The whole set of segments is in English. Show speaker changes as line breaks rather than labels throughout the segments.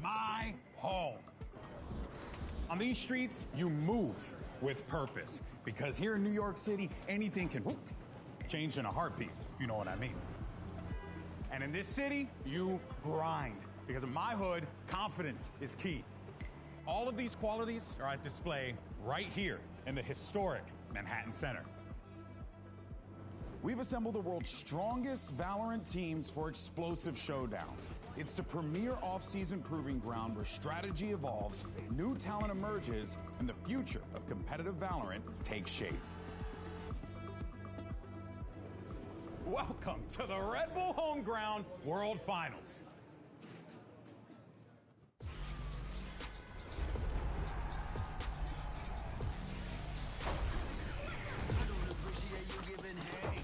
my home. On these streets, you move with purpose, because here in New York City, anything can change in a heartbeat, you know what I mean. And in this city, you grind, because in my hood, confidence is key. All of these qualities are at display right here in the historic Manhattan Center. We've assembled the world's strongest Valorant teams for explosive showdowns. It's the premier off-season proving ground where strategy evolves, new talent emerges, and the future of competitive Valorant takes shape. Welcome to the Red Bull Home Ground World Finals.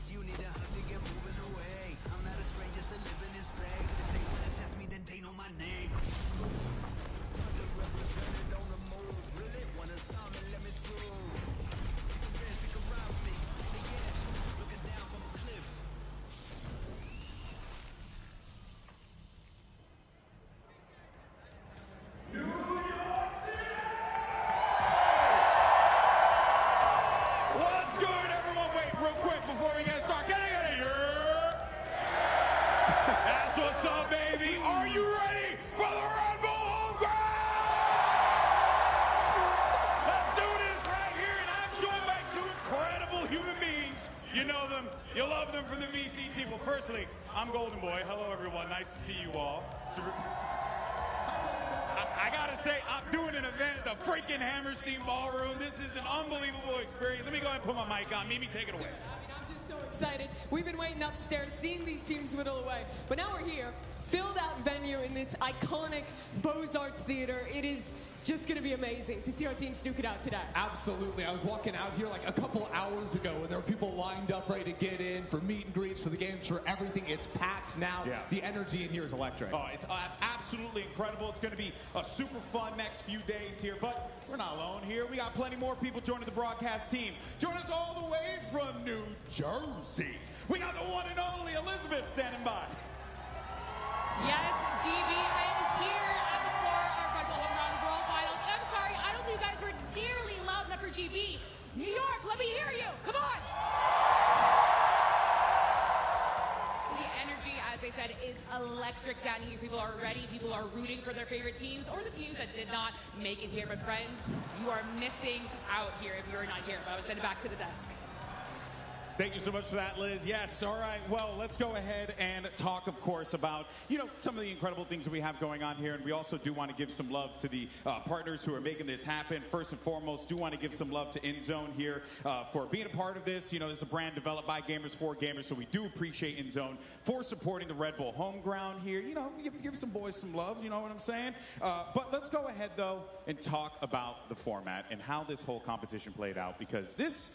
You need a hug to get moving away. I'm not a stranger to living in space. If they wanna test me, then they know my name. Underrepresented on the move. Really wanna stop me, let me through. Sick around me. In the edge, looking down from a cliff.
What's good, everyone? Wait, real quick before we get started. Can I get a That's what's up, baby. Are you ready for the Red Bull Home Ground? Let's do this right here, and I'm joined by two incredible human beings. You know them, you love them from the VC team. Well, firstly, I'm Golden Boy. Hello, everyone. Nice to see you all. I gotta say, I'm doing an event at the freaking Hammerstein Ballroom. This is an unbelievable experience. Let me go ahead and put my mic on. Mimi, take it away.
I'm just so excited. We've been waiting upstairs, seeing these teams whittle away. But now we're here, filled out venue in this iconic Beaux-Arts Theater. It is just going to be amazing to see our teams duke it out today.
Absolutely. I was walking out here like a couple hours ago, and there were people lined up ready to get in for meet and greets, for the games, for everything. It's packed now.
Yeah.
The energy in here is electric.
Oh, it's absolutely incredible. It's going to be a super fun next few days here, but we're not alone here. We got plenty more people joining the broadcast team. Join us all the way from New Jersey. We got the one and only Elizabeth standing by.
Yes, GB, I am here at the floor of Red Bull Home Ground World Finals. And I'm sorry, I don't think you guys were nearly loud enough for GB. New York, let me hear you. Come on. The energy, as I said, is electric down here. People are ready. People are rooting for their favorite teams or the teams that did not make it here. But friends, you are missing out here if you're not here. But I would send it back to the desk.
Thank you so much for that, Liz. Yes, all right. Well, let's go ahead and talk, of course, about, some of the incredible things that we have going on here. And we also do want to give some love to the partners who are making this happen. First and foremost, do want to give some love to InZone here for being a part of this. This is a brand developed by gamers for gamers, so we do appreciate InZone for supporting the Red Bull Home Ground here. Give some boys some love, you know what I'm saying? But let's go ahead, though, and talk about the format and how this whole competition played out, because this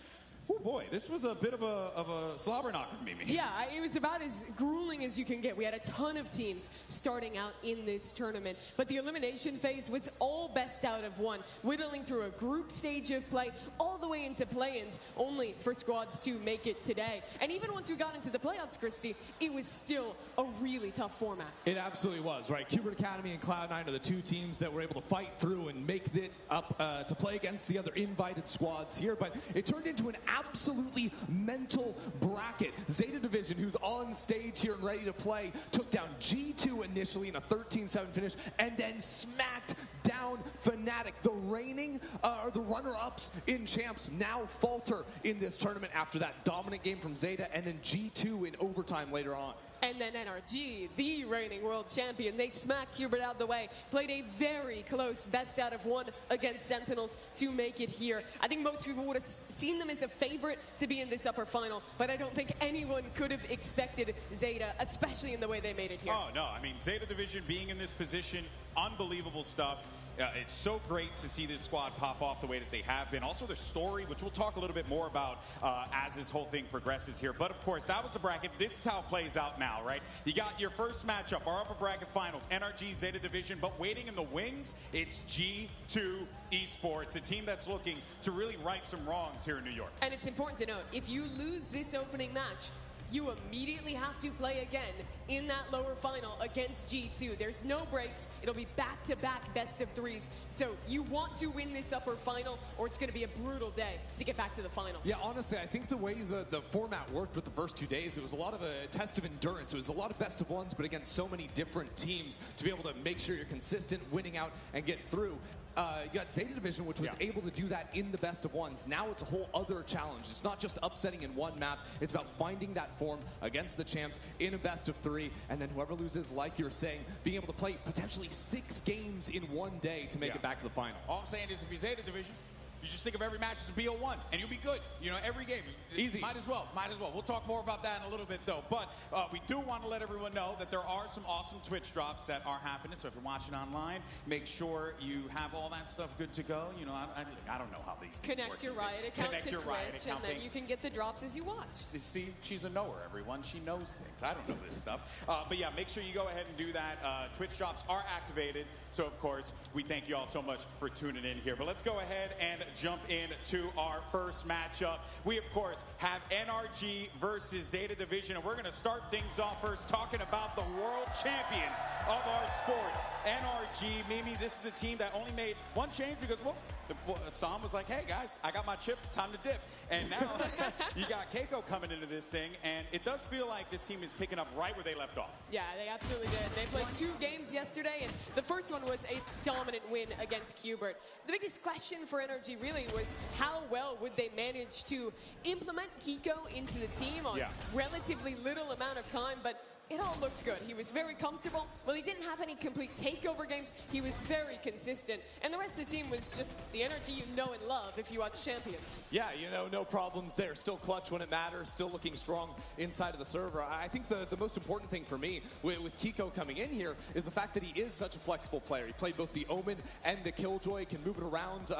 was a bit of a slobber knocker, Mimi.
Yeah, it was about as grueling as you can get. We had a ton of teams starting out in this tournament, but the elimination phase was all best out of one, whittling through a group stage of play all the way into play-ins, only for squads to make it today. And even once we got into the playoffs, Christy, it was still a really tough format.
It absolutely was, right? Cubert Academy and Cloud9 are the two teams that were able to fight through and make it up to play against the other invited squads here, but it turned into an absolutely mental bracket. Zeta Division, who's on stage here and ready to play, took down G2 initially in a 13-7 finish, and then smacked down FNATIC. The reigning, the runner-ups in champs now falter in this tournament after that dominant game from Zeta, and then G2 in overtime later on.
And then NRG, the reigning world champion, they smacked Cubert out of the way, played a very close best out of one against Sentinels to make it here. I think most people would have seen them as a favorite to be in this upper final, but I don't think anyone could have expected Zeta, especially in the way they made it here.
Oh, no. I mean, Zeta Division being in this position, unbelievable stuff. It's so great to see this squad pop off the way that they have been. Also, their story, which we'll talk a little bit more about as this whole thing progresses here. But, of course, that was the bracket. This is how it plays out now, right? You got your first matchup, our upper bracket finals, NRG, Zeta Division. But waiting in the wings, it's G2 Esports, a team that's looking to really right some wrongs here in New York.
And it's important to note, if you lose this opening match, you immediately have to play again in that lower final against G2. There's no breaks. It'll be back-to-back best-of-3s. So you want to win this upper final, or it's going to be a brutal day to get back to the finals.
Yeah, honestly, I think the way the format worked with the first 2 days, it was a lot of a test of endurance. It was a lot of best-of-ones, but against so many different teams to be able to make sure you're consistent, winning out, and get through. You got Zeta Division, which was able to do that in the best-of-ones. Now it's a whole other challenge. It's not just upsetting in one map. It's about finding that form against the champs in a best-of-3, and then whoever loses, like you're saying, being able to play potentially 6 games in one day to make it back to the final.
All I'm saying is if you're Zeta Division, you just think of every match as a BO1, and you'll be good. You know, every game.
Easy.
Might as well. We'll talk more about that in a little bit, though. But we do want to let everyone know that there are some awesome Twitch drops that are happening. So if you're watching online, make sure you have all that stuff good to go. You know, I don't know how these things work.
Connect your Riot account
Connect
to
your Riot
Twitch,
account
and then you can get the drops as you watch.
You see, she's a knower, everyone. She knows things. I don't know this stuff. But yeah, make sure you go ahead and do that. Twitch drops are activated. So, of course, we thank you all so much for tuning in here. But let's go ahead and jump into our first matchup. We, of course, have NRG versus Zeta Division. And we're going to start things off first talking about the world champions of our sport. NRG, Mimi, this is a team that only made one change because, well, Sam was like, hey, guys, I got my chip, time to dip. And now you got Keiko coming into this thing, and it does feel like this team is picking up right where they left off.
Yeah, they absolutely did. They played 2 games yesterday, and the first one was a dominant win against Qbert. The biggest question for NRG really was how well would they manage to implement Kiko into the team on relatively little amount of time, but it all looked good. He was very comfortable. Well, he didn't have any complete takeover games. He was very consistent. And the rest of the team was just the energy you know and love if you watch Champions.
Yeah, you know, no problems there. Still clutch when it matters. Still looking strong inside of the server. I think the most important thing for me with Kiko coming in here is the fact that he is such a flexible player. He played both the Omen and the Killjoy, can move it around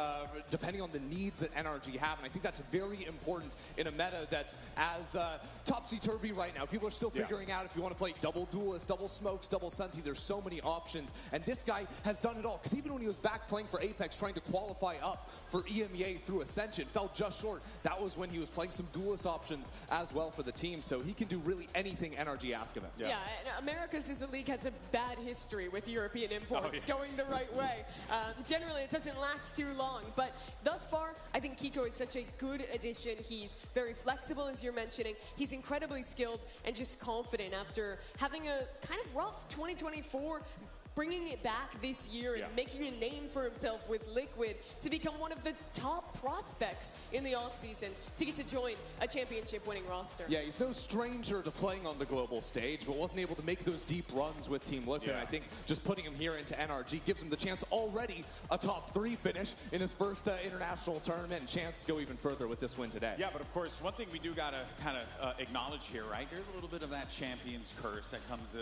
depending on the needs that NRG have. And I think that's very important in a meta that's as topsy-turvy right now. People are still figuring out if you want to play double duelist, double smokes, double Senti. There's so many options. And this guy has done it all. Because even when he was back playing for Apex, trying to qualify up for EMEA through Ascension, fell just short. That was when he was playing some duelist options as well for the team. So he can do really anything NRG asks of him.
Yeah, and Americas as a league has a bad history with European imports going the right way. Generally, it doesn't last too long. But thus far, I think Kiko is such a good addition. He's very flexible, as you're mentioning. He's incredibly skilled and just confident after having a kind of rough 2024, bringing it back this year and making a name for himself with Liquid to become one of the top prospects in the offseason to get to join a championship-winning roster.
Yeah, he's no stranger to playing on the global stage, but wasn't able to make those deep runs with Team Liquid. I think just putting him here into NRG gives him the chance already a top 3 finish in his first international tournament and chance to go even further with this win today.
Yeah, but of course, one thing we do got to kind of acknowledge here, right? There's a little bit of that champion's curse that comes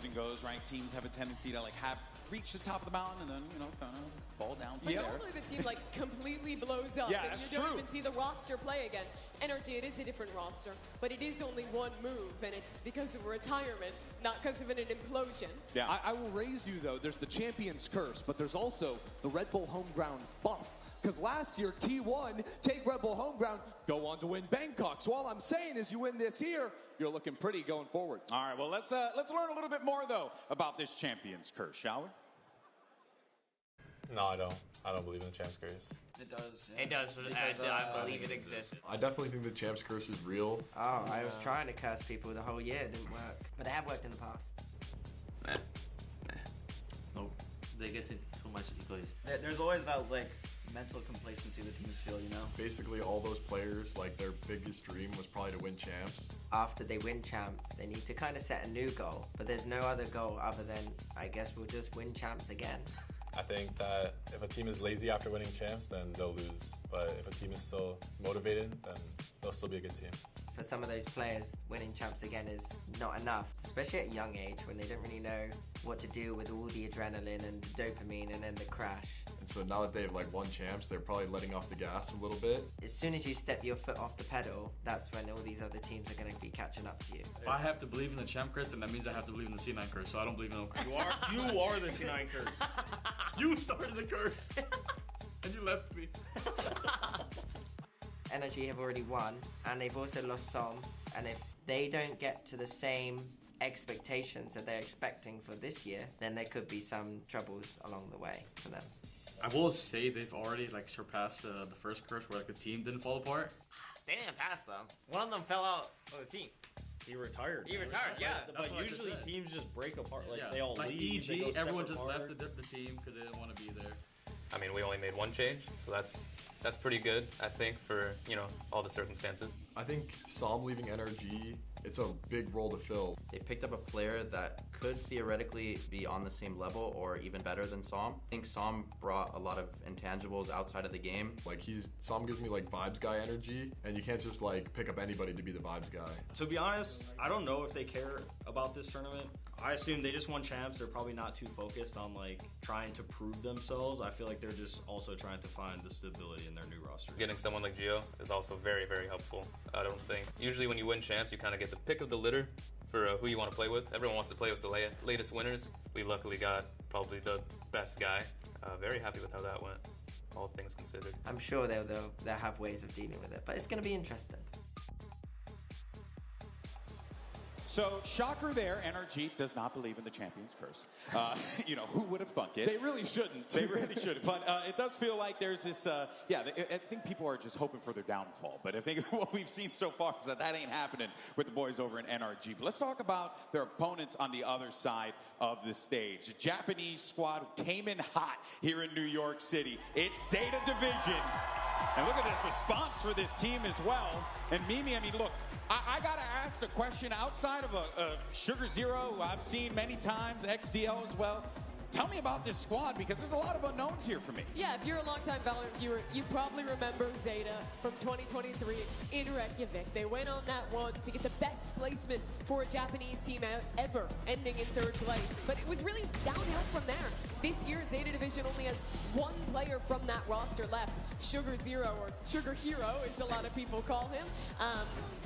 and goes, right? Teams have a tendency to have reach the top of the mountain and then, you know, kind of fall down from there.
Normally the team completely blows up and you don't even see the roster play again. NRG, it is a different roster, but it is only one move, and it's because of retirement, not because of an implosion.
Yeah, I will raise you, though. There's the champion's curse, but there's also the Red Bull home ground buff. Because last year, T1, take Red Bull home ground, go on to win Bangkok. So all I'm saying is you win this here, you're looking pretty going forward.
All right, well, let's learn a little bit more, though, about this champion's curse, shall we?
No, I don't. I don't believe in the champ's curse.
It does.
Yeah. It does, but I believe it exists.
I definitely think the champ's curse is real.
Oh, I was trying to curse people the whole year. It didn't work. But they have worked in the past.
Nope.
They get too much egoist.
There's always that, mental complacency the teams feel, you know?
Basically, all those players, their biggest dream was probably to win champs.
After they win champs, they need to kind of set a new goal. But there's no other goal other than, I guess, we'll just win champs again.
I think that if a team is lazy after winning champs, then they'll lose. But if a team is still motivated, then they'll still be a good team.
For some of those players, winning champs again is not enough, especially at a young age when they don't really know what to do with all the adrenaline and the dopamine and then the crash.
And so now that they've won champs, they're probably letting off the gas a little bit.
As soon as you step your foot off the pedal, that's when all these other teams are going to be catching up to you.
If I have to believe in the champ curse, then that means I have to believe in the C9 curse, so I don't believe in the... You are the C9 curse. You started the curse. And you left me.
Energy have already won, and they've also lost Som, and if they don't get to the same expectations that they're expecting for this year, then there could be some troubles along the way for them.
I will say they've already like surpassed the first curse where like the team didn't fall apart.
They didn't pass them. One of them fell out of the team.
He retired.
He retired, yeah.
But usually teams just break apart. Like
Yeah.
they all
like
leave.
EG,
they go
everyone
separate
just left
parts.
the team because they didn't want to be there.
I mean, we only made one change, so that's pretty good, I think, for, you know, all the circumstances.
I think Som leaving NRG, it's a big role to fill.
They picked up a player that could theoretically be on the same level or even better than Som. I think Som brought a lot of intangibles outside of the game.
Like Som gives me like vibes guy energy, and you can't just like pick up anybody to be the vibes guy.
To be honest, I don't know if they care about this tournament. I assume they just won champs. They're probably not too focused on like trying to prove themselves. I feel like they're just also trying to find the stability in their new roster.
Getting someone like Gio is also very, very helpful. I don't think. Usually when you win champs, you kind of get the pick of the litter for who you want to play with. Everyone wants to play with the latest winners. We luckily got probably the best guy. Very happy with how that went, all things considered.
I'm sure they'll have ways of dealing with it, but it's going to be interesting.
So, shocker there, NRG does not believe in the Champion's Curse. You know, who would have thunk it?
They really shouldn't.
They really shouldn't. But it does feel like there's this, I think people are just hoping for their downfall. But I think what we've seen so far is that ain't happening with the boys over in NRG. But let's talk about their opponents on the other side of the stage. The Japanese squad came in hot here in New York City. It's Zeta Division. And look at this response for this team as well. And Mimi, I mean, look, I got to ask the question outside of a Sugar Zero, who I've seen many times, XDL as well. Tell me about this squad, because there's a lot of unknowns here for me.
Yeah, if you're a longtime Valorant viewer, you probably remember Zeta from 2023 in Reykjavik. They went on that one to get the best placement for a Japanese team ever, ending in 3rd place. But it was really downhill from there. This year, Zeta Division only has one player from that roster left, Sugar Zero, or Sugar Hero, as a lot of people call him.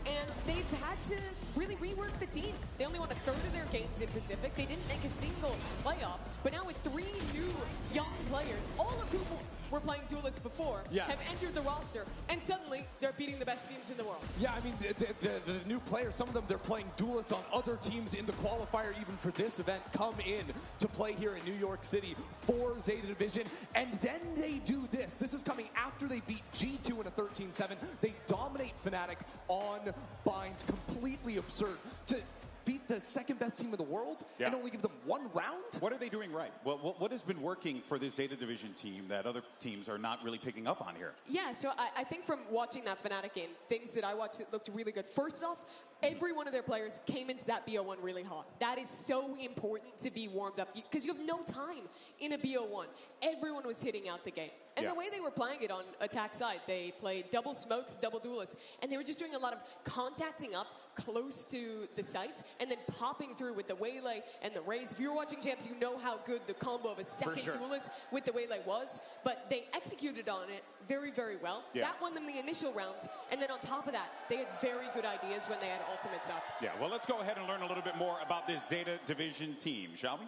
And they've had to really rework the team. They only won a third of their games in Pacific. They didn't make a single playoff. But now with 3 new young players, all of whom were playing duelists before, have entered the roster, and suddenly they're beating the best teams in the world.
Yeah, I mean, the new players, some of them, they're playing duelist on other teams in the qualifier, even for this event, come in to play here in New York City for Zeta Division, and then they do this. This is coming after they beat G2 in a 13-7. They dominate FNATIC on binds. Completely absurd. To beat the second best team in the world and only give them 1 round?
What are they doing right? What has been working for this Zeta Division team that other teams are not really picking up on here?
Yeah, so I think from watching that FNATIC game, things that I watched that looked really good. First off, every one of their players came into that BO1 really hot. That is so important to be warmed up, because you have no time in a BO1. Everyone was hitting out the game. And the way they were playing it on attack side, they played double smokes, double duelists, and they were just doing a lot of contacting up close to the sites and then popping through with the Waylay and the Raze. If you were watching champs, you know how good the combo of a second duelist with the Waylay was, but they executed on it very, very well. That won them the initial rounds, and then on top of that, they had very good ideas when they had ultimates up.
Yeah, well, let's go ahead and learn a little bit more about this Zeta Division team, shall we?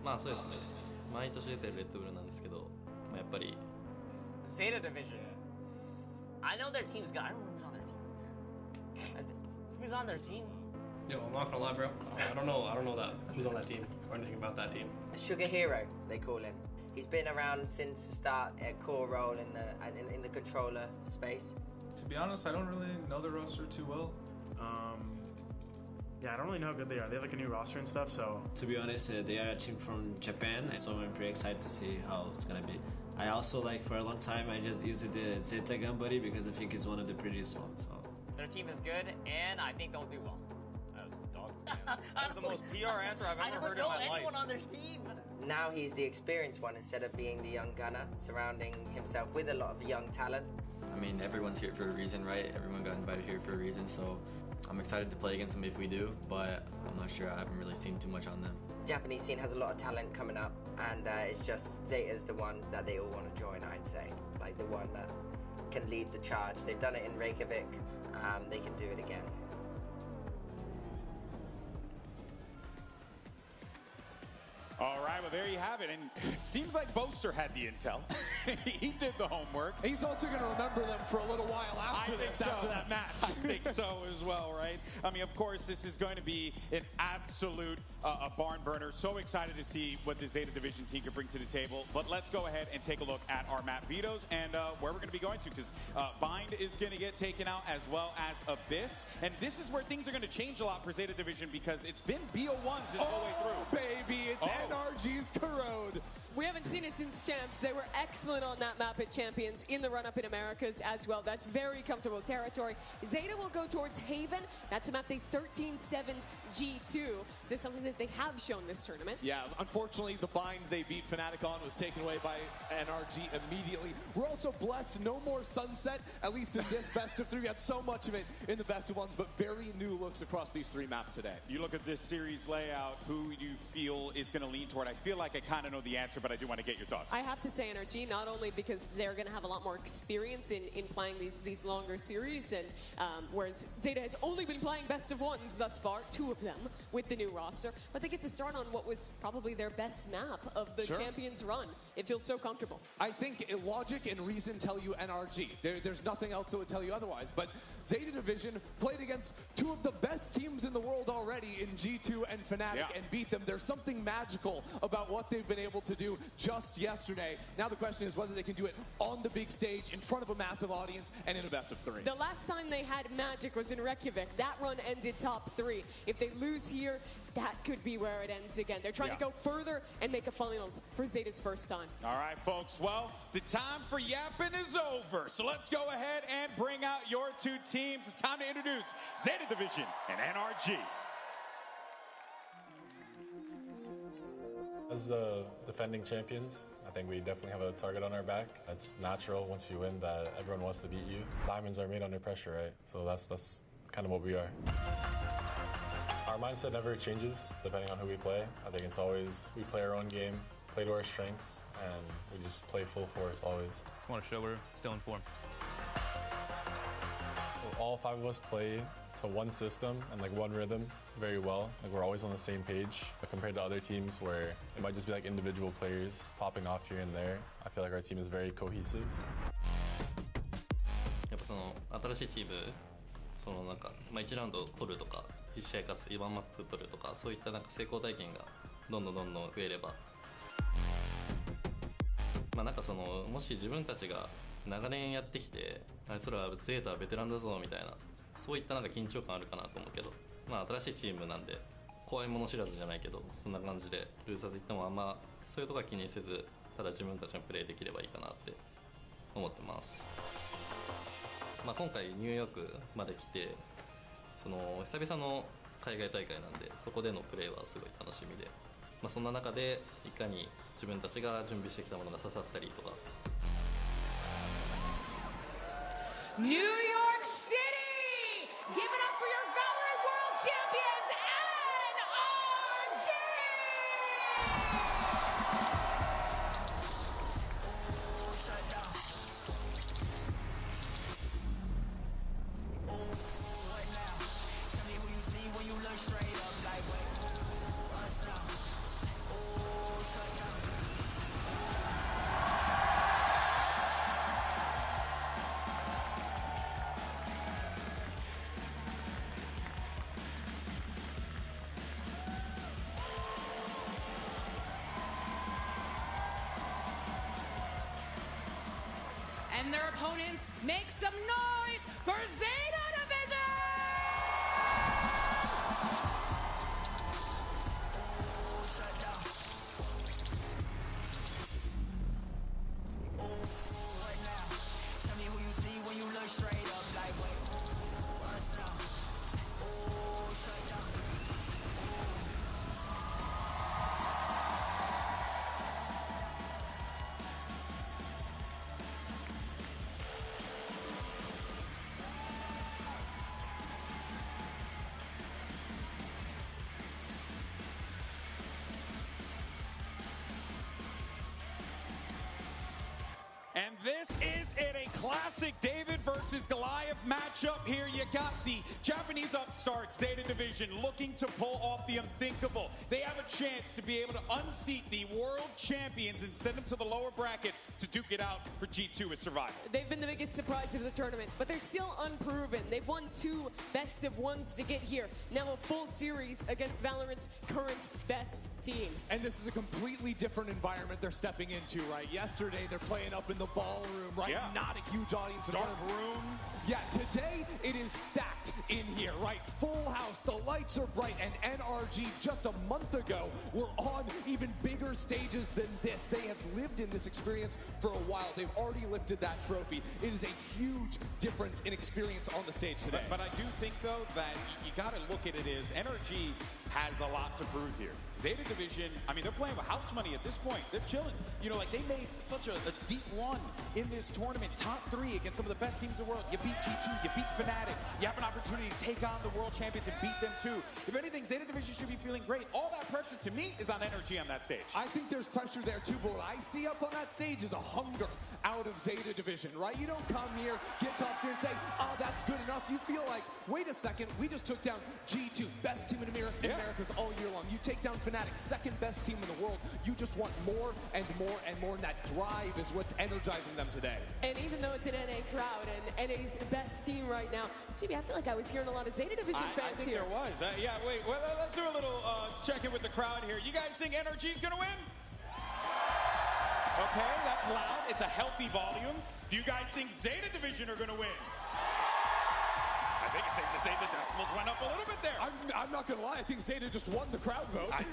まあそうですね。毎年出てるレッドブルなんですけど、まあやっぱり
Zeta Division. I know their team's good. I don't know who's on their team. Who's on their team?
Yo, I'm not gonna lie, bro. I don't know that who's on that team or anything about that team.
Sugar Hero, they call him. He's been around since the start, a core role in the controller space.
To be honest, I don't really know the roster too well. Yeah, I don't really know how good they are. They have like a new roster and stuff, so.
To be honest, they are a team from Japan, so I'm pretty excited to see how it's gonna be. I also, like, for a long time, I just used the Zeta gun buddy because I think it's one of the prettiest ones. So.
Their team is good, and I think they'll do well.
That was dog. That was the most PR answer I've ever heard in my life.
I don't know anyone on their team.
Now he's the experienced one instead of being the young gunner, surrounding himself with a lot of young talent.
I mean, everyone's here for a reason, right? Everyone got invited here for a reason, so I'm excited to play against them if we do, but I'm not sure. I haven't really seen too much on them.
Japanese scene has a lot of talent coming up, and it's just Zeta's the one that they all want to join, I'd say. Like the one that can lead the charge. They've done it in Reykjavik, they can do it again.
All right, well, there you have it. And it seems like Boaster had the intel. He did the homework.
He's also going to remember them for a little while after after that match.
I think so as well, right? I mean, of course, this is going to be an absolute a barn burner. So excited to see what the Zeta Division team can bring to the table. But let's go ahead and take a look at our map vetoes and where we're going to be going to, because Bind is going to get taken out as well as Abyss. And this is where things are going to change a lot for Zeta Division, because it's been BO1s this whole way through.
Baby, it's NRG's Corrode.
We haven't seen it since Champs. They were excellent on that map at Champions in the run-up in Americas as well. That's very comfortable territory. Zeta will go towards Haven. That's a map they 13-7'd G2. So there's something that they have shown this tournament.
Yeah, unfortunately, the bind they beat FNATIC on was taken away by NRG immediately. We're also blessed, no more Sunset, at least in this best of three. We had so much of it in the best of ones, but very new looks across these three maps today.
You look at this series layout, who do you feel is going to lean toward? I feel like I kind of know the answer, but I do want to get your thoughts.
I have to say NRG, not only because they're going to have a lot more experience in playing these longer series, and whereas Zeta has only been playing best of ones thus far, 2 of them with the new roster, but they get to start on what was probably their best map of the Champions run. It feels so comfortable.
I think logic and reason tell you NRG. There's nothing else that would tell you otherwise, but Zeta Division played against 2 of the best teams in the world already in G2 and FNATIC and beat them. There's something magical about what they've been able to do just yesterday. Now the question is whether they can do it on the big stage in front of a massive audience and in a best of 3.
The last time they had magic was in Reykjavik. That run ended top 3. If they lose here, that could be where it ends again. They're trying to go further and make a finals for Zeta's first time.
All right, folks. Well, the time for yapping is over. So let's go ahead and bring out your 2 teams. It's time to introduce Zeta Division and NRG.
As the defending champions, I think we definitely have a target on our back. It's natural once you win that everyone wants to beat you. Diamonds are made under pressure, right? So that's kind of what we are. Our mindset never changes depending on who we play. I think it's always we play our own game, play to our strengths, and we just play full force always.
Just want to show we're still in form.
All 5 of us play to one system and like one rhythm very well. Like we're always on the same page. But compared to other teams where it might just be like individual players popping off here and there, I feel like our team is very cohesive.
やっぱその新しいチーム、そのなんか1ラウンド取るとか、1試合かつ1マップ取るとか、そういったなんか成功体験がどんどん増えれば、まあなんかそのもし自分たちが長年やってきて、あいつらゼータはベテランだぞみたいな、そういったなんか緊張感あるかなと思うけど、まあ新しいチームなんで怖いもの知らずじゃないけど、そんな感じでルーサーズ行ってもあんまそういうとこは気にせず、ただ自分たちのプレーできればいいかなって思ってます。まあ今回ニューヨークまで来て、その久々の海外大会なんで、そこでのプレーはすごい楽しみで、まあそんな中でいかに自分たちが準備してきたものが刺さったりとか。
New York City! Give it up for your Valorant World Champions, NRG! And their opponents make some noise for Zeta Division!
And this is in a classic classic David versus Goliath matchup here. You got the Japanese upstarts, Zeta Division, looking to pull off the unthinkable. They have a chance to be able to unseat the world champions and send them to the lower bracket to duke it out for G2 as survival.
They've been the biggest surprise of the tournament, but they're still unproven. They've won 2 best of ones to get here. Now a full series against Valorant's current best team.
And this is a completely different environment they're stepping into, right? Yesterday, they're playing up in the ballroom, right?
Yeah.
Not a huge audience.
Dark room.
Yeah, today it is stacked in here, right? Full house, the lights are bright, and NRG just a month ago were on even bigger stages than this. They have lived in this experience for a while. They've already lifted that trophy. It is a huge difference in experience on the stage today.
But I do think, though, that you got to look at it as NRG has a lot to prove here. Zeta Division, I mean, they're playing with house money at this point. They're chilling. You know, like, they made such a deep run in this tournament. Top 3 against some of the best teams in the world. You beat G2, you beat FNATIC. You have an opportunity to take on the world champions and beat them, too. If anything, Zeta Division should be feeling great. All that pressure, to me, is on NRG on that stage.
I think there's pressure there, too, but what I see up on that stage is a hunger out of Zeta Division, right? You don't come here, get top tier, and say, oh, that's good enough. You feel like, wait a second, we just took down G2, best team in America's all year long. You take down FNATIC, second best team in the world. You just want more and more and more, and that drive is what's energizing them today.
And even though it's an NA crowd and NA's best team right now, Jimmy, I feel like I was hearing a lot of Zeta Division fans
I think
here.
there was. Yeah, wait, well, let's do a little check-in with the crowd here. You guys think NRG's gonna win? Okay, that's loud. It's a healthy volume. Do you guys think Zeta Division are gonna win? I think it's safe to say the decimals went up a little bit there.
I'm not going to lie. I think Zeta just won the crowd vote.
I'm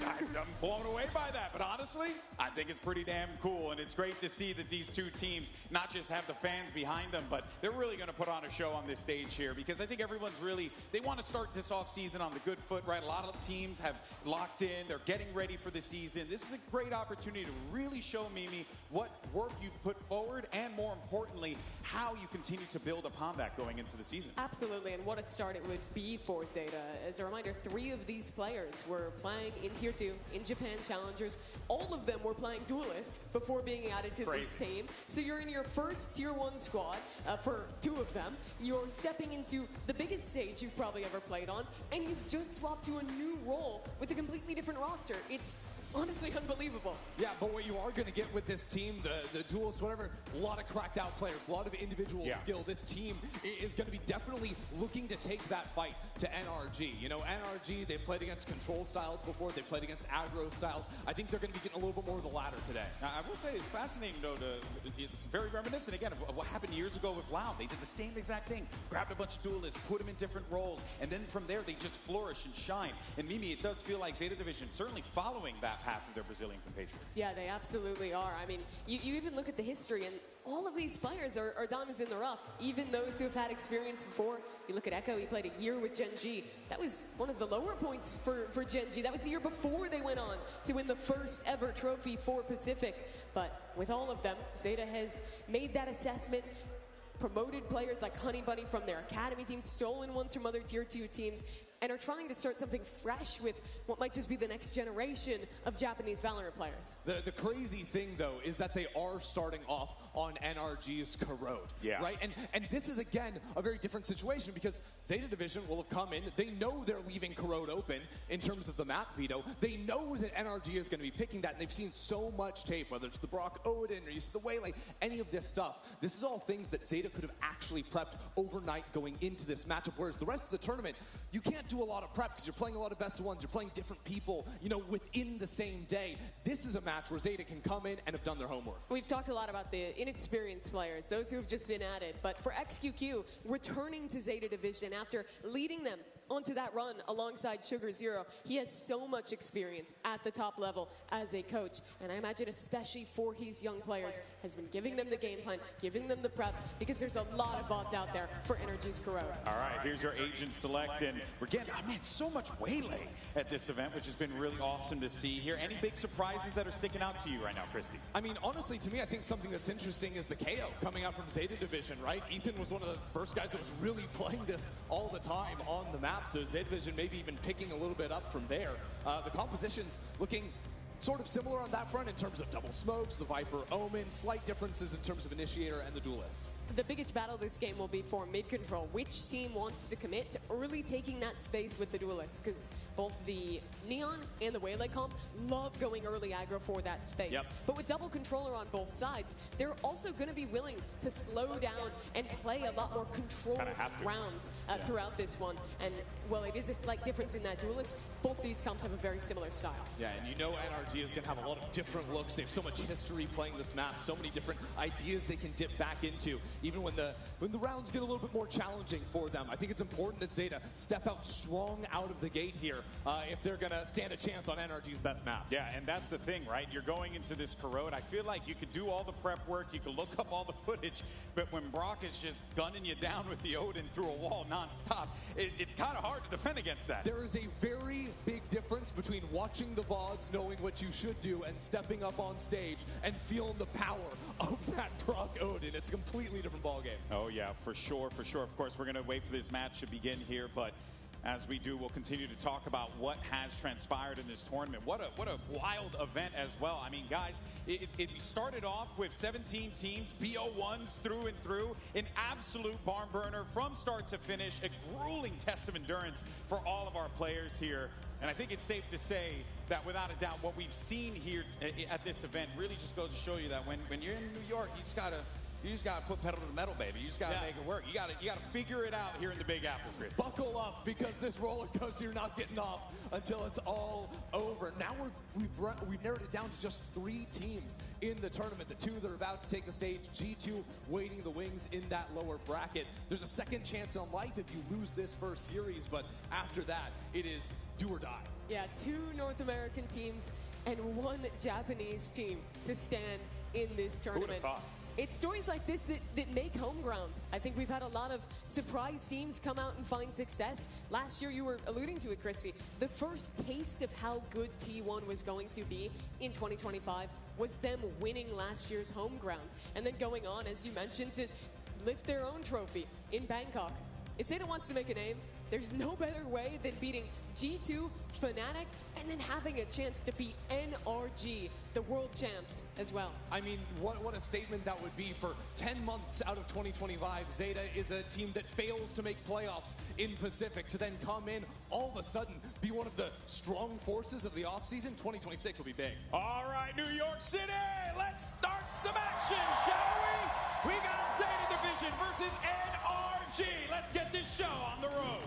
blown away by that. But honestly, I think it's pretty damn cool. And it's great to see that these two teams not just have the fans behind them, but they're really going to put on a show on this stage here. Because I think everyone's really, they want to start this offseason on the good foot, right? A lot of teams have locked in. They're getting ready for the season. This is a great opportunity to really show Mimi what work you've put forward and, more importantly, how you continue to build upon that going into the season.
Absolutely, and what a start it would be for Zeta. As a reminder, 3 of these players were playing in Tier 2, in Japan Challengers. All of them were playing Duelist before being added to this team. So you're in your first Tier 1 squad for 2 of them. You're stepping into the biggest stage you've probably ever played on, and you've just swapped to a new role with a completely different roster. It's honestly unbelievable.
Yeah, but what you are going to get with this team, the duels, whatever, a lot of cracked out players, a lot of individual skill. This team is going to be definitely looking to take that fight to NRG. You know, NRG, they've played against control styles before, they've played against aggro styles. I think they're going to be getting a little bit more of the latter today.
Now, I will say it's fascinating, though, it's very reminiscent, again, of what happened years ago with Loud. They did the same exact thing, grabbed a bunch of duelists, put them in different roles, and then from there, they just flourish and shine. And Mimi, it does feel like Zeta Division certainly following that path of their Brazilian compatriots.
Yeah, they absolutely are. I mean, you even look at the history, and all of these players are diamonds in the rough. Even those who have had experience before. You look at Echo, he played a year with Gen G. That was one of the lower points for Gen G. That was the year before they went on to win the first ever trophy for Pacific. But with all of them, Zeta has made that assessment, promoted players like Honey Bunny from their academy team, stolen ones from other Tier 2 teams, and are trying to start something fresh with what might just be the next generation of Japanese Valorant players.
The crazy thing, though, is that they are starting off on NRG's Corrode.
Yeah.
Right? And this is, again, a very different situation because Zeta Division will have come in. They know they're leaving Corode open in terms of the map veto. They know that NRG is going to be picking that, and they've seen so much tape, whether it's the Brock Odin or you see the way, like any of this stuff. This is all things that Zeta could have actually prepped overnight going into this matchup, whereas the rest of the tournament, you can't do a lot of prep because you're playing a lot of best of ones. You're playing different people, you know, within the same day. This is a match where Zeta can come in and have done their homework.
We've talked a lot about the inexperienced players, those who have just been added. But for XQQ, returning to Zeta Division after leading them onto that run alongside Sugar Zero, he has so much experience at the top level as a coach. And I imagine especially for his young players, has been giving them the game plan, giving them the prep, because there's a lot of bots out there for NRG's Corode.
All right, here's your agent select, and we're getting, I mean, so much waylay at this event, which has been really awesome to see here. Any big surprises that are sticking out to you right now, Christy?
I mean, honestly, to me, I think something that's interesting is the KO coming out from Zeta Division, right? Ethan was one of the first guys that was really playing this all the time on the map, so Zeta Division maybe even picking a little bit up from there. The composition's looking sort of similar on that front in terms of double smokes, the Viper Omen, slight differences in terms of Initiator and the Duelist.
the biggest battle this game will be for mid-control. Which team wants to commit to early taking that space with the duelists? Because both the Neon and the Waylay comp love going early aggro for that space.
Yep.
But with double controller on both sides, they're also going to be willing to slow down and play a lot more controlled rounds throughout this one. And, well, it is a slight difference in that duelist. Both these comps have a very similar style.
Yeah, and you know NRG is going to have a lot of different looks. They have so much history playing this map, so many different ideas they can dip back into, even when the rounds get a little bit more challenging for them. I think it's important that Zeta step out strong out of the gate here if they're going to stand a chance on NRG's best map.
Yeah, and that's the thing, right? You're going into this corrode. I feel like you could do all the prep work, you could look up all the footage, but when Brock is just gunning you down with the Odin through a wall nonstop, it's kind of hard to defend against that.
There is a very big difference between watching the VODs, knowing what you should do, and stepping up on stage and feeling the power of that Brock Odin. It's a completely different ballgame.
Oh yeah, for sure, for sure. Of course, we're going to wait for this match to begin here, but as we do, we'll continue to talk about what has transpired in this tournament. What a wild event as well. I mean, guys, it started off with 17 teams, BO1s through and through, an absolute barn burner from start to finish, a grueling test of endurance for all of our players here. And I think it's safe to say that without a doubt, what we've seen here at this event really just goes to show you that when you're in New York, you just gotta put pedal to the metal, baby. You just gotta make it work. You gotta figure it out here in the Big Apple, Chris.
Buckle up, because this roller coaster, you're not getting off until it's all over. Now we've narrowed it down to just 3 teams in the tournament. The 2 that are about to take the stage, G2 waiting the wings in that lower bracket. There's a second chance on life if you lose this first series, but after that, it is do or die.
Yeah, 2 North American teams and 1 Japanese team to stand in this tournament.
Who would have thought?
It's stories like this that make home ground. I think we've had a lot of surprise teams come out and find success. Last year, you were alluding to it, Christy. The first taste of how good T1 was going to be in 2025 was them winning last year's home ground. And then going on, as you mentioned, to lift their own trophy in Bangkok. If Zeta wants to make a name, there's no better way than beating G2, FNATIC, and then having a chance to beat NRG, the world champs, as well.
I mean, what a statement that would be for 10 months out of 2025. Zeta is a team that fails to make playoffs in Pacific, to then come in, all of a sudden, be one of the strong forces of the offseason. 2026 will be big.
All right, New York City, let's start some action, shall we? We got Zeta Division versus NRG. Let's get this show on the road.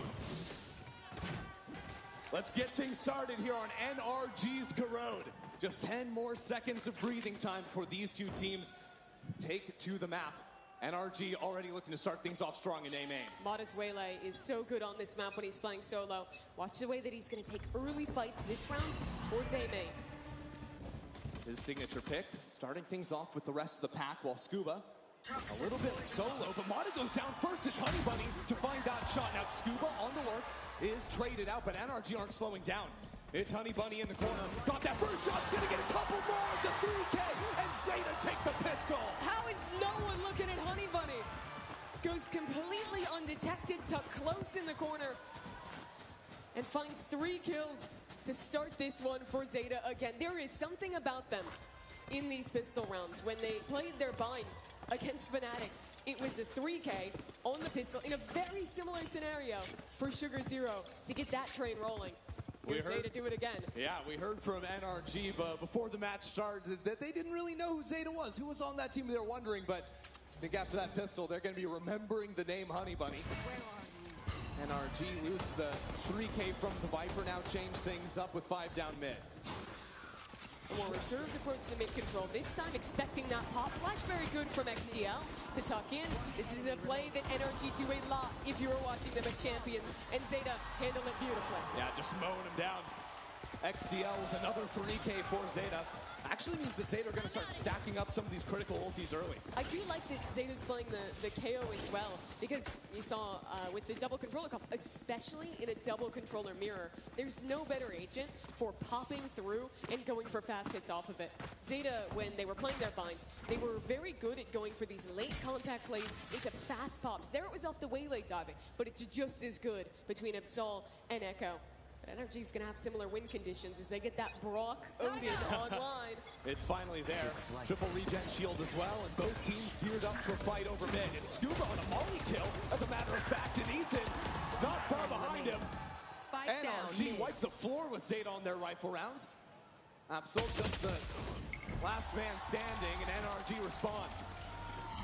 Let's get things started here on NRG's Corrode. Just 10 more seconds of breathing time for these 2 teams take to the map. NRG already looking to start things off strong in A-main.
Modest Waylay is so good on this map when he's playing solo. Watch the way that he's going to take early fights this round towards A-main.
His signature pick, starting things off with the rest of the pack, while Scuba a little bit solo, but Mata goes down first to Honey Bunny to find that shot. Now Scuba on the lurk is traded out, but NRG aren't slowing down. It's Honey Bunny in the corner. Got that first shot, it's gonna get a couple more. It's a 3K, and Zeta take the pistol.
How is no one looking at Honey Bunny? Goes completely undetected, tucked close in the corner, and finds 3 kills to start this one for Zeta again. There is something about them in these pistol rounds. When they played their bind against FNATIC, it was a 3K on the pistol in a very similar scenario for Sugar Zero to get that train rolling. Here's Zeta do it again.
Yeah, we heard from NRG before the match started that they didn't really know who Zeta was. Who was on that team, they were wondering, but I think after that pistol, they're going to be remembering the name Honey Bunny. NRG lose the 3K from the Viper, now change things up with 5 down mid.
A more reserved approach to mid-control, this time expecting that pop flash. Very good from XTL to tuck in. This is a play that NRG do a lot if you were watching them at Champions, and Zeta handled it beautifully.
Yeah, just mowing him down. XTL with another 3K for Zeta. Actually means that Zeta are going to start stacking up some of these critical ultis early.
I do like that Zeta's playing the KO as well, because you saw with the double controller comp, especially in a double controller mirror, there's no better agent for popping through and going for fast hits off of it. Zeta, when they were playing their binds, they were very good at going for these late contact plays into fast pops. There it was off the Waylay diving, but it's just as good between Absol and Echo. Energy's going to have similar win conditions as they get that Brock Odin online.
It's finally there. Triple regen shield as well, and both teams geared up for a fight over mid. And Scuba on a molly kill, as a matter of fact, and Ethan not far behind him.
Spike down.
NRG wiped the floor with Zeta on their rifle round. Absol just the last man standing, and NRG responds.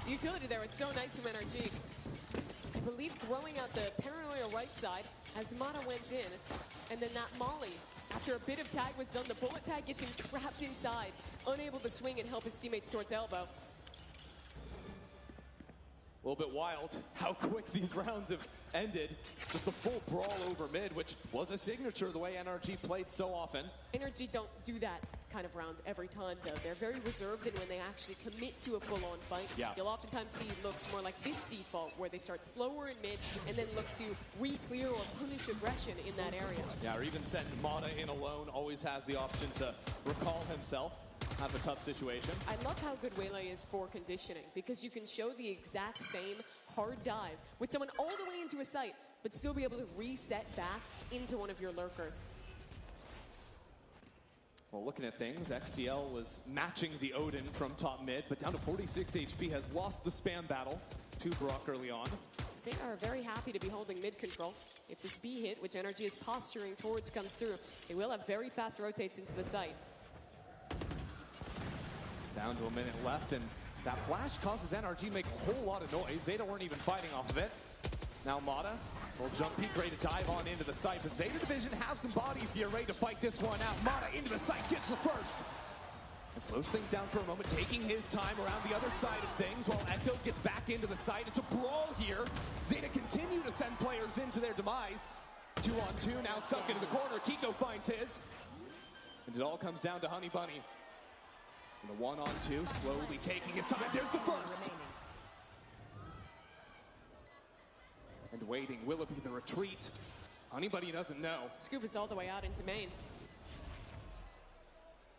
The utility there was so nice from NRG. I believe throwing out the paranoia right side as Mata went in, and then that molly. After a bit of tag was done, the bullet tag gets him trapped inside, unable to swing and help his teammates towards elbow.
A little bit wild how quick these rounds have ended. Just the full brawl over mid, which was a signature the way NRG played so often.
NRG don't do that kind of round every time, though. They're very reserved, and when they actually commit to a full-on fight, you'll oftentimes see looks more like this default, where they start slower in mid and then look to re-clear or punish aggression in that area.
Yeah, or even send Mata in alone, always has the option to recall himself. Have a tough situation.
I love how good Waylay is for conditioning, because you can show the exact same hard dive with someone all the way into a site, but still be able to reset back into one of your lurkers.
Well, looking at things, XTL was matching the Odin from top mid, but down to 46 HP, has lost the spam battle to Brock early on.
Zeta are very happy to be holding mid control. If this B hit, which NRG is posturing towards, comes through, they will have very fast rotates into the site.
Down to a minute left, and that flash causes NRG to make a whole lot of noise. Zeta weren't even fighting off of it. Now Mata will jump peek, ready to dive on into the site, but Zeta Division have some bodies here ready to fight this one out. Mata into the site, gets the first. And slows things down for a moment, taking his time around the other side of things while Echo gets back into the site. It's a brawl here. Zeta continue to send players into their demise. 2-on-2, now stuck into the corner. Kiko finds his. And it all comes down to Honey Bunny. And the 1-on-2, slowly taking his time. There's the first. And waiting, will it be the retreat? Honey Bunny doesn't know.
Scoop is all the way out into main.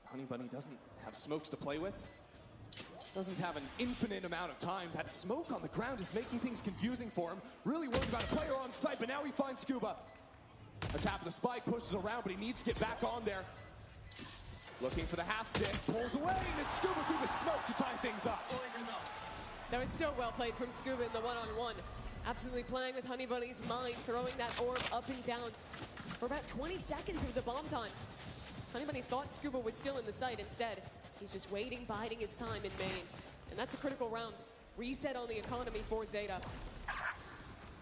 Honey Bunny doesn't have smokes to play with. Doesn't have an infinite amount of time. That smoke on the ground is making things confusing for him. Really worried about a player on site, but now he finds Scuba. A tap of the spike, pushes around, but he needs to get back on there. Looking for the half stick, pulls away, and it's Scuba through the smoke to tie things up.
That was so well played from Scuba in the one-on-one. Absolutely playing with Honey Bunny's mind, throwing that orb up and down for about 20 seconds of the bomb time. Honey Bunny thought Scuba was still in the site. Instead, he's just waiting, biding his time in main. And that's a critical round. Reset on the economy for Zeta.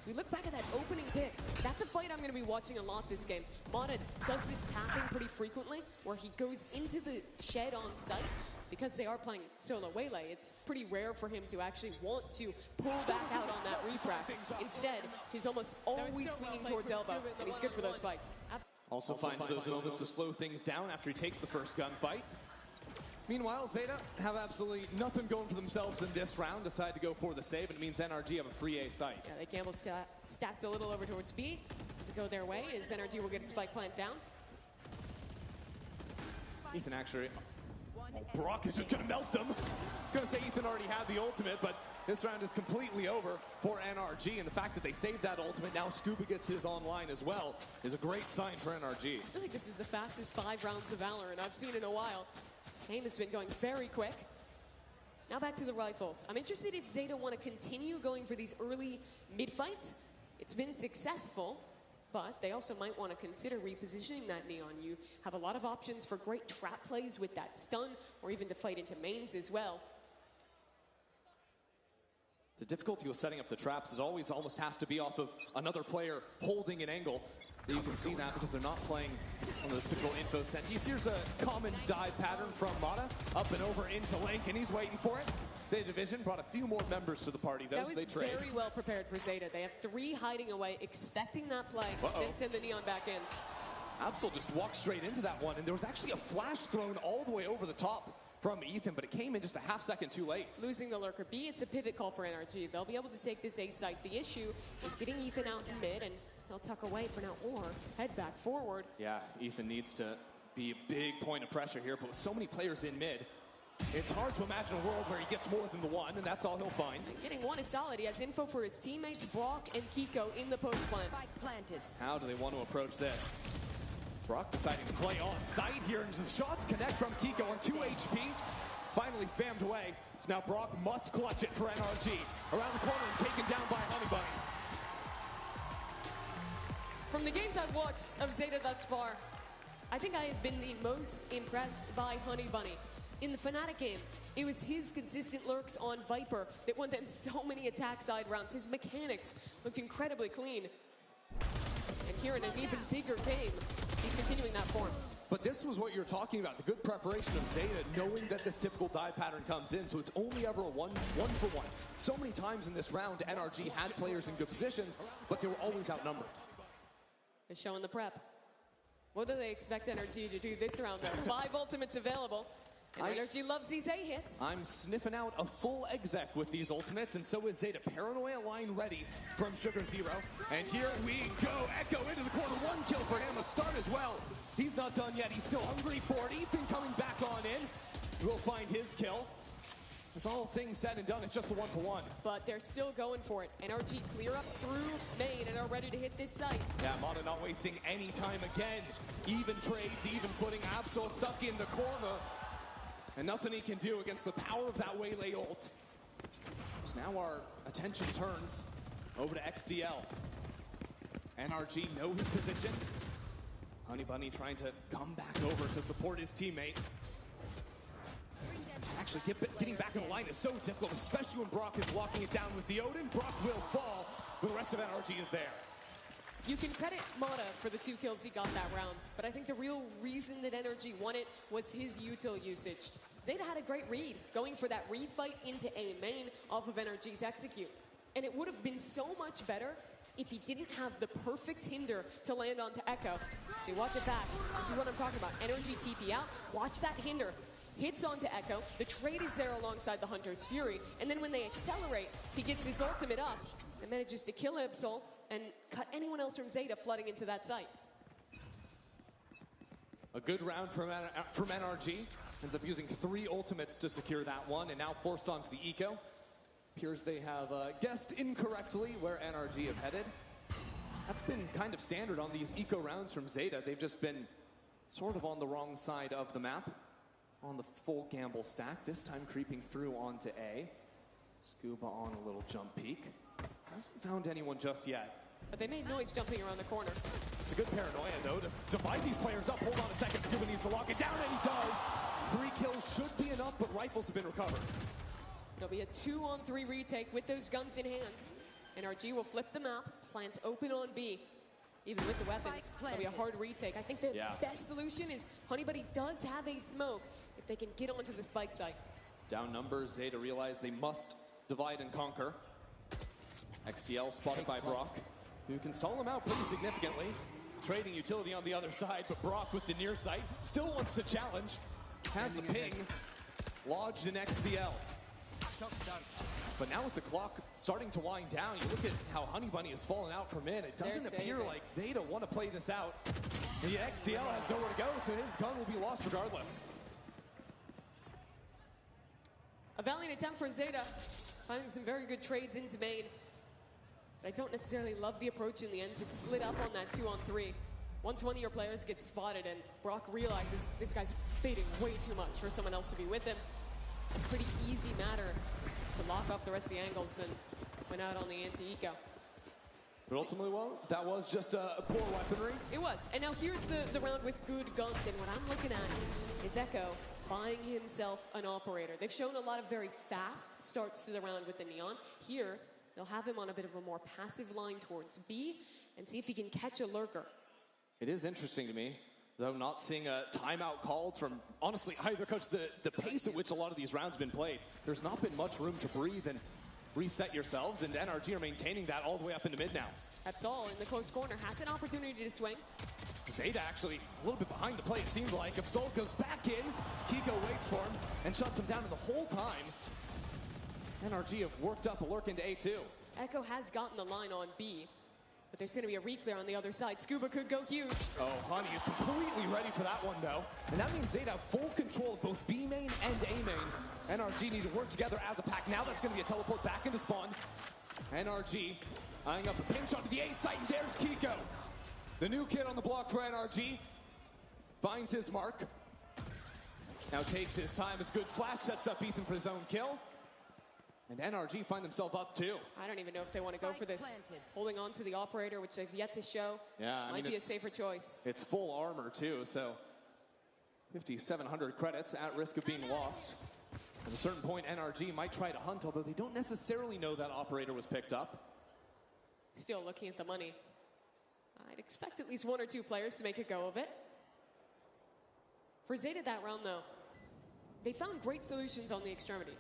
So we look back at that opening pick. That's a fight I'm going to be watching a lot this game. Mata does this pathing pretty frequently, where he goes into the shed on site. Because they are playing solo Waylay, it's pretty rare for him to actually want to pull back out on that retract. Instead, he's almost always swinging towards elbow, and he's good for those fights.
Also finds those moments to slow things down after he takes the first gunfight. Meanwhile, Zeta have absolutely nothing going for themselves in this round. Decide to go for the save, and it means NRG have a free A site.
Yeah, they gamble stacked a little over towards B. Does it go their way? As NRG will get a spike plant down.
Ethan actually... Brock is just going to melt them. I was going to say Ethan already had the ultimate, but this round is completely over for NRG, and the fact that they saved that ultimate, now Scuba gets his online as well, is a great sign for NRG.
I feel like this is the fastest 5 rounds of Valorant I've seen in a while. Game has been going very quick. Now back to the rifles. I'm interested if Zeta want to continue going for these early mid-fights. It's been successful, but they also might want to consider repositioning that Neon. You have a lot of options for great trap plays with that stun, or even to fight into mains as well.
The difficulty with setting up the traps is always almost has to be off of another player holding an angle. You can see that because they're not playing one of those typical info senties. Here's a common dive pattern from Mata, up and over into Link, and he's waiting for it. Zeta Division brought a few more members to the party, though, so they trade.
That was very well prepared for Zeta. They have 3 hiding away, expecting that play, then send the Neon back in.
Absol just walked straight into that one, and there was actually a flash thrown all the way over the top from Ethan, but it came in just a half second too late.
Losing the lurker B, it's a pivot call for NRG. They'll be able to take this A site. The issue is getting Ethan out in mid, and they'll tuck away for now or head back forward.
Yeah, Ethan needs to be a big point of pressure here, but with so many players in mid, it's hard to imagine a world where he gets more than the one, and that's all he'll find.
And getting one is solid. He has info for his teammates, Brock and Kiko, in the post plant.
How do they want to approach this? Brock deciding to play on site here, and the shots connect from Kiko on 2 HP. Finally spammed away. So now Brock must clutch it for NRG. Around the corner and taken down by Honey Bunny.
From the games I've watched of Zeta thus far, I think I have been the most impressed by Honey Bunny. In the FNATIC game, it was his consistent lurks on Viper that won them so many attack side rounds. His mechanics looked incredibly clean. And here in an even bigger game, he's continuing that form.
But this was what you're talking about, the good preparation of Zeta, knowing that this typical dive pattern comes in, so it's only ever a one for one. So many times in this round, NRG had players in good positions, but they were always outnumbered.
They're showing the prep. What do they expect NRG to do this round, though? 5 ultimates available. And NRG loves these A hits.
I'm sniffing out a full exec with these ultimates, and so is Zeta. Paranoia line ready from Sugar Zero. And here we go. Echo into the corner. 1 kill for him. A start as well. He's not done yet. He's still hungry for it. Ethan coming back on in. Will find his kill. As all things said and done, it's just the 1 for 1.
But they're still going for it. NRG clear up through main and are ready to hit this site.
Yeah, Mana not wasting any time again. Even trades, even putting Absol stuck in the corner. And nothing he can do against the power of that Waylay ult. So now our attention turns over to XDL. NRG know his position. Honey Bunny trying to come back over to support his teammate. Actually, getting back in the line is so difficult, especially when Brock is locking it down with the Odin. Brock will fall, but the rest of NRG is there.
You can credit Mata for the 2 kills he got that round, but I think the real reason that NRG won it was his util usage. Zeta had a great read, going for that read fight into A main off of NRG's execute. And it would have been so much better if he didn't have the perfect hinder to land onto Echo. So you watch it back. This is what I'm talking about. NRG TP out, watch that hinder. Hits onto Echo, the trade is there alongside the Hunter's Fury, and then when they accelerate, he gets his ultimate up and manages to kill Ibsol and cut anyone else from Zeta flooding into that site.
A good round from NRG. Ends up using 3 ultimates to secure that one, and now forced onto the eco. Appears they have guessed incorrectly where NRG have headed. That's been kind of standard on these eco rounds from Zeta. They've just been sort of on the wrong side of the map. On the full gamble stack, this time creeping through onto A. Scuba on a little jump peek. Hasn't found anyone just yet.
But they made noise jumping around the corner.
It's a good paranoia, though, to divide these players up. Hold on a second, Scuba needs to lock it down, and he does. 3 kills should be enough, but rifles have been recovered.
It'll be a 2-on-3 retake with those guns in hand. NRG will flip the map, plant open on B. Even with the weapons, it'll be a hard retake. I think the best solution is Honey Bunny does have a smoke if they can get onto the spike site.
Down numbers, Zeta realize they must divide and conquer. XTL spotted by Brock, who can stall him out pretty significantly. Trading utility on the other side, but Brock with the near sight still wants to challenge. Has the ping lodged in XTL. But now with the clock starting to wind down, you look at how Honey Bunny has fallen out from mid. It doesn't appear like Zeta want to play this out. And yet XTL has nowhere to go, so his gun will be lost regardless.
A valiant attempt for Zeta, finding some very good trades into main. But I don't necessarily love the approach in the end to split up on that 2-on-3. Once one of your players gets spotted and Brock realizes this guy's baiting way too much for someone else to be with him, it's a pretty easy matter to lock up the rest of the angles and win out on the anti-eco.
But ultimately, well, that was just a poor weaponry.
It was. And now here's the round with good guns. And what I'm looking at is Echo buying himself an operator. They've shown a lot of very fast starts to the round with the Neon. Here, they'll have him on a bit of a more passive line towards B and see if he can catch a lurker.
It is interesting to me, though, not seeing a timeout called from, honestly, either coach. The pace at which a lot of these rounds have been played, there's not been much room to breathe and reset yourselves, and NRG are maintaining that all the way up into mid now.
Absol in the close corner has an opportunity to swing.
Zeta actually a little bit behind the play, it seemed like. Absol goes back in, Kiko waits for him and shuts him down, and the whole time, NRG have worked up a lurk into A2.
Echo has gotten the line on B, but there's going to be a re-clear on the other side. Scuba could go huge.
Oh, Honey is completely ready for that one, though. And that means Zeta have full control of both B main and A main. NRG need to work together as a pack. Now that's going to be a teleport back into spawn. NRG eyeing up a ping shot to the A site, and there's Kiko. The new kid on the block for NRG. finds his mark. Now takes his time as good flash sets up Ethan for his own kill. And NRG find themselves up too.
I don't even know if they want to go for this. Holding on to the operator, which they've yet to show, might be a safer choice.
It's full armor too, so 5,700 credits at risk of being lost. At a certain point, NRG might try to hunt, although they don't necessarily know that operator was picked up.
Still looking at the money. I'd expect at least 1 or 2 players to make a go of it. For Zeta that round, though, they found great solutions on the extremity.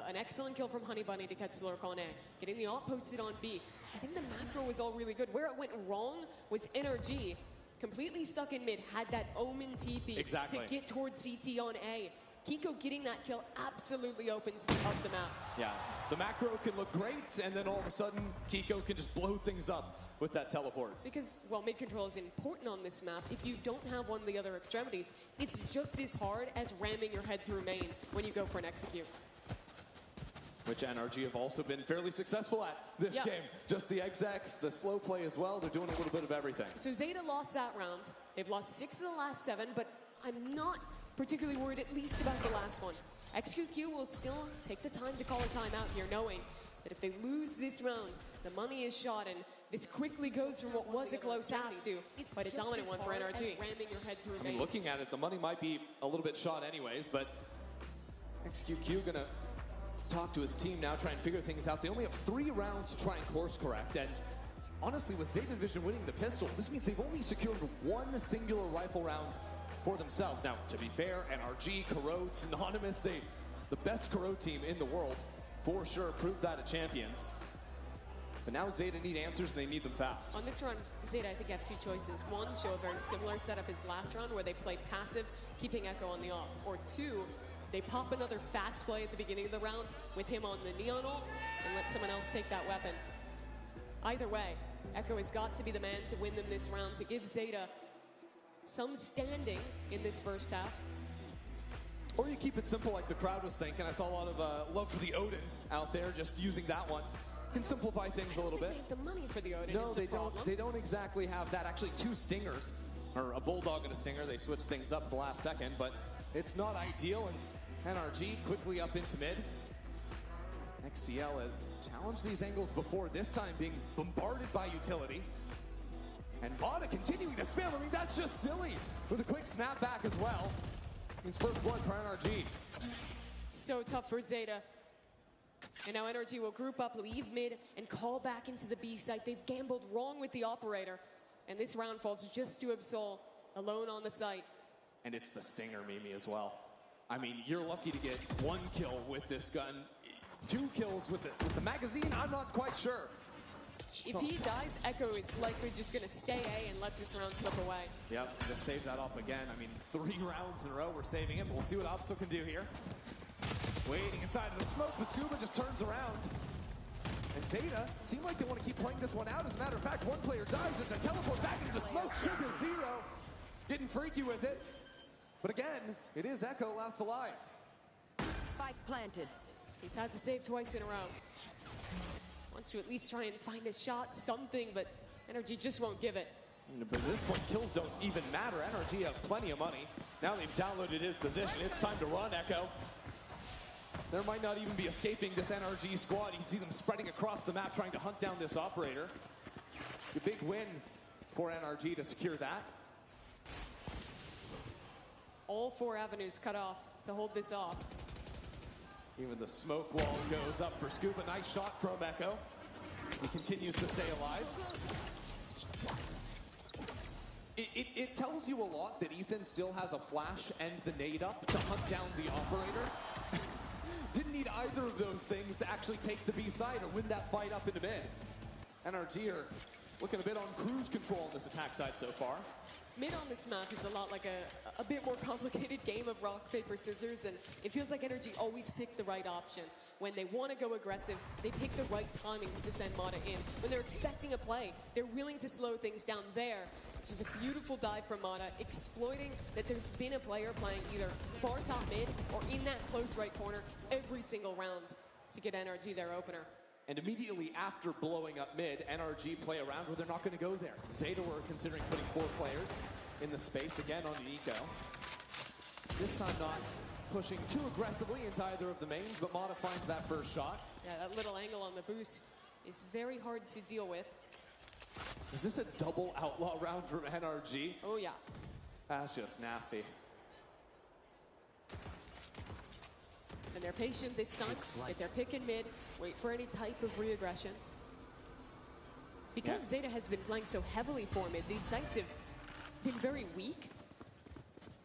An excellent kill from Honey Bunny to catch Lurk on A. Getting the op posted on B. I think the macro was all really good. Where it went wrong was NRG, completely stuck in mid, had that Omen TP to get towards CT on A. Kiko getting that kill absolutely opens up the map.
Yeah, the macro can look great, and then all of a sudden, Kiko can just blow things up with that teleport.
Because while mid control is important on this map, if you don't have one of the other extremities, it's just as hard as ramming your head through main when you go for an execute.
Which NRG have also been fairly successful at this game. Just the execs, the slow play as well. They're doing a little bit of everything.
So Zeta lost that round. They've lost 6 of the last 7, but I'm not particularly worried at least about the last one. XQQ will still take the time to call a timeout here, knowing that if they lose this round, the money is shot, and this quickly goes from what was a close half to quite a dominant one for NRG. Ramming your head through main.
Looking at it, the money might be a little bit shot anyways, but XQQ gonna talk to his team now, try and figure things out. They only have 3 rounds to try and course correct, and honestly, with Zeta Division winning the pistol, this means they've only secured 1 singular rifle round for themselves. Now, to be fair, NRG, Karo, synonymous, the best Karo team in the world, for sure, proved that at Champions. But now Zeta need answers, and they need them fast.
On this run, Zeta, I think, have 2 choices. 1, show a very similar setup as last round, where they play passive, keeping Echo on the off. Or 2, they pop another fast play at the beginning of the round with him on the Neon ult and let someone else take that weapon. Either way, Echo has got to be the man to win them this round, to give Zeta some standing in this first half.
Or you keep it simple like the crowd was thinking. I saw a lot of love for the Odin out there, just using that one. Can simplify things a little bit.
They have the money for the Odin.
No, they don't. They don't exactly have that. Actually, 2 stingers, or a bulldog and a stinger. They switched things up at the last second, but it's not ideal. And NRG quickly up into mid. XDL has challenged these angles before, this time being bombarded by utility. And Mata continuing to spam. I mean, that's just silly. With a quick snap back as well. Means first blood for NRG.
So tough for Zeta. And now NRG will group up, leave mid, and call back into the B site. They've gambled wrong with the operator. And this round falls just to Absol, alone on the site.
And it's the stinger, Mimi, as well. I mean, you're lucky to get 1 kill with this gun. 2 kills with the magazine, I'm not quite sure.
If he dies, Echo is likely just going to stay A and let this round slip away.
Yep, just save that up again. I mean, 3 rounds in a row, we're saving it, but we'll see what Absol can do here. Waiting inside of the smoke, but Suba just turns around. And Zeta seem like they want to keep playing this one out. As a matter of fact, 1 player dies. It's a teleport back into the smoke. Sugar 0, getting freaky with it. But again, it is Echo last alive.
Spike planted. He's had to save twice in a row. Wants to at least try and find a shot, something, but NRG just won't give it.
But at this point, kills don't even matter. NRG have plenty of money. Now they've downloaded his position. It's time to run, Echo. There might not even be escaping this NRG squad. You can see them spreading across the map, trying to hunt down this operator. A big win for NRG to secure that.
All 4 avenues cut off to hold this off.
Even the smoke wall goes up for Scuba. Nice shot from Echo. He continues to stay alive. It tells you a lot that Ethan still has a flash and the nade up to hunt down the operator. Didn't need either of those things to actually take the B side or win that fight up into mid. NRG are looking a bit on cruise control on this attack side so far.
Mid on this map is a lot like a bit more complicated game of rock, paper, scissors, and it feels like NRG always pick the right option. When they want to go aggressive, they pick the right timings to send Mata in. When they're expecting a play, they're willing to slow things down there. It's just a beautiful dive from Mata, exploiting that there's been a player playing either far top mid or in that close right corner every single round to get NRG their opener.
And immediately after blowing up mid, NRG play around where they're not going to go there. Zeta were considering putting 4 players in the space, again on Nico. This time not pushing too aggressively into either of the mains, but Mata finds that first shot.
Yeah, that little angle on the boost is very hard to deal with.
Is this a double outlaw round from NRG?
Oh, yeah.
That's just nasty.
And they're patient this time. Get their pick in mid, wait for any type of re-aggression. Because Zeta has been playing so heavily for mid, these sites have been very weak.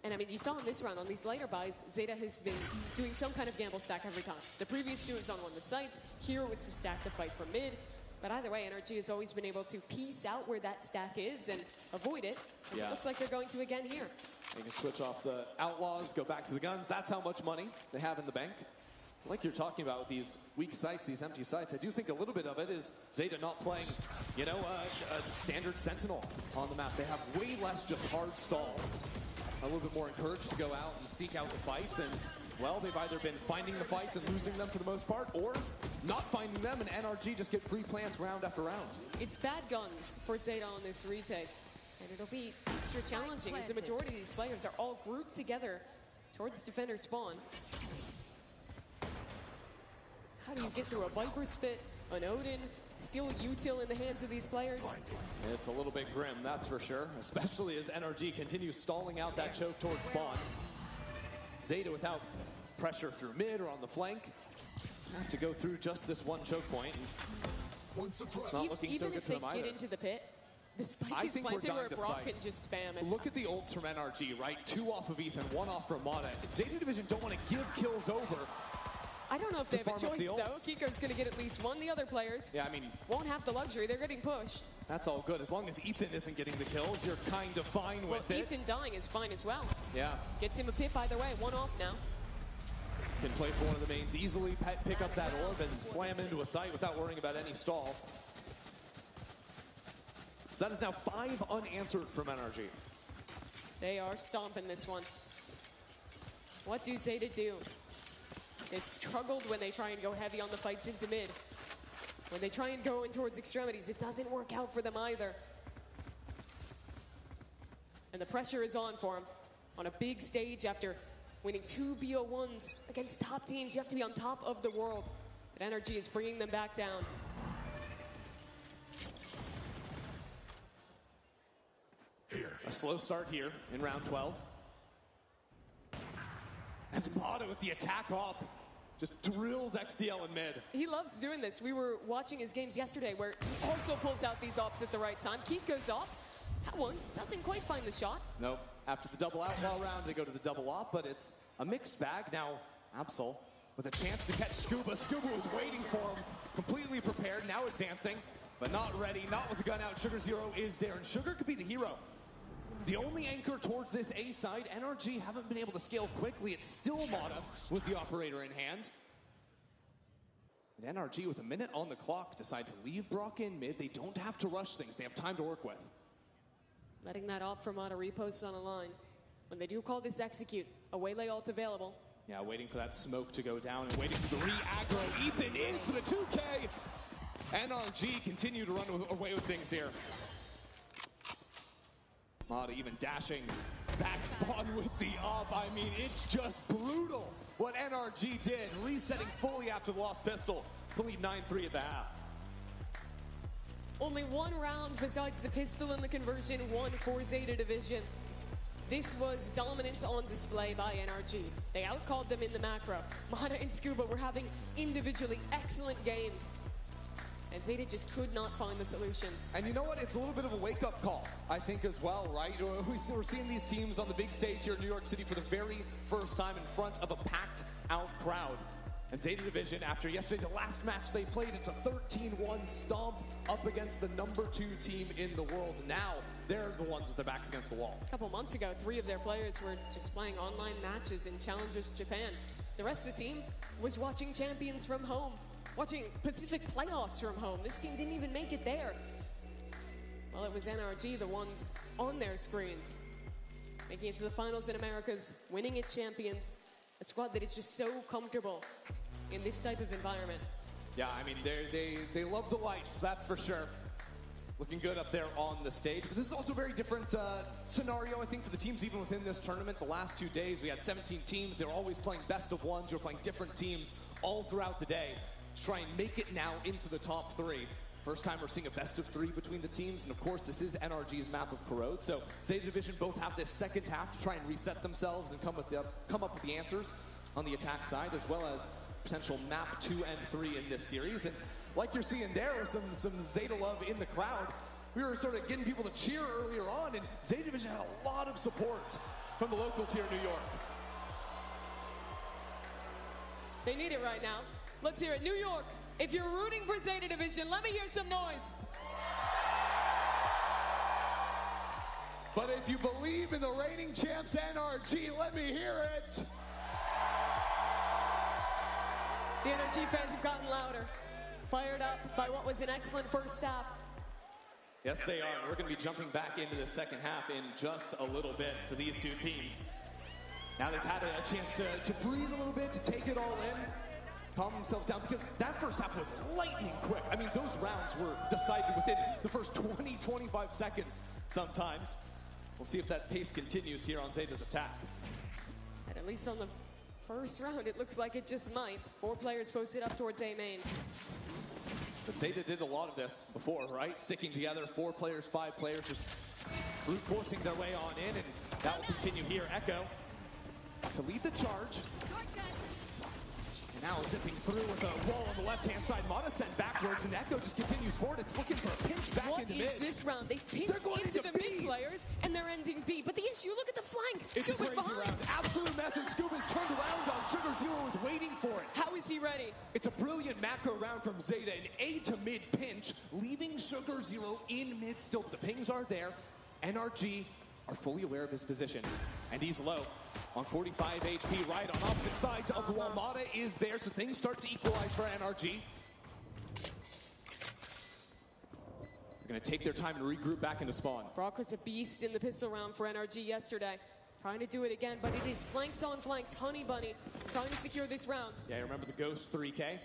And I mean, you saw in this round, on these later buys, Zeta has been doing some kind of gamble stack every time. The previous two was on one of the sites. Here was the stack to fight for mid. But either way, NRG has always been able to piece out where that stack is and avoid it. As it looks like they're going to again here.
They can switch off the outlaws, go back to the guns. That's how much money they have in the bank. Like you're talking about with these weak sites, these empty sites, I do think a little bit of it is Zeta not playing, you know, a standard Sentinel on the map. They have way less just hard stall. A little bit more encouraged to go out and seek out the fights, and well, they've either been finding the fights and losing them for the most part, or not finding them, and NRG just get free plants round after round.
It's bad guns for Zeta on this retake, and it'll be extra challenging as the majority of these players are all grouped together towards defender spawn. How do you get through a Viper Spit, an Odin, still util in the hands of these players?
It's a little bit grim, that's for sure, especially as NRG continues stalling out that choke towards spawn. Zeta without pressure through mid or on the flank have to go through just this one choke point. And it's not looking so good for them either.
Even if they get into the pit, the spike is planted where Brock can just spam it.
Look at the ults from NRG, right? 2 off of Ethan, 1 off from Mata. Zeta Division don't want to give kills over.
I don't know if they have a choice, though. Kiko's going to get at least one. The other players won't have the luxury. They're getting pushed.
That's all good. As long as Ethan isn't getting the kills, you're kind of fine with it.
Ethan dying is fine as well.
Yeah.
Gets him a pip either way. 1 off now.
Can play for one of the mains, easily pick up that orb and slam into a site without worrying about any stall. So that is now 5 unanswered from NRG.
They are stomping this one. What do Zeta do? They struggled when they try and go heavy on the fights into mid. When they try and go in towards extremities, it doesn't work out for them either. And the pressure is on for them. On a big stage after winning 2 BO1s against top teams, you have to be on top of the world. But NRG is bringing them back down.
A slow start here in round 12. As Mata with the attack op just drills XDL in mid.
He loves doing this. We were watching his games yesterday where he also pulls out these ops at the right time. Keith goes off. That one doesn't quite find the shot.
Nope. After the double outlaw round, they go to the double op, but it's a mixed bag. Now, Absol with a chance to catch Scuba. Scuba was waiting for him, completely prepared, now advancing, but not ready, not with the gun out. Sugar Zero is there, and Sugar could be the hero. The only anchor towards this A side, NRG haven't been able to scale quickly. It's still Mata with the operator in hand. And NRG with a minute on the clock decide to leave Brock in mid. They don't have to rush things. They have time to work with.
Letting that op for Mata repost on a line. When they do call this execute, a waylay ult available.
Yeah, waiting for that smoke to go down and waiting for the re-aggro. Ethan is for the 2K. NRG continue to run away with things here. Mata even dashing back spawn with the op. I mean, it's just brutal what NRG did. Resetting fully after the lost pistol to lead 9-3 at the half.
Only 1 round besides the pistol and the conversion, 1 for Zeta Division. This was dominance on display by NRG. They outcalled them in the macro. Mata and Scuba were having individually excellent games. And Zeta just could not find the solutions.
And you know what? It's a little bit of a wake-up call, I think, as well, right? We're seeing these teams on the big stage here in New York City for the very first time in front of a packed-out crowd. And Zeta Division, after yesterday, the last match they played, it's a 13-1 stomp up against the #2 team in the world. Now, they're the ones with their backs against the wall.
A couple months ago, 3 of their players were just playing online matches in Challengers Japan. The rest of the team was watching Champions from home. Watching Pacific playoffs from home. This team didn't even make it there. Well, it was NRG, the ones on their screens. Making it to the finals in Americas, winning at Champions. A squad that is just so comfortable in this type of environment.
Yeah, I mean, they love the lights, that's for sure. Looking good up there on the stage. But this is also a very different scenario, I think, for the teams even within this tournament. The last 2 days, we had 17 teams. They were always playing best of ones. You were playing different teams all throughout the day to try and make it now into the top 3. First time we're seeing a best of 3 between the teams. And of course, this is NRG's map of Corrode. So Zeta Division both have this second half to try and reset themselves and come up with the answers on the attack side, as well as potential map 2 and 3 in this series. And like you're seeing there, some Zeta love in the crowd. We were sort of getting people to cheer earlier on, and Zeta Division had a lot of support from the locals here in New York.
They need it right now. Let's hear it. New York, if you're rooting for Zeta Division, let me hear some noise.
But if you believe in the reigning champs NRG, let me hear it.
The NRG fans have gotten louder, fired up by what was an excellent first half.
Yes, they are. We're going to be jumping back into the second half in just a little bit for these two teams. Now they've had a chance to breathe a little bit, to take it all in, calm themselves down, because that first half was lightning quick. I mean, those rounds were decided within the first 20, 25 seconds sometimes. We'll see if that pace continues here on Zeta's attack.
And at least on the first round, it looks like it just might. 4 players posted up towards A main.
But Zeta did a lot of this before, right? Sticking together, 4 players, 5 players, just brute forcing their way on in, and that will continue here. Echo to lead the charge. And now zipping through with a wall on the left-hand side. Mata sent backwards, and Echo just continues forward. It's looking for a pinch back into mid.
What is this round? They've pinched into the mid players, and they're ending B. But the issue, look at the flank.
It's
Scuba's
a crazy
behind.
round. Absolute mess, and Scuba's turned around on Sugar Zero, is waiting for it.
How is he ready?
It's a brilliant macro round from Zeta, an A to mid pinch, leaving Sugar Zero in mid still. The pings are there. NRG are fully aware of his position, and he's low on 45 HP, right on opposite sides of the wall. Mata is there, so things start to equalize for NRG. They're going to take their time to regroup back into spawn.
Brock was a beast in the pistol round for NRG yesterday. Trying to do it again, but it is flanks on flanks. Honey Bunny trying to secure this round.
Yeah, remember the Ghost 3K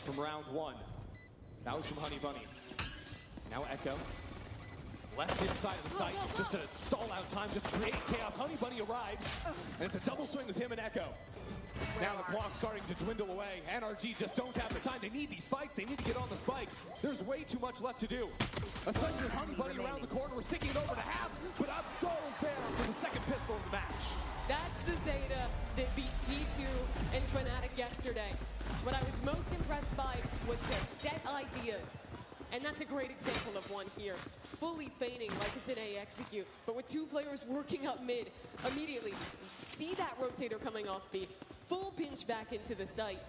from round 1. That was from Honey Bunny. Now Echo. Left inside of the site, just to stall out time, just to create chaos. Honey Bunny arrives, and it's a double swing with him and Echo. Now the clock's starting to dwindle away. NRG just don't have the time. They need these fights. They need to get on the spike. There's way too much left to do, especially with Honey Bunny around the corner. We're sticking it over to half, but Absol is there for the second pistol of the match.
That's the Zeta that beat G2 and FNATIC yesterday. What I was most impressed by was their set ideas. And that's a great example of one here. Fully feigning like it's an A execute, but with 2 players working up mid, immediately see that rotator coming off B, full pinch back into the site.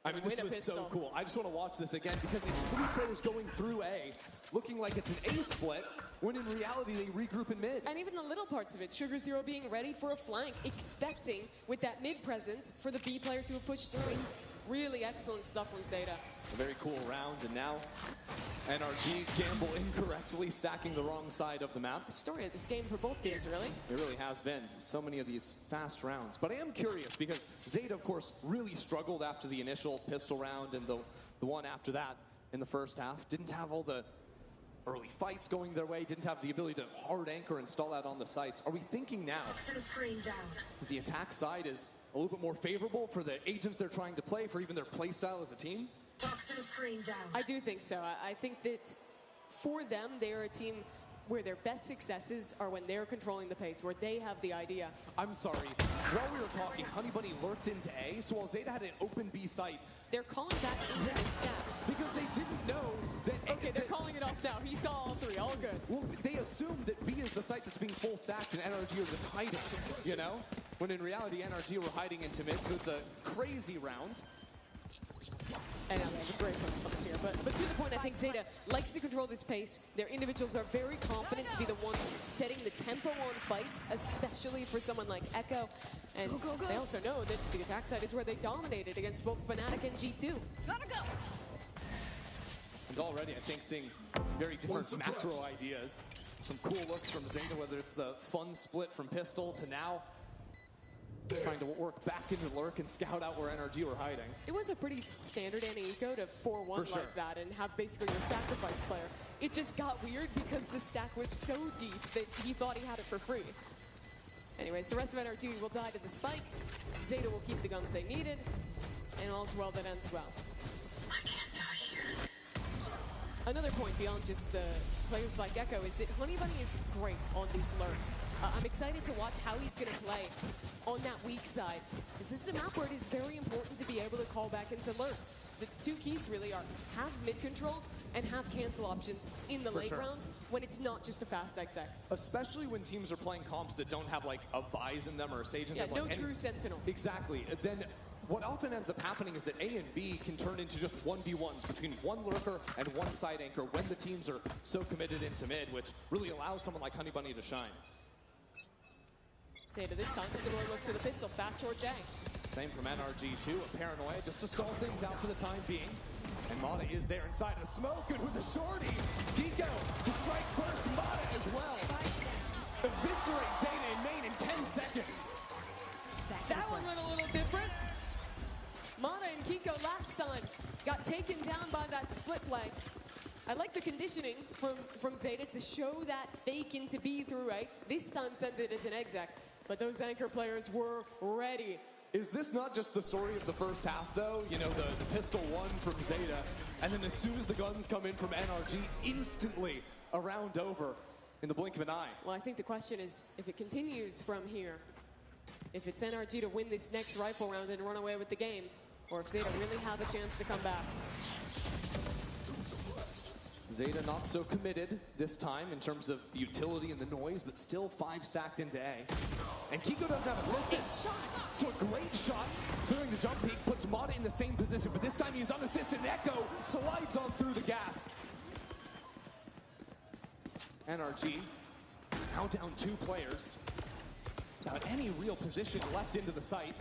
I mean, this was so cool. I just want to watch this again because it's 3 players going through A, looking like it's an A split, when in reality they regroup in mid.
And even the little parts of it, Sugar Zero being ready for a flank, expecting with that mid presence for the B player to have pushed through. Really excellent stuff from Zeta.
A very cool round, and now NRG gamble incorrectly, stacking the wrong side of the map.
The story of this game for both teams, really.
It really has been. So many of these fast rounds. But I am curious, because Zeta, of course, really struggled after the initial pistol round and the one after that in the first half. Didn't have all the early fights going their way, didn't have the ability to hard anchor and stall out on the sites. Are we thinking now that the attack side is a little bit more favorable for the agents they're trying to play, for even their play style as a team?
Toxin screen down. I do think so. I think that for them, they're a team where their best successes are when they're controlling the pace, where they have the idea.
I'm sorry. While we were talking, Honey Bunny lurked into A, so while Zeta had an open B site,
they're calling that into the staff.
Because they didn't know that...
Okay, they're calling it off now. He saw all 3, all good.
Well, they assumed that B is the site that's being full stacked and NRG are just hiding, you know? When in reality, NRG were hiding into mid, so it's a crazy round.
And now they have a great post here. But to the point, I think Zeta likes to control this pace. Their individuals are very confident to be the ones setting the tempo on fights, especially for someone like Echo. And they also know that the attack side is where they dominated against both FNATIC and G2. Gotta go!
And already, I think, seeing very different macro ideas. Some cool looks from Zeta, whether it's the fun split from Pistol to now trying to work back into lurk and scout out where NRG were hiding.
It was a pretty standard anti-eco to 4-1
For sure.
like that and have basically your sacrifice player it just got weird because the stack was so deep that he thought he had it for free. Anyways, the rest of NRG will die to the spike. Zeta will keep the guns they needed, and all's well that ends well. I can't die here. Another point beyond just the players like Echo is that Honey Bunny is great on these lurks. I'm excited to watch how he's going to play on that weak side. This is a map where it is very important to be able to call back into lurks. The two keys really are have mid control and have cancel options in the late round when it's not just a fast exec.
Especially when teams are playing comps that don't have like a Vise in them or a Sage in them.
Yeah, no
like
true Sentinel.
Exactly. Then what often ends up happening is that A and B can turn into just 1v1s between one lurker and one side anchor when the teams are so committed into mid, which really allows someone like Honey Bunny to shine.
Zeta this time is going to look to the pistol, fast towards A.
Same from NRG too, a paranoia just to stall things out for the time being. And Mata is there inside of smoke, and with the shorty, Kiko to strike first, Mata as well. Eviscerate Zeta in main in 10 seconds.
That one went a little different. Mata and Kiko last time got taken down by that split play. I like the conditioning from Zeta to show that fake into B through A. This time sent it as an exec, but those anchor players were ready.
Is this not just the story of the first half, though? You know, the pistol one from Zeta, and then as soon as the guns come in from NRG, instantly a round over in the blink of an eye.
Well, I think the question is, if it continues from here, if it's NRG to win this next rifle round and run away with the game, or if Zeta really have a chance to come back.
Zeta not so committed this time in terms of the utility and the noise, but still 5 stacked into A. And Kiko doesn't have assistance.
Shot.
So a great shot, clearing the jump peak, puts Mata in the same position, but this time he's unassisted, and Echo slides on through the gas. NRG now down 2 players, without any real position left into the site.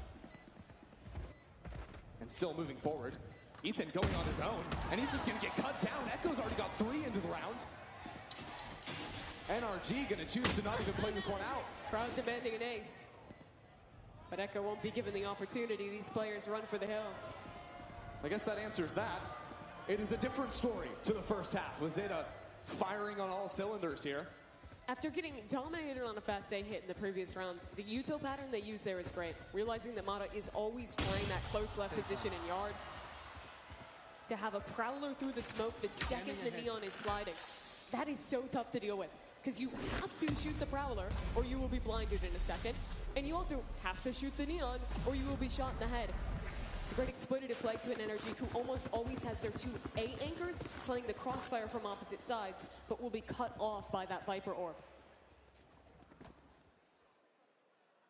And still moving forward. Ethan going on his own, and he's just going to get cut down. Echo's already got 3 into the round. NRG going to choose to not even play this one out.
Crowd demanding an ace. But Echo won't be given the opportunity. These players run for the hills.
I guess that answers that. It is a different story to the first half, with Zeta firing on all cylinders here.
After getting dominated on a fast A hit in the previous round, the util pattern they use there is great. Realizing that Mata is always playing that close left position in yard. To have a prowler through the smoke the second the neon is sliding. That is so tough to deal with, because you have to shoot the prowler or you will be blinded in a second. And you also have to shoot the neon or you will be shot in the head. It's a great exploitative play to an NRG who almost always has their 2 A anchors playing the crossfire from opposite sides, but will be cut off by that Viper orb.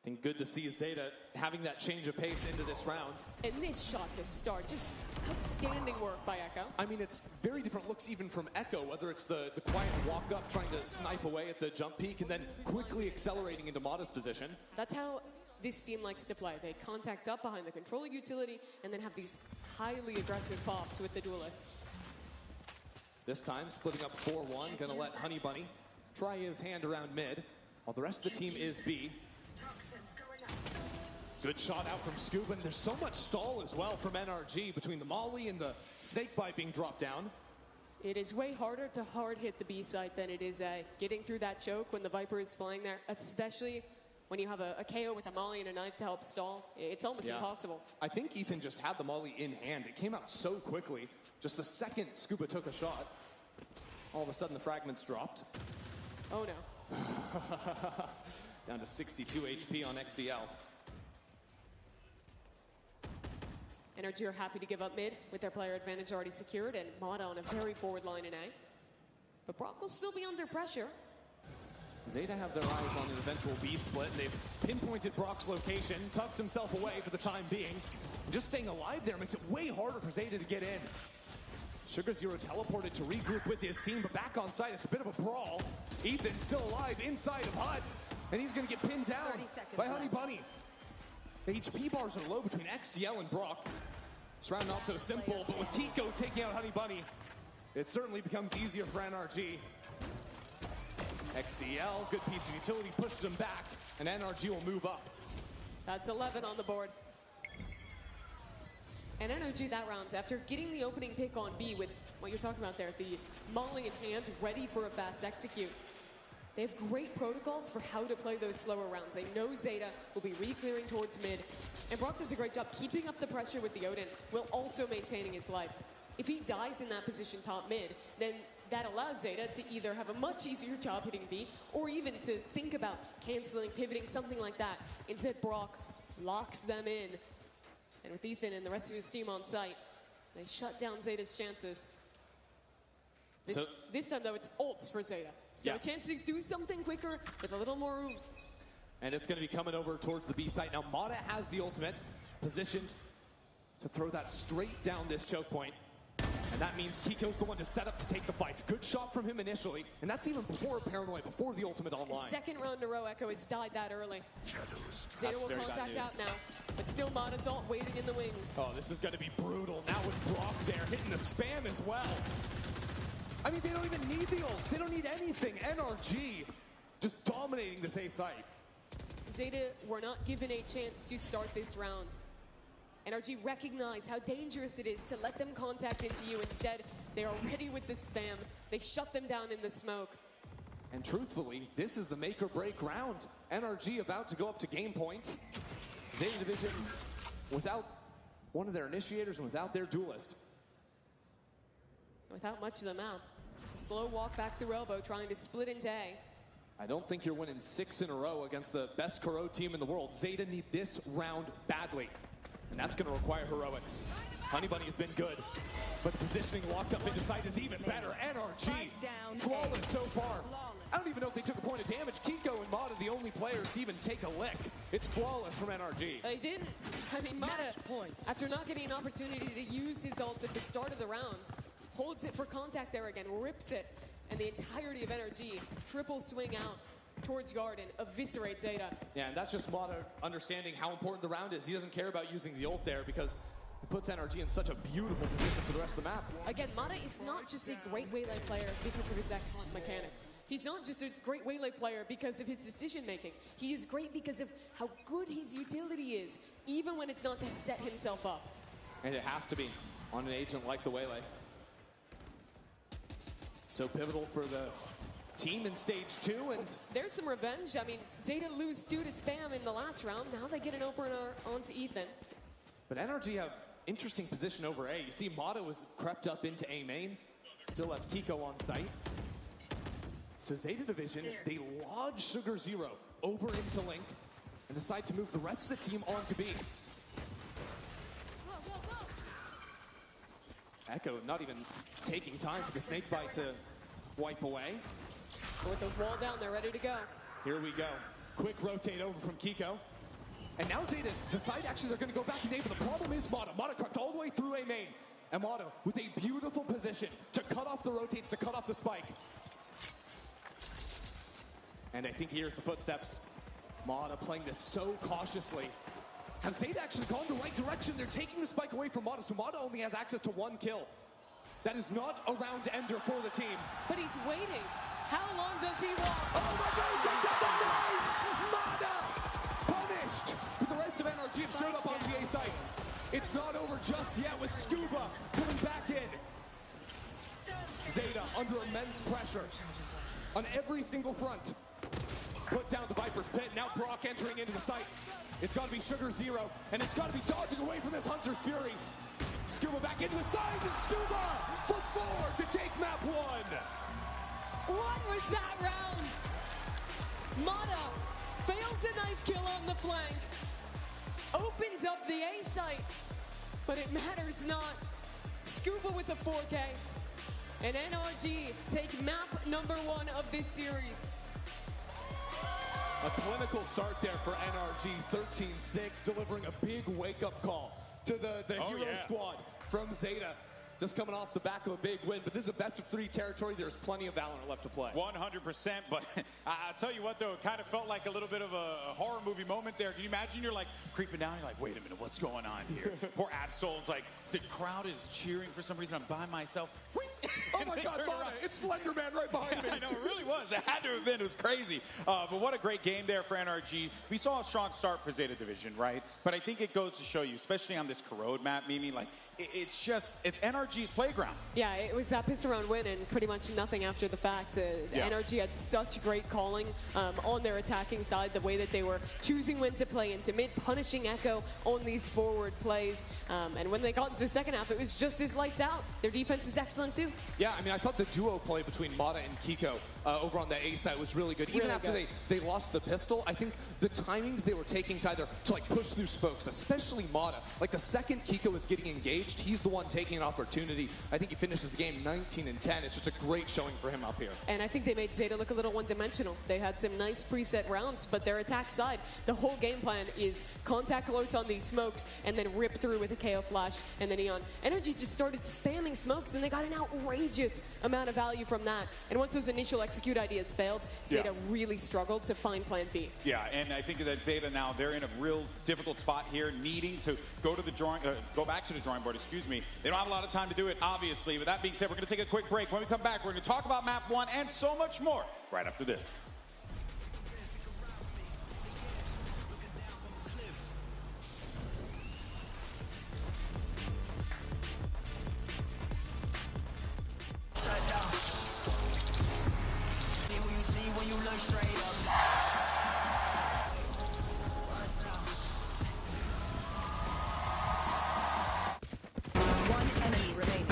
I think good to see Zeta having that change of pace into this round.
And this shot to start, just outstanding work by Echo.
I mean, it's very different looks even from Echo, whether it's the quiet walk up trying to snipe away at the jump peak and then quickly accelerating into Mata's position.
That's how this team likes to play. They contact up behind the controller utility and then have these highly aggressive pops with the duelist.
This time, splitting up 4-1, gonna let Honey Bunny try his hand around mid, while the rest of the team is B. Good shot out from Scuba, and there's so much stall as well from NRG between the Molly and the snake bite being dropped down.
It is way harder to hard hit the B site than it is getting through that choke when the Viper is flying there, especially when you have a KO with a Molly and a knife to help stall. It's almost impossible.
I think Ethan just had the Molly in hand. It came out so quickly. Just the second Scuba took a shot, all of a sudden the fragments dropped.
Oh no.
Down to 62 HP on XDL.
NRG are happy to give up mid with their player advantage already secured, and Mata on a very forward line in A. But Brock will still be under pressure.
Zeta have their eyes on an eventual B split. They've pinpointed Brock's location, tucks himself away for the time being. And just staying alive there makes it way harder for Zeta to get in. Sugar Zero teleported to regroup with his team, but back on site, it's a bit of a brawl. Ethan's still alive inside of Hut, and he's going to get pinned down by Honey Bunny. The HP bars are low between XDL and Brock. This round not so simple, but with Kiko taking out Honey Bunny, it certainly becomes easier for NRG. XDL, good piece of utility, pushes him back, and NRG will move up.
That's 11 on the board. And NRG that round, after getting the opening pick on B with what you're talking about there, the Molly in hand, ready for a fast execute. They have great protocols for how to play those slower rounds. They know Zeta will be re-clearing towards mid. And Brock does a great job keeping up the pressure with the Odin while also maintaining his life. If he dies in that position top mid, then that allows Zeta to either have a much easier job hitting B or even to think about canceling, pivoting, something like that. Instead, Brock locks them in. And with Ethan and the rest of his team on site, they shut down Zeta's chances. This time, though, it's ults for Zeta. So a chance to do something quicker with a little more oomph.
And it's going to be coming over towards the B site. Now, Mata has the ultimate, positioned to throw that straight down this choke point. And that means Kiko's the one to set up to take the fights. Good shot from him initially, and that's even before Paranoid, before the ultimate online.
Second round in a row, Echo has died that early. Zeta will contact out now, but still Mata's ult waiting in the wings.
Oh, this is going to be brutal. Now with Brock there, hitting the spam as well. I mean, they don't even need the ults. They don't need anything. NRG just dominating this A site.
Zeta were not given a chance to start this round. NRG recognize how dangerous it is to let them contact into you. Instead, they are ready with the spam. They shut them down in the smoke.
And truthfully, this is the make or break round. NRG about to go up to game point. Zeta Division without one of their initiators and without their duelist.
Without much of the map. Just a slow walk back through elbow, trying to split into A.
I don't think you're winning 6 in a row against the best Kuro team in the world. Zeta need this round badly. And that's going to require heroics. Honey Bunny has been good, but the positioning locked up into sight is even better. NRG, flawless so far. I don't even know if they took a point of damage. Kiko and Mata, the only players to even take a lick. It's flawless from NRG.
They didn't. I mean, Mata, after not getting an opportunity to use his ult at the start of the round, holds it for contact there again, rips it, and the entirety of NRG triple swing out towards guard and eviscerate Zeta.
Yeah, and that's just Mata understanding how important the round is. He doesn't care about using the ult there because it puts NRG in such a beautiful position for the rest of the map.
Again, Mata is not just a great Waylay player because of his excellent mechanics. He's not just a great Waylay player because of his decision making. He is great because of how good his utility is, even when it's not to set himself up.
And it has to be on an agent like the Waylay. So pivotal for the team in stage 2, and
there's some revenge. I mean, Zeta lose Stu to spam in the last round. Now they get an opener onto Ethan.
But NRG have interesting position over A. You see Mata was crept up into A main. Still have Kiko on site. So Zeta Division, they lodge Sugar Zero over into Link and decide to move the rest of the team onto B. Echo not even taking time for the snake bite to wipe away.
With the wall down, they're ready to go.
Here we go. Quick rotate over from Kiko. And now Zeta decide actually they're going to go back to A, but the problem is Mata. Mata crept all the way through A main. And Mata with a beautiful position to cut off the rotates, to cut off the spike. And I think he hears the footsteps. Mata playing this so cautiously. Have Zeta actually gone the right direction? They're taking the spike away from Mata, so Mata only has access to 1 kill. That is not a round ender for the team.
But he's waiting. How long does he want?
Oh my God, he takes out the knife! Mata punished! But the rest of NRG have showed up on the A site. It's not over just yet with Scuba coming back in. Zeta under immense pressure on every single front. Put down the Viper's Pit. Now Brock entering into the site. It's got to be Sugar Zero, and it's got to be dodging away from this Hunter's Fury. Scuba back into the side, and Scuba for 4 to take map 1.
What was that round? Mata fails a knife kill on the flank, opens up the A site, but it matters not. Scuba with the 4K, and NRG take map number 1 of this series.
A clinical start there for NRG, 13-6, delivering a big wake-up call to the hero squad from Zeta. Just coming off the back of a big win, but this is a best-of-3 territory. There's plenty of Valorant left to play.
100%, but I'll tell you what, though, it kind of felt like a little bit of a horror movie moment there. Can you imagine you're, like, creeping down, you're like, wait a minute, what's going on here? Poor Absol's like, the crowd is cheering for some reason. I'm by myself.
Oh my God, Mana, it's Slender Man right behind me.
I know, it really was. It had to have been. It was crazy. But what a great game there for NRG. We saw a strong start for Zeta Division, right? But I think it goes to show you, especially on this Corrode map, Mimi, like, it's NRG's playground.
Yeah, it was that piss around win and pretty much nothing after the fact. NRG had such great calling on their attacking side, the way that they were choosing when to play into mid, punishing Echo on these forward plays. And when they got into the second half, it was just as lights out. Their defense is excellent too.
Yeah, I mean, I thought the duo play between Mata and Kiko over on the A side was really good. Even
Really
after
good.
they lost the pistol, I think the timings they were taking to like push through spokes, especially Mata. Like the second Kiko is getting engaged, he's the one taking an opportunity. I think he finishes the game 19-10. It's just a great showing for him up here.
And I think they made Zeta look a little one-dimensional. They had some nice preset rounds, but their attack side, the whole game plan is contact close on these smokes and then rip through with a KO flash and the Neon. Energy just started spamming smokes and they got an outrageous amount of value from that. And once those initial execute ideas failed, Zeta really struggled to find plan B.
Yeah, and I think that Zeta now, they're in a real difficult spot here, needing to go back to the drawing board, excuse me. They don't have a lot of time to do it, obviously. With that being said, we're going to take a quick break. When we come back, we're going to talk about map 1 and so much more right after this.
One enemy remaining.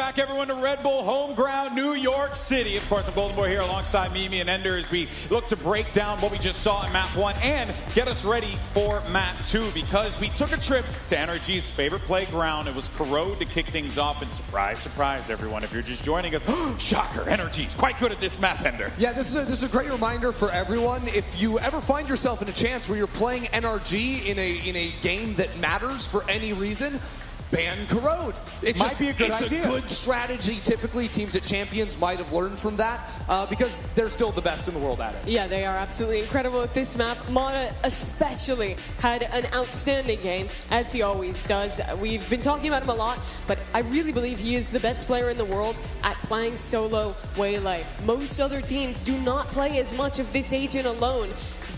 back, everyone, to Red Bull home ground, New York City. Of course, I'm Golden Boy here alongside Mimi and Ender as we look to break down what we just saw in Map 1 and get us ready for Map 2, because we took a trip to NRG's favorite playground. It was Corrode to kick things off, and surprise, surprise, everyone, if you're just joining us, shocker, NRG's quite good at this map, Ender.
Yeah, this is a great reminder for everyone. If you ever find yourself in a chance where you're playing NRG in a game that matters for any reason, ban Corrode. It might be a good idea. It's a good strategy. Typically, teams at Champions might have learned from that because they're still the best in the world at it.
Yeah, they are absolutely incredible at this map. Mata especially had an outstanding game, as he always does. We've been talking about him a lot, but I really believe he is the best player in the world at playing solo Waylay. Most other teams do not play as much of this agent alone,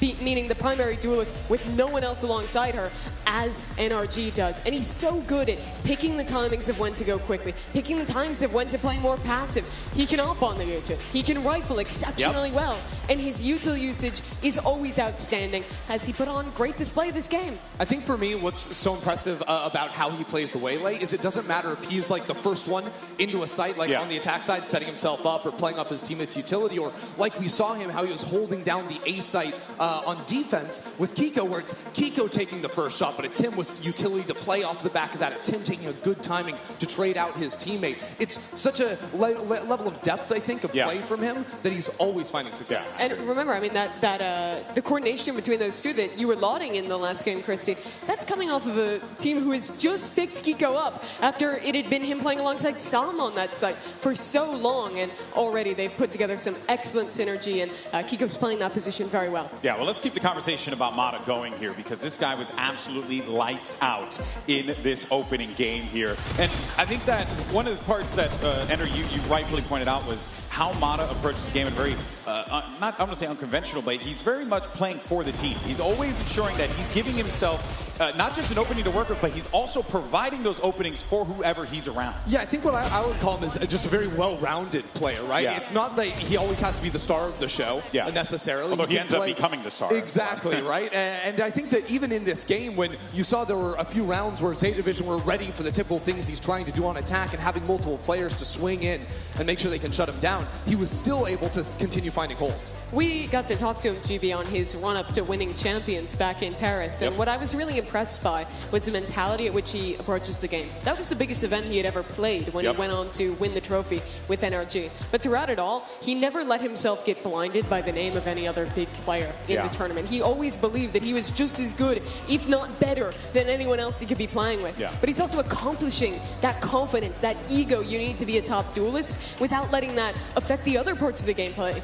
meaning the primary duelist with no one else alongside her, as NRG does. And he's so good at picking the timings of when to go quickly, picking the times of when to play more passive. He can up on the agent. He can rifle exceptionally well. And his util usage is always outstanding, as he put on great display this game.
I think for me, what's so impressive about how he plays the Waylay is it doesn't matter if he's like the first one into a site, like on the attack side, setting himself up or playing off his teammate's utility, or like we saw him, how he was holding down the A site on defense with Kiko, where it's Kiko taking the first shot, but it's him with utility to play off the back of that. It's him taking a good timing to trade out his teammate. It's such a level of depth, I think, of play from him that he's always finding success.
And remember, I mean, the coordination between those two that you were lauding in the last game, Christy, that's coming off of a team who has just picked Kiko up after it had been him playing alongside Sam on that site for so long, and already they've put together some excellent synergy, and Kiko's playing that position very well.
Yeah, well, let's keep the conversation about Mata going here, because this guy was absolutely lights out in this opening game here. And I think that one of the parts that, Ender, you rightfully pointed out was how Mata approaches the game in a very, not, I'm going to say unconventional, but he's very much playing for the team. He's always ensuring that he's giving himself not just an opening to work with, but he's also providing those openings for whoever he's around.
Yeah, I think what I would call him is just a very well-rounded player, right? Yeah. It's not that he always has to be the star of the show necessarily.
Although he ends up becoming the star.
Exactly, right? And I think that even in this game, when you saw there were a few rounds where Zeta Division were ready for the typical things he's trying to do on attack and having multiple players to swing in and make sure they can shut him down, he was still able to continue finding holes.
We got to talk to him, GB, on his run-up to winning champions back in Paris, and what I was really impressed by was the mentality at which he approaches the game. That was the biggest event he had ever played when he went on to win the trophy with NRG. But throughout it all, he never let himself get blinded by the name of any other big player in the tournament. He always believed that he was just as good, if not better, than anyone else he could be playing with. But he's also accomplishing that confidence, that ego you need to be a top duelist, without letting that affect the other parts of the gameplay,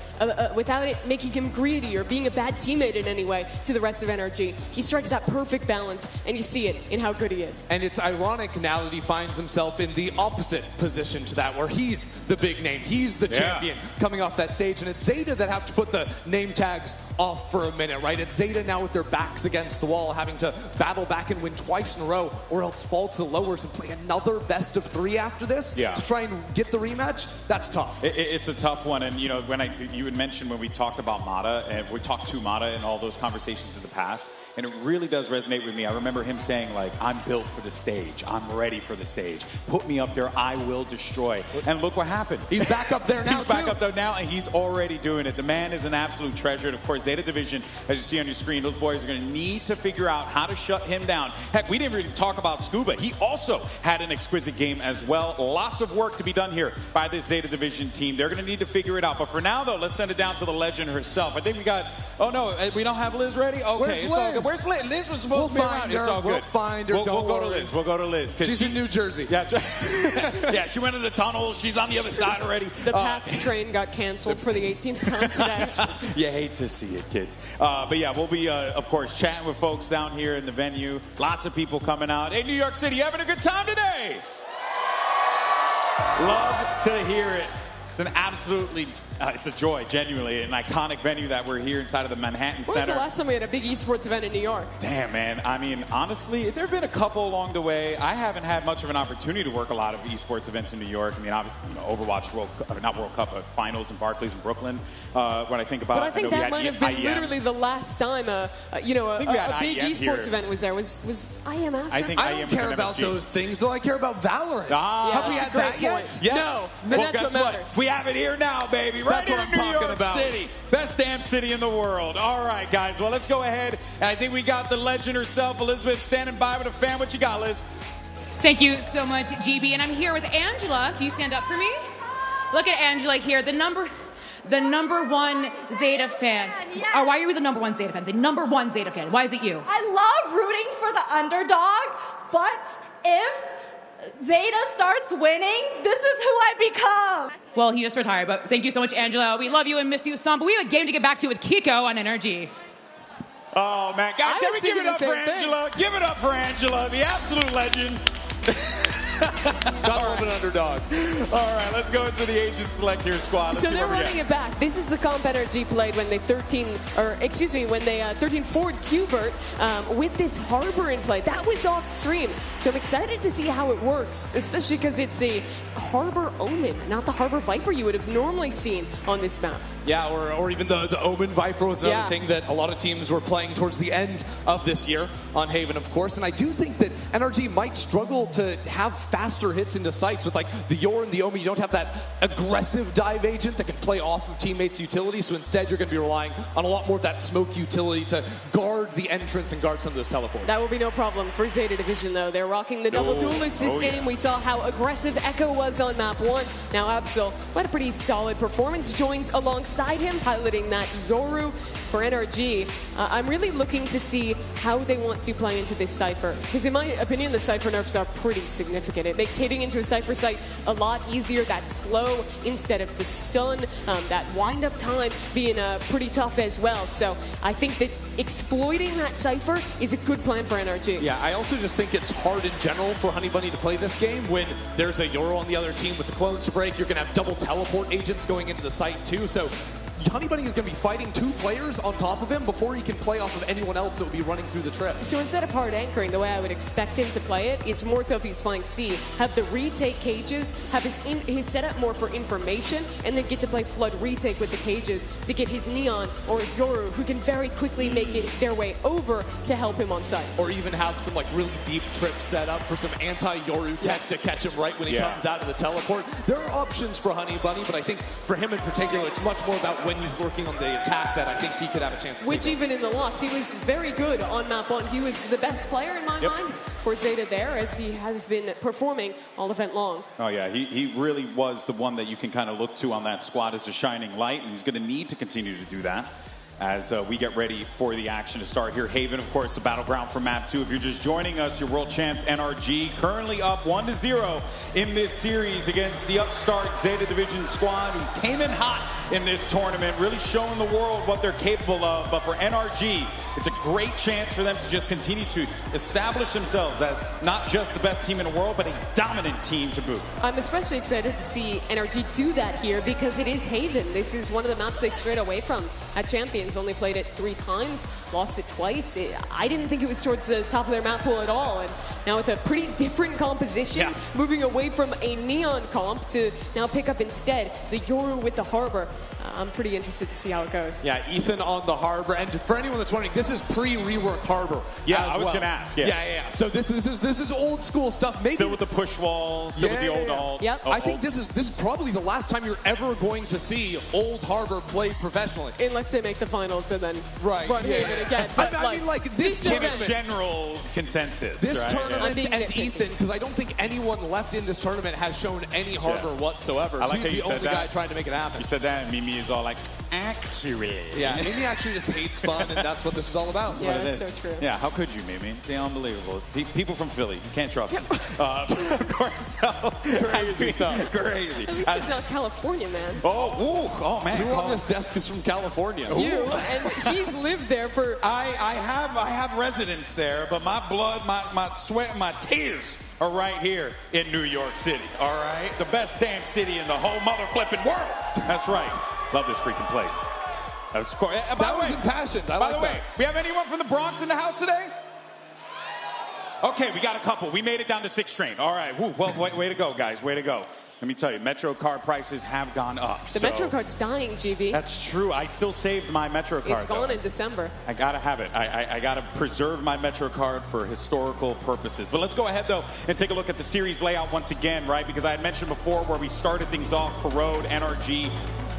without it making him greedy or being a bad teammate in any way to the rest of NRG. He strikes that perfect balance, and you see it in how good he is.
And it's ironic now that he finds himself in the opposite position to that, where he's the big name, he's the champion coming off that stage, and it's Zeta that have to put the name tags off for a minute, right? It's Zeta now with their backs against the wall, having to battle back and win twice in a row, or else fall to the lowers and play another best of 3 after this to try and get the rematch. That's tough.
It's a tough one, and you know, when you had mentioned when we talked about Mata, and we talked to Mata in all those conversations in the past, and it really does resonate with me. I remember him saying, like, I'm built for the stage. I'm ready for the stage. Put me up there, I will destroy. And look what happened.
He's back up there now,
He's back up there now, and he's already doing it. The man is an absolute treasure. And of course, Zeta Division, as you see on your screen, those boys are going to need to figure out how to shut him down. Heck, we didn't really talk about Scuba. He also had an exquisite game as well. Lots of work to be done here by this Zeta Division team. They're going to need to figure it out. But for now, though, let's send it down to the legend herself. I think we got, oh no, we don't have Liz ready? Okay,
Where's
it's all
Liz?
good. Where's Liz? Liz was supposed to be around. It's all good.
We'll find her.
We'll go to Liz. We'll go to Liz.
She's in New Jersey.
Yeah, that's right. Yeah, she went in the tunnel. She's on the other side already.
The PATH train got canceled for the 18th time today.
You hate to see it, kids. But yeah, we'll be, of course, chatting with folks down here in the venue. Lots of people coming out. Hey, New York City, having a good time today? Love to hear it. It's an absolutely, it's a joy, genuinely, an iconic venue that we're here inside of the Manhattan
When was
Center.
the last time we had a big esports event in New York?
Damn, man. I mean, honestly, there have been a couple along the way. I haven't had much of an opportunity to work a lot of esports events in New York. I mean, Overwatch not World Cup, but finals in Barclays in Brooklyn. When I think about
But I think that might have been literally the last time a big
IEM
esports
here.
event was there. Was IM after?
I don't care about those things, though. I care about Valorant.
Ah,
have we had that yet?
Yes.
No,
Well,
that's
guess
what matters.
We have it here now, baby. Right
That's
here
what
in
I'm
New
talking
York
about.
City. Best damn city in the world. All right, guys. Well, let's go ahead. And I think we got the legend herself, Elizabeth, standing by with a fan. What you got, Liz?
Thank you so much, GB. And I'm here with Angela. Can you stand up for me? Look at Angela here, the number one Zeta fan.
Yeah.
Oh, why are you the number one Zeta fan? The number one Zeta fan. Why is it you?
I love rooting for the underdog, but if Zeta starts winning, this is who I become.
Well, he just retired, but thank you so much, Angela. We love you and miss you some. But we have a game to get back to with Kiko on NRG.
Oh, man. Guys, can we give it up for
same thing.
Angela? Give it up for Angela, the absolute legend.
Gotta love an underdog.
All right, let's go into the Agent Select here squad. Let's
So
see
they're
what we
running
get.
it back. This is the comp NRG played when they 13 forward Qbert with this Harbor in play. That was off stream. So I'm excited to see how it works, especially because it's a Harbor Omen, not the Harbor Viper you would have normally seen on this map.
Yeah, or even the Omen Viper was another
Yeah.
thing that a lot of teams were playing towards the end of this year on Haven, of course. And I do think that NRG might struggle to have faster hits into sites with like the Yor and the Omen. You don't have that aggressive dive agent that can play off of teammates' utility. So instead, you're going to be relying on a lot more of that smoke utility to guard the entrance and guard some of those teleports.
That will be no problem for Zeta Division, though. They're rocking the double duelists this game. We saw how aggressive Echo was on map 1. Now Absol, what a pretty solid performance, joins alongside him, piloting that Yoru for NRG. I'm really looking to see how they want to play into this Cypher. Because in my opinion, the Cypher nerfs are pretty significant. It makes hitting into a Cypher site a lot easier. That slow instead of the stun, that wind-up time being pretty tough as well. So I think that exploiting that Cypher is a good plan for NRG.
Yeah, I also just think it's hard in general for Honey Bunny to play this game when there's a Yoro on the other team with the clones to break. You're going to have double teleport agents going into the site too. So Honey Bunny is going to be fighting two players on top of him before he can play off of anyone else that will be running through the trip.
So instead of hard anchoring, the way I would expect him to play it is more so if he's playing C, have the retake cages, have his setup more for information, and then get to play flood retake with the cages to get his Neon or his Yoru, who can very quickly make it their way over to help him on site.
Or even have some like really deep trip set up for some anti-Yoru tech to catch him right when he comes out of the teleport. There are options for Honey Bunny, but I think for him in particular, it's much more about when he's working on the attack that I think he could have a chance to
Which
take
even in the loss, he was very good on map 1. He was the best player in my mind for Zeta there, as he has been performing all event long.
Oh, yeah. He really was the one that you can kind of look to on that squad as a shining light, and he's going to need to continue to do that as we get ready for the action to start here. Haven, of course, the battleground for map 2. If you're just joining us, your world champs NRG currently up 1-0 in this series against the upstart Zeta Division squad, who came in hot in this tournament, really showing the world what they're capable of. But for NRG, it's a great chance for them to just continue to establish themselves as not just the best team in the world, but a dominant team to boot.
I'm especially excited to see NRG do that here because it is Haven. This is one of the maps they strayed away from at Champions. Only played it 3 times, lost it twice. I didn't think it was towards the top of their map pool at all. And now with a pretty different composition, moving away from a Neon comp to now pick up instead the Yoru with the Harbor. I'm pretty interested to see how it goes.
Yeah, Ethan on the Harbor, and for anyone that's wondering, this is pre-rework Harbor.
Yeah,
as
I was
well.
going to ask.
Yeah. So this is old school stuff. Maybe
still with the push wall, still with the old alt.
Yep.
I think this is probably the last time you're ever going to see old Harbor played professionally,
unless they make the finals and then
run
Haven again. But
I mean, like this tournament,
general consensus.
This
right?
tournament and Ethan, because I don't think anyone left in this tournament has shown any Harbor whatsoever.
I
So
like
he's
how you
the
said
only
that.
guy trying to make it happen.
You said that, and Mimi is all like, actually.
Yeah, Mimi actually just hates fun, and that's what this is all about.
Yeah, that's so true.
Yeah, how could you, Mimi? It's unbelievable. People from Philly, you can't trust them. Of course, no.
Crazy stuff.
Crazy.
This is not California, man.
Oh, man.
Who on this desk is from California?
You, and he's lived there for...
I have residence there, but my blood, my sweat, my tears are right here in New York City, all right? The best damn city in the whole mother flipping world. That's right. Love this freaking place. That was cool.
That was impassioned.
By the way, we have anyone from the Bronx in the house today? Okay, we got a couple. We made it down to 6th train. All right. Woo, well, way to go, guys. Way to go. Let me tell you, Metro card prices have gone up.
The Metro card's dying, GB.
That's true. I still saved my Metro card.
It's gone in December.
I gotta have it. I gotta preserve my Metro card for historical purposes. But let's go ahead though and take a look at the series layout once again, right? Because I had mentioned before where we started things off, Parode, NRG,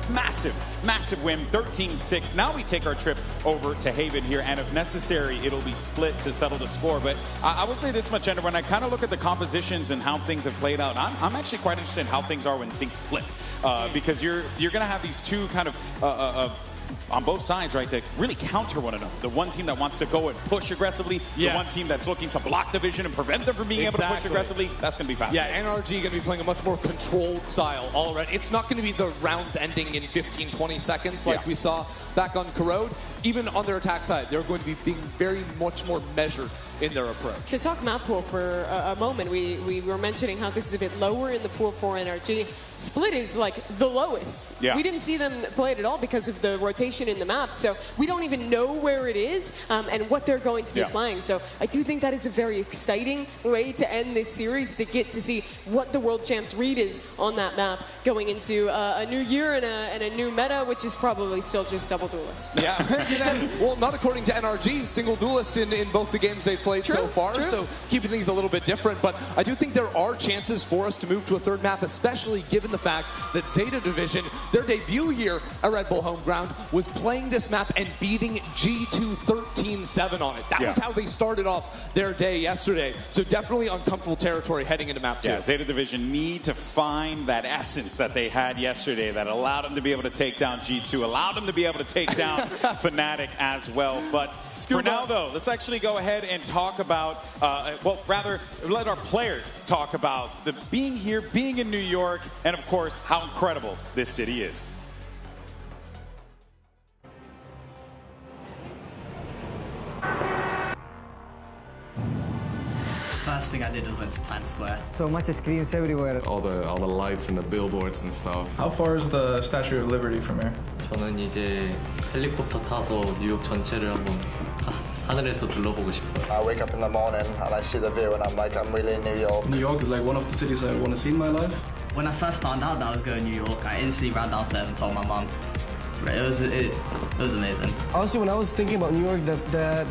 massive win, 13-6. Now we take our trip over to Haven here, and if necessary, it'll be split to settle the score. But I will say this much, Ender, when I kind of look at the compositions and how things have played out, I'm actually quite interested in how things are when things flip. Because you're going to have these two kind of on both sides, right, that really counter one another. The one team that wants to go and push aggressively, the one team that's looking to block the vision and prevent them from being able to push aggressively. That's going to be fascinating.
Yeah, NRG going to be playing a much more controlled style already. It's not going to be the rounds ending in 15, 20 seconds like we saw back on Corrode. Even on their attack side, they're going to be being very much more measured in their approach.
To talk map pool for a moment, we were mentioning how this is a bit lower in the pool for NRG. Split is like the lowest.
Yeah.
We didn't see them play it at all because of the rotation in the map, so we don't even know where it is and what they're going to be playing. So I do think that is a very exciting way to end this series, to get to see what the World Champs read is on that map going into a new year and a new meta, which is probably still just double duelist.
Yeah, well, not according to NRG, single duelist in both the games they've played so far, so keeping things a little bit different. But I do think there are chances for us to move to a third map, especially given the fact that Zeta Division, their debut here at Red Bull Home Ground, was playing this map and beating G2 13-7 on it. That was how they started off their day yesterday. So definitely uncomfortable territory heading into map 2.
Yeah, Zeta Division need to find that essence that they had yesterday that allowed them to be able to take down G2, allowed them to be able to take down FNATIC as well. But for now, though, let's actually go ahead and talk about, well, rather, let our players talk about the being here, being in New York, and of course, how incredible this city is.
First thing I did was went to Times Square.
So much screens everywhere.
All the lights and the billboards and stuff.
How far is the Statue of Liberty from here?
저는 이제 헬리콥터 타서 뉴욕 전체를 한번 하늘에서 둘러보고 싶어요.
I wake up in the morning and I see the view and I'm like, I'm really in New York.
New York is like one of the cities I want to see in my life.
When I first found out that I was going to New York, I instantly ran downstairs and told my mom. It was amazing.
Honestly, when I was thinking about New York,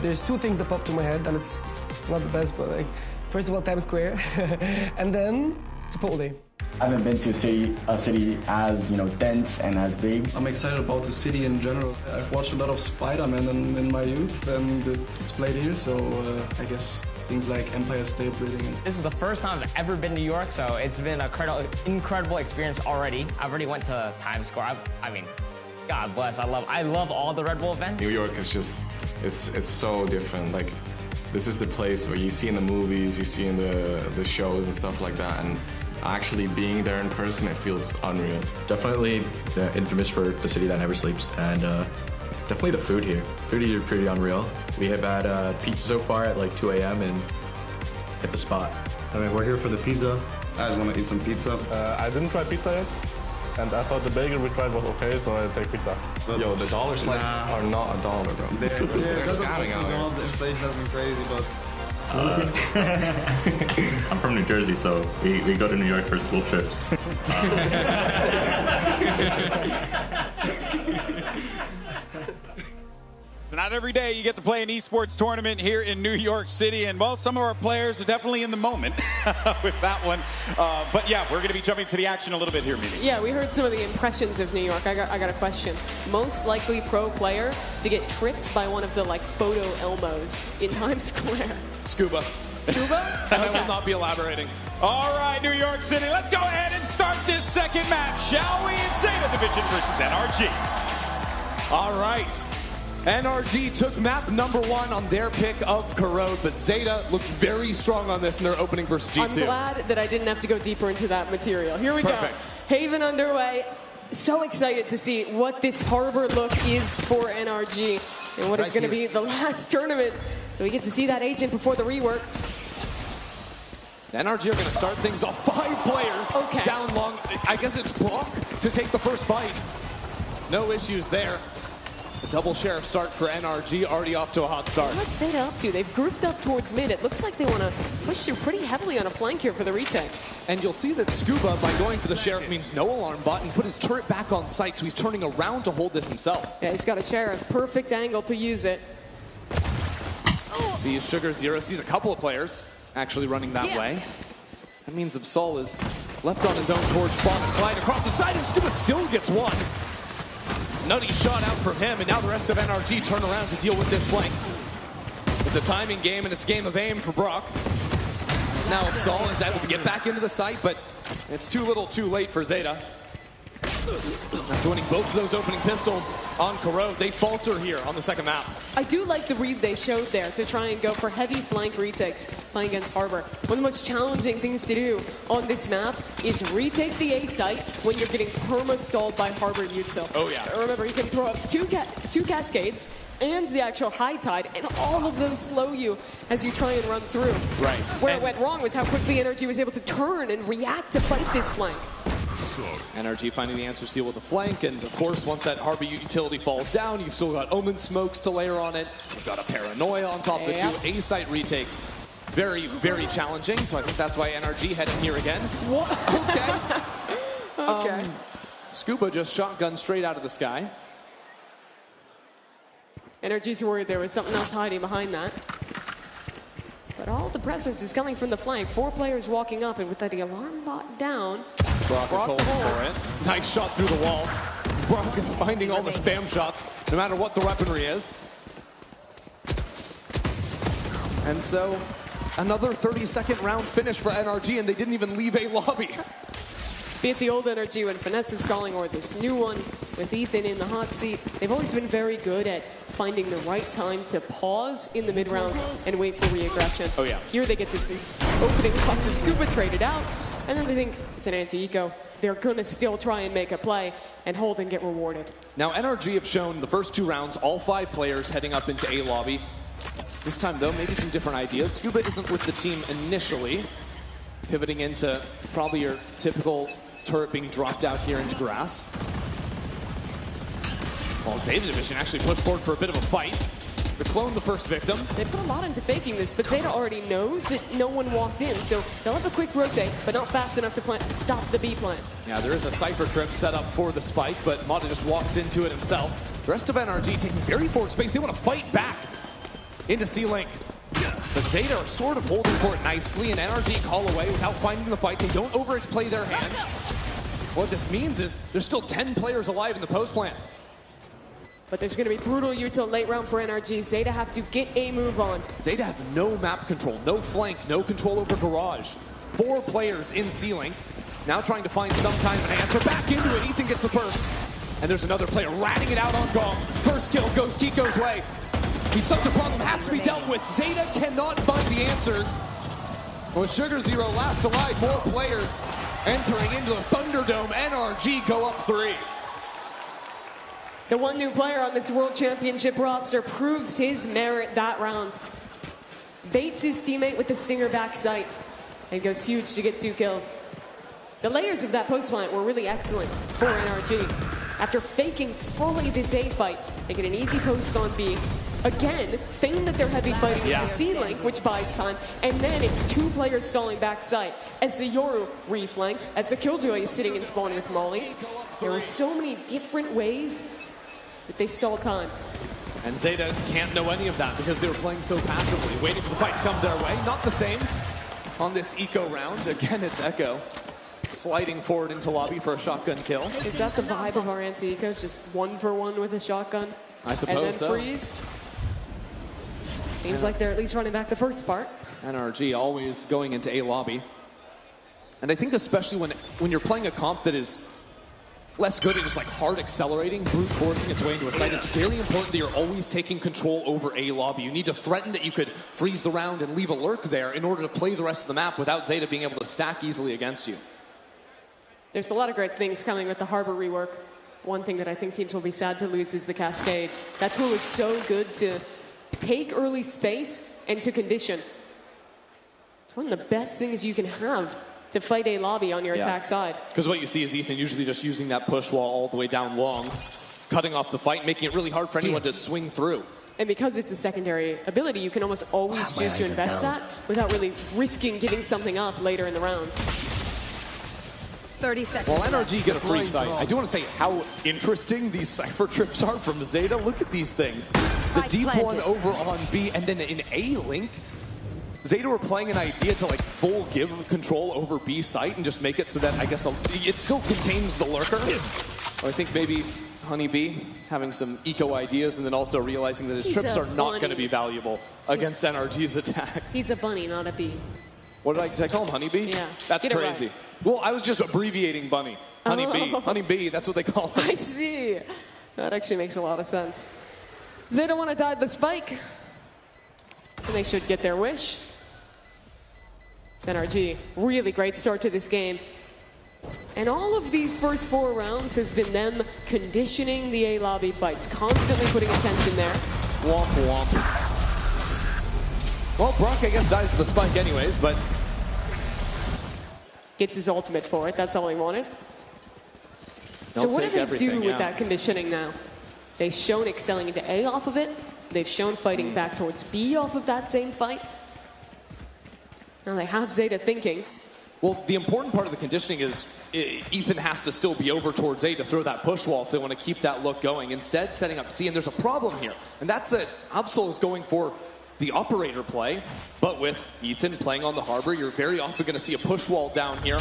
there's two things that popped to my head, and it's not the best, but like, first of all, Times Square, and then Chipotle.
I haven't been to a city as dense and as big.
I'm excited about the city in general. I've watched a lot of Spider-Man in my youth, and it's played here, so I guess things like Empire State Building.
This is the first time I've ever been to New York, so it's been an incredible experience already. I've already went to Times Square. I mean, God bless. I love all the Red Bull events.
New York is just, it's so different. Like, this is the place where you see in the movies, you see in the shows and stuff like that, and actually being there in person, it feels unreal.
Definitely infamous for the city that never sleeps, and definitely the food here. Food here is pretty unreal. We have had pizza so far at like 2 a.m. and hit the spot.
I mean, we're here for the pizza. I just want to eat some pizza.
I didn't try pizza yet, and I thought the bagel we tried was okay, so I take pizza.
Yo, the dollar slices are not $1, bro. They're scamming out here.
The inflation has been crazy, but...
I'm from New Jersey, so we go to New York for school trips.
So not every day you get to play an esports tournament here in New York City, and well, some of our players are definitely in the moment with that one. But yeah, we're going to be jumping to the action a little bit here, Mimi.
Yeah, we heard some of the impressions of New York. I got a question. Most likely pro player to get tricked by one of the photo Elmos in Times Square.
Scuba.
Scuba?
And I will not be elaborating.
All right, New York City, let's go ahead and start this second match, shall we? Zeta Division versus NRG.
All right. NRG took map number 1 on their pick of Corrode, but Zeta looked very strong on this in their opening versus G2.
I'm glad that I didn't have to go deeper into that material. Here we go. Haven underway. So excited to see what this harbor look is for NRG and what is going to be the last tournament. We get to see that agent before the rework.
NRG are going to start things off. 5 players down long. I guess it's Brock to take the first fight. No issues there. A double sheriff start for NRG, already off to a hot start.
What's Zeta up to? They've grouped up towards mid. It looks like they want to push through pretty heavily on a flank here for the retake.
And you'll see that Scuba, by going for the sheriff, means no alarm bot and put his turret back on site, so he's turning around to hold this himself.
Yeah, he's got a sheriff. Perfect angle to use it.
Sees Sugar Zero, sees a couple of players actually running that way. That means Absol is left on his own towards spawn, a slide across the side, and Scuba still gets one. Nutty shot out from him, and now the rest of NRG turn around to deal with this flank. It's a timing game, and it's game of aim for Brock. Now Absol is able to get back into the site, but it's too little too late for Zeta. After winning both of those opening pistols on Corrode, they falter here on the second map.
I do like the read they showed there to try and go for heavy flank retakes playing against Harbor. One of the most challenging things to do on this map is retake the A site when you're getting perma-stalled by Harbor Util.
Oh yeah.
Remember, you can throw up two cascades and the actual high tide, and all of those slow you as you try and run through.
Right.
Where it went wrong was how quickly NRG was able to turn and react to fight this flank.
NRG finding the answer steal with the flank, and of course, once that Harbor utility falls down, you've still got Omen smokes to layer on it. You've got a Paranoia on top of it too. A-site retakes. Very, very challenging, so I think that's why NRG head in here again.
What?
Okay. Scuba just shotgun straight out of the sky.
NRG's worried there was something else hiding behind that. But all the presence is coming from the flank. 4 players walking up, and with that alarm bot down,
Brock is holding for it. Nice shot through the wall. Brock is finding all the spam shots, no matter what the weaponry is. And so, another 30-second round finish for NRG, and they didn't even leave a lobby.
Be it the old NRG when Finesse is calling, or this new one with Ethan in the hot seat, they've always been very good at finding the right time to pause in the mid-round and wait for re-aggression.
Oh yeah.
Here they get this opening cost of Scuba traded out, and then they think it's an anti-eco. They're gonna still try and make a play and hold and get rewarded.
Now NRG have shown the first 2 rounds, all 5 players heading up into A lobby. This time though, maybe some different ideas. Scuba isn't with the team initially, pivoting into probably your typical turret being dropped out here into grass. Well, Zeta Division actually pushed forward for a bit of a fight. They cloned the first victim.
They put a lot into faking this, but Zeta already knows that no one walked in, so they'll have a quick rotate, but not fast enough to stop the B plant.
Yeah, there is a Cypher trip set up for the spike, but Mata just walks into it himself. The rest of NRG taking very forward space. They want to fight back into C-Link. But Zeta are sort of holding for it nicely, and NRG call away without finding the fight. They don't overplay their hand. What this means is there's still 10 players alive in the post plant.
But there's going to be brutal util late round for NRG. Zeta have to get a move on.
Zeta have no map control, no flank, no control over garage. 4 players in C-Link, now trying to find some kind of an answer. Back into it, Ethan gets the first. And there's another player ratting it out on Gong. First kill goes Kiko's way. He's such a problem, has to be dealt with. Zeta cannot find the answers. With Sugar Zero last alive, more players entering into the Thunderdome. NRG go up 3.
The one new player on this World Championship roster proves his merit that round. Baits his teammate with the Stinger back sight and goes huge to get 2 kills. The layers of that post plant were really excellent for NRG. After faking fully this A fight, they get an easy post on B. Again, feign that they're heavy fighting into C-Link, which buys time, and then it's 2 players stalling back sight as the Yoru reflanks, as the Killjoy is sitting in spawn with mollies. There were so many different ways that they stall time.
And Zeta can't know any of that because they were playing so passively, waiting for the fight to come their way. Not the same on this eco round. Again, it's Echo sliding forward into lobby for a shotgun kill.
Is that the vibe of our anti-ecos? Just 1 for 1 with a shotgun?
I suppose
and then
so.
freeze? Seems like they're at least running back the first part.
NRG always going into A lobby. And I think especially when you're playing a comp that is less good at just like hard accelerating, brute forcing its way into a site, it's very important that you're always taking control over A lobby. You need to threaten that you could freeze the round and leave a lurk there in order to play the rest of the map without Zeta being able to stack easily against you.
There's a lot of great things coming with the Harbor rework. One thing that I think teams will be sad to lose is the Cascade. That tool is so good to take early space and to condition. It's one of the best things you can have to fight a lobby on your attack side.
Because what you see is Ethan usually just using that push wall all the way down long, cutting off the fight, making it really hard for anyone to swing through.
And because it's a secondary ability, you can almost always choose to invest that without really risking giving something up later in the round.
30 seconds.
While NRG get a free sight, I do want to say how interesting these Cypher trips are from Zeta. Look at these things. The deep one over on B, and then in A link, Zeta were playing an idea to like full give control over B site and just make it so that I guess it still contains the lurker. Or I think maybe Honeybee having some eco ideas and then also realizing that his trips are not going to be valuable against NRG's attack.
He's a bunny, not a bee.
What did I call him? Honeybee?
Yeah.
That's
Get it
crazy.
right.
Well, I was just abbreviating bunny. Honeybee.
Oh.
Honeybee, that's what they call him.
I see. That actually makes a lot of sense. Zeta want to dive the spike. And they should get their wish. NRG, really great start to this game. And all of these first 4 rounds has been them conditioning the A lobby fights, constantly putting attention there.
Womp womp. Well, Brock, I guess, dies to the spike anyways, but
Gets his ultimate for it, that's all he wanted. So
They'll
what do
take
they do
everything,
with that conditioning now? They've shown excelling into A off of it. They've shown fighting back towards B off of that same fight. Now they have Zeta thinking.
Well, the important part of the conditioning is Ethan has to still be over towards A to throw that push wall if they want to keep that look going. Instead, setting up C, and there's a problem here. And that's that Absol is going for the operator play, but with Ethan playing on the harbor, you're very often going to see a push wall down here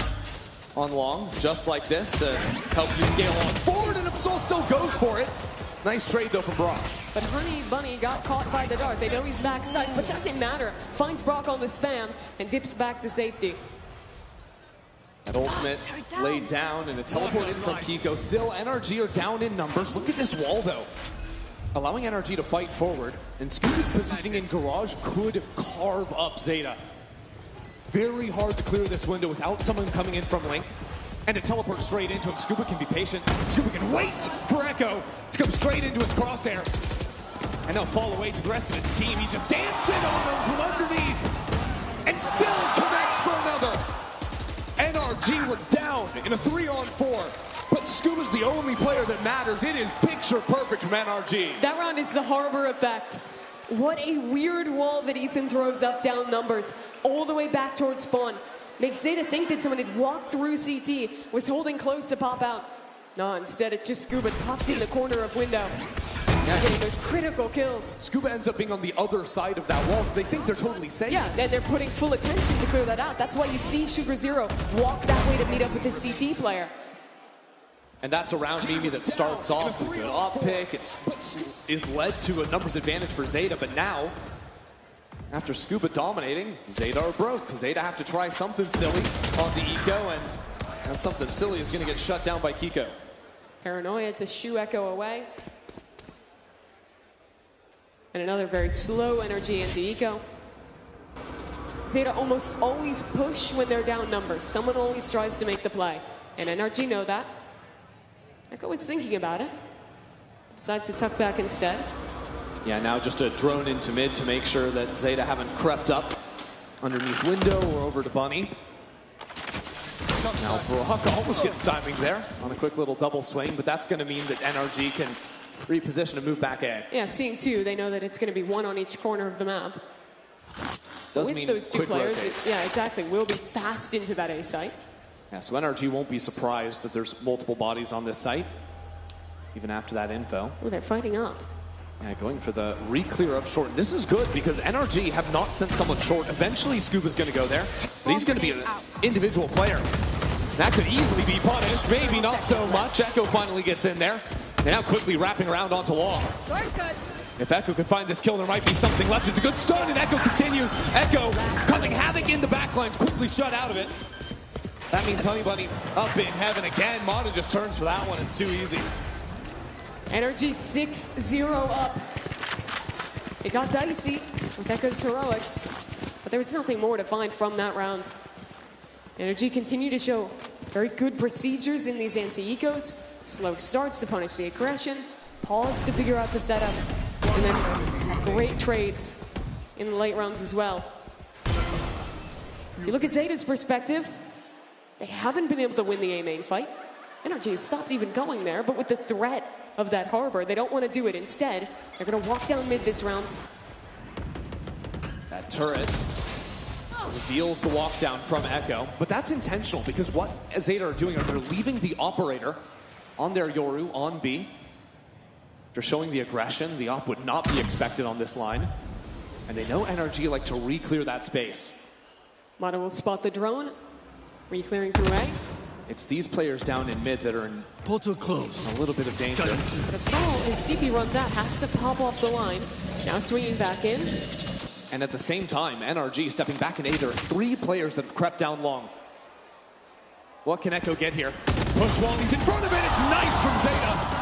on long, just like this, to help you scale on forward, and Absol still goes for it. Nice trade, though, from Brock.
But Honey Bunny got caught by the dart. They know he's backside, but doesn't matter. Finds Brock on the spam and dips back to safety.
That ultimate laid down and a teleport in from Kiko. Still, NRG are down in numbers. Look at this wall, though. Allowing NRG to fight forward, and Scooby's positioning in Garage could carve up Zeta. Very hard to clear this window without someone coming in from Link. And to teleport straight into him, Scuba can be patient. Scuba can wait for Echo to come straight into his crosshair. And now fall away to the rest of his team. He's just dancing over him from underneath. And still connects for another. NRG were down in a 3-on-4. But Scuba's the only player that matters. It is picture perfect from NRG.
That round is the harbor effect. What a weird wall that Ethan throws up down numbers all the way back towards spawn. Makes Zeta think that someone had walked through CT, was holding close to pop out. No, instead it's just Scuba tucked in the corner of window. Getting those critical kills.
Scuba ends up being on the other side of that wall, so they think they're totally safe.
Yeah, and they're putting full attention to clear that out. That's why you see Sugar Zero walk that way to meet up with his CT player.
And that's a round Mimi that starts off with a good off pick. It is led to a numbers advantage for Zeta, but now, after Scuba dominating, Zeta are broke. Zeta have to try something silly on the eco, and something silly is going to get shut down by Kiko.
Paranoia to shoo Echo away. And another very slow energy into eco. Zeta almost always push when they're down numbers. Someone always tries to make the play. And NRG know that. Echo was thinking about it. Decides to tuck back instead.
Yeah, now just a drone into mid to make sure that Zeta haven't crept up underneath window or over to Bunny. Now Brock almost gets timing there on a quick little double swing, but that's going to mean that NRG can reposition and move back A.
Yeah, seeing two, they know that it's going to be one on each corner of the map.
Does
With
mean
those two
quick
players,
rotates.
yeah, exactly. We'll be fast into that A site.
Yeah, so NRG won't be surprised that there's multiple bodies on this site, even after that info.
Oh, they're fighting up.
Yeah, going for the re-clear up short. This is good because NRG have not sent someone short. Eventually, Scuba's going to go there, but he's going to be an individual player. That could easily be punished. Maybe not so much. Echo finally gets in there. And now quickly wrapping around onto Long. If Echo can find this kill, there might be something left. It's a good start, and Echo continues. Echo causing havoc in the backlines, quickly shut out of it. That means Honey Bunny up in heaven again. Mata just turns for that one. It's too easy.
Energy 6-0 up. It got dicey with Echo's heroics, but there was nothing more to find from that round. Energy continue to show very good procedures in these anti-ecos. Slow starts to punish the aggression, pause to figure out the setup, and then great trades in the late rounds as well. You look at Zeta's perspective, they haven't been able to win the A main fight. Energy has stopped even going there, but with the threat of that harbor, they don't want to do it. Instead, they're going to walk down mid this round.
That turret reveals the walk down from Echo, but that's intentional because what Zeta are doing are they're leaving the operator on their Yoru on B. They're showing the aggression. The op would not be expected on this line. And they know NRG like to re-clear that space.
Mata will spot the drone, re-clearing through A.
It's these players down in mid that are in portal closed. A little bit of danger.
But Absol, his TP runs out, has to pop off the line. Now swinging back in.
And at the same time, NRG stepping back in A. There are 3 players that have crept down long. What can Echo get here? Push while he's in front of it. It's nice from Zeta.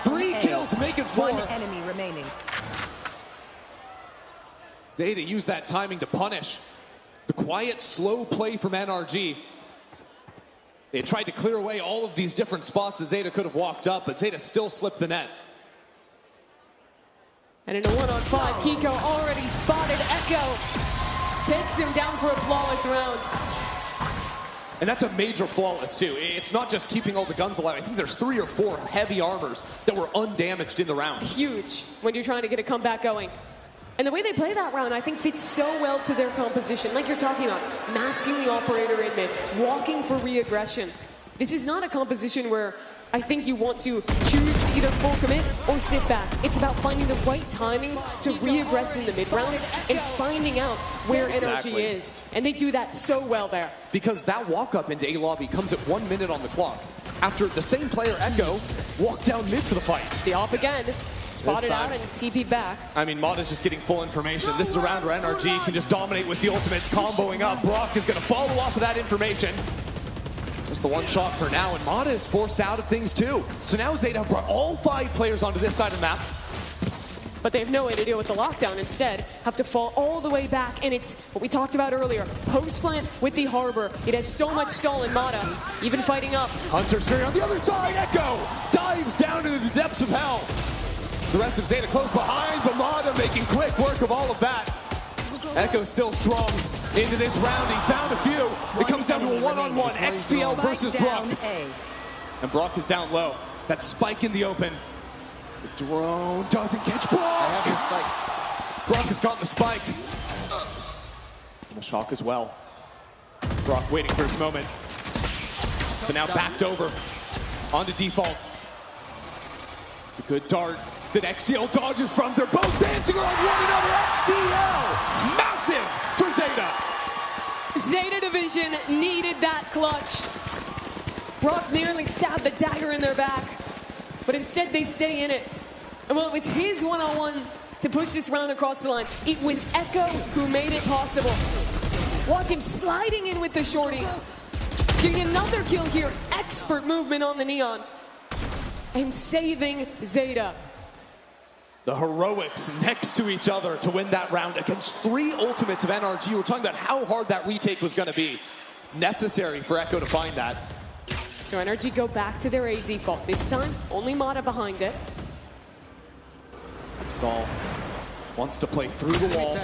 3 kills, make it 4.
1 enemy remaining.
Zeta used that timing to punish the quiet, slow play from NRG. They tried to clear away all of these different spots that Zeta could have walked up, but Zeta still slipped the net.
And in a 1-on-5, Kiko already spotted Echo. Takes him down for a flawless round.
And that's a major flawless, too. It's not just keeping all the guns alive. I think there's 3 or 4 heavy armors that were undamaged in the round.
Huge when you're trying to get a comeback going. And the way they play that round, I think, fits so well to their composition. Like you're talking about, masking the operator in mid, walking for re-aggression. This is not a composition where I think you want to choose to either full commit or sit back. It's about finding the right timings to re-aggress in the mid round and finding out where energy is. And they do that so well there.
Because that walk-up into A lobby comes at 1 minute on the clock. After the same player, Echo, walked down mid for the fight.
The op again. Spotted out and TP'd back.
I mean, Mata's just getting full information. This is a round where NRG can just dominate with the ultimates, comboing up. Brock is going to follow off of that information. Just the one shot for now, and Mata is forced out of things too. So now Zeta have brought all 5 players onto this side of the map.
But they have no way to deal with the lockdown. Instead, have to fall all the way back. And it's what we talked about earlier. Post plant with the harbor. It has so much stall in Mata. Even fighting up.
Hunter Fury on the other side. Echo dives down into the depths of hell. The rest of Zeta close behind, but Mata making quick work of all of that. Echo still strong into this round. He's found a few. It comes down to a 1-on-1. XTL versus Brock. And Brock is down low. That spike in the open. The drone doesn't catch Brock. Brock has gotten the spike. And the shock as well. Brock waiting for his moment. But now backed over onto default. It's a good dart that XTL dodges from. They're both dancing around one another. XTL! Massive for Zeta!
Zeta Division needed that clutch. Brock nearly stabbed the dagger in their back, but instead they stay in it. And well, it was his one-on-one to push this round across the line. It was Echo who made it possible. Watch him sliding in with the shorty. Getting another kill here. Expert movement on the Neon. And saving Zeta.
The heroics next to each other to win that round against 3 ultimates of NRG. We're talking about how hard that retake was going to be. Necessary for Echo to find that.
So NRG go back to their A default. This time, only Mata behind it.
Absol wants to play through the wall.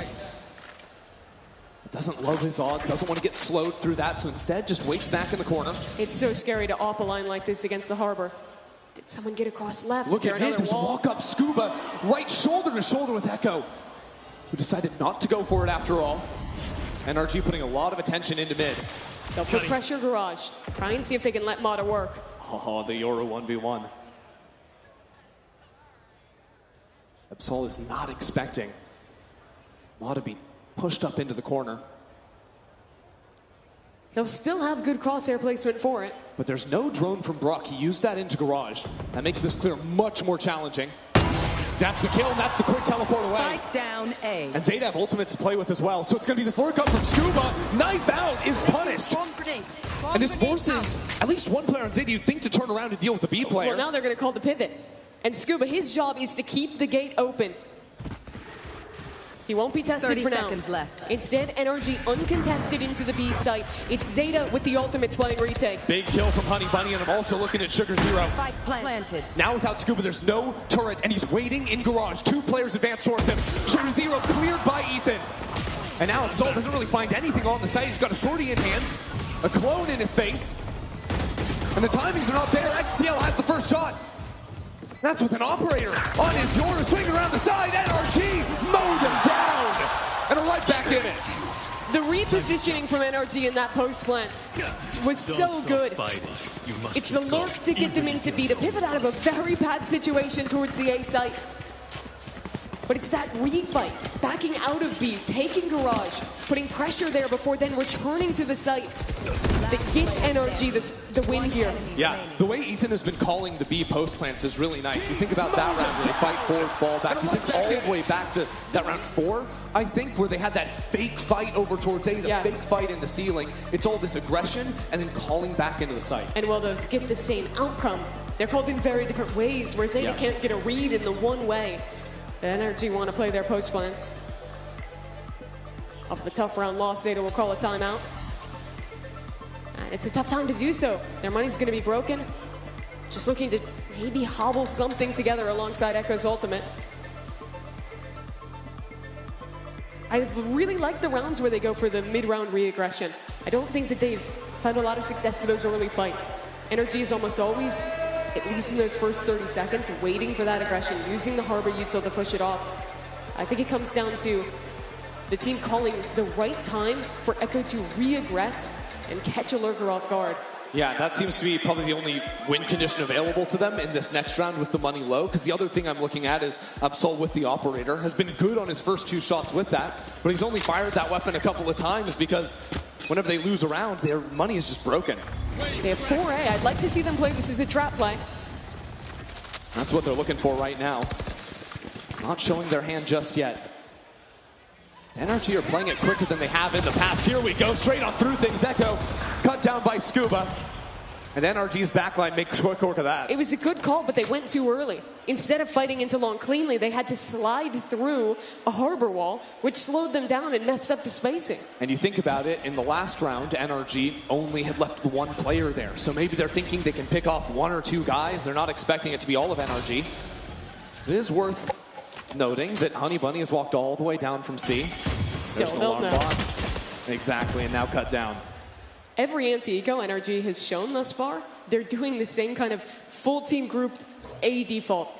Doesn't love his odds, doesn't want to get slowed through that, so instead just waits back in the corner.
It's so scary to op a line like this against the harbor. Did someone get across left?
Look at it, there's a walk-up Scuba, right shoulder to shoulder with Echo, who decided not to go for it after all. NRG putting a lot of attention into mid.
They'll put pressure Garage. Try and see if they can let Mata work.
Oh, the Yoru 1v1. Absol is not expecting Mata to be pushed up into the corner.
They'll still have good crosshair placement for it.
But there's no drone from Brock. He used that into Garage. That makes this clear much more challenging. That's the kill, and that's the quick teleport away.
Spike down A.
And Zeta have ultimates to play with as well. So it's going to be this lurk up from Scuba. Knife out is punished. And this forces at least one player on Zeta you'd think to turn around and deal with the B player.
Well, now they're going to call the pivot. And Scuba, his job is to keep the gate open. He won't be tested
30
for now.
seconds left.
Instead, NRG uncontested into the B site. It's Zeta with the ultimates playing retake.
Big kill from Honey Bunny, and I'm also looking at Sugar Zero.
Spike planted.
Now without Scuba, there's no turret, and he's waiting in Garage. 2 players advance towards him. Sugar Zero cleared by Ethan. And now Absol doesn't really find anything on the site. He's got a shorty in hand, a clone in his face. And the timings are not there. XTL has the first shot. That's with an operator on his Yoru, swing around the side. NRG mowed him down. And are right back in it.
The repositioning from NRG in that post plant was so good. It's the lurk to get them into B, to pivot out of a very bad situation towards the A site. But it's that refight, backing out of B, taking Garage, putting pressure there before then returning to the site that gets NRG the win here.
Yeah, the way Ethan has been calling the B post plants is really nice. You think about that round where they fight forward, fall back. You think all the way back to that round 4, I think, where they had that fake fight over towards A, the fake fight in the ceiling. It's all this aggression and then calling back into the site.
And while those get the same outcome, they're called in very different ways, where Zeta can't get a read in the one way. The NRG want to play their post plants. Off the tough round loss, Zeta will call a timeout. And it's a tough time to do so. Their money's going to be broken. Just looking to maybe hobble something together alongside Echo's ultimate. I really like the rounds where they go for the mid-round re-aggression. I don't think that they've found a lot of success for those early fights. NRG is almost always, at least in those first 30 seconds, waiting for that aggression, using the Harbor util to push it off. I think it comes down to the team calling the right time for Echo to re-aggress and catch a lurker off guard.
Yeah, that seems to be probably the only win condition available to them in this next round with the money low, because the other thing I'm looking at is Absol with the operator has been good on his first 2 shots with that, but he's only fired that weapon a couple of times because whenever they lose a round, their money is just broken.
They have 4A. I'd like to see them play this as a trap play.
That's what they're looking for right now. Not showing their hand just yet. NRG are playing it quicker than they have in the past. Here we go, straight on through things. Echo cut down by Scuba. And NRG's backline makes quick work of that.
It was a good call, but they went too early. Instead of fighting into long cleanly, they had to slide through a harbor wall, which slowed them down and messed up the spacing.
And you think about it, in the last round, NRG only had left the 1 player there. So maybe they're thinking they can pick off 1 or 2 guys. They're not expecting it to be all of NRG. It is worth noting that Honey Bunny has walked all the way down from C.
So
There's an
they'll
alarm
know.
bot. Exactly, and now cut down.
Every anti-eco NRG has shown thus far, they're doing the same kind of full team grouped A default.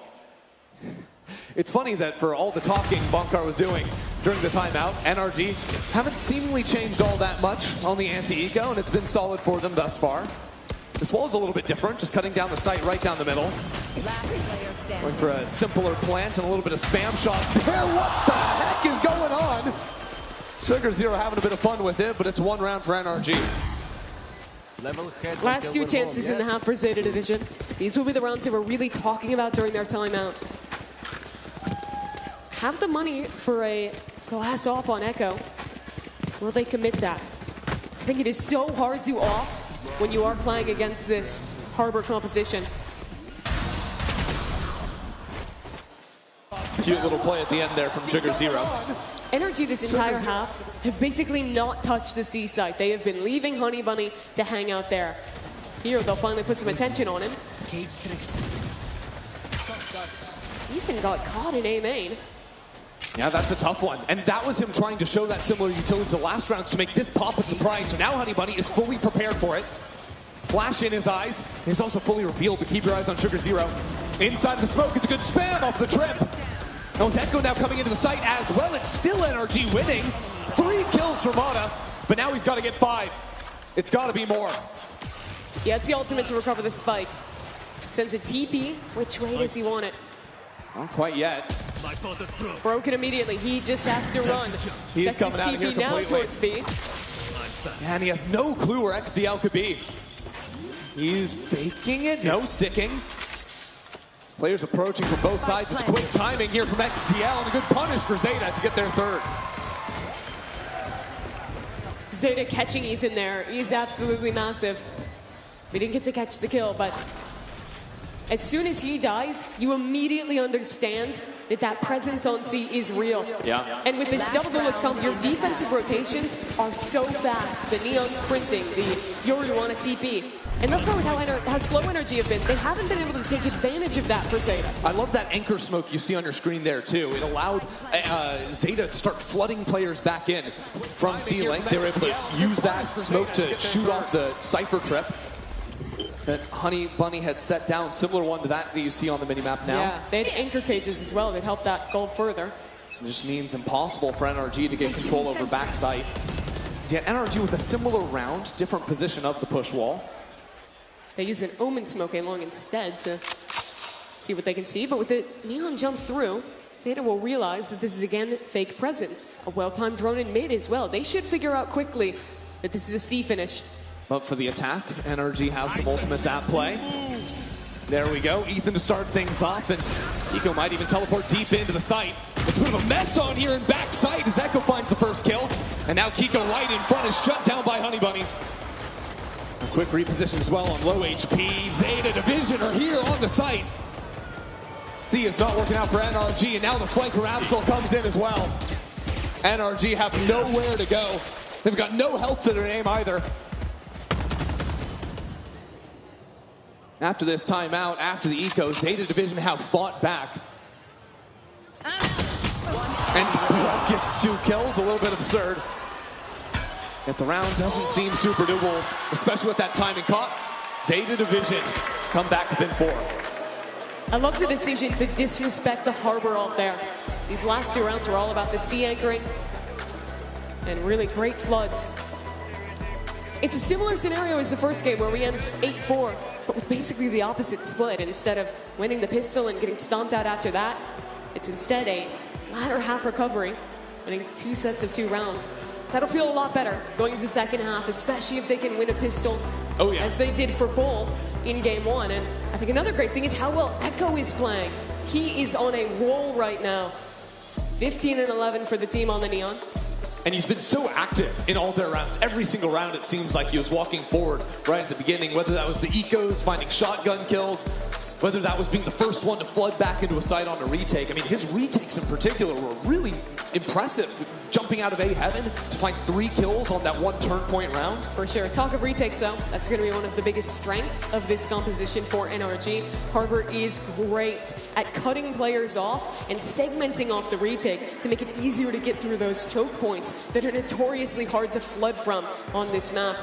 It's funny that for all the talking Bonkar was doing during the timeout, NRG haven't seemingly changed all that much on the anti-eco, and it's been solid for them thus far. This wall is a little bit different, just cutting down the site right down the middle. Going for a simpler plant and a little bit of spam shot there. What the heck is going on? Sugar Zero having a bit of fun with it, but it's 1 round for NRG.
Last 2 chances in the half for Zeta Division. These will be the rounds they were really talking about during their timeout. Have the money for a glass off on Echo. Will they commit that? I think it is so hard to off when you are playing against this Harbor composition.
Cute little play at the end there from Sugar Zero.
NRG this entire half have basically not touched the C site. They have been leaving Honey Bunny to hang out there. Here, they'll finally put some attention on him. Ethan got caught in A main.
Yeah, that's a tough one. And that was him trying to show that similar utility to the last rounds to make this pop a surprise. So now Honey Bunny is fully prepared for it. Flash in his eyes. He's also fully revealed, but keep your eyes on Sugar Zero. Inside the smoke, it's a good spam off the trip. And with Echo now coming into the site as well, it's still NRG winning. 3 kills for Mata, but now he's got to get 5. It's got to be more.
Yeah, it's the ultimate to recover the spike. Sends a TP. Which way does he want it?
Not quite yet.
Broken immediately. He just has to run.
He's
Sets
coming
his
out of here
TP now
completely.
towards B.
And he has no clue where XDL could be. He's faking it, no sticking. Players approaching from both sides. It's quick timing here from XDL and a good punish for Zeta to get their 3rd.
Zeta catching Ethan there. He's absolutely massive. We didn't get to catch the kill, but as soon as he dies, you immediately understand that presence on C is real.
Yeah.
And with this double duelist comp, your defensive rotations are so fast. The Neon sprinting, the Yoruiwana TP. And thus far with how slow Energy have been, they haven't been able to take advantage of that for Zeta.
I love that anchor smoke you see on your screen there too. It allowed Zeta to start flooding players back in from C lane. They were able to use that smoke to shoot off the Cypher trip that Honey Bunny had set down, similar one to that you see on the minimap now.
Yeah, they had anchor cages as well that helped that goal further.
It just means impossible for NRG to get control over backside. Yeah, NRG with a similar round, different position of the push wall.
They use an Omen Smoke along instead to see what they can see, but with the Neon jump through, Zeta will realize that this is again fake presence. A well-timed drone in mid as well. They should figure out quickly that this is a C finish.
Up for the attack. NRG have some ultimates at play. There we go. Ethan to start things off, and Eco might even teleport deep into the site. It's a bit of a mess on here in backside as Echo finds the first kill. And now Kiko right in front is shut down by Honey Bunny. A quick reposition as well on low HP. Zeta Division are here on the site. C is not working out for NRG, and now the flanker Absol comes in as well. NRG have nowhere to go. They've got no health to their name either. After this timeout, after the eco, Zeta Division have fought back. And gets 2 kills, a little bit absurd. Yet the round doesn't seem super doable, especially with that timing caught. Zeta Division come back within 4.
I love the decision to disrespect the harbor out there. These last 2 rounds are all about the sea anchoring and really great floods. It's a similar scenario as the first game where we end 8-4, but with basically the opposite split. Instead of winning the pistol and getting stomped out after that, it's instead a latter half recovery, winning 2 sets of 2 rounds. That'll feel a lot better going into the second half, especially if they can win a pistol, as they did for both in game 1. And I think another great thing is how well Echo is playing. He is on a roll right now. 15 and 11 for the team on the Neon.
And he's been so active in all their rounds. Every single round, it seems like he was walking forward right at the beginning, whether that was the ecos, finding shotgun kills, whether that was being the first one to flood back into a site on a retake. I mean, his retakes in particular were really impressive. Jumping out of A Heaven to find 3 kills on that 1 turn point round.
For sure. Talk of retakes, though. That's going to be one of the biggest strengths of this composition for NRG. Harbor is great at cutting players off and segmenting off the retake to make it easier to get through those choke points that are notoriously hard to flood from on this map.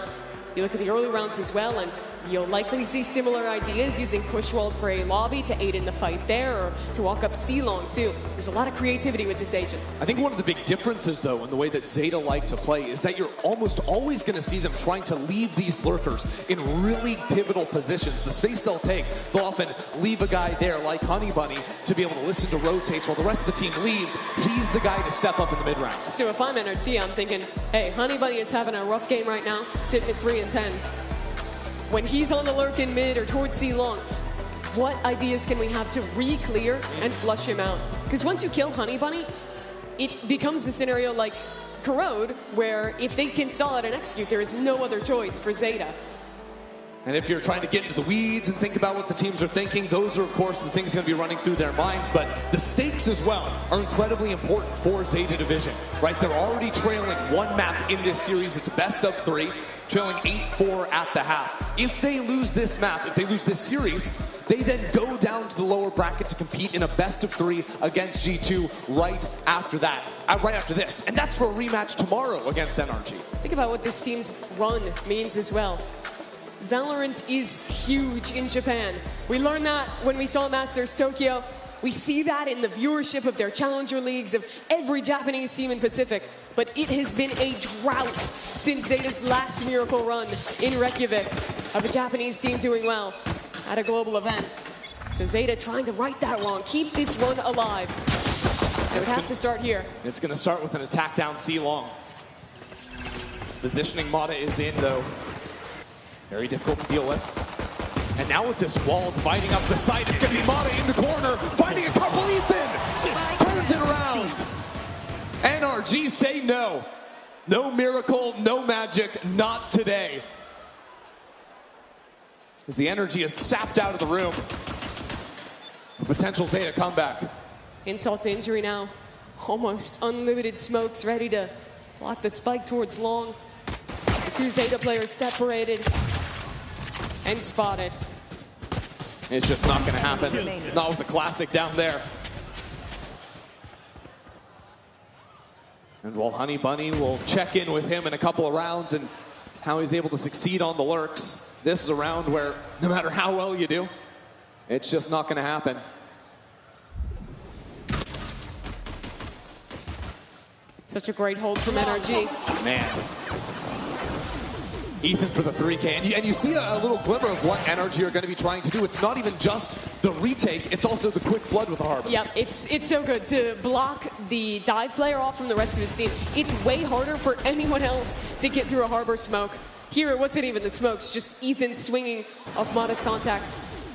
You look at the early rounds as well, and you'll likely see similar ideas using push walls for a lobby to aid in the fight there, or to walk up C-long too. There's a lot of creativity with this agent.
I think one of the big differences, though, in the way that Zeta like to play is that you're almost always going to see them trying to leave these lurkers in really pivotal positions. The space they'll take, they'll often leave a guy there like Honey Bunny to be able to listen to rotates while the rest of the team leaves. He's the guy to step up in the mid-round.
So if I'm NRG, I'm thinking, hey, Honey Bunny is having a rough game right now, sitting at 3 and 10. When he's on the lurk in mid or towards C-long, what ideas can we have to re-clear and flush him out? Because once you kill Honey Bunny, it becomes a scenario like Corrode, where if they can stall out and execute, there is no other choice for Zeta.
And if you're trying to get into the weeds and think about what the teams are thinking, those are, of course, the things going to be running through their minds. But the stakes as well are incredibly important for Zeta Division, right? They're already trailing 1 map in this series. It's a best of 3, trailing 8-4 at the half. If they lose this map, if they lose this series, they then go down to the lower bracket to compete in a best of 3 against G2 right after that, right after this. And that's for a rematch tomorrow against NRG.
Think about what this team's run means as well. Valorant is huge in Japan. We learned that when we saw Masters Tokyo. We see that in the viewership of their challenger leagues, of every Japanese team in Pacific. But it has been a drought since Zeta's last miracle run in Reykjavik of a Japanese team doing well at a global event. So Zeta trying to right that wrong, keep this run alive. They would have to start here.
It's going to start with an attack down C-long. Positioning Mata is in, though. Very difficult to deal with. And now with this wall dividing up the site, it's going to be Mata in the corner, finding a couple. Ethan turns it around. NRG say no. No miracle, no magic, not today. As the energy is sapped out of the room. A potential Zeta comeback.
Insult to injury now. Almost unlimited smokes ready to block the spike towards long. The two Zeta players separated and spotted.
It's just not going to happen. Not with the classic down there. And while Honey Bunny will check in with him in a couple of rounds and how he's able to succeed on the lurks, this is a round where no matter how well you do, it's just not going to happen.
Such a great hold from NRG.
Man. Ethan for the 3K. And you see a little glimmer of what NRG are going to be trying to do. It's not even just the retake, it's also the quick flood with the Harbor.
Yep, it's so good to block the dive player off from the rest of his team. It's way harder for anyone else to get through a Harbor smoke. Here it wasn't even the smokes, just Ethan swinging off Mata's contact.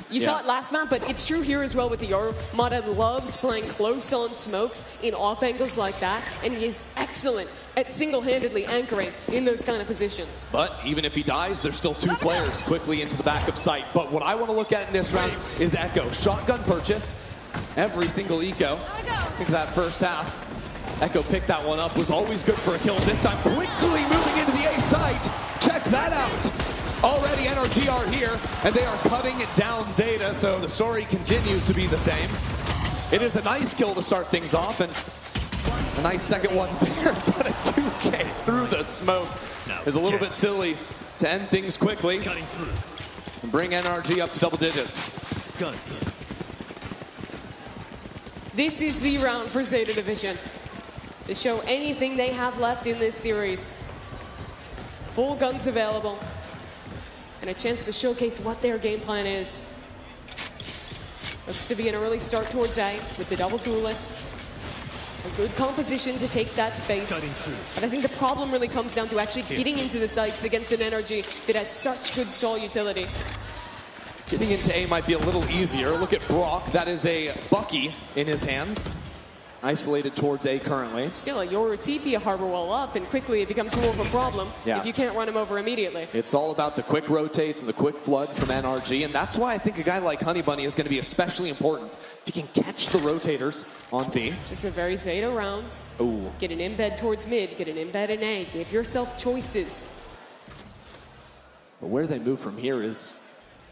You saw it last map, but it's true here as well with the Yoru. Mata loves playing close on smokes in off angles like that, and he is excellent at single-handedly anchoring in those kind of positions.
But even if he dies, there's still two players quickly into the backup site. But what I want to look at in this round is Echo. Shotgun purchased, every single eco. Think of that first half. Echo picked that one up, was always good for a kill. This time quickly moving into the A site. Check that out. Already NRG are here, and they are cutting down Zeta, so the story continues to be the same. It is a nice kill to start things off, and a nice second one there, but a 2K through the smoke is a little bit silly to end things quickly and bring NRG up to double digits.
This is the round for Zeta Division to show anything they have left in this series. Full guns available, and a chance to showcase what their game plan is. Looks to be an early start towards A with the double duelist. A good composition to take that space. But I think the problem really comes down to actually getting into the sites against an NRG that has such good stall utility.
Getting into A might be a little easier. Look at Brock. That is a Bucky in his hands. Isolated towards A currently.
Still, your TP a Harbor wall up, and quickly it becomes more of a problem if you can't run him over immediately.
It's all about the quick rotates and the quick flood from NRG, and that's why I think a guy like Honey Bunny is going to be especially important. If you can catch the rotators on B.
It's a very Zeta round.
Ooh.
Get an embed towards mid, get an embed in A. Give yourself choices.
But where they move from here is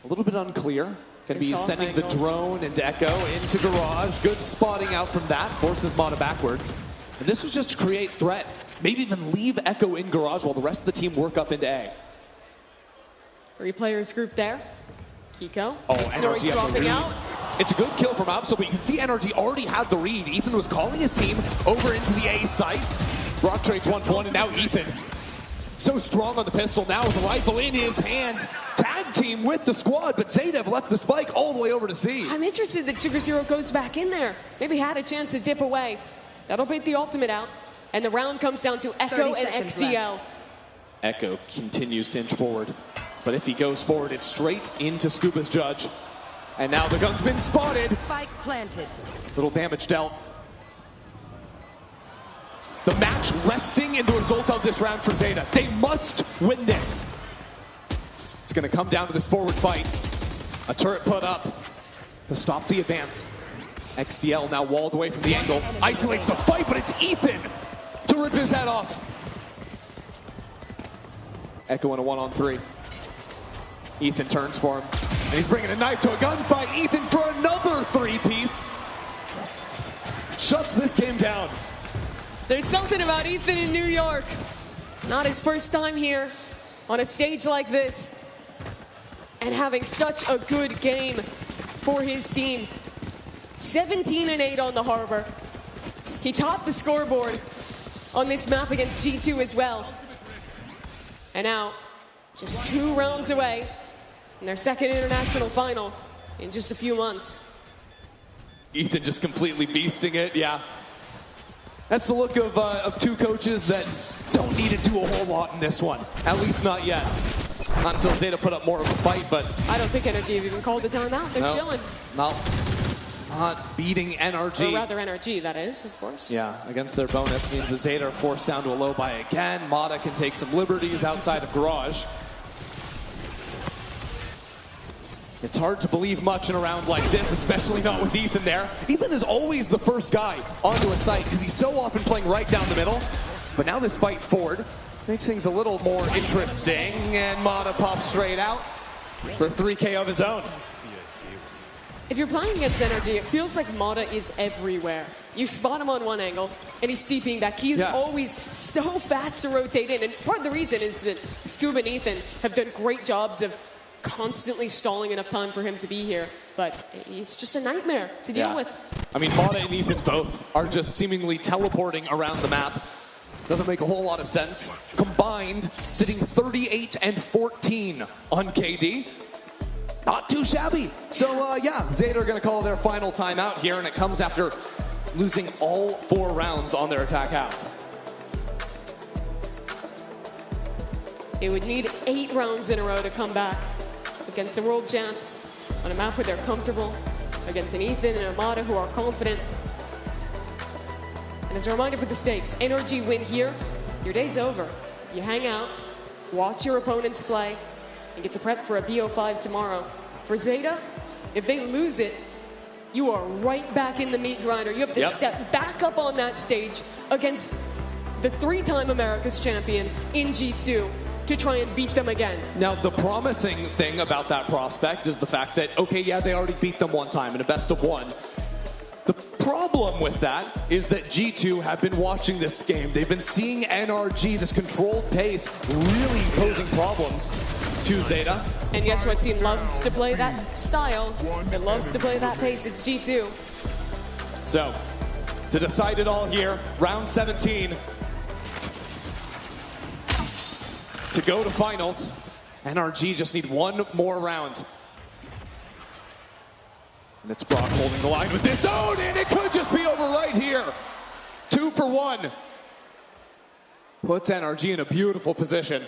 a little bit unclear. Going to be sending the drone and Echo into garage. Good spotting out from that. Forces Mata backwards. And this was just to create threat. Maybe even leave Echo in garage while the rest of the team work up into A.
3 players grouped there. Kiko.
Oh,
Snorri's
NRG
dropping out.
It's a good kill from Absol, but you can see NRG already had the read. Ethan was calling his team over into the A site. Brock trades 1-for-1, and now Ethan. So strong on the pistol now with the rifle in his hand. Tag team with the squad, but Zeta have left the spike all the way over to C.
I'm interested that Sugar Zero goes back in there. Maybe had a chance to dip away. That'll bait the ultimate out. And the round comes down to Echo and XDL.
Echo continues to inch forward. But if he goes forward, it's straight into Scuba's judge. And now the gun's been spotted.
Spike planted.
Little damage dealt. The match resting in the result of this round for Zeta. They must win this. It's going to come down to this forward fight. A turret put up to stop the advance. XDL now walled away from the angle. Isolates the fight, but it's Ethan to rip his head off. Echo in a 1-on-3. Ethan turns for him, and he's bringing a knife to a gunfight. Ethan for another 3-piece. Shuts this game down.
There's something about Ethan in New York. Not his first time here on a stage like this. And having such a good game for his team. 17-8 on the Harbor. He topped the scoreboard on this map against G2 as well. And now, just 2 rounds away in their second international final in just a few months.
Ethan just completely beasting it, yeah. That's the look of 2 coaches that don't need to do a whole lot in this one. At least not yet. Not until Zeta put up more of a fight, but...
I don't think NRG even called the timeout. They're chilling.
No, not beating NRG.
Or rather NRG, that is, of course.
Yeah, against their bonus means that Zeta are forced down to a low by again. Mata can take some liberties outside of garage. It's hard to believe much in a round like this, especially not with Ethan there. Ethan is always the first guy onto a site because he's so often playing right down the middle. But now this fight forward makes things a little more interesting, and Mata pops straight out for 3K of his own.
If you're playing against Energy, it feels like Mata is everywhere. You spot him on one angle, and he's steeping back. He's always so fast to rotate in, and part of the reason is that Scuba and Ethan have done great jobs of constantly stalling enough time for him to be here, but he's just a nightmare to deal with.
I mean, Mata and Ethan both are just seemingly teleporting around the map. Doesn't make a whole lot of sense. Combined, sitting 38 and 14 on KD. Not too shabby. So, yeah, Zeta are going to call their final timeout here, and it comes after losing all 4 rounds on their attack half.
It would need 8 rounds in a row to come back against the world champs on a map where they're comfortable, against an Ethan and a Mata who are confident. And as a reminder for the stakes, NRG win here, your day's over. You hang out, watch your opponents play, and get to prep for a BO5 tomorrow. For Zeta, if they lose it, you are right back in the meat grinder. You have to step back up on that stage against the 3-time America's champion in G2 to try and beat them again.
Now, the promising thing about that prospect is the fact that, okay, yeah, they already beat them one time in a best of 1. The problem with that is that G2 have been watching this game. They've been seeing NRG, this controlled pace, really posing problems to Zeta.
And guess what team loves to play that style? It loves to play that pace. It's G2.
So, to decide it all here, round 17. To go to finals, NRG just need 1 more round. And it's Brock holding the line with this own, and it could just be over right here. 2 for 1. Puts NRG in a beautiful position.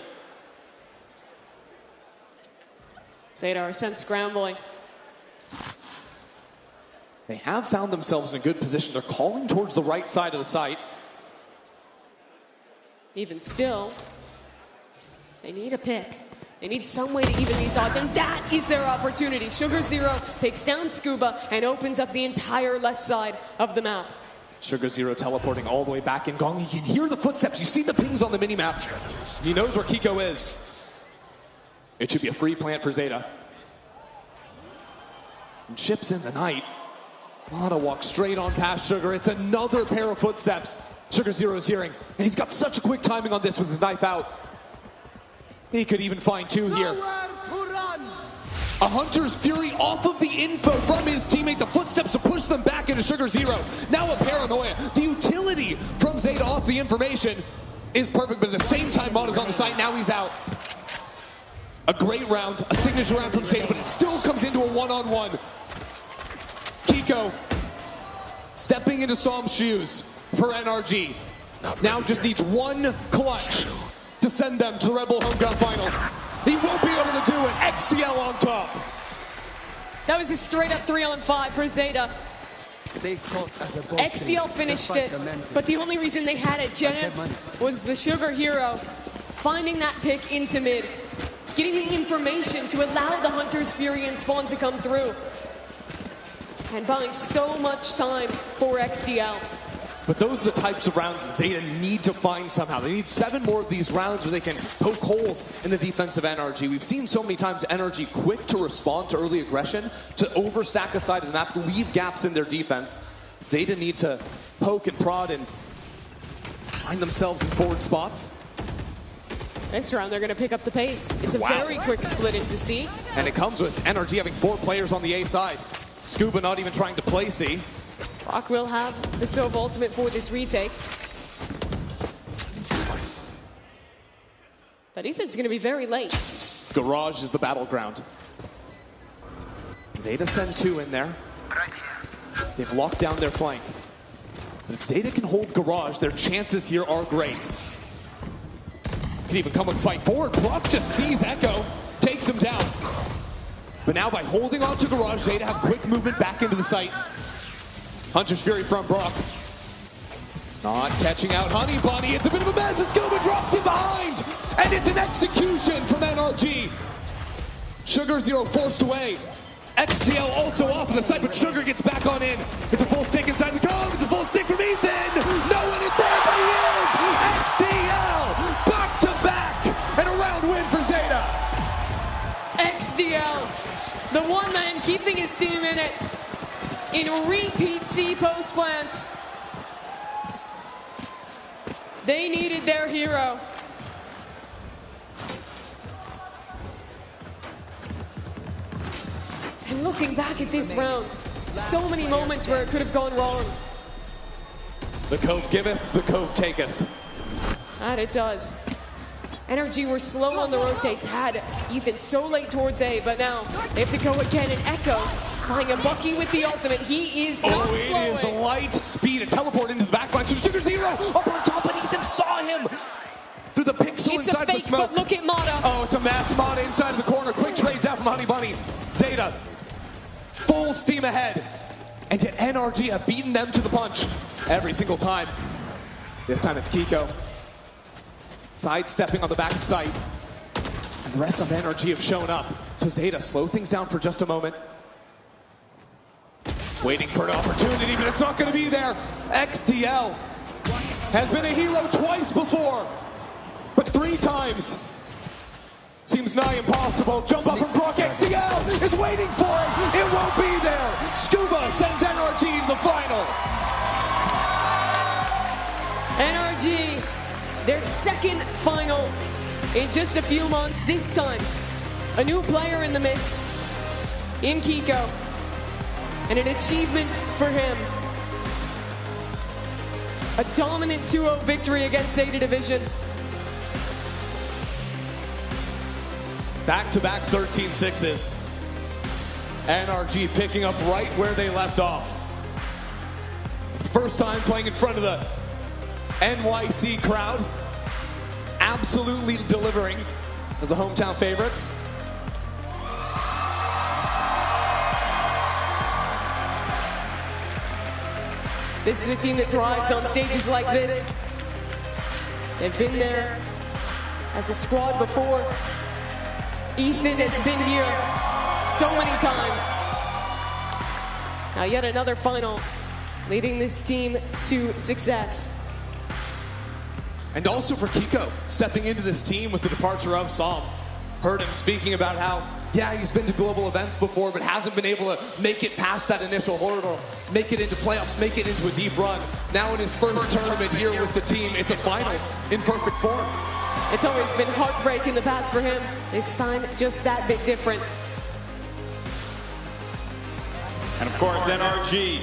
Zeta are sent scrambling.
They have found themselves in a good position. They're calling towards the right side of the site.
Even still, they need a pick. They need some way to even these odds, and that is their opportunity. Sugar Zero takes down Scuba and opens up the entire left side of the map.
Sugar Zero teleporting all the way back in Gong. You can hear the footsteps. You see the pings on the minimap. He knows where Kiko is. It should be a free plant for Zeta. And chips in the night. Mata walks straight on past Sugar. It's another pair of footsteps Sugar Zero is hearing. And he's got such a quick timing on this with his knife out. He could even find 2 here. A Hunter's Fury off of the info from his teammate. The footsteps to push them back into Sugar Zero. Now a paranoia. The utility from Zeta off the information is perfect, but at the same time, Mata's on the site. Now he's out. A great round, a signature round from Zeta, but it still comes into a 1-on-1. Kiko stepping into Psalm's shoes for NRG. Now just needs 1 clutch to send them to the Red Bull Home Ground Finals. He won't be able to do it. XCL on top.
That was a straight-up 3-on-5 for Zeta. XCL finished it, but the only reason they had a chance was the Sugar Hero finding that pick into mid, getting the information to allow the Hunter's Fury and Spawn to come through, and buying so much time for XCL.
But those are the types of rounds Zeta need to find somehow. They need 7 more of these rounds where they can poke holes in the defense of NRG. We've seen so many times NRG quick to respond to early aggression, to overstack a side of the map, to leave gaps in their defense. Zeta need to poke and prod and find themselves in forward spots.
This round, they're going to pick up the pace. It's a very quick split into C.
And it comes with NRG having 4 players on the A side. Scuba not even trying to play C.
Brock will have the Sova ultimate for this retake. But Ethan's going to be very late.
Garage is the battleground. Zeta send 2 in there. They've locked down their flank. But if Zeta can hold Garage, their chances here are great. Can even come and fight forward. Brock just sees Echo, takes him down. But now by holding on to Garage, Zeta have quick movement back into the site. Hunter's Fury from Brock. Not catching out Honey Bunny. It's a bit of a mess. Scuba drops it behind. And it's an execution from NRG. Sugar Zero forced away. XCL also off of the side, but Sugar gets back on in. It's a full stick inside the cone. It's a full stick from Ethan. No one in there, but he is. XDL back to back, and a round win for Zeta.
XDL, the one man keeping his team in it in repeat C post plants. They needed their hero. And looking back at this round, so many moments where it could have gone wrong.
The cove giveth, the cove taketh.
And it does. NRG were slow on the rotates, had Ethan so late towards A, but now they have to go again, and Echo buying a Bucky with the ultimate. He is not slowing.
It is light speed, a teleport into the backline. So Sugar Zero up on top, and Ethan saw him through the pixel
it's
inside
a fake,
the smoke.
But look at Mata.
Oh, it's a mass Mata inside of the corner. Quick trades out from Honey Bunny. Zeta, full steam ahead. And yet NRG have beaten them to the punch every single time. This time it's Kiko. Sidestepping on the back of sight. And the rest of NRG have shown up. So Zeta slow things down for just a moment. Waiting for an opportunity, but it's not going to be there. XDL has been a hero twice before, but 3 times seems nigh impossible. Jump up from Brock. XDL is waiting for it. It won't be there. Scuba sends NRG to the final.
NRG, their second final in just a few months. This time, a new player in the mix in Kiko, and an achievement for him. A dominant 2-0 victory against Zeta Division.
Back-to-back 13-6s. NRG picking up right where they left off. First time playing in front of the NYC crowd. Absolutely delivering as the hometown favorites.
This is a team that thrives on stages like this. They've been there as a squad before. Ethan has been here so many times. Now yet another final, leading this team to success.
And also for Kiko, stepping into this team with the departure of Psalm. Heard him speaking about how, yeah, he's been to global events before, but hasn't been able to make it past that initial hurdle, make it into playoffs, make it into a deep run. Now in his first tournament here with the team, it's a finals in perfect form.
It's always been heartbreak in the past for him. This time, just that bit different.
And of course, NRG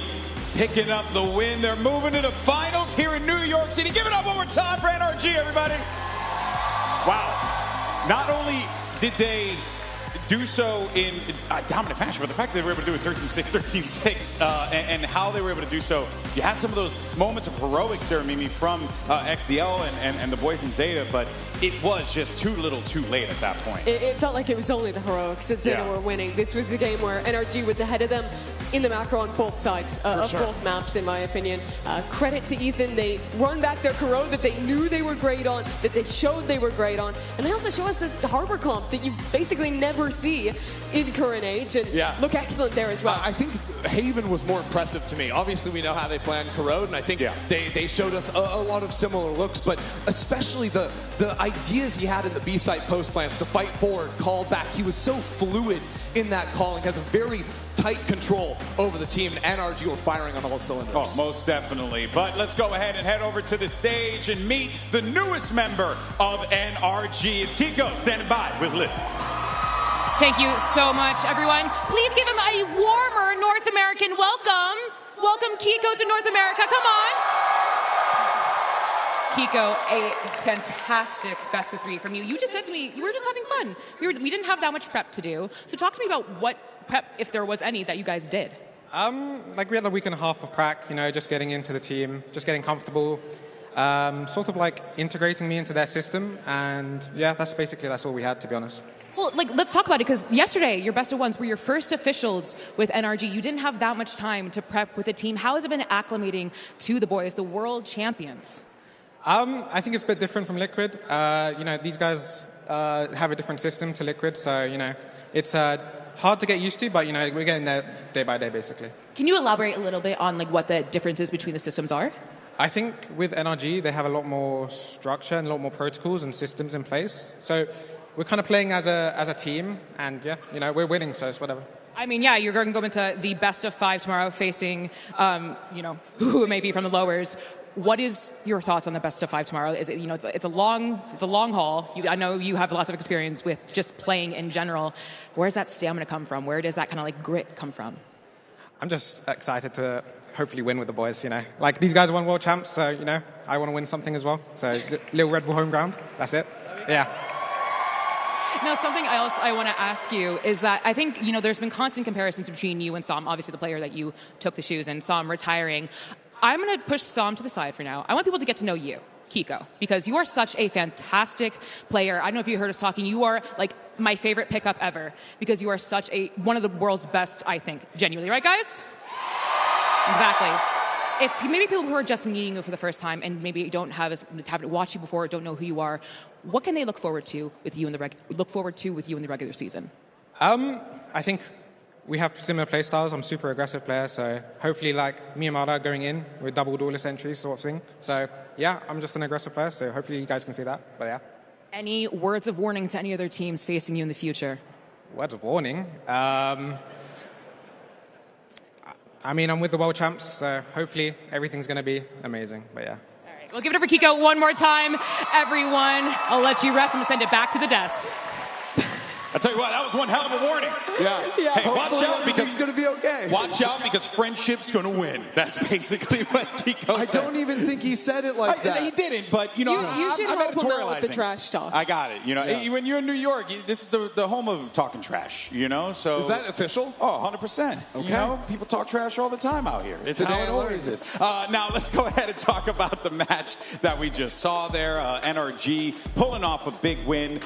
picking up the win. They're moving to the finals here in New York City. Give it up one more time for NRG, everybody. Wow. Not only did they do so in dominant fashion, but the fact that they were able to do it 13-6, 13-6, and how they were able to do so, you had some of those moments of heroics there, Mimi, from XDL and the boys in Zeta, but it was just too little too late at that point.
It felt like it was only the heroics that Zeta were winning. This was a game where NRG was ahead of them in the macro on both sides of both maps, in my opinion. Credit to Ethan. They run back their corrode that they knew they were great on, that they showed they were great on, and they also show us the harbor comp that you basically never see in current age, and look excellent there as well.
I think Haven was more impressive to me. Obviously, we know how they play on corrode, and I think they showed us a lot of similar looks, but especially the ideas he had in the B-site post plans to fight forward, call back. He was so fluid in that calling, has a very tight control over the team, and NRG were firing on all cylinders.
Oh, most definitely. But let's go ahead and head over to the stage and meet the newest member of NRG. It's Kiko standing by with Liz.
Thank you so much, everyone. Please give him a warmer North American welcome. Welcome Kiko to North America. Come on. Kiko, a fantastic best of 3 from you. You just said to me, you were just having fun. We didn't have that much prep to do. So talk to me about what prep, if there was any, that you guys did.
Like we had a week and a half of prac, just getting into the team, just getting comfortable, sort of like integrating me into their system. And yeah, that's all we had, to be honest.
Well, let's talk about it, because yesterday, your best of ones were your first officials with NRG. You didn't have that much time to prep with the team. How has it been acclimating to the boys, the world champions?
I think it's a bit different from Liquid. These guys have a different system to Liquid, so, it's hard to get used to, but, you know, we're getting there day by day, basically.
Can you elaborate a little bit on like what the differences between the systems are?
I think with NRG, they have a lot more structure and a lot more protocols and systems in place. So we're kind of playing as a team, and yeah, you know, we're winning, so it's whatever.
I mean, yeah, you're going to go into the best of 5 tomorrow facing, you know, who it may be from the lowers. What is your thoughts on the best of 5 tomorrow? Is it, you know, it's a long haul. I know you have lots of experience with just playing in general. Where does that stamina come from? Where does that kind of like grit come from?
I'm just excited to hopefully win with the boys, you know. Like, these guys won world champs, so, you know, I want to win something as well. So, little Red Bull home ground, that's it. Yeah.
Now, something else I want to ask you is that I think, you know, there's been constant comparisons between you and Sam, obviously the player that you took the shoes and Sam retiring. I'm going to push Sam to the side for now. I want people to get to know you, Kiko, because you are such a fantastic player. I don't know if you heard us talking. You are, like, my favorite pickup ever because you are such one of the world's best, I think, genuinely. Right, guys? Exactly. If maybe people who are just meeting you for the first time and maybe haven't watched you before, don't know who you are, what can they look forward to with you in the regular season?
I think we have similar play styles. I'm a super aggressive player, so hopefully, like me and Mara going in with double duelist entries sort of thing. So yeah, I'm just an aggressive player, so hopefully you guys can see that. But yeah.
Any words of warning to any other teams facing you in the future?
Words of warning? I mean, I'm with the world champs, so hopefully everything's going to be amazing. But yeah.
All right. We'll give it up for Kiko one more time. Everyone, I'll let you rest and send it back to the desk.
I'll tell you what, that was one hell of a warning.
Yeah.
Hey, watch out because
it's going to be okay.
Watch out because friendship's going to win. That's basically what Kiko said.
I don't even think he said it like that.
He didn't, but you know,
you should
I'm
help him out with the
editorializing.
trash talk.
I got it. You know, when you're in New York, this is the home of talking trash. You know, so
is that official?
Oh, 100%. Okay. You know, people talk trash all the time out here. It's how it always is. Now let's go ahead and talk about the match that we just saw there. NRG pulling off a big win.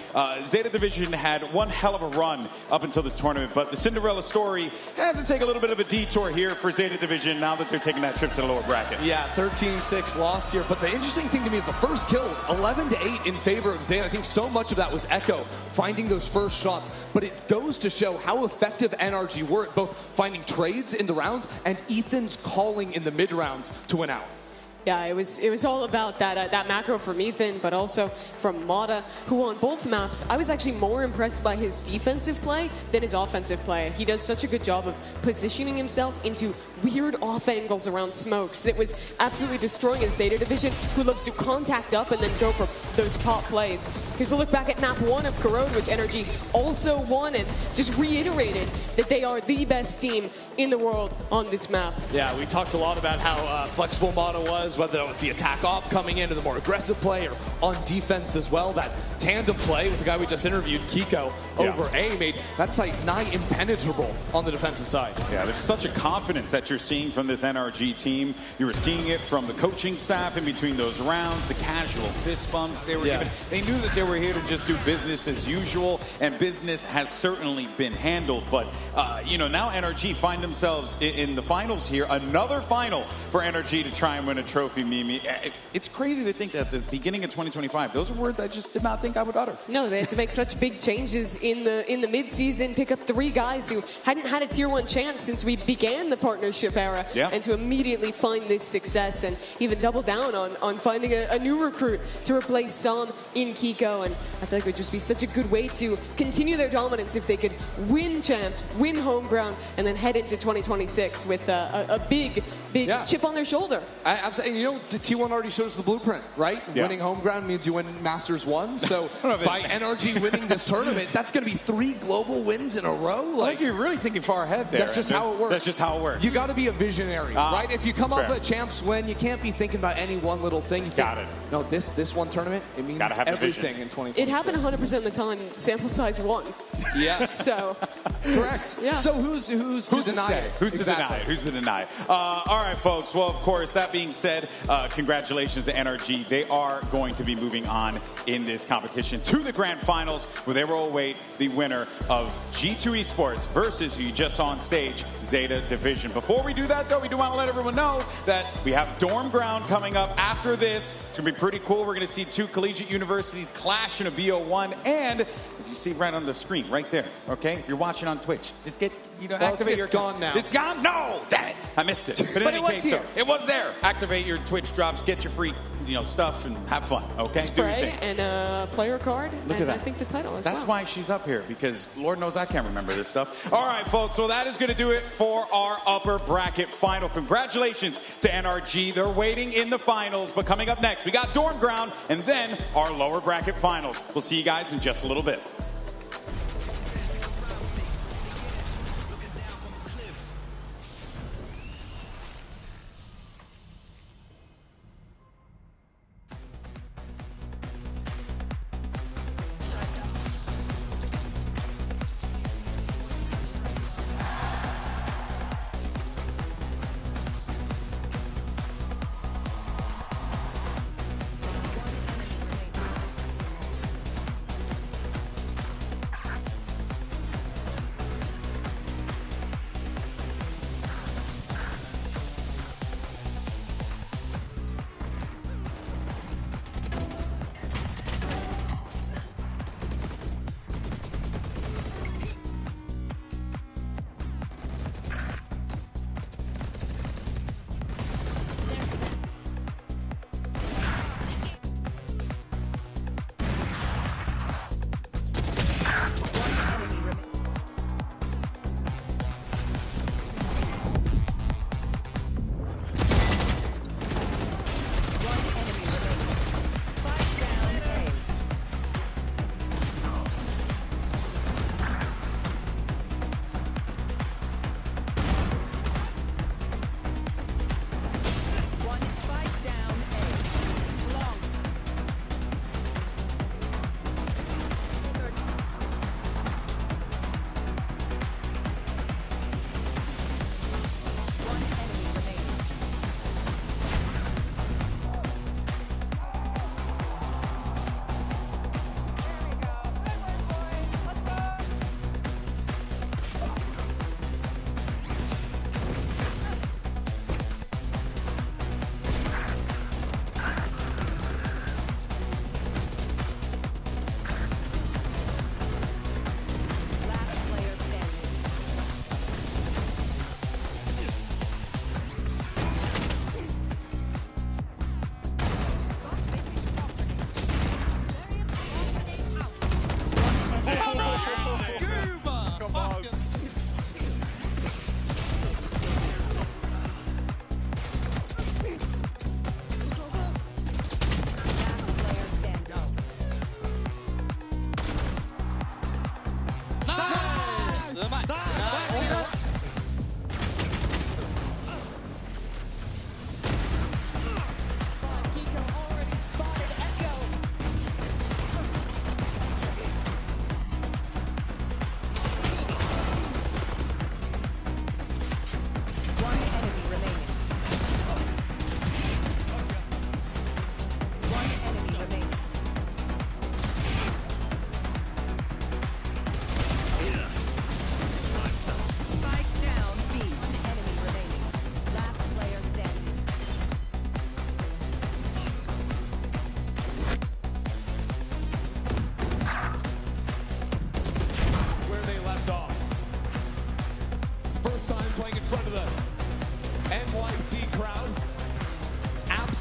Zeta Division had one hell of a run up until this tournament, but the Cinderella story had to take a little bit of a detour here for Zeta Division now that they're taking that trip to the lower bracket.
Yeah, 13-6 loss here, but the interesting thing to me is the first kills, 11-8 in favor of Zeta. I think so much of that was Echo finding those first shots, but it goes to show how effective NRG were at both finding trades in the rounds and Ethan's calling in the mid rounds to win out.
Yeah, it was all about that macro from Ethan, but also from Mata, who on both maps, I was actually more impressed by his defensive play than his offensive play. He does such a good job of positioning himself into weird off angles around smokes that was absolutely destroying his Zeta Division, who loves to contact up and then go for those pop plays. Here's a look back at map 1 of Corrode, which NRG also won, and just reiterated that they are the best team in the world on this map.
Yeah, we talked a lot about how flexible Mata was, whether it was the attack op coming into the more aggressive play or on defense as well. That tandem play with the guy we just interviewed, Kiko, over A made that site nigh impenetrable on the defensive side.
Yeah, there's such a confidence that you're seeing from this NRG team. You were seeing it from the coaching staff in between those rounds, the casual fist bumps they were giving. They knew that they were here to just do business as usual, and business has certainly been handled. But, you know, now NRG find themselves in the finals here. Another final for NRG to try and win a trophy, Mimi. It's crazy to think that at the beginning of 2025, those are words I just did not think I would utter.
No, they had to make such big changes in the mid-season, pick up 3 guys who hadn't had a Tier 1 chance since we began the partnership era, and to immediately find this success and even double down on finding a new recruit to replace Sam in Kiko. And I feel like it would just be such a good way to continue their dominance if they could win champs, win home ground, and then head into 2026 with a big chip on their shoulder.
Absolutely. You know, T1 already shows the blueprint, right? Winning home ground means you win Masters 1. So by NRG winning this tournament, that's going to be 3 global wins in a row.
Like, I think you're really thinking far ahead there.
That's just how it works.
That's just how it works.
You got to be a visionary, right? If you come off a champs win, you can't be thinking about any one little thing. You think, no, this one tournament, it means everything in 2026.
It happened 100% of the time, sample size 1.
Yes.
So.
Correct. Yeah. So who's to deny it?
Who's to deny it? Who's to deny it? All right, folks. Well, of course, that being said, congratulations to NRG. They are going to be moving on in this competition to the grand finals, where they will await the winner of G2 Esports versus who you just saw on stage, Zeta Division. Before we do that, though, we do want to let everyone know that we have Dorm Ground coming up after this. It's going to be pretty cool. We're going to see 2 collegiate universities clash in a BO1, and if you see right on the screen, right there, okay? If you're watching on Twitch, just get, activate your...
It's gone now.
It's gone? No! Damn it! I missed it. But in any case, it was there. Activate your Twitch drops, get your free, stuff, and have fun, okay?
Spray and a player card.
Look at that.
I think the title as
That's why she's up here, because Lord knows I can't remember this stuff. All right, folks, well, that is going to do it for our upper bracket final. Congratulations to NRG. They're waiting in the finals, but coming up next, we got Dorm Ground and then our lower bracket finals. We'll see you guys in just a little bit.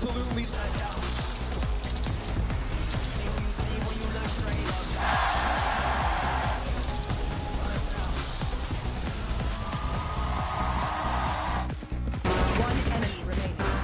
absolutely let down.
One enemy remaining.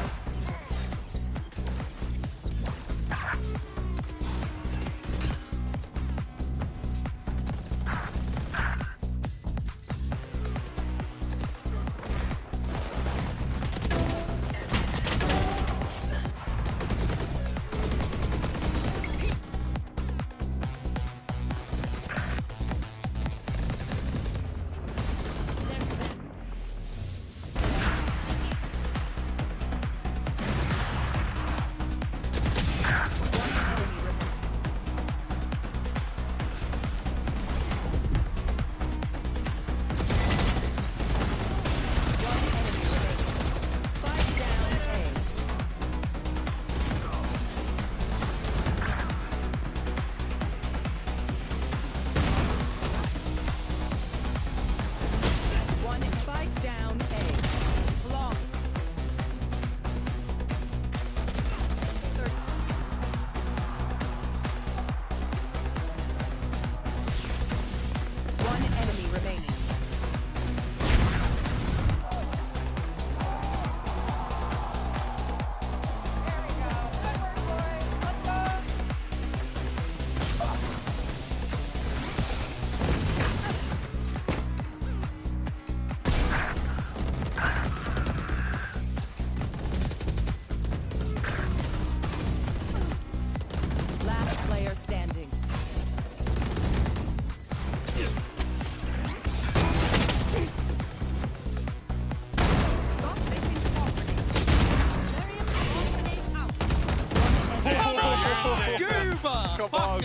Super! Fuck!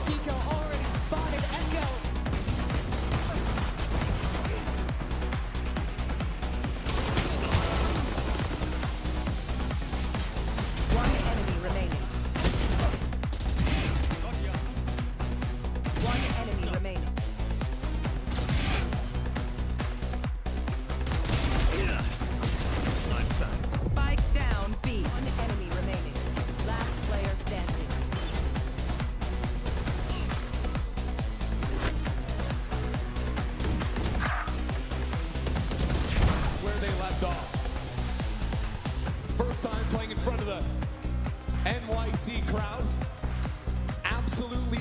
Kiko already spotted Echo.
One enemy remaining. One enemy remaining. Spike down B. One enemy remaining. Last player standing.
Where they left off. First time playing in front of the NYC crowd. Absolutely.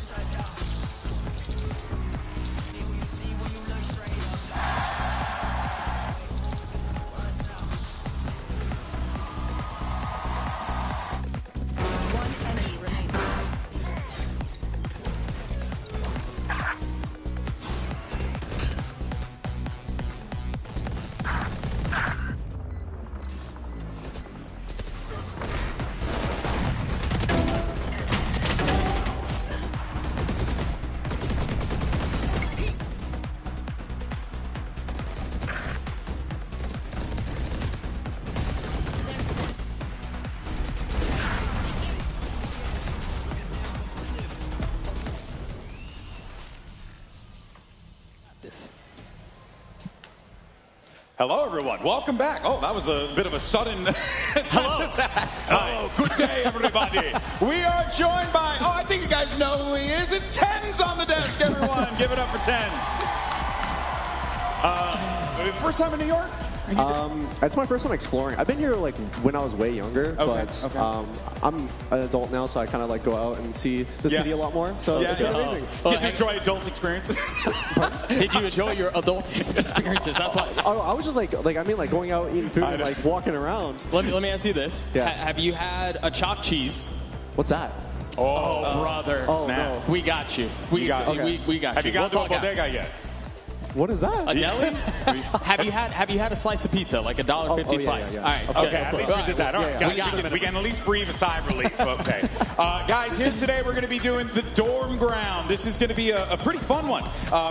One enemy remaining.
Hello, everyone. Welcome back. Oh, that was a bit of a sudden. Hello. Oh, good day, everybody. We are joined by. Oh, I think you guys know who he is. It's Tens on the desk, everyone. Give it up for Tens. First time in New York?
It's my first time exploring. I've been here like when I was way younger, but I'm an adult now, so I kind of like go out and see the city a lot more. So it's been amazing.
Did you enjoy adult experiences?
Did you enjoy your adult experiences? I was just like going out eating food and like walking around.
Let me ask you this: have you had a chopped cheese?
What's that?
Oh, brother!
Oh, no.
We got you. We got you.
Have you got to a bodega yet?
What is that?
A deli? have you had a slice of pizza, like $1.50 slice?
Yeah.
All right.
Okay, at least we did that. All right, guys, we can at least breathe a sigh of relief. Okay. Guys, here today we're going to be doing the Dorm Ground. This is going to be a pretty fun one.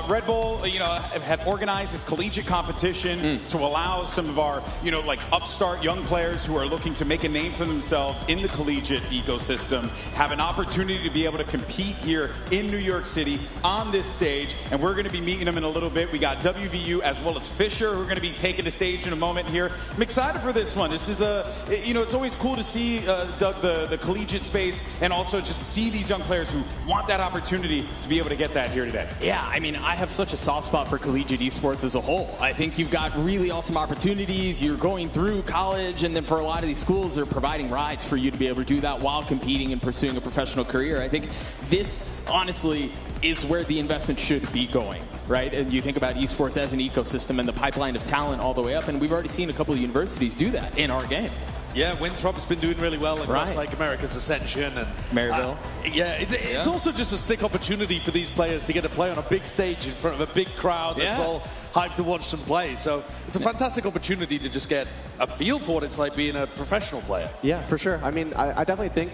Red Bull, have organized this collegiate competition to allow some of our, like upstart young players who are looking to make a name for themselves in the collegiate ecosystem have an opportunity to be able to compete here in New York City on this stage, and we're going to be meeting them in a little bit. We got WVU as well as Fisher who are going to be taking the stage in a moment here. I'm excited for this one. This is it's always cool to see, Doug, the collegiate space, and also just see these young players who want that opportunity to be able to get that here today.
Yeah, I mean, I have such a soft spot for collegiate esports as a whole. I think you've got really awesome opportunities. You're going through college, and then for a lot of these schools, they're providing rides for you to be able to do that while competing and pursuing a professional career. I think this, honestly, is where the investment should be going, right? And you think about esports as an ecosystem and the pipeline of talent all the way up, and we've already seen a couple of universities do that in our game.
Yeah, Winthrop's been doing really well across like America's Ascension and
Maryville.
It's also just a sick opportunity for these players to get to play on a big stage in front of a big crowd that's all hyped to watch them play. So it's a fantastic opportunity to just get a feel for what it's like being a professional player.
Yeah, for sure. I mean, I definitely think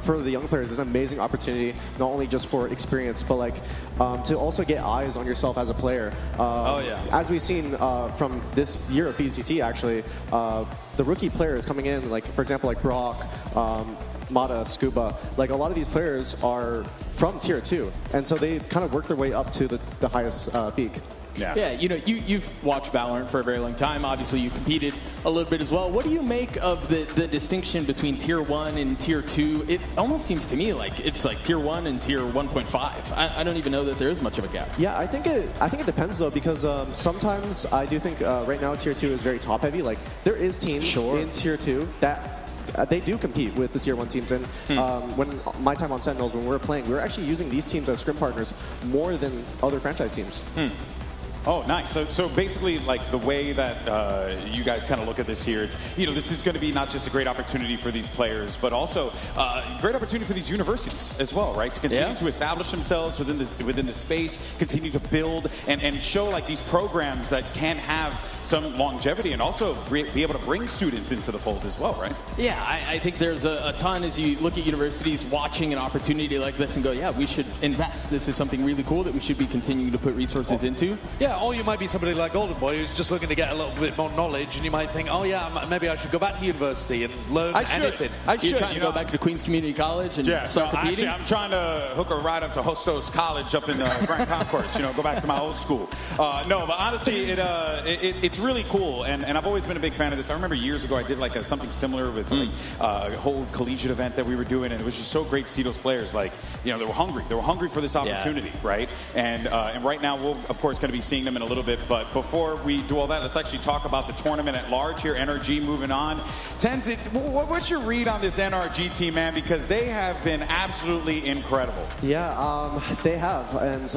for the young players, it's an amazing opportunity, not only just for experience, but like to also get eyes on yourself as a player. As we've seen from this year of VCT, actually, the rookie players coming in, like for example, like Brock, Mata, Scuba, like a lot of these players are from Tier 2, and so they kind of work their way up to the highest peak.
Yeah, you've watched Valorant for a very long time. Obviously, you competed a little bit as well. What do you make of the distinction between Tier 1 and Tier 2? It almost seems to me like it's like Tier 1 and Tier 1.5. I don't even know that there is much of a gap.
Yeah, I think it depends, though, because sometimes I do think right now Tier 2 is very top-heavy. Like, there is teams in Tier 2 that they do compete with the Tier 1 teams. And when my time on Sentinels, when we were playing, we were actually using these teams as scrim partners more than other franchise teams.
Oh, nice. So basically, like the way that you guys kind of look at this here, it's, you know, this is going to be not just a great opportunity for these players, but also a great opportunity for these universities as well, right? To continue to establish themselves within this space, continue to build and show like these programs that can have some longevity and also be able to bring students into the fold as well, right?
Yeah, I think there's a ton as you look at universities watching an opportunity like this and go, yeah, we should invest. This is something really cool that we should be continuing to put resources into.
Yeah, or you might be somebody like Golden Boy who's just looking to get a little bit more knowledge, and you might think, oh yeah, maybe I should go back to university and learn anything.
You're trying to go back to Queens Community College and start competing?
Actually, I'm trying to hook a ride up to Hostos College up in Grand Concourse, you know, go back to my old school. No, but honestly, it's really cool, and I've always been a big fan of this. I remember years ago I did like something similar with like, a whole collegiate event that we were doing, and it was just so great to see those players, like, you know, they were hungry. They were hungry for this opportunity, right? And right now, we'll, of course, going to be seeing them in a little bit, but before we do all that, let's actually talk about the tournament at large here, NRG moving on. Tenz, what's your read on this NRG team, man? Because they have been absolutely incredible.
Yeah, they have, and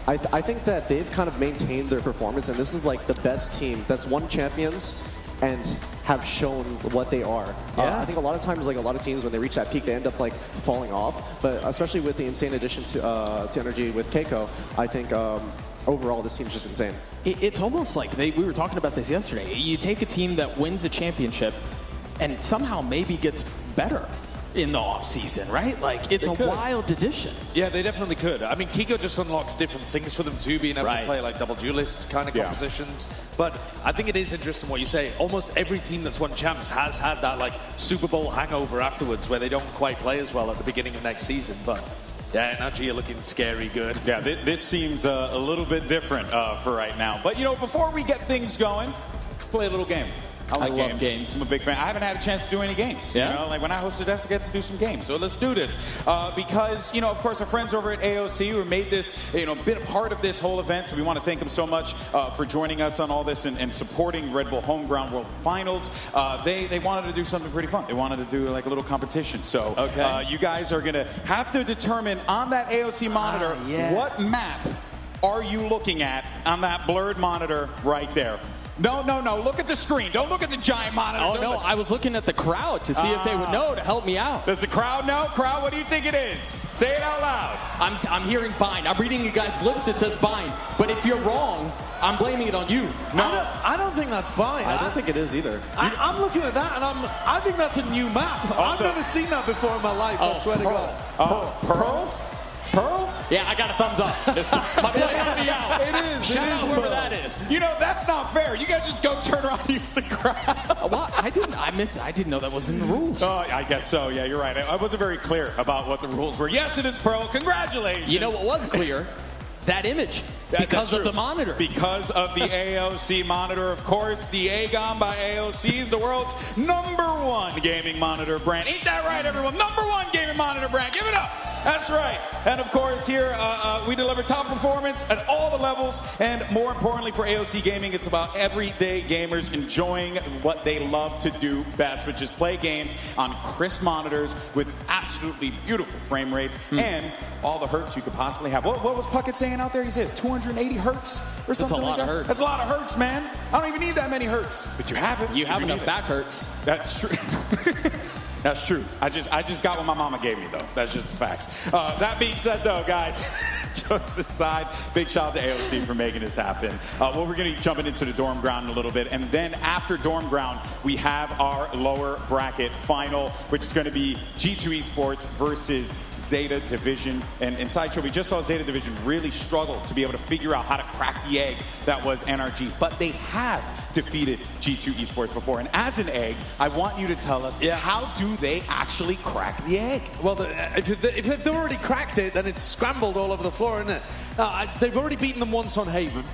I think that they've kind of maintained their performance, and this is like the best team that's won champions and have shown what they are. I think a lot of times, like a lot of teams, when they reach that peak, they end up like falling off. But especially with the insane addition to NRG with Keiko, I think overall this team's just insane.
It's almost like we were talking about this yesterday. You take a team that wins a championship and somehow maybe gets better in the off-season, right? Like, it's a wild addition.
Yeah, they definitely could. I mean, Kiko just unlocks different things for them too, being able to play like double duelist kind of compositions. But I think it is interesting what you say. Almost every team that's won champs has had that like Super Bowl hangover afterwards where they don't quite play as well at the beginning of next season. But yeah, NRG are looking scary good.
Yeah, this seems a little bit different for right now. But, you know, before we get things going, let's play a little game. I love games. I'm a big fan. I haven't had a chance to do any games.
Yeah?
You know, like when I hosted this, I get to do some games. So let's do this. Because, you know, of course, our friends over at AOC who made this, you know, been a part of this whole event. So we want to thank them so much for joining us on all this and supporting Red Bull Homeground World Finals. They wanted to do something pretty fun. They wanted to do like a little competition. So you guys are going to have to determine on that AOC monitor what map are you looking at on that blurred monitor right there. No. Look at the screen. Don't look at the giant monitor.
Oh, no. I was looking at the crowd to see if they would know to help me out.
Does the crowd know? Crowd, what do you think it is? Say it out loud.
I'm hearing bind. I'm reading you guys' lips. It says bind. But if you're wrong, I'm blaming it on you.
No, I don't think that's bind.
I don't think it is either.
I'm looking at that, and I think that's a new map. I've never seen that before in my life. I swear to God.
Pearl? Pearl?
Yeah, I got a thumbs up. My boy helped me out.
It is.
Shout out whoever that is.
You know, that's not fair. You guys just go turn around and use the crowd.
Well, I didn't know that was in the rules.
Oh, I guess so. Yeah, you're right. I wasn't very clear about what the rules were. Yes, it is Pearl. Congratulations.
You know what was clear? That image. Because of the monitor.
Because of the AOC monitor, of course. The Aegon by AOC is the world's #1 gaming monitor brand. Ain't that right, everyone? #1 gaming monitor brand. Give it up. That's right. And of course, here we deliver top performance at all the levels. And more importantly for AOC Gaming, it's about everyday gamers enjoying what they love to do best, which is play games on crisp monitors with absolutely beautiful frame rates and all the hertz you could possibly have. What was Puckett saying out there? He said 280 hertz or something like that?
That's a lot of hertz.
That's a lot of hertz, man. I don't even need that many hertz. But you have it.
You have enough back hertz.
That's true. That's true. I just got what my mama gave me, though. That's just the facts. That being said, though, guys, jokes aside, big shout out to AOC for making this happen. Well, we're going to be jumping into the dorm ground in a little bit. And then after dorm ground, we have our lower bracket final, which is going to be G2 Esports versus Zeta Division. And in Sideshow, we just saw Zeta Division really struggle to be able to figure out how to crack the egg that was NRG. But they have defeated G2 Esports before. And as an egg, I want you to tell us, how do they actually crack the egg?
Well, if they've already cracked it, then it's scrambled all over the floor, isn't it? They've already beaten them once on Haven.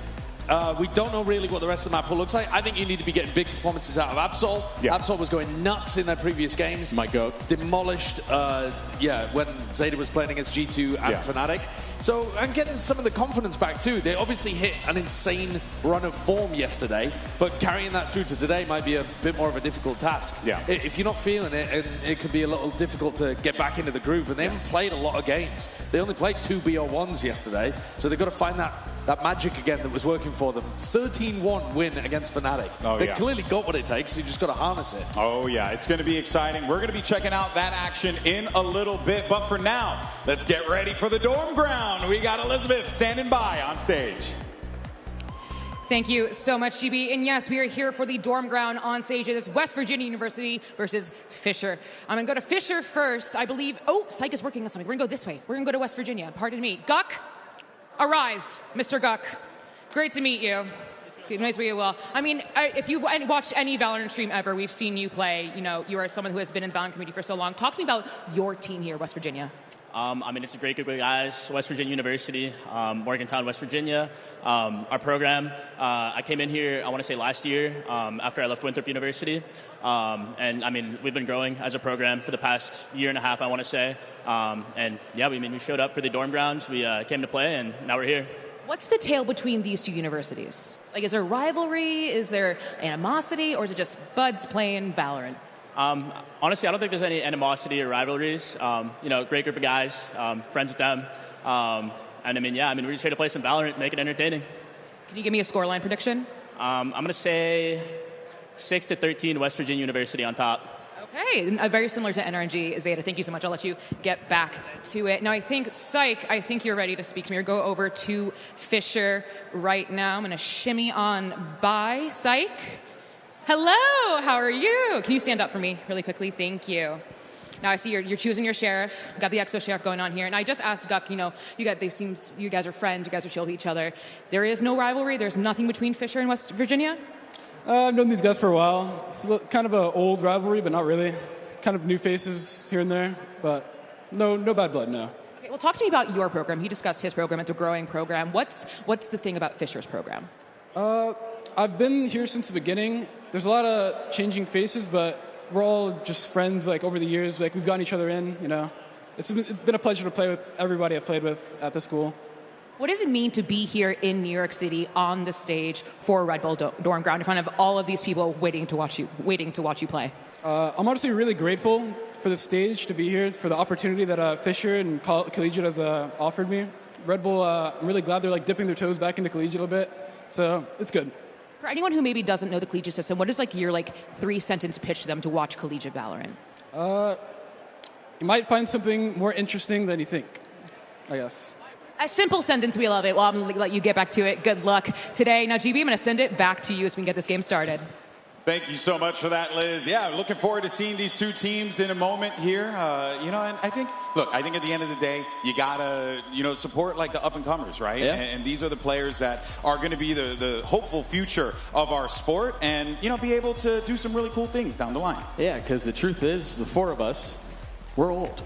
We don't know really what the rest of the map will look like. I think you need to be getting big performances out of Absol. Absol was going nuts in their previous games.
My goat.
Demolished, when Zeta was playing against G2 and FNATIC. So, and getting some of the confidence back too. They obviously hit an insane run of form yesterday, but carrying that through to today might be a bit more of a difficult task.
Yeah.
If you're not feeling it, and it can be a little difficult to get back into the groove, and they haven't played a lot of games. They only played 2 BO1s yesterday, so they've got to find that magic again that was working for them. 13-1 win against FNATIC.
Oh,
they
yeah.
clearly got what it takes, so you just got to harness it.
Oh, yeah, it's going to be exciting. We're going to be checking out that action in a little bit. But for now, let's get ready for the dorm ground. We got Elizabeth standing by on stage.
Thank you so much, GB. And yes, we are here for the dorm ground on stage. It is West Virginia University versus Fisher. I'm going to go to Fisher first. I believe, oh, Psych is working on something. We're going to go this way. We're going to go to West Virginia. Pardon me. Guck, arise, Mr. Guck. Great to meet you. Nice to meet you. Well, I mean, if you've watched any Valorant stream ever, we've seen you play. You know, you are someone who has been in the Valorant community for so long. Talk to me about your team here, West Virginia.
I mean, it's a great group of guys. West Virginia University, Morgantown, West Virginia. Our program, I came in here, I want to say last year, after I left Winthrop University. And I mean, we've been growing as a program for the past year and a half, I want to say. And yeah, we showed up for the dorm grounds. We came to play, and now we're here.
What's the tale between these two universities? Like, is there rivalry? Is there animosity? Or is it just buds playing Valorant?
Honestly, I don't think there's any animosity or rivalries. You know, great group of guys, friends with them. And I mean, yeah, we're just here to play some Valorant, make it entertaining.
Can you give me a scoreline prediction?
I'm going to say 6-13 West Virginia University on top.
Okay, very similar to NRG. Zeta, thank you so much. I'll let you get back to it. Now, I think, Psych, I think you're ready to speak to me. Or go over to Fisher right now. I'm going to shimmy on by. Psych? Hello, how are you? Can you stand up for me really quickly? Thank you. Now I see you're choosing your sheriff. Got the exo sheriff going on here. And I just asked Guck, you know, you guys are friends, you guys are chill to each other. There is no rivalry, there's nothing between Fisher and West Virginia?
I've known these guys for a while. It's kind of an old rivalry, but not really. It's kind of new faces here and there, but no bad blood, no.
Okay, well, talk to me about your program. He discussed his program. It's a growing program. What's the thing about Fisher's program?
I've been here since the beginning. There's a lot of changing faces, but we're all just friends. Like over the years, like we've gotten each other in. You know, it's been a pleasure to play with everybody I've played with at the school.
What does it mean to be here in New York City on the stage for Red Bull Dorm Ground in front of all of these people waiting to watch you play?
I'm honestly really grateful for the stage to be here, for the opportunity that Fisher and Collegiate has offered me. Red Bull, I'm really glad they're like dipping their toes back into Collegiate a little bit, so it's good.
For anyone who maybe doesn't know the collegiate system, what is like your 3-sentence pitch to them to watch collegiate Valorant?
You might find something more interesting than you think, I guess.
A simple sentence, we love it. Well, I'm going to let you get back to it. Good luck today. Now, GB, I'm going to send it back to you so we can get this game started.
Thank you so much for that, Liz. Yeah, looking forward to seeing these two teams in a moment here. And I think at the end of the day, you gotta, support like the up and comers, right?
Yeah.
And these are the players that are going to be the hopeful future of our sport, and be able to do some really cool things down the line.
Yeah, because the truth is, the 4 of us, we're old.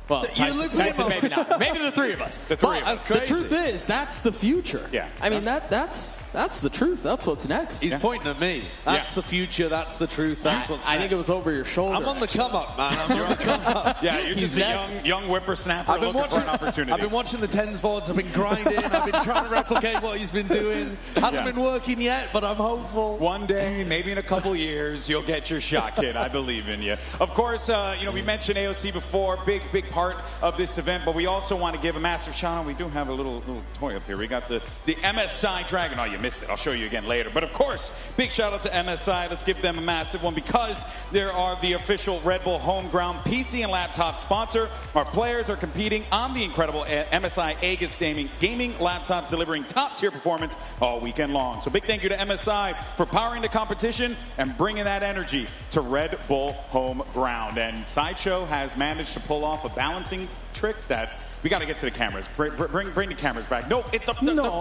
Well, Tyson maybe not. Maybe the 3 of us.
The 3 of us.
The truth is, that's the future.
Yeah.
I mean, that's the truth. That's what's next.
He's pointing at me. That's the future. That's the truth. That's what's next.
I think it was over your shoulder.
I'm on the come up, man. I'm on the come up.
Yeah, you're just a young whippersnapper looking for an opportunity.
I've been watching the tens VODs. I've been grinding. I've been trying to replicate what he's been doing. Hasn't been working yet, but I'm hopeful.
One day, maybe in a couple years, you'll get your shot, kid. I believe in you. Of course, we mentioned AOC before. Big part of this event, but we also want to give a massive shout out. We do have a little toy up here. We got the MSI Dragon. Oh, you missed it. I'll show you again later. But of course, big shout out to MSI. Let's give them a massive one because they are the official Red Bull home ground PC and laptop sponsor. Our players are competing on the incredible MSI Aegis gaming laptops, delivering top tier performance all weekend long. So big thank you to MSI for powering the competition and bringing that energy to Red Bull home ground. And Sideshow has managed to pull off a balancing trick that we got to get to the cameras. Bring the cameras back. No, the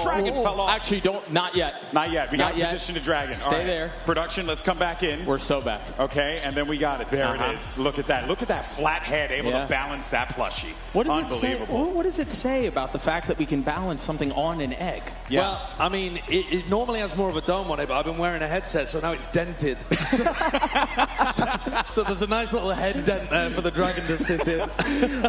dragon fell off.
Actually, not yet.
Not yet. We got to position the dragon.
Stay there.
Production, let's come back in.
We're so back.
Okay, and then we got it. There it is. Look at that. Look at that flat head able to balance that plushie. Unbelievable.
What does it say about the fact that we can balance something on an egg?
Yeah.
Well, I mean, it normally has more of a dome on it, but I've been wearing a headset, so now it's dented. so there's a nice little head dent there for the dragon to sit in.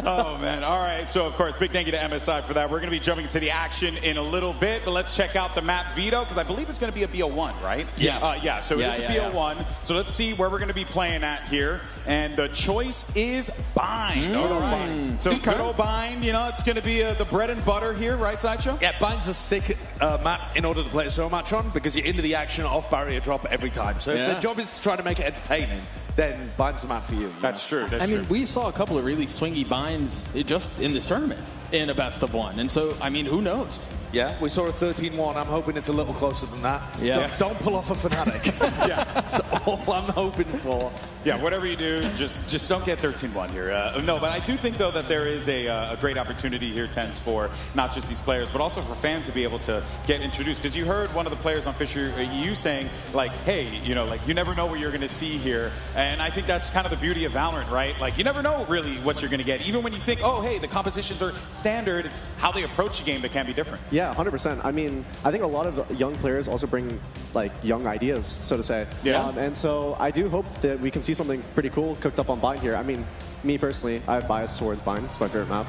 Oh, man. All right. So, of course, course, big thank you to MSI for that. We're going to be jumping into the action in a little bit, but let's check out the map Veto, because I believe it's going to be a BO1, right?
Yes.
Yeah, so it is a BO1. So let's see where we're going to be playing at here. And the choice is Bind. All right. So good old Bind, you know, it's going to be the bread and butter here, right, Sideshow?
Yeah, Bind's a sick map in order to play so much on, because you're into the action off barrier drop every time. So if the job is to try to make it entertaining, then Bind's the map for you.
That's true.
I mean, we saw a couple of really swingy binds just in this tournament in a best of one. And so, I mean, who knows?
Yeah, we saw a 13-1. I'm hoping it's a little closer than that.
Yeah.
Don't pull off a FNATIC. That's all I'm hoping for.
Yeah, whatever you do, just don't get 13-1 here. No, but I do think, though, that there is a great opportunity here, Tense, for not just these players, but also for fans to be able to get introduced. Because you heard one of the players on Fisher EU saying, like, hey, you know, like, you never know what you're going to see here. And I think that's kind of the beauty of Valorant, right? Like, you never know really what you're going to get. Even when you think, oh, hey, the compositions are standard, it's how they approach the game that can be different.
Yeah, 100%. I mean, I think a lot of young players also bring, like, young ideas, so to say.
Yeah.
And so I do hope that we can see something pretty cool cooked up on Bind here. I mean, me personally, I have bias towards Bind. It's my favorite map.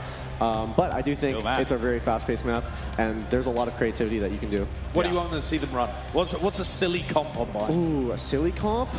But I do think it's a very fast-paced map, and there's a lot of creativity that you can do.
What do you want to see them run? What's a silly comp on Bind?
Ooh, a silly comp?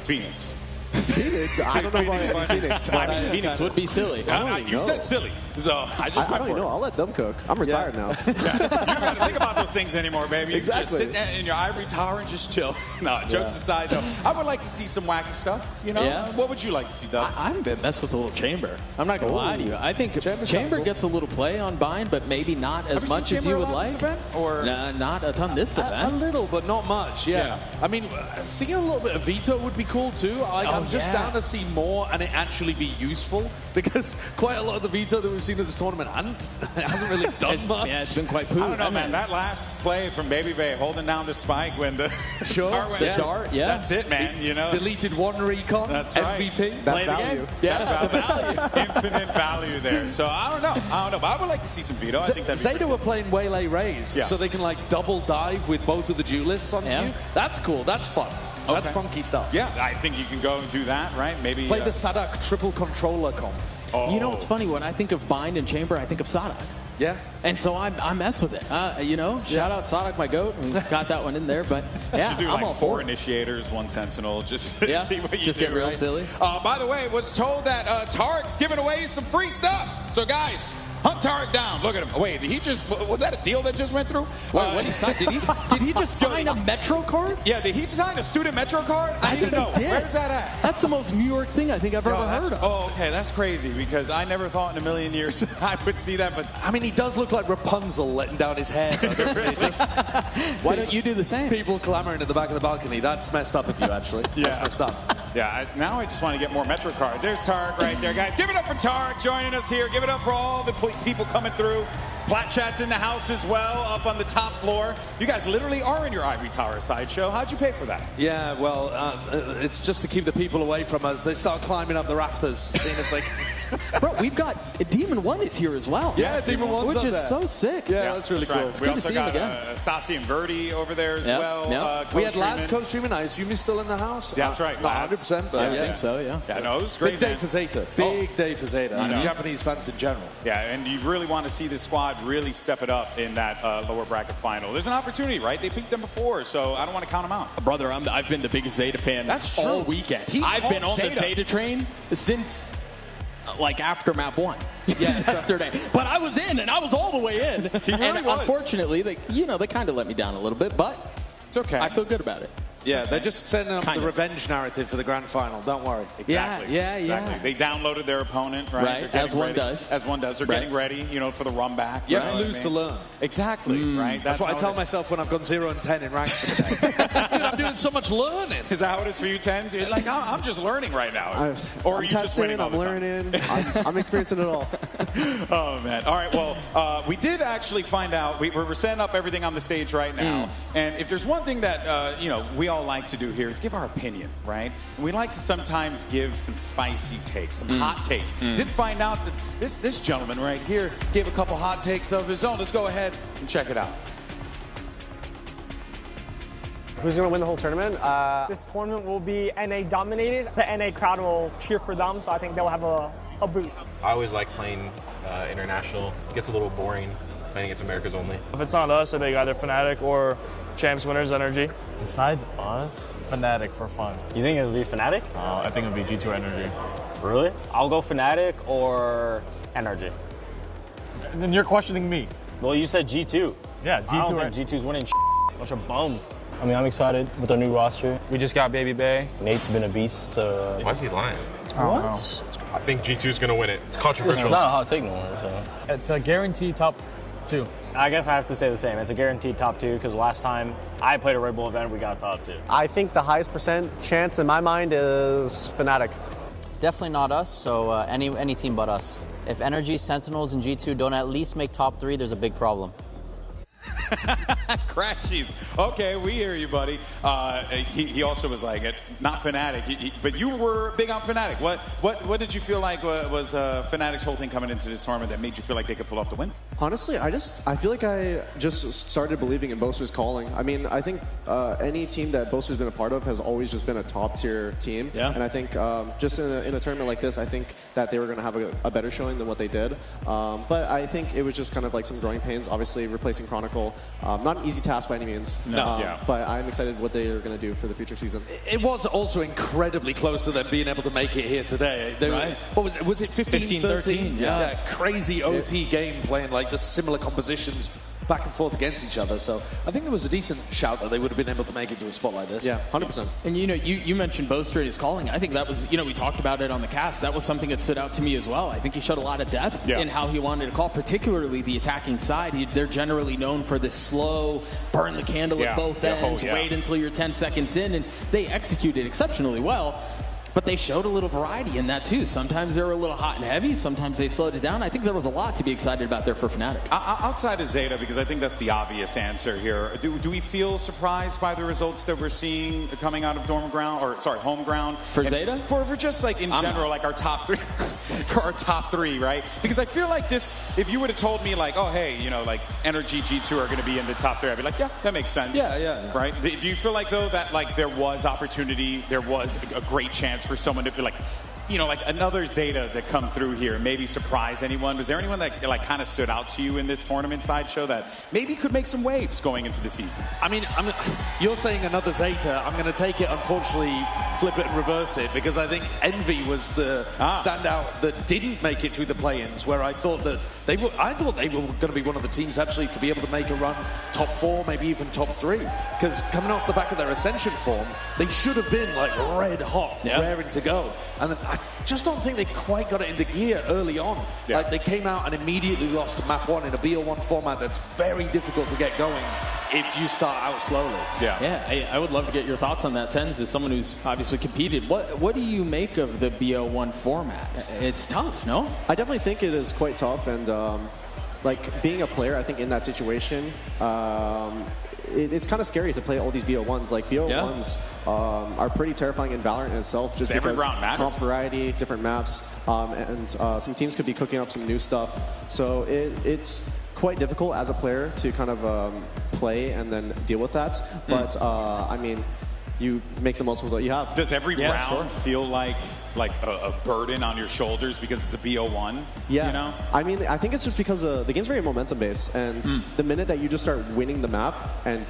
Phoenix.
Phoenix? I don't know about Phoenix.
I mean, Phoenix would be silly.
You said silly, so I just
I don't even know. I'll let them cook. I'm retired now.
You don't got to think about those things anymore, baby.
Exactly.
Just sit in your ivory tower and just chill. No, jokes aside, though, I would like to see some wacky stuff. You know, what would you like to see, though?
I haven't been messed with a little Chamber. I'm not gonna lie to you. I think Chamber gets a little play on Bind, but maybe not as much as you would like.
This event, or
not a ton this event.
A little, but not much. Yeah. I mean, seeing a little bit of Veto would be cool too. I'm just down to see more and it actually be useful, because quite a lot of the Veto that we've seen in this tournament hasn't really done much.
Yeah, it's been quite poo.
I don't know, man. That last play from Baby Bay holding down the spike when the dart went.
The dart,
That's it, man. You know,
deleted one recon.
That's right.
MVP.
That's value.
Yeah,
that's value. Infinite value there. So I don't know. But I would like to see some Veto. I think that's
Zeta were playing Waylay Rays, so they can like double dive with both of the duelists onto you. That's cool. That's fun. That's funky stuff.
Yeah, I think you can go and do that, right? Maybe
play the Sadak triple controller comp.
You know what's funny? When I think of Bind and Chamber, I think of Sadak.
Yeah.
And so I mess with it. You know, shout out Sadak, my goat. We got that one in there. But yeah,
should do
I'm
like
all
4
for
initiators, 1 sentinel, just see what you
just
do.
Get real silly.
By the way, was told that Tarek's giving away some free stuff. So guys, hunt Tarek down. Look at him. Wait, was that a deal that just went through?
What did he sign? Did he just sign a Metro card?
Yeah, did he sign a student Metro card? I need to know. Where's that at?
That's the most New York thing I think I've ever heard of.
Oh, okay, that's crazy, because I never thought in a million years I would see that. But
I mean, he does look like Rapunzel letting down his hair.
Why don't you do the same?
People clamoring at the back of the balcony. That's messed up of you, actually. That's messed up.
Yeah, now I just want to get more Metro cards. There's Tarek right there, guys. Give it up for Tarek joining us here. Give it up for all the people coming through. Plat Chat's in the house as well, up on the top floor. You guys literally are in your ivory tower sideshow. How'd you pay for that?
Yeah, well, it's just to keep the people away from us. They start climbing up the rafters, seeing if they...
Bro, we've got Demon 1 is here as well.
Yeah, Demon 1's
which
up
is
there.
So sick.
Yeah, that's really cool.
Right.
It's
We
good
also
to see him
got
again.
Sasi and Verdi over there as well.
We had Laz co-streaming. I assume he's still in the house.
Yeah, that's right.
Not 100%, but
I think so, yeah.
Yeah, no, it was great.
Big day for Zeta. Big day for Zeta. And Japanese fans in general.
Yeah, and you really want to see this squad really step it up in that lower bracket final. There's an opportunity, right? They beat them before, so I don't want to count them out.
Brother, I've been the biggest Zeta fan all weekend. I've been on the Zeta train since like after map 1 yesterday. But I was in, and I was all the way in. And unfortunately, they kind of let me down a little bit, but
it's okay.
I feel good about it.
Yeah, they're just setting up the revenge narrative for the grand final. Don't worry.
Exactly.
Yeah.
They downloaded their opponent, right?
As one does.
As one does. They're getting ready, for the run back.
You have to lose to learn.
Exactly, right?
That's what I tell myself when I've gone 0 and 10 in rank for the day. Dude, I'm doing so much learning.
Is that how it is for you, Tens? You're like, I'm just learning right now. Or are you just winning all the time?
I'm learning. I'm experiencing it all.
Oh, man. All right, well, we did actually find out. We're setting up everything on the stage right now. And if there's one thing that, we all like to do here is give our opinion, right? And we like to sometimes give some spicy takes, some hot takes. Did find out that this gentleman right here gave a couple hot takes of his own. Let's go ahead and check it out.
Who's going to win the whole tournament? This tournament will be NA dominated. The NA crowd will cheer for them, so I think they'll have a
a boost.
I always like playing international. It gets a little boring playing against Americas only.
If it's not us, I think either FNATIC or Champs Winners Energy.
Besides us, FNATIC for fun.
You think it would be FNATIC?
I think it would be G2 Energy.
Really? I'll go FNATIC or Energy.
And then you're questioning me.
Well, you said G2.
Yeah, G2.
I don't think G2's winning. Bunch of bums.
I mean, I'm excited with our new roster. We just got Baby Bay. Nate's been a beast, so...
Why is he lying?
What?
I think G2's going to win it. It's controversial.
It's not a hot take no more, so...
It's a guaranteed top 2.
I guess I have to say the same. It's a guaranteed top 2 because last time I played a Red Bull event, we got top 2.
I think the highest percent chance in my mind is FNATIC.
Definitely not us, so any team but us. If Energy, Sentinels, and G2 don't at least make top 3, there's a big problem.
Crashies. Okay, we hear you, buddy. He also was like, not FNATIC, but you were big on FNATIC. What did you feel like was FNATIC's whole thing coming into this tournament that made you feel like they could pull off the win?
Honestly, I feel like I just started believing in Boaster's calling. I mean, I think any team that Boaster's been a part of has always just been a top-tier team. Yeah. And I think just in a tournament like this, I think that they were going to have a better showing than what they did. But I think it was just kind of like some growing pains. Obviously, replacing Chronicle, not an easy task by any means.
No.
But I'm excited what they are going to do for the future season.
It was also incredibly close to them being able to make it here today. Right. What was it, 15-13? Yeah. Crazy OT game playing like the similar compositions back and forth against each other. So I think there was a decent shout that they would have been able to make it to a spot like this.
Yeah, 100%.
And you mentioned Boaster and his calling. I think that was, we talked about it on the cast. That was something that stood out to me as well. I think he showed a lot of depth in how he wanted to call, particularly the attacking side. They're generally known for this slow, burn the candle at both ends, wait until you're 10 seconds in, and they executed exceptionally well. But they showed a little variety in that, too. Sometimes they were a little hot and heavy. Sometimes they slowed it down. I think there was a lot to be excited about there for FNATIC.
Outside of Zeta, because I think that's the obvious answer here, do we feel surprised by the results that we're seeing coming out of home ground?
For Zeta?
For just like in general, like our top 3, for our top 3, right? Because I feel like this, if you would have told me like, oh, hey, like Energy, G2 are going to be in the top 3, I'd be like, yeah, that makes sense.
Yeah.
Right? Do you feel like, though, that like there was opportunity, there was a great chance for someone to be like, like another Zeta to come through here and maybe surprise anyone? Was there anyone that like kind of stood out to you in this tournament sideshow that maybe could make some waves going into the season?
I mean, you're saying another Zeta. I'm going to take it, unfortunately, flip it and reverse it, because I think Envy was the standout that didn't make it through the play-ins, where I thought that they were going to be one of the teams actually to be able to make a run top 4, maybe even top 3, because coming off the back of their Ascension form, they should have been like red hot, raring to go. And I just don't think they quite got it into gear early on. Like they came out and immediately lost map 1 in a BO1 format that's very difficult to get going if you start out slowly.
Yeah, I would love to get your thoughts on that, Tens, as someone who's obviously competed. What do you make of the BO1 format? It's tough, no?
I definitely think it is quite tough, and like being a player, I think in that situation, it's kind of scary to play all these BO1s. Like BO1s are pretty terrifying in Valorant in itself, just because comp variety, different maps, and some teams could be cooking up some new stuff. So it's quite difficult as a player to kind of play and then deal with that. But I mean, you make the most of what you have.
Does every round feel like a burden on your shoulders because it's a BO1?
Yeah. I mean, I think it's just because the game's very momentum based, and the minute that you just start winning the map and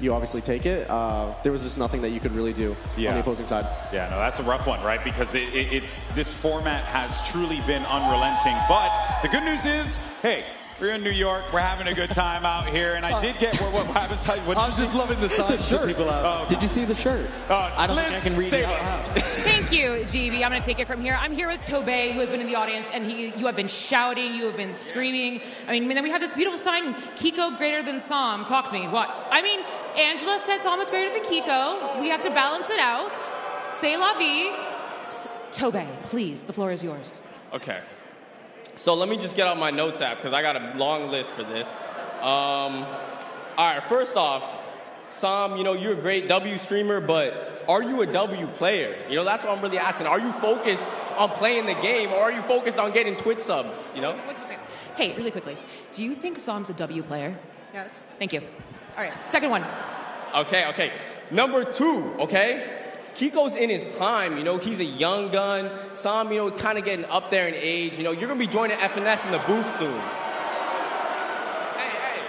you obviously take it, there was just nothing that you could really do on the opposing side.
Yeah, no, that's a rough one, right? Because it's this format has truly been unrelenting. But the good news is, hey, we're in New York. We're having a good time out here, and I did get what happens.
I was just loving the signs that people out.
Did you see the shirt?
I
don't think I can read it out loud.
Thank you, GB. I'm going to take it from here. I'm here with Tobey, who has been in the audience, and you have been shouting, you have been screaming. I mean, then we have this beautiful sign, Kiko greater than Sam. Talk to me. What? I mean, Angela said Sam was greater than Kiko. We have to balance it out. C'est la vie. Tobey, please, the floor is yours.
Okay. So let me just get out my notes app because I got a long list for this. All right, first off, Sam, you're a great W streamer, but are you a W player? That's what I'm really asking. Are you focused on playing the game, or are you focused on getting Twitch subs,
Hey, really quickly, do you think Sam's a W player?
Yes.
Thank you. All right, second one.
Okay. Number 2, okay? Kiko's in his prime, you know, he's a young gun. Sam, you know, kind of getting up there in age. You know, you're going to be joining FNS in the booth soon. Hey,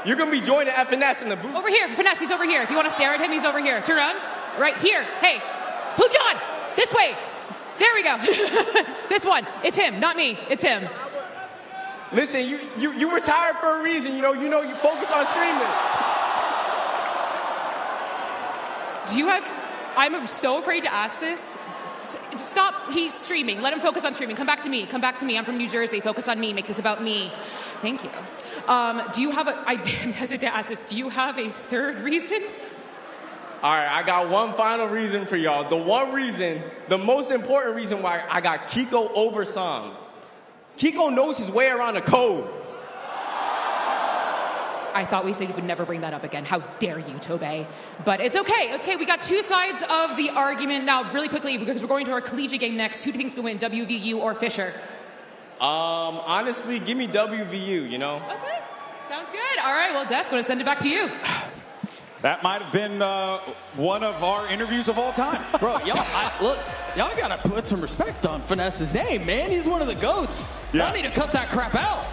you're going to be joining FNS in the booth.
Over here, Finesse, he's over here. If you want to stare at him, he's over here. Turn around. Right here. Hey, Pujon, this way. There we go. This one. It's him, not me. It's him.
Listen, you retired for a reason. You focus on streaming.
Do you have... I'm so afraid to ask this. Stop. He's streaming. Let him focus on streaming. Come back to me. Come back to me. I'm from New Jersey. Focus on me. Make this about me. Thank you. Do you have I hesitate to ask this. Do you have a third reason?
All right, I got one final reason for y'all. The most important reason why I got Kiko over Sam. Kiko knows his way around the code.
I thought we said we would never bring that up again. How dare you, Tobey? But it's okay. It's okay. We got two sides of the argument. Now, really quickly, because we're going to our collegiate game next, who do you think is going to win, WVU or Fisher?
Honestly, give me WVU, you know?
Okay. Sounds good. All right. Well, Des, going to send it back to you.
That might have been one of our interviews of all time.
Bro, y'all gotta put some respect on Finesse's name, man. He's one of the GOATs.
Yeah.
I need to cut that crap out.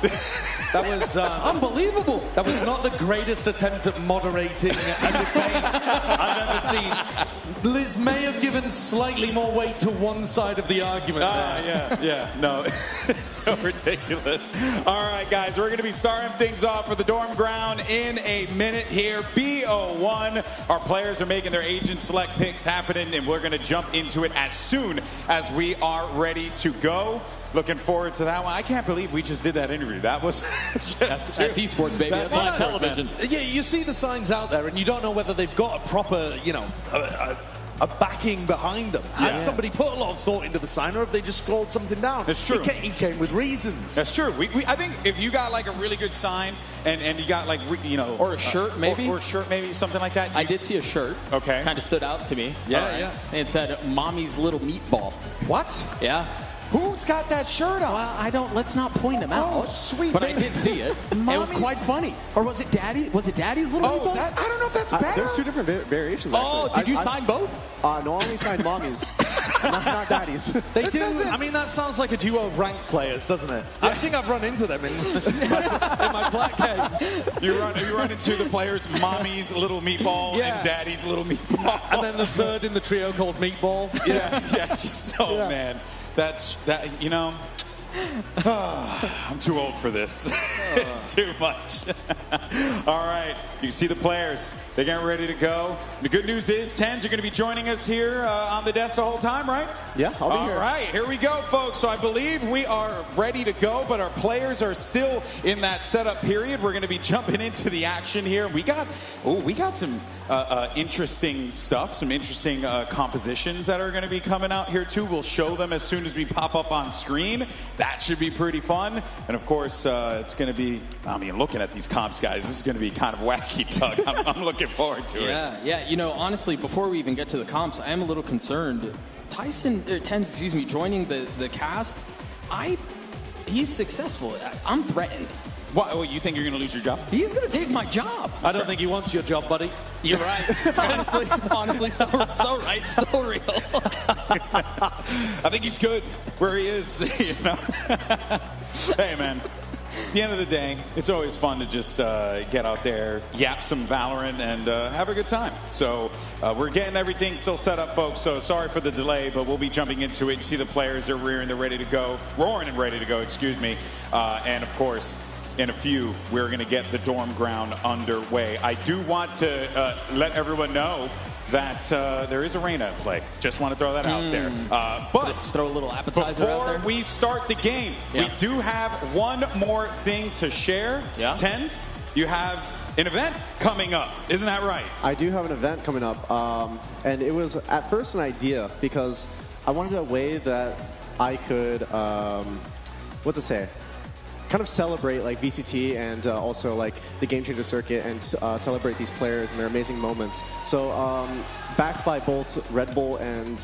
That was
unbelievable.
That was not the greatest attempt at moderating a debate I've ever seen. Liz may have given slightly more weight to one side of the argument.
Yeah. No, it's so ridiculous. All right, guys, we're going to be starting things off for the dorm ground in a minute here. BO1, our players are making their agent select picks happening, and we're going to jump into it as soon as we are ready to go. Looking forward to that one. I can't believe we just did that interview. That was just
that's esports, baby. That's live television.
Yeah, you see the signs out there, and you don't know whether they've got a proper, a backing behind them.
Yeah.
Has somebody put a lot of thought into the sign, or have they just scrolled something down?
That's true.
He came with reasons.
That's true. I think if you got like a really good sign and you got like,
or a shirt maybe.
Or a shirt maybe, something like that.
I did see a shirt.
Okay.
Kind of stood out to me.
Yeah.
It said, Mommy's Little Meatball.
What?
Yeah.
Who's got that shirt on?
Well, let's not point him out.
Oh, sweet.
But I did see it. It was quite funny. Or was it Daddy? Was it Daddy's Little Meatball?
I don't know if that's better.
There's two different variations, actually.
Oh, did you sign both?
No, I only signed Mommy's. not Daddy's.
They do. I mean, that sounds like a duo of ranked players, doesn't it? I think I've run into them in my black games.
You run into the players, Mommy's Little Meatball and Daddy's Little Meatball.
And then the third in the trio called Meatball.
Man. That's I'm too old for this. It's too much. All right, you see the players. They're getting ready to go. The good news is, Tens, you're going to be joining us here on the desk the whole time, right?
Yeah, I'll be here.
All right, here we go, folks. So I believe we are ready to go, but our players are still in that setup period. We're going to be jumping into the action here. We got some interesting stuff, some interesting compositions that are going to be coming out here too. We'll show them as soon as we pop up on screen. That should be pretty fun. And of course, it's going to be, looking at these comps, guys, this is going to be kind of wacky, Doug. I'm looking forward to it.
Yeah. Honestly, before we even get to the comps, I am a little concerned. Tens, joining the cast, he's successful. I'm threatened.
What, you think you're going to lose your job?
He's going to take my job.
I don't think he wants your job, buddy.
You're right. honestly, so right, so real.
I think he's good where he is, Hey, man. At the end of the day, it's always fun to just get out there, yap some Valorant, and have a good time. So we're getting everything still set up, folks. So sorry for the delay, but we'll be jumping into it. You see the players are roaring and ready to go. And of course, in a few, we're going to get the dorm ground underway. I do want to let everyone know that there is a Reyna at play. Just want to throw that out there. But
let's throw a little appetizer out there.
Before we start the game, we do have one more thing to share. Tens, you have an event coming up. Isn't that right?
I do have an event coming up. And it was at first an idea because I wanted a way that I could, kind of celebrate like VCT and also like the Game Changer circuit and celebrate these players and their amazing moments. So backed by both Red Bull and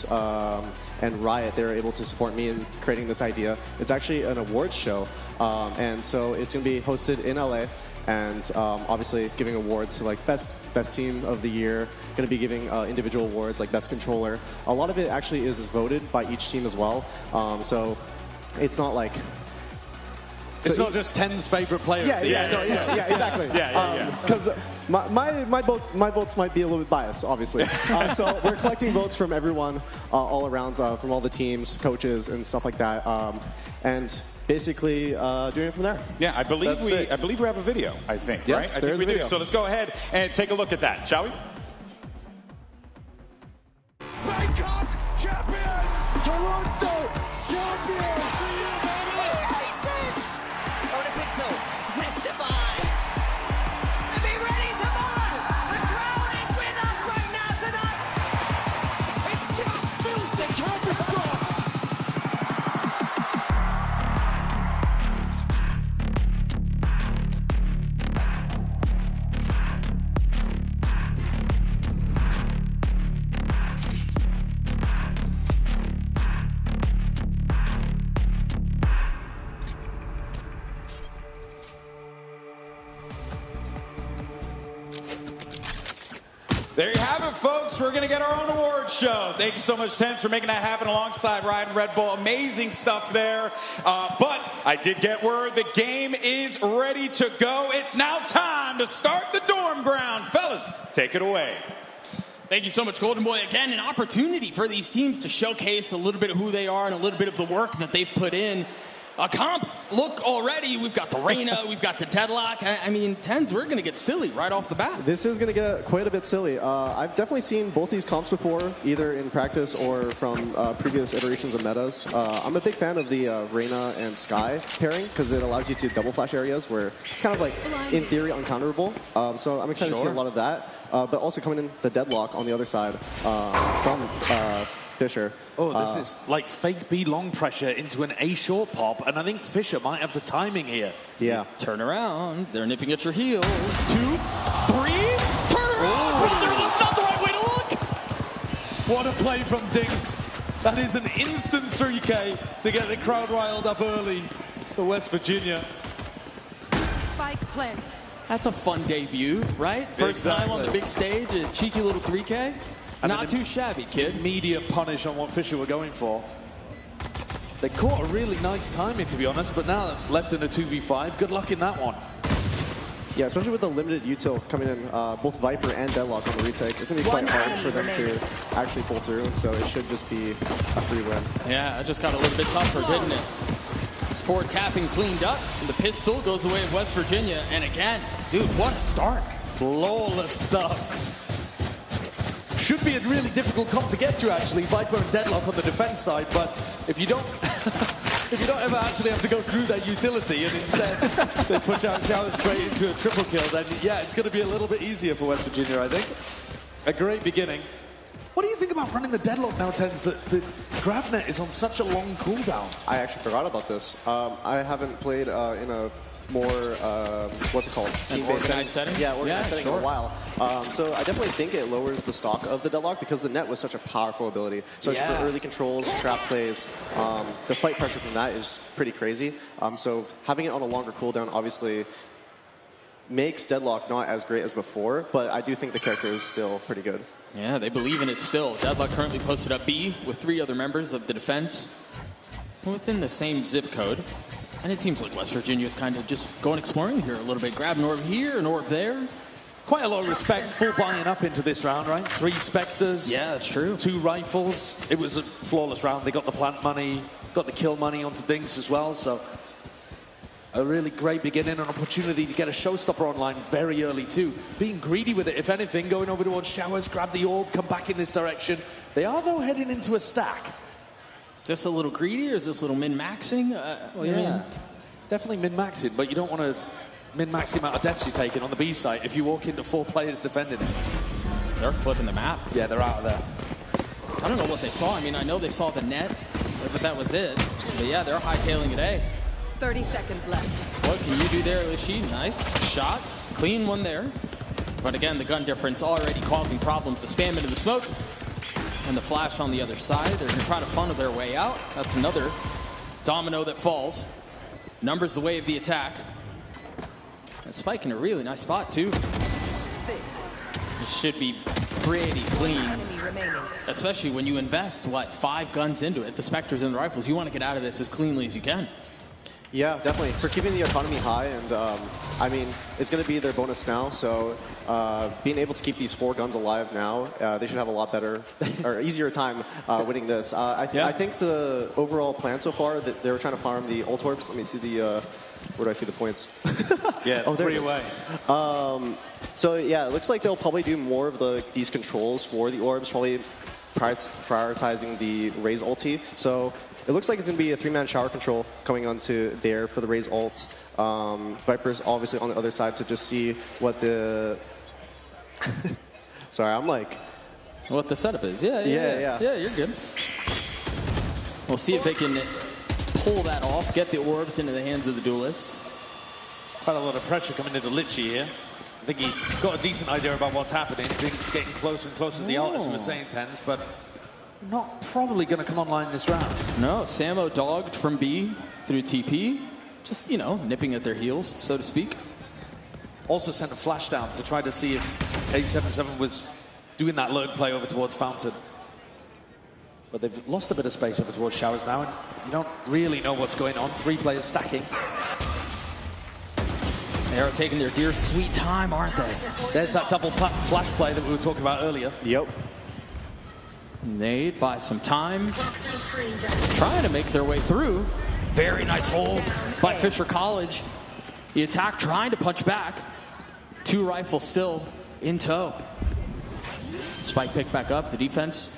Riot, they were able to support me in creating this idea. It's actually an awards show, and so it's going to be hosted in LA. and obviously giving awards to like best team of the year. Going to be giving individual awards like best controller. A lot of it actually is voted by each team as well. So it's not like.
It's not just 10's favorite player.
Yeah, exactly. Because my votes might be a little bit biased, obviously. So we're collecting votes from everyone, all around, from all the teams, coaches, and stuff like that, and basically doing it from there.
Yeah, I believe we have a video. I think.
Yes,
right?
there's a video.
So let's go ahead and take a look at that, shall we?
Bangkok champions! Toronto champions!
So, Zestify! Be ready, come on! The crowd is with us right now tonight! It's just built the counter-score!
There you have it, folks. We're going to get our own awards show. Thank you so much, Tense, for making that happen alongside Ryan Red Bull. Amazing stuff there. But I did get word the game is ready to go. It's now time to start the dorm ground. Fellas, take it away.
Thank you so much, Golden Boy. Again, an opportunity for these teams to showcase a little bit of who they are and a little bit of the work that they've put in. A comp look already. We've got the Reyna, we've got the Deadlock. I mean, Tens, we're going to get silly right off the bat.
This is going to get quite a bit silly. I've definitely seen both these comps before, either in practice or from previous iterations of metas. I'm a big fan of the Reyna and Sky pairing because it allows you to double flash areas where it's kind of like, in theory, uncounterable. So I'm excited to see a lot of that. But also coming in the Deadlock on the other side from Fisher.
Oh, this is like fake B long pressure into an A short pop, and I think Fisher might have the timing here.
Yeah.
Turn around. They're nipping at your heels. 2, 3. Turn around, brother. That's not the right way to look.
What a play from Dinks. That is an instant 3K to get the crowd riled up early for West Virginia.
Spike plant.
That's a fun debut, right? First time on the big stage, a cheeky little 3K.
And
not too shabby, kid.
Immediate punish on what Fisher were going for. They caught a really nice timing, to be honest, but now left in a 2v5. Good luck in that one.
Yeah, especially with the limited util coming in, both Viper and Deadlock on the retake. It's going to be quite hard for them to actually pull through, so it should just be a free win.
Yeah, it just got a little bit tougher, didn't it? Forward tapping cleaned up, and the pistol goes away of West Virginia. And again, dude, what a start.
Flawless stuff. Should be a really difficult comp to get through, actually. Viper and Deadlock on the defense side, but if you don't ever actually have to go through that utility and instead they push out Shower straight into a triple kill, then yeah, it's going to be a little bit easier for West Virginia, I think. A great beginning. What do you think about running the Deadlock now, Tens? That the GravNet is on such a long cooldown.
I actually forgot about this. I haven't played in a more, what's it called?
Team-based setting?
Yeah, organized setting in a while. So I definitely think it lowers the stock of the Deadlock because the net was such a powerful ability. So for early controls, trap plays, the fight pressure from that is pretty crazy. So having it on a longer cooldown obviously makes Deadlock not as great as before, but I do think the character is still pretty good.
Yeah, they believe in it still. Deadlock currently posted up B with 3 other members of the defense within the same zip code. And it seems like West Virginia is kind of just going exploring here a little bit. Grab an orb here, an orb there.
Quite a lot of respect, full buying up into this round, right? 3 Spectres.
Yeah, that's true.
2 rifles. It was a flawless round. They got the plant money, got the kill money onto Dinks as well. So a really great beginning, an opportunity to get a showstopper online very early too. Being greedy with it, if anything, going over towards Showers, grab the orb, come back in this direction. They are, though, heading into a stack.
Is this a little greedy or is this a little min-maxing?
Definitely min-maxing, but you don't want to min-max the amount of deaths you're taking on the B site if you walk into 4 players defending it.
They're flipping the map.
Yeah, they're out of there.
I don't know what they saw. I mean, I know they saw the net, but that was it. But yeah, they're hightailing it A.
30 seconds left.
What can you do there, Lishi? Nice shot. Clean one there. But again, the gun difference already causing problems. The spam into the smoke. And the flash on the other side. They're going to try to funnel their way out. That's another domino that falls. Numbers the way of the attack.
Spike in a really nice spot, too. It should be pretty clean, especially when you invest, 5 guns into it, the Spectres and the rifles. You want to get out of this as cleanly as you can.
Yeah, definitely. For keeping the economy high, and I mean, it's going to be their bonus now, so being able to keep these 4 guns alive now, they should have a lot better, or easier time winning this. I think the overall plan so far, that they were trying to farm the ult orbs. Let me see the, where do I see the points?
Yeah,
oh,
3 away.
So yeah, it looks like they'll probably do more of these controls for the orbs, probably prioritizing the Raze ulti. So it looks like it's going to be a 3-man shower control coming onto there for the Raze ult. Viper's obviously on the other side to just see what the... Sorry, I'm like...
What the setup is. Yeah, you're good. We'll see if they can pull that off, get the orbs into the hands of the duelist.
Quite a lot of pressure coming into Litchi here. I think he's got a decent idea about what's happening. Things getting closer and closer to the ult, as we were saying, Tens, but not probably going to come online this round.
No, Samo dogged from B through TP. Just, nipping at their heels, so to speak.
Also sent a flash down to try to see if A77 was doing that lurk play over towards Fountain. But they've lost a bit of space over towards Showers now, and you don't really know what's going on. 3 players stacking.
They are taking their dear sweet time, aren't they?
There's that double flash play that we were talking about earlier.
Yep.
They buy some time, trying to make their way through. Very nice hold by Fisher College. The attack trying to punch back. 2 rifles still in tow. Spike picked back up. The defense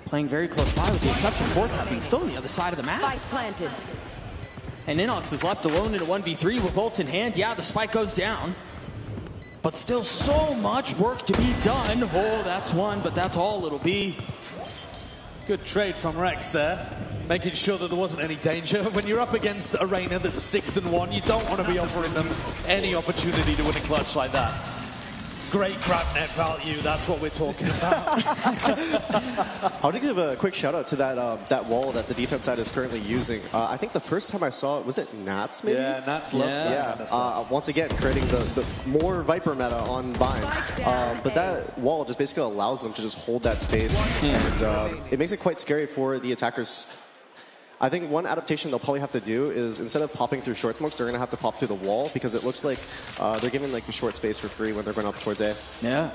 playing very close by, with the exception of Fortap being still on the other side of the map.
Spike planted.
And Inox is left alone in a 1v3 with ult in hand. Yeah, the spike goes down. But still so much work to be done. Oh, that's one, but that's all it'll be.
Good trade from Rex there, making sure that there wasn't any danger. When you're up against Arena that's 6-1, you don't want to be offering them any opportunity to win a clutch like that. Great grab net value, that's what we're talking about.
I want to give a quick shout out to that wall that the defense side is currently using. I think the first time I saw it, was it Nats maybe?
Yeah, Nats loves that kind of stuff.
Once again, creating the more Viper meta on binds. But that wall just basically allows them to just hold that space. And it makes it quite scary for the attackers. I think one adaptation they'll probably have to do is, instead of popping through short smokes, they're going to have to pop through the wall, because it looks like they're giving the short space for free when they're going up towards A.
Yeah.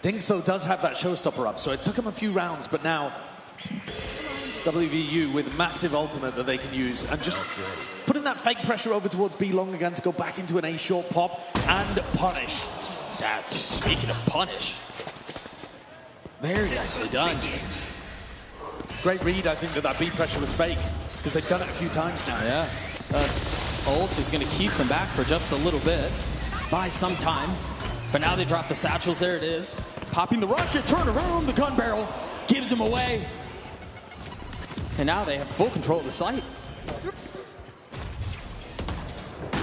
Dinks, though, does have that showstopper up, so it took him a few rounds, but now WVU with massive ultimate that they can use, and just putting that fake pressure over towards B long again to go back into an A short pop and punish.
Speaking of punish, very nicely done.
Great read, I think, that B pressure was fake, because they've done it a few times now.
Yeah. Ult is going to keep them back for just a little bit, buy some time. But now they drop the satchels, there it is. Popping the rocket, turn around, the gun barrel gives them away. And now they have full control of the site.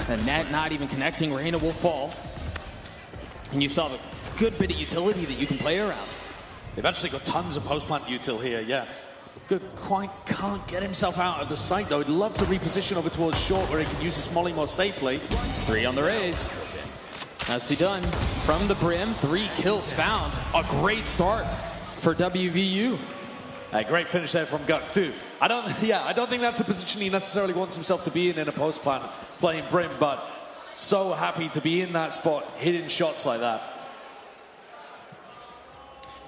And Nat not even connecting, Reina will fall. And you saw the good bit of utility that you can play around.
They've actually got tons of post-plant util here, yeah. Good, quite can't get himself out of the site, though. He'd love to reposition over towards short, where he can use his molly more safely.
It's 3 on the Raze. Nicely done. From the brim, 3 kills found. A great start for WVU.
A great finish there from Guk, too. I don't think that's the position he necessarily wants himself to be in a post-plant, playing brim, but so happy to be in that spot, hitting shots like that.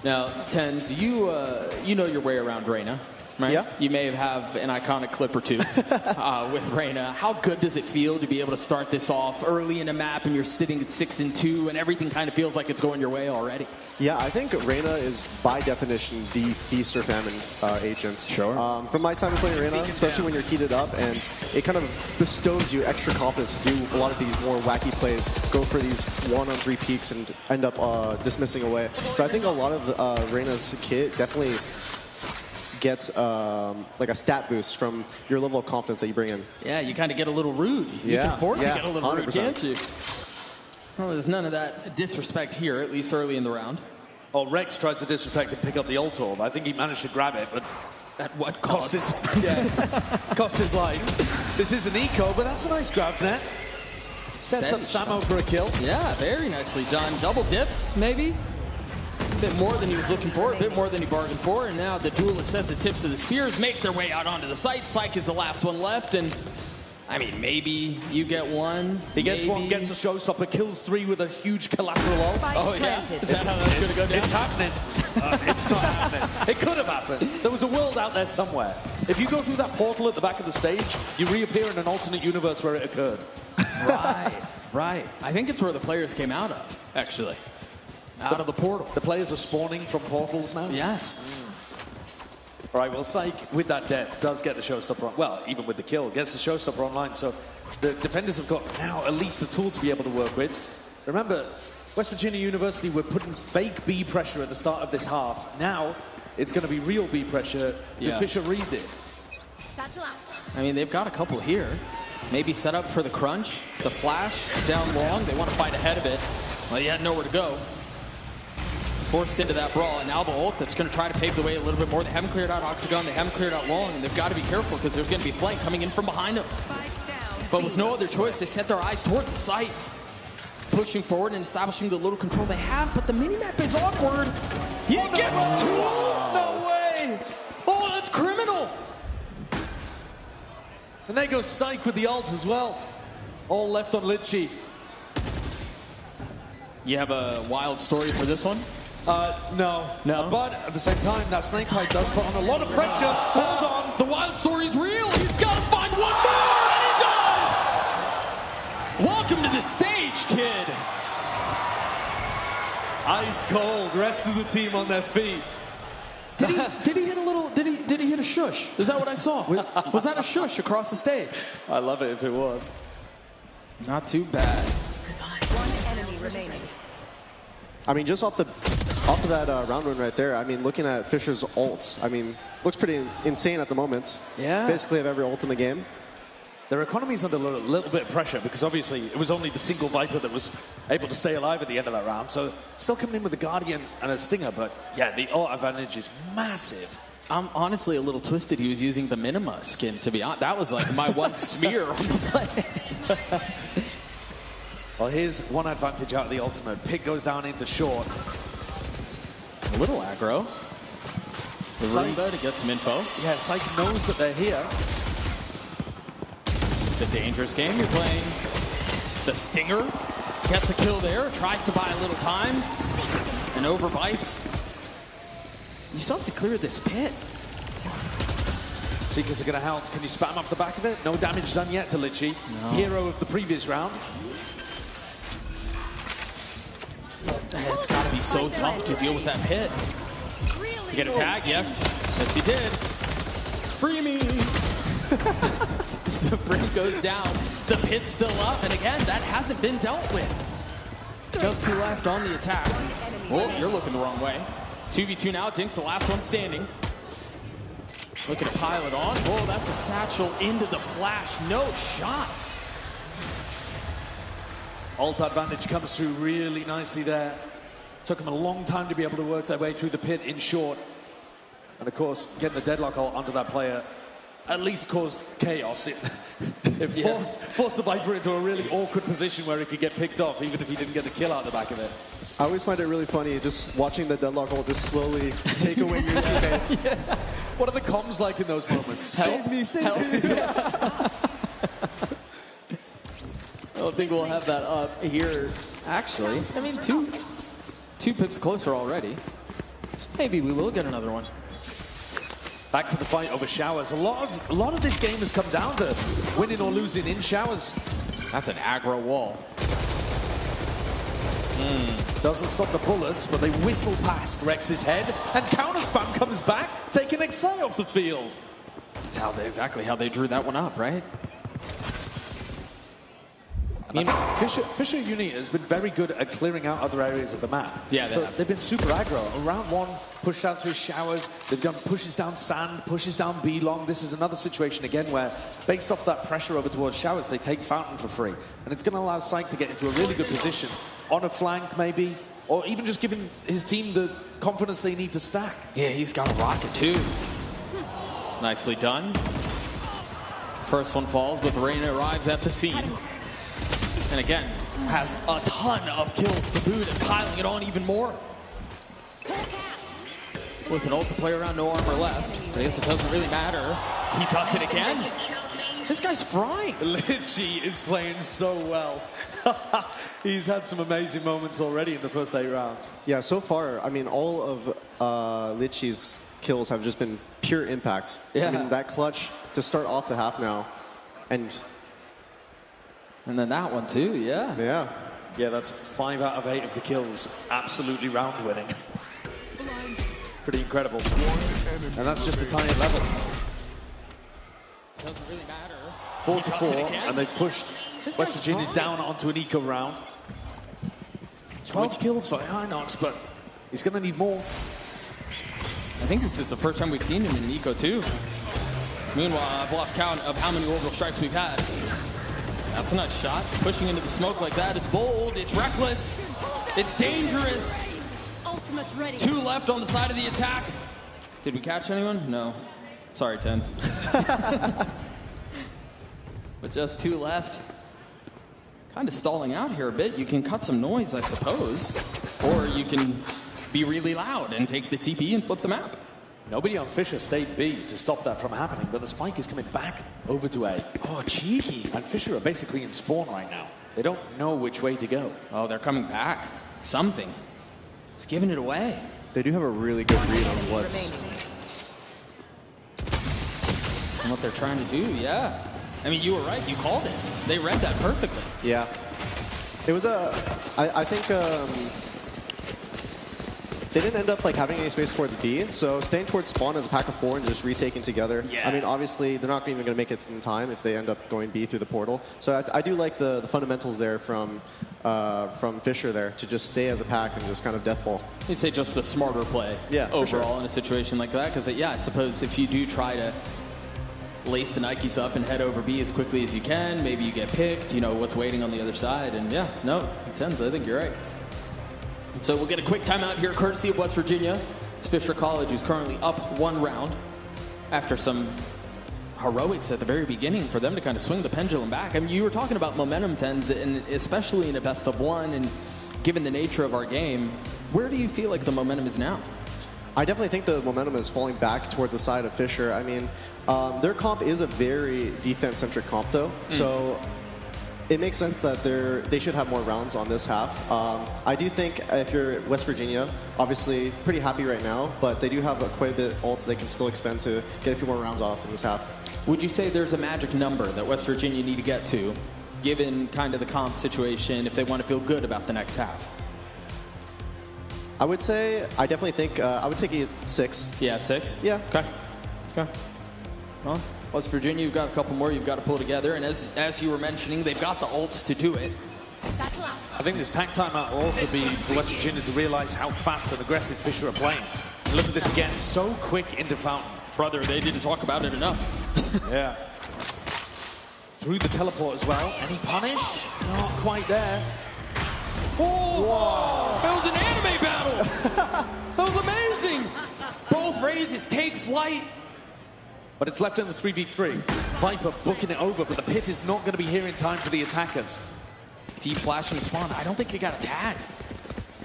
Now, Tens, you know your way around Reina, right?
Yeah.
You may have an iconic clip or two with Reina. How good does it feel to be able to start this off early in a map and you're sitting at 6-2 and everything kind of feels like it's going your way already?
Yeah, I think Reina is, by definition, the feast or famine agent.
Sure.
From my time playing Reina, especially when you're heated up, and it kind of bestows you extra confidence to do a lot of these more wacky plays, go for these 1-on-3 peaks and end up dismissing away. So I think a lot of Reina's kit definitely gets like a stat boost from your level of confidence that you bring in.
Yeah, you kind of get a little rude. You can afford to get a little 100%. Rude, can't you? Well, there's none of that disrespect here, at least early in the round.
Oh, Rex tried to disrespect and pick up the ult orb. I think he managed to grab it, but
at what cost?
Cost his life. This is an eco, but that's a nice grab net. Sets up Samo for a kill.
Yeah, very nicely done. Double dips, maybe. A bit more than he was looking for, a bit more than he bargained for, and now the duelist says the tips of the spears make their way out onto the site. Psych is the last one left, and I mean, maybe you get one.
He gets one, gets a showstopper, kills 3 with a huge collateral ult.
Oh, yeah? Is that how that's going to go down?
It's happening. It's not happening. It could have happened. There was a world out there somewhere. If you go through that portal at the back of the stage, you reappear in an alternate universe where it occurred.
Right. I think it's where the players came out of, actually. Out of the portal.
The players are spawning from portals now?
Yes.
All right, well, Psych, with that death, does get the showstopper on. Well, even with the kill, gets the showstopper online. So the defenders have got now at least a tool to be able to work with. Remember, West Virginia University were putting fake B pressure at the start of this half. Now it's going to be real B pressure to Fisher read it.
I mean, they've got a couple here. Maybe set up for the crunch, the flash, down long. They want to fight ahead of it. Well, he had nowhere to go. Forced into that brawl, and now the ult that's going to try to pave the way a little bit more. They haven't cleared out Octagon, they haven't cleared out long, and they've got to be careful because there's going to be flank coming in from behind them. But with no other choice, they set their eyes towards the site, pushing forward and establishing the little control they have, but the mini-map is awkward. He gets 2! No way! Oh, that's criminal!
And there goes Psych with the ult as well. All left on Litchi.
You have a wild story for this one?
No. But at the same time, that snake pipe does put on a lot of pressure. Hold on.
The wild story is real. He's got to find one more, and he does! Welcome to the stage, kid.
Ice cold. Rest of the team on their feet.
Did he hit a little? Did he hit a shush? Is that what I saw? Was that a shush across the stage?
I love it if it was.
Not too bad.
One enemy remaining.
I mean, just off of that round one right there, I mean, looking at Fisher's ults, I mean, looks pretty insane at the moment.
Yeah.
Basically have every ult in the game.
Their economy's under a little bit of pressure because obviously it was only the single Viper that was able to stay alive at the end of that round. So still coming in with a Guardian and a Stinger, but yeah, the ult advantage is massive.
I'm honestly a little twisted. He was using the Minima skin, to be honest. That was like my one smear on the play.
Well, here's one advantage out of the ultimate. Pick goes down into short.
A little aggro. The Roomba to get some info.
Yeah, Psych knows that they're here.
It's a dangerous game. You're playing the Stinger. Gets a kill there. Tries to buy a little time. And overbites. You still have to clear this pit.
Seekers are going to help. Can you spam off the back of it? No damage done yet to Litchi.
No.
Hero of the previous round.
It's got to be so tough to deal with that pit. You get a tag? Yes. Yes, he did. Free me. The Brim goes down. The pit's still up. And again, that hasn't been dealt with. Just 2 left on the attack. Oh, you're looking the wrong way. 2v2 now. Dink's the last one standing. Looking to pile it on. Oh, that's a satchel into the flash. No shot.
Ult advantage comes through really nicely there. Took them a long time to be able to work their way through the pit in short. And of course, getting the deadlock ult onto that player at least caused chaos. It forced the Viper into a really awkward position where he could get picked off even if he didn't get the kill out the back of it.
I always find it really funny just watching the deadlock ult just slowly take away your teammate.
Yeah. What are the comms like in those moments?
Save me, save me.
I don't think we'll have that up here, actually. I mean, two pips closer already. So maybe we will get another one.
Back to the fight over showers. A lot of this game has come down to winning or losing in showers.
That's an aggro wall.
Doesn't stop the bullets, but they whistle past Rex's head, and counter spam comes back, taking Xay off the field.
That's exactly how they drew that one up, right?
Fisher Uni has been very good at clearing out other areas of the map.
Yeah,
they've been super aggro. Round one, pushed out through showers. They've done pushes down sand, pushes down B long. This is another situation again where, based off that pressure over towards showers, they take Fountain for free. And it's going to allow Psych to get into a really good position on a flank maybe, or even just giving his team the confidence they need to stack.
Yeah, he's got a rocket too. Nicely done. First one falls, but Reyna arrives at the scene. And again, has a ton of kills to boot and piling it on even more. With an ult to play around, no armor left. But I guess it doesn't really matter. He does it again. This guy's frying.
Litchi is playing so well. He's had some amazing moments already in the first 8 rounds.
Yeah, so far, I mean, all of Litchi's kills have just been pure impact.
Yeah.
I mean, that clutch to start off the half now. And
then that one too, yeah.
Yeah.
Yeah, that's 5 out of 8 of the kills. Absolutely round winning. Pretty incredible. And that's just a tiny level.
Doesn't really matter.
4-4, and they've pushed West Virginia down onto an eco round. 12 kills for Inox, but he's going to need more.
I think this is the first time we've seen him in an eco too. Meanwhile, I've lost count of how many orbital strikes we've had. That's a nice shot. Pushing into the smoke like that is bold. It's reckless. It's dangerous.
Ultimate ready.
2 left on the side of the attack. Did we catch anyone? No. Sorry, Tens. But just 2 left. Kind of stalling out here a bit. You can cut some noise, I suppose. Or you can be really loud and take the TP and flip the map.
Nobody on Fisher stayed B to stop that from happening, but the spike is coming back over to A.
Oh, cheeky.
And Fisher are basically in spawn right now. They don't know which way to go.
Oh, they're coming back. Something. It's giving it away.
They do have a really good read on
what they're trying to do, yeah. I mean, you were right. You called it. They read that perfectly.
Yeah. It was I think they didn't end up like having any space towards B, so staying towards spawn as a pack of 4 and just retaking together.
Yeah.
I mean, obviously, they're not even going to make it in time if they end up going B through the portal. So I do like the fundamentals there from Fisher there to just stay as a pack and just kind of deathball.
You say just a smarter play overall in a situation like that, because yeah, I suppose if you do try to lace the Nikes up and head over B as quickly as you can, maybe you get picked, you know, what's waiting on the other side, and yeah, no, Tens, I think you're right. So we'll get a quick timeout here, courtesy of West Virginia. It's Fisher College, who's currently up 1 round after some heroics at the very beginning for them to kind of swing the pendulum back. I mean, you were talking about momentum, Tens, and especially in a best of 1, and given the nature of our game, where do you feel like the momentum is now?
I definitely think the momentum is falling back towards the side of Fisher. I mean, their comp is a very defense-centric comp, though. So it makes sense that they should have more rounds on this half. I do think if you're West Virginia, obviously pretty happy right now, but they do have quite a bit of ults they can still expend to get a few more rounds off in this half.
Would you say there's a magic number that West Virginia need to get to, given kind of the comp situation, if they want to feel good about the next half?
I would say, I definitely think, I would take it 6.
Yeah, 6?
Yeah.
Okay. Well, West Virginia, you've got a couple more you've got to pull together, and as you were mentioning, they've got the ults to do it.
I think this tank timeout will also be for West Virginia to realize how fast and aggressive Fisher are playing. And look at this again, so quick into Fountain.
Brother, they didn't talk about it enough.
Yeah. Through the teleport as well. Any punish? Not quite there.
Oh! Whoa. That was an anime battle! That was amazing! Both raises take flight.
But it's left in the 3v3. Viper booking it over, but the pit is not going to be here in time for the attackers.
Deep flash and spawn. I don't think he got a tag.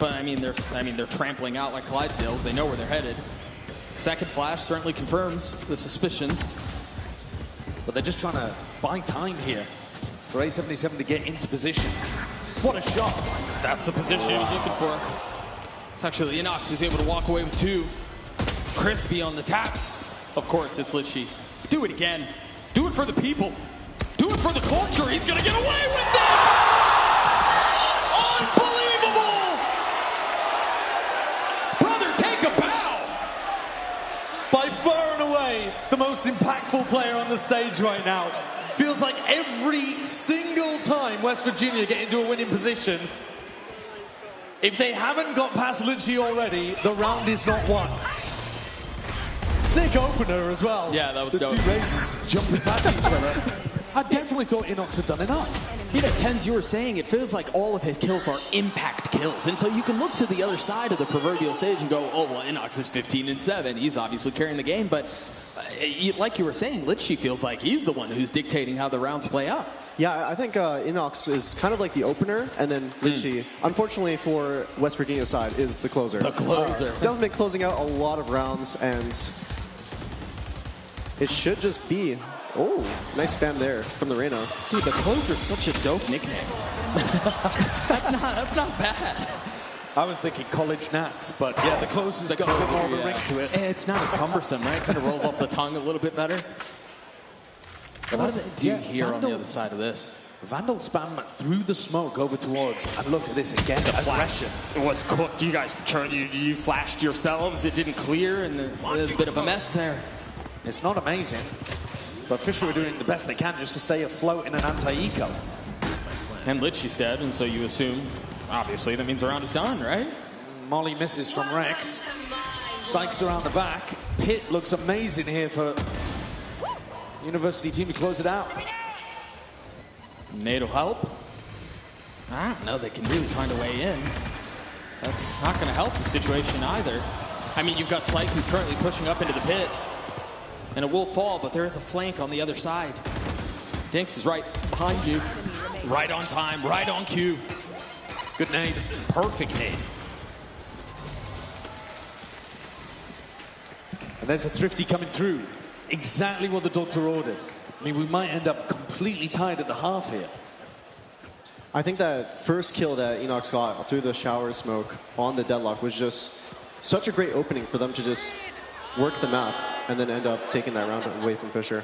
But I mean, they're trampling out like Clydesdales. They know where they're headed. Second flash certainly confirms the suspicions.
But they're just trying to buy time here for A77 to get into position. What a shot!
That's the position he was looking for. It's actually Inox who's able to walk away with 2. Crispy on the taps. Of course, it's Litchi. Do it again. Do it for the people. Do it for the culture. He's going to get away with it! Unbelievable! Brother, take a bow!
By far and away, the most impactful player on the stage right now. Feels like every single time West Virginia get into a winning position, if they haven't got past Litchi already, the round is not won. Sick opener as well.
Yeah, that was
the
dope.
2 races jumping past each other. I definitely thought Inox had done enough.
You know, Tens, you were saying it feels like all of his kills are impact kills. And so you can look to the other side of the proverbial stage and go, oh, well, Inox is 15-7. He's obviously carrying the game. But like you were saying, Litchi feels like he's the one who's dictating how the rounds play out.
Yeah, I think Inox is kind of like the opener, and then Litchi, unfortunately for West Virginia's side, is the closer.
The closer.
Definitely been closing out a lot of rounds, and it should just be... Oh, nice spam there from the Reyna.
Dude, the closer's such a dope nickname. that's not bad.
I was thinking college Nats, but yeah, the closer's got a bit more of a ring to it.
It's not as cumbersome, right? Kind of rolls off the tongue a little bit better. But what do they do here on the other side of this?
Vandal spam through the smoke over towards, and look at this again, the aggression.
It was cooked. You guys, you flashed yourselves. It didn't clear, and there's a bit of a mess there.
It's not amazing, but Fisher are doing the best they can just to stay afloat in an anti-eco.
And Litchi's dead, and so you assume, obviously, that means the round is done, right?
Molly misses from Rex. Sykes around the back. Pitt looks amazing here for University team to close it out.
Nate will help. I don't know they can really find a way in. That's not going to help the situation either. I mean, you've got Syke who's currently pushing up into the pit. And it will fall, but there is a flank on the other side. Dinks is right behind you. Right on time, right on cue.
Good nade.
Perfect nade.
And there's a Thrifty coming through. Exactly what the Doctor ordered. I mean, we might end up completely tied at the half here.
I think that first kill that Enox got through the shower smoke on the deadlock was just such a great opening for them to just work the map and then end up taking that round away from Fisher.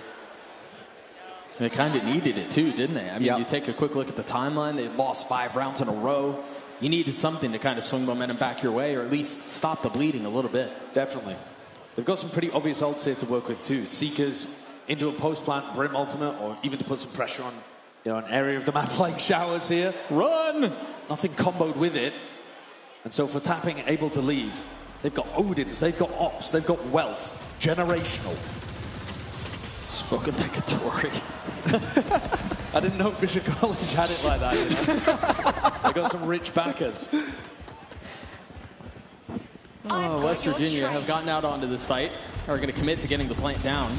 They kind of needed it too, didn't they? I mean, you take a quick look at the timeline. They lost 5 rounds in a row. You needed something to kind of swing momentum back your way, or at least stop the bleeding a little bit.
Definitely. They've got some pretty obvious ults here to work with too. Seekers into a post-plant Brim ultimate, or even to put some pressure on, you know, an area of the map like showers here.
Run!
Nothing comboed with it. And so for tapping, able to leave. They've got Odins, they've got Ops, they've got Wealth. Generational.
Spoken like a Tory.
I didn't know Fisher College had it like that, you know? They got some rich backers.
West Virginia have gotten out onto the site, are going to commit to getting the plant down.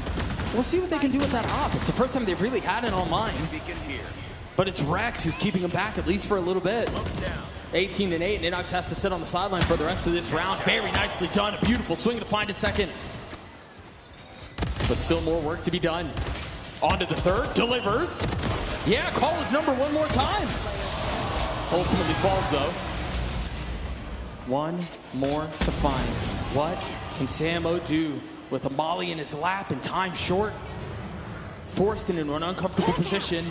We'll see what they can do with that op. It's the first time they've really had it online. But it's Rex who's keeping them back, at least for a little bit. 18-8, and Inox has to sit on the sideline for the rest of this round. Very nicely done. A beautiful swing to find a second. But still more work to be done. On to the third. Delivers. Yeah, call his number one more time. Ultimately falls, though. One more to find. What can Samo do with a molly in his lap and time short? Forced into an uncomfortable position.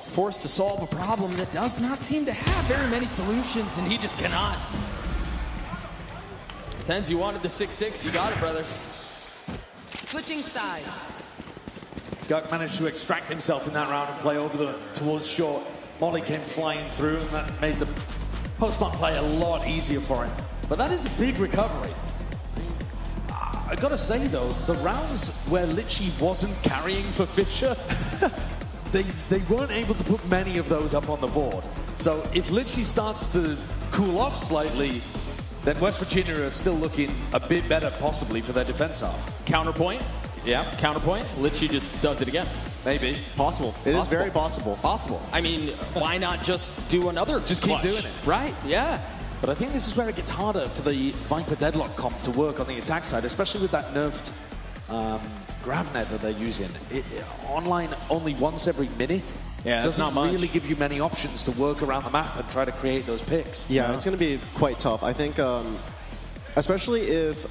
Forced to solve a problem that does not seem to have very many solutions, and he just cannot. Tens, you wanted the 6-6. You got it, brother.
Switching sides.
Guk managed to extract himself in that round and play over towards short. Molly came flying through, and that made the post-plant play a lot easier for him. But that is a big recovery. I gotta say, though, the rounds where Litchi wasn't carrying for Fisher, they weren't able to put many of those up on the board. So if Litchi starts to cool off slightly, then West Virginia are still looking a bit better, possibly, for their defense half.
Counterpoint.
Yeah.
Counterpoint. Litchi just does it again.
Maybe.
Possible. It is very possible.
Possible. I mean, why not just do another
Just
clutch?
keep doing it.
Right, yeah.
But I think this is where it gets harder for the Viper Deadlock comp to work on the attack side, especially with that nerfed Gravnet that they're using. Online only once every minute.
Yeah, that's
doesn't
not much.
really give you many options to work around the map and try to create those picks.
Yeah, it's going to be quite tough. I think, especially if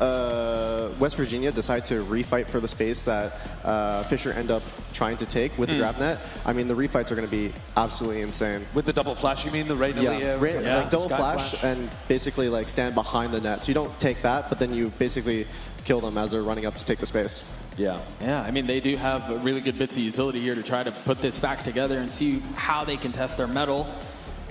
West Virginia decide to refight for the space that Fisher end up trying to take with the Gravnet. I mean, the refights are going to be absolutely insane.
With the double flash, you mean the Raider?
Like double flash and basically like stand behind the net. So you don't take that, but then you basically kill them as they're running up to take the space.
Yeah.
Yeah, I mean, they do have really good bits of utility here to try to put this back together and see how they can test their mettle.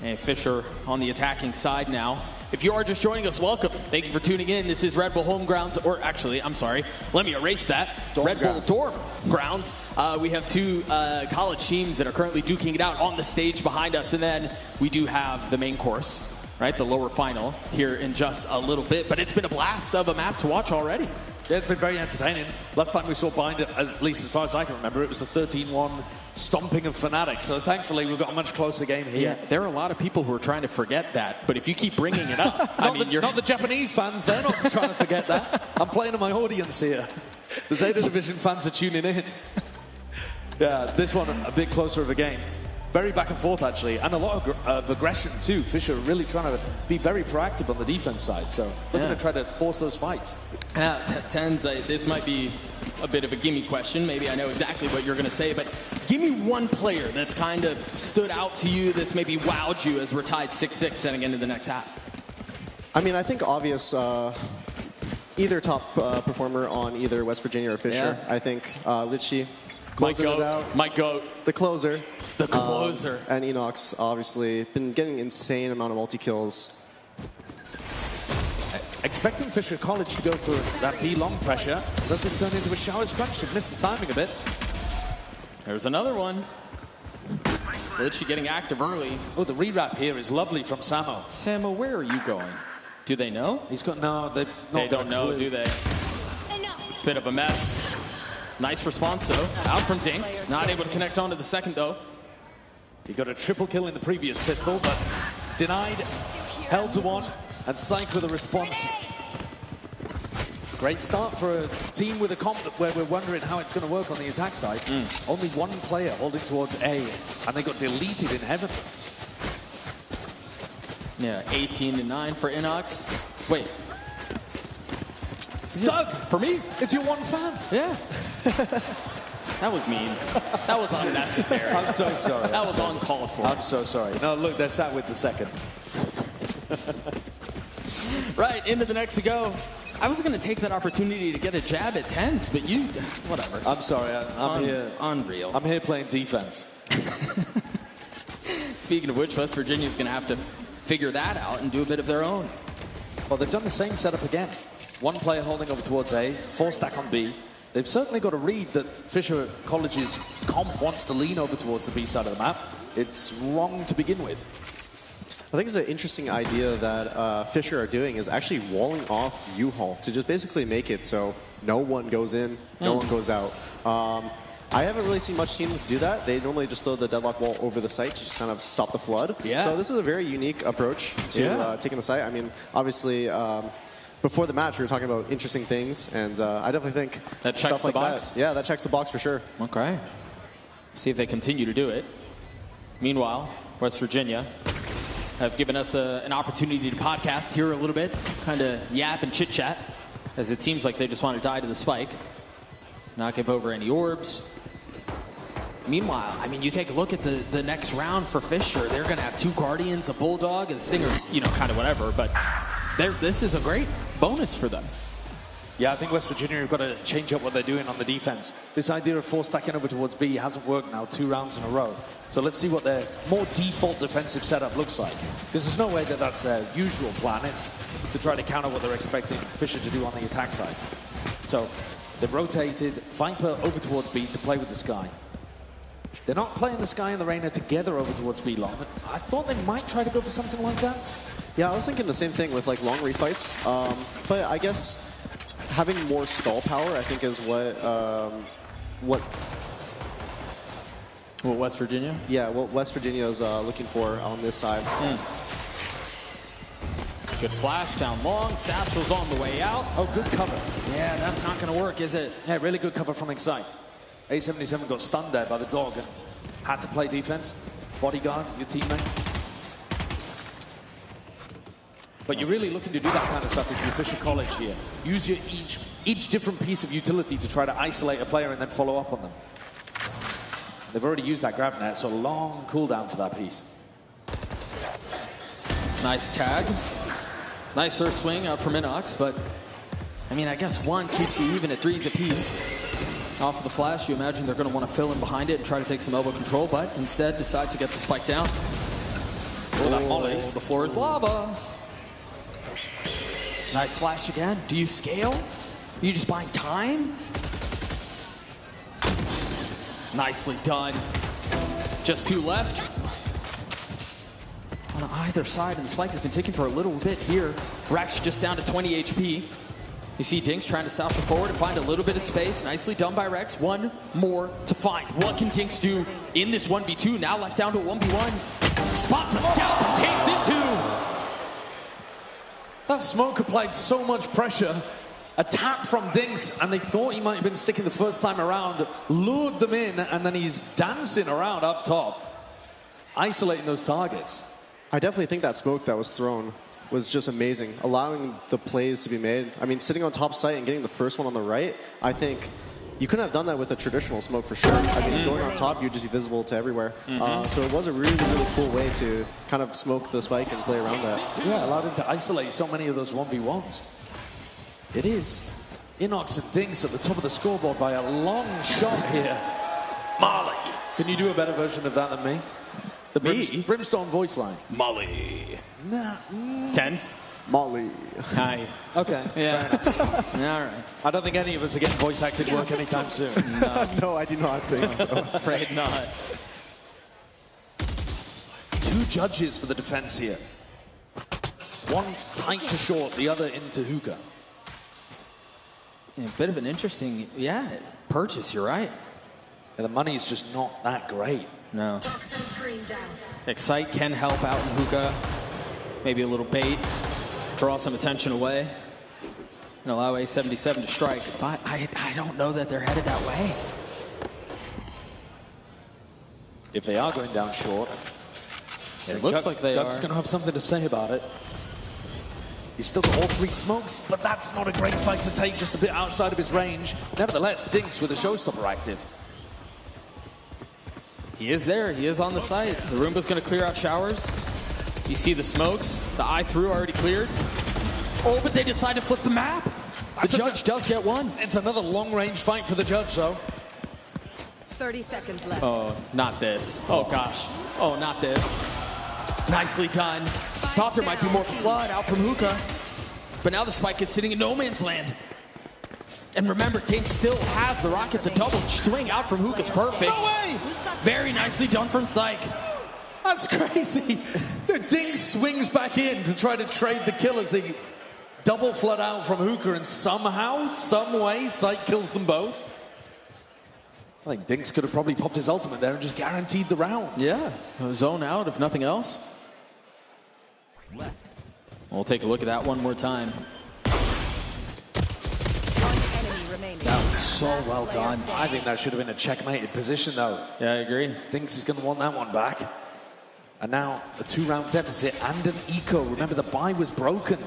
And Fisher on the attacking side now. If you are just joining us, welcome. Thank you for tuning in. This is Red Bull Home Grounds, or actually, I'm sorry, let me erase that. Red Bull Dorm Grounds. We have 2 college teams that are currently duking it out on the stage behind us, and then we do have the main course.
right? The lower final here in just a little bit. But it's been a blast of a map to watch already.
Yeah, it's been very entertaining. Last time we saw Bind, at least as far as I can remember, it was the 13-1 stomping of FNATIC. So thankfully, we've got a much closer game here.
Yeah, there are a lot of people who are trying to forget that. But if you keep bringing it up,
not the Japanese fans, they're not trying to forget that. I'm playing to my audience here. The Zeta Division fans are tuning in. Yeah, this one a bit closer of a game. Very back and forth, actually, and a lot of aggression, too. Fisher really trying to be very proactive on the defense side, so we're going to try to force those fights.
Tens, this might be a bit of a gimme question. Maybe I know exactly what you're going to say, but give me one player that's kind of stood out to you, that's maybe wowed you as we're tied 6-6 heading into the next half.
I mean, I think obvious, either top performer on either West Virginia or Fisher. Yeah. I think Litchi closing it out.
My GOAT.
The closer.
The closer.
And Enox, obviously, been getting insane amount of multi-kills.
Expecting Fisher College to go for that B-long pressure. Does this turn into a shower scratch? They've missed the timing a bit.
There's another one. Litchi getting active early.
Oh, the re-wrap here is lovely from Samo.
Samo, where are you going? Do they know?
He's got, no, they've not
They don't know, do they? Bit of a mess. Nice response, though. Out from Dinks. Not able to connect onto the second, though.
He got a triple kill in the previous pistol, but denied, held to one, and Psych with a response. Great start for a team with a comp where we're wondering how it's going to work on the attack side. Only one player holding towards A, and they got deleted in heaven.
Yeah, 18-9 for Inox. Wait.
Doug, for me, it's your one fan.
Yeah. That was mean. That was unnecessary.
I'm so sorry.
That was uncalled for.
I'm so sorry. No, look, they're sat with the second.
Right, into the next to go. I was going to take that opportunity to get a jab at Tens, but you, whatever.
I'm sorry. I'm here.
Unreal.
I'm here playing defense.
Speaking of which, West Virginia's going to have to figure that out and do a bit of their own.
Well, they've done the same setup again. One player holding over towards A, 4 stack on B. They've certainly got a read that Fisher College's comp wants to lean over towards the B side of the map. It's wrong to begin with.
I think it's an interesting idea that Fisher are doing is actually walling off U-Haul to just basically make it so no one goes in, no one goes out. I haven't really seen much teams do that. They normally just throw the deadlock wall over the site to just kind of stop the flood.
Yeah.
So this is a very unique approach to taking the site. I mean, obviously, before the match, we were talking about interesting things, and I definitely think
that checks
stuff like
the box.
that. Yeah, that checks the box for sure.
Okay. See if they continue to do it. Meanwhile, West Virginia have given us an opportunity to podcast here a little bit, kind of yap and chit-chat, as it seems like they just want to die to the spike, not give over any orbs. Meanwhile, I mean, you take a look at the next round for Fisher. They're going to have 2 Guardians, a Bulldog, and Singers, you know, kind of whatever, but this is a great bonus for them.
Yeah, I think West Virginia have got to change up what they're doing on the defense. This idea of 4 stacking over towards B hasn't worked now 2 rounds in a row. So let's see what their more default defensive setup looks like. Because there's no way that that's their usual plan. It's to try to counter what they're expecting Fisher to do on the attack side. So they've rotated Viper over towards B to play with the Sky. They're not playing the Sky and the Reyna together over towards B long. I thought they might try to go for something like that.
Yeah, I was thinking the same thing with like long refights. But I guess having more stall power, I think, is what
West Virginia?
Yeah, what West Virginia is looking for on this side.
Good flash down long. Satchel's on the way out.
Oh, good cover.
Yeah, that's not going to work, is it?
Yeah, really good cover from Excite. A77 got stunned there by the dog and had to play defense. Bodyguard, your teammate. But you're really looking to do that kind of stuff if you're Fisher College here. Use your each different piece of utility to try to isolate a player and then follow up on them. They've already used that grav net, so a long cooldown for that piece.
Nice tag. Nice Earth swing out from Inox, but I mean, I guess 1 keeps you even at 3s apiece. Off of the flash, you imagine they're going to want to fill in behind it and try to take some elbow control, but instead decide to get the spike down. Oh, that molly. The floor is lava. Nice flash again. Do you scale? Are you just buying time? Nicely done. Just 2 left.
either side, and the spike has been ticking for a little bit here. Rex just down to 20 HP. You see Dinks trying to south forward and find a little bit of space. Nicely done by Rex. One more to find. What can Dinks do in this 1v2? Now left down to a 1v1. Spots a scalp and takes it too.
That smoke applied so much pressure. A tap from Dinks, and they thought he might have been sticking the first time around, lured them in, and then he's dancing around up top, isolating those targets.
I definitely think that smoke that was thrown was just amazing, allowing the plays to be made. I mean, sitting on top site and getting the first one on the right, I think you couldn't have done that with a traditional smoke for sure. I mean, going on top, you'd just be visible to everywhere. So it was a really, really cool way to kind of smoke the spike and play around that.
Yeah, allowed him to isolate so many of those 1v1s. It is Inox and Dinks at the top of the scoreboard by a long shot here. Molly. Can you do a better version of that than me? The Brimstone voice line.
Molly.
Nah.
Tens?
Molly.
Hi.
Okay.
Yeah. All right.
I don't think any of us are getting voice acting work anytime soon.
No, I do not think so.
I'm afraid not.
2 judges for the defense here. One tight to short, the other into hookah.
Yeah, a bit of an interesting, purchase, you're right.
Yeah, the money's just not that great.
No. Excite can help out in hookah. Maybe a little bait. Draw some attention away. And allow A77 to strike. But I don't know that they're headed that way.
If they are going down short,
it looks like they
Doug's
are.
going to have something to say about it. He's still got all 3 smokes, but that's not a great fight to take, just a bit outside of his range. Nevertheless, Dinks with a showstopper active.
He is there. He is on the site. The Roomba's going to clear out showers. You see the smokes. The eye through already cleared. Oh, but they decide to flip the map. The judge does get one.
It's another long-range fight for the judge, though.
30 seconds left.
Oh, not this. Oh, gosh. Oh, not this. Nicely done. Thought there might be more of a flood out from hookah. But now the spike is sitting in no man's land. And remember, Dinks still has the rocket. The double swing out from hookah's perfect.
No way!
Very nicely done from Psych.
That's crazy. The Dinks swings back in to try to trade the kill as they double flood out from hookah, and somehow, some way, Psych kills them both. I think Dinks could have probably popped his ultimate there and just guaranteed the round.
Yeah, zone out if nothing else. We'll take a look at that one more time. That was so well done.
I think that should have been a checkmated position, though.
Yeah, I agree.
Dinks is going to want that one back. And now a 2-round deficit and an eco. Remember, the bye was broken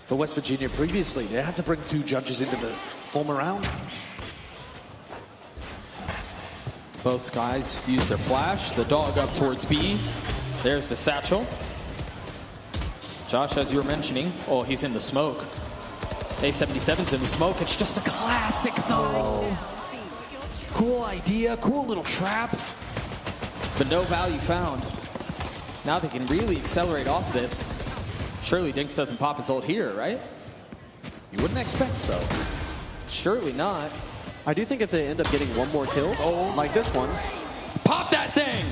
for West Virginia previously. They had to bring 2 judges into the former round.
Both Skies use their flash. The dog up towards B. There's the satchel. Josh, as you were mentioning, oh, he's in the smoke. A77's in the smoke. It's just a classic, though. Cool idea, cool little trap, but no value found. Now they can really accelerate off this. Surely Dinks doesn't pop his ult here, right?
You wouldn't expect so.
Surely not.
I do think if they end up getting one more kill, like this one.
Pop that thing!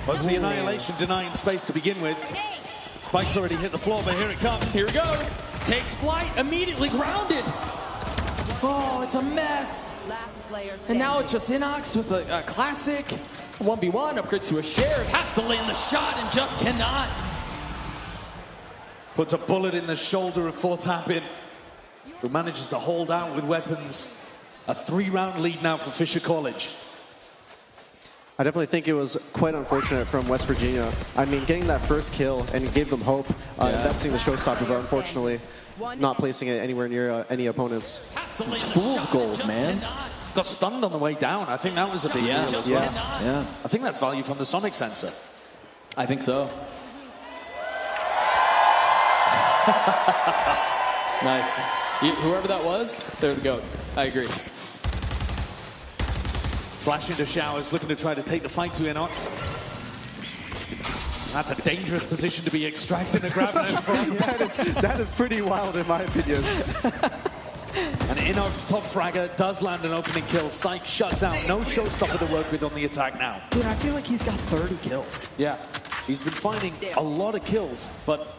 Was the Annihilation denying space to begin with? Spike's already hit the floor, but here it comes.
Here it goes. Takes flight, immediately grounded. Oh, it's a mess. And now it's just Inox with a classic 1v1, upgrade to a share. Has to land the shot and just cannot.
Puts a bullet in the shoulder of Fortapin, who manages to hold out with weapons. A 3-round lead now for Fisher College.
I definitely think it was quite unfortunate from West Virginia. I mean, getting that first kill and gave them hope, investing the showstopper, but unfortunately not placing it anywhere near any opponents.
It's fool's gold, man.
Got stunned on the way down. I think that was a big deal as well.
Yeah.
I think that's value from the sonic sensor.
I think so. Nice. Whoever that was, they're the GOAT. I agree.
Flash into showers, looking to try to take the fight to Inox. That's a dangerous position to be extracting and grabbing it from.
that is pretty wild in my opinion.
And Inox, top fragger, does land an opening kill. Psych shut down. No showstopper to work with on the attack now.
Dude, I feel like he's got 30 kills.
Yeah. He's been finding a lot of kills, but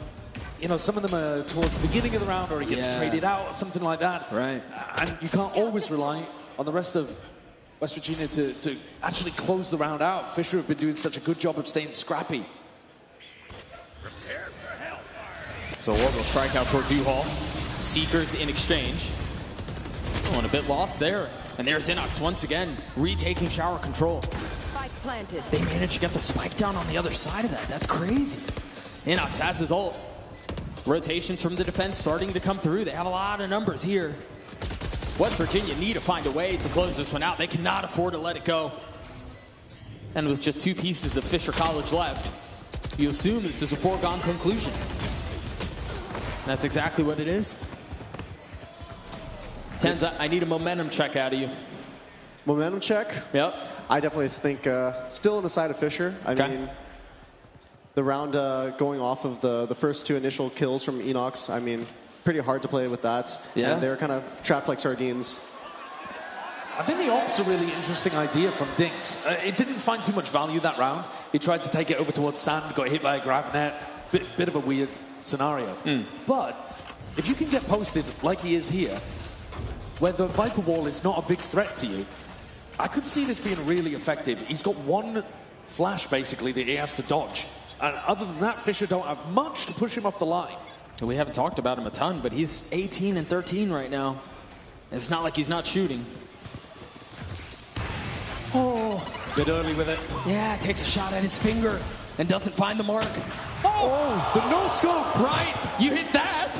you know, some of them are towards the beginning of the round, or he gets traded out, or something like that.
Right.
And you can't always rely on the rest of West Virginia to actually close the round out. Fisher have been doing such a good job of staying scrappy.
So we'll go strike out towards U-Haul. Seekers in exchange. Oh, and a bit lost there. And there's Inox once again, retaking shower control.
Spike planted.
They managed to get the spike down on the other side of that. That's crazy. Inox has his ult. Rotations from the defense starting to come through. They have a lot of numbers here. West Virginia need to find a way to close this one out. They cannot afford to let it go. And with just 2 pieces of Fisher College left, you assume this is a foregone conclusion. That's exactly what it is. Tens, I need a momentum check out of you.
Momentum check?
Yep.
I definitely think still on the side of Fisher. I mean, the round going off of the first 2 initial kills from Enox, I mean, pretty hard to play with that.
Yeah.
And they're kind of trapped like sardines.
I think the op's a really interesting idea from Dinks. It didn't find too much value that round. He tried to take it over towards Sand, got hit by a grav net. Bit of a weird scenario. But if you can get posted like he is here, where the Viper Wall is not a big threat to you, I could see this being really effective. He's got 1 flash, basically, that he has to dodge. And other than that, Fisher don't have much to push him off the line.
We haven't talked about him a ton, but he's 18 and 13 right now. It's not like he's not shooting. Oh.
Bit early with it.
Yeah, takes a shot at his finger and doesn't find the mark. Oh, the no-scope. Right, you hit that.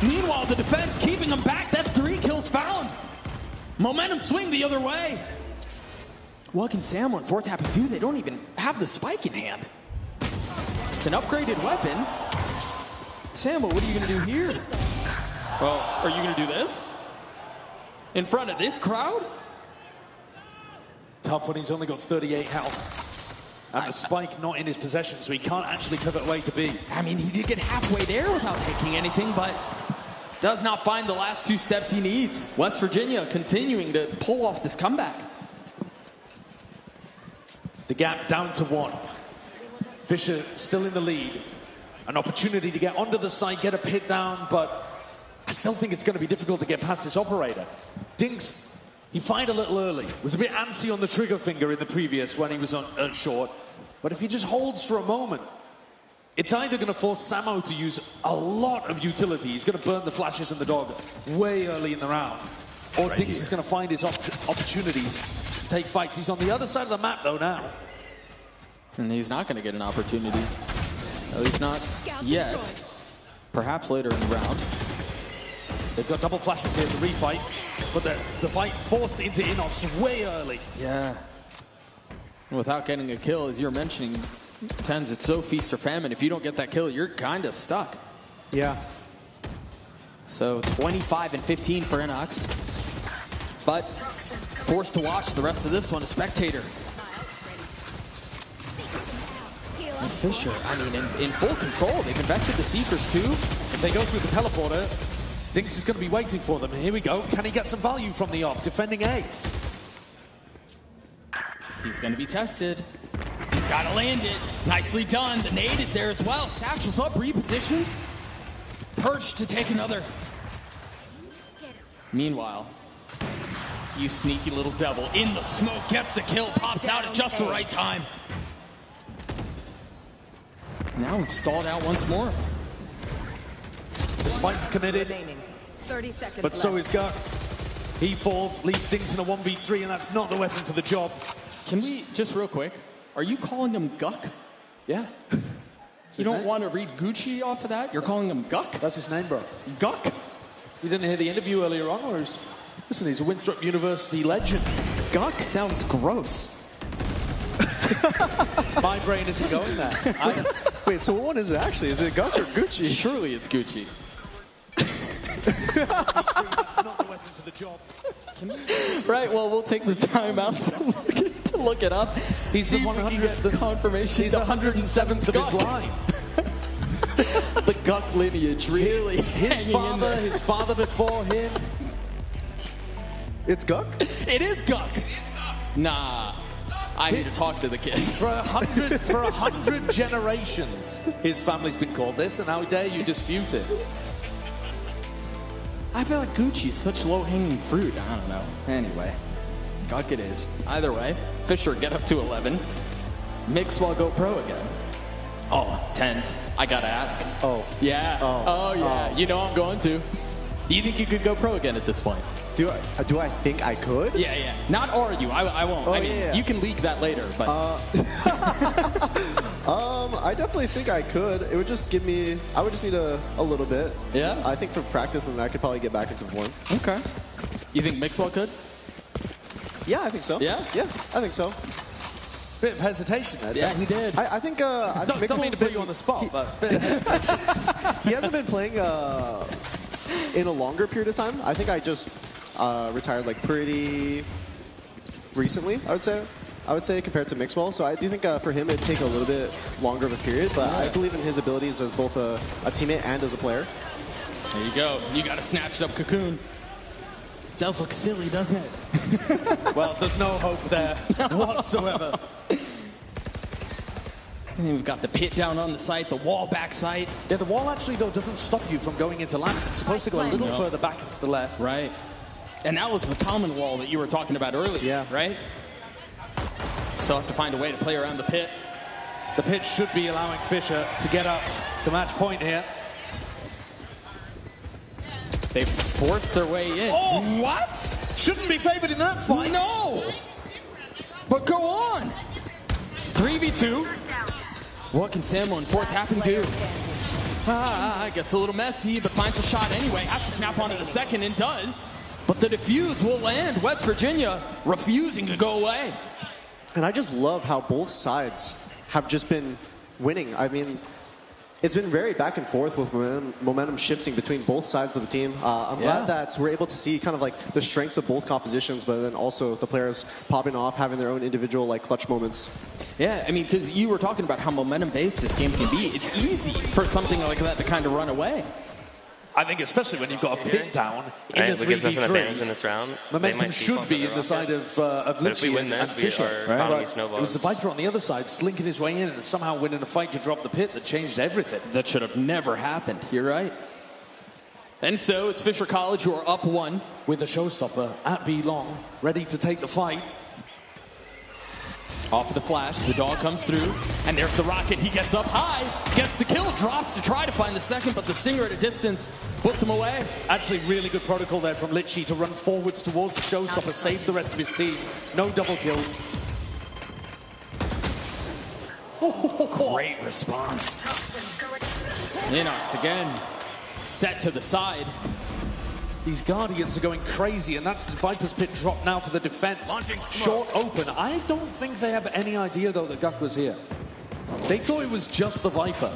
Meanwhile, the defense keeping him back. That's 3 kills found. Momentum swing the other way. What can Samo and 4Tapping do? They don't even have the spike in hand. It's an upgraded weapon. Samo, what are you going to do here? Well, are you going to do this? In front of this crowd?
Tough when he's only got 38 health. And the spike not in his possession, so he can't actually pivot away to B.
I mean, he did get halfway there without taking anything, but does not find the last 2 steps he needs. West Virginia continuing to pull off this comeback.
The gap down to 1. Fisher still in the lead. An opportunity to get onto the side, get a pit down, but I still think it's going to be difficult to get past this operator. Dinks, he fired a little early. Was a bit antsy on the trigger finger in the previous when he was on short. But if he just holds for a moment, it's either going to force Samo to use a lot of utility. He's going to burn the flashes and the dog way early in the round. Or Dinks is going to find his opportunities to take fights. He's on the other side of the map, though, now.
And he's not going to get an opportunity. At least not yet. Perhaps later in the round.
They've got double flashes here to refight, but the fight forced into Inox way early.
Yeah. Without getting a kill, as you're mentioning, Tens, it's so feast or famine. If you don't get that kill, you're kind of stuck.
Yeah.
So 25 and 15 for Inox. But forced to watch the rest of this one, a spectator. And Fisher, I mean, in full control. They've invested the Seekers too.
If they go through the teleporter, Dinks is going to be waiting for them. Here we go. Can he get some value from the op? Defending A.
He's going to be tested. He's got to land it. Nicely done. The nade is there as well. Satchel's up, repositions. Perch to take another. Meanwhile, you sneaky little devil in the smoke, gets a kill, pops out at just the right time. Now we've stalled out once more.
The spike's committed.
30 seconds
but so
left.
is Guk. He falls, leaves Dinks in a 1v3, and that's not the weapon for the job.
Can we, just real quick, are you calling him Guk?
Yeah.
You don't want to read Gucci off of that? You're calling him Guk?
That's his name, bro.
Guk?
You didn't hear the interview earlier on? Or listen, he's a Winthrop University legend.
Guk sounds gross.
My brain isn't going there.
Wait, so what is it actually? Is it Guk or Gucci?
Surely it's Gucci.
That's not the weapon for the job.
Right, well, we'll take the time out to look it up.
He's the 100th
confirmation.
He's the 107th of his line.
The Guk lineage, really.
His father before him.
It's Guk?
It is Guk. Nah.
I need to talk to the kid.
For 100 generations, his family's been called this, and how dare you dispute it?
I feel like Gucci's such low-hanging fruit. I don't know. Anyway, Guk it is. Either way, Fisher get up to 11. Mixwell go pro again. Oh, 10s. I gotta ask.
Oh.
Yeah. Oh, yeah. You know I'm going to. Do you think you could go pro again at this point?
Do I think I could?
Yeah. Not are you. I won't. I mean, you can leak that later, but...
I definitely think I could. It would just give me... I would just need a little bit.
Yeah?
I think for practice, and I could probably get back into form.
Okay. You think Mixwell could?
Yeah, I think so.
Yeah?
Yeah, I think so.
Bit of hesitation there.
Yeah, he did.
I think...
don't mean to put you on the spot, but...
He hasn't been playing in a longer period of time. I think I just retired like pretty recently, I would say, compared to Mixwell. So I do think for him it'd take a little bit longer of a period, but I believe in his abilities as both a teammate and as a player.
There you go. You got a snatched up cocoon. Does look silly, doesn't it?
Well, there's no hope there whatsoever.
And we've got the pit down on the site, the wall back site.
Yeah, the wall actually, though, doesn't stop you from going into lamps. It's supposed to go a little further back into the left.
Right. And that was the common wall that you were talking about earlier.
Yeah.
Right? Still have to find a way to play around the pit.
The pit should be allowing Fisher to get up to match point here.
They forced their way in.
Oh,
what?
Shouldn't be favored in that fight.
No! But go on! 3v2. What can Samo and Fort Tapping do? Gets a little messy, but finds a shot anyway. Has to snap onto the second and does. But the defuse will land. West Virginia refusing to go away.
And I just love how both sides have just been winning. I mean, it's been very back and forth with momentum shifting between both sides of the team. I'm glad that we're able to see kind of like the strengths of both compositions, but then also the players popping off, having their own individual like clutch moments.
Yeah, I mean, because you were talking about how momentum-based this game can be. It's easy for something like that to kind of run away.
I think especially when you've got a pit down in the 3v3.
It gives us an advantage in this round.
Momentum should be in the side of Litchi and Fisher.
Right.
It was the Viper on the other side slinking his way in and somehow winning a fight to drop the pit that changed everything.
That should have never happened. You're right. And so it's Fisher College who are up 1.
With a showstopper at B long, ready to take the fight.
Off of the flash, the dog comes through, and there's the rocket. He gets up high, gets the kill, drops to try to find the second, but the Singer at a distance puts him away.
Actually, really good protocol there from Litchi to run forwards towards the showstopper, save the rest of his team. No double kills.
Great response. Inox again, set to the side.
These Guardians are going crazy, and that's the Viper's pit drop now for the defense. Short open. I don't think they have any idea, though, that Guk was here. They thought it was just the Viper.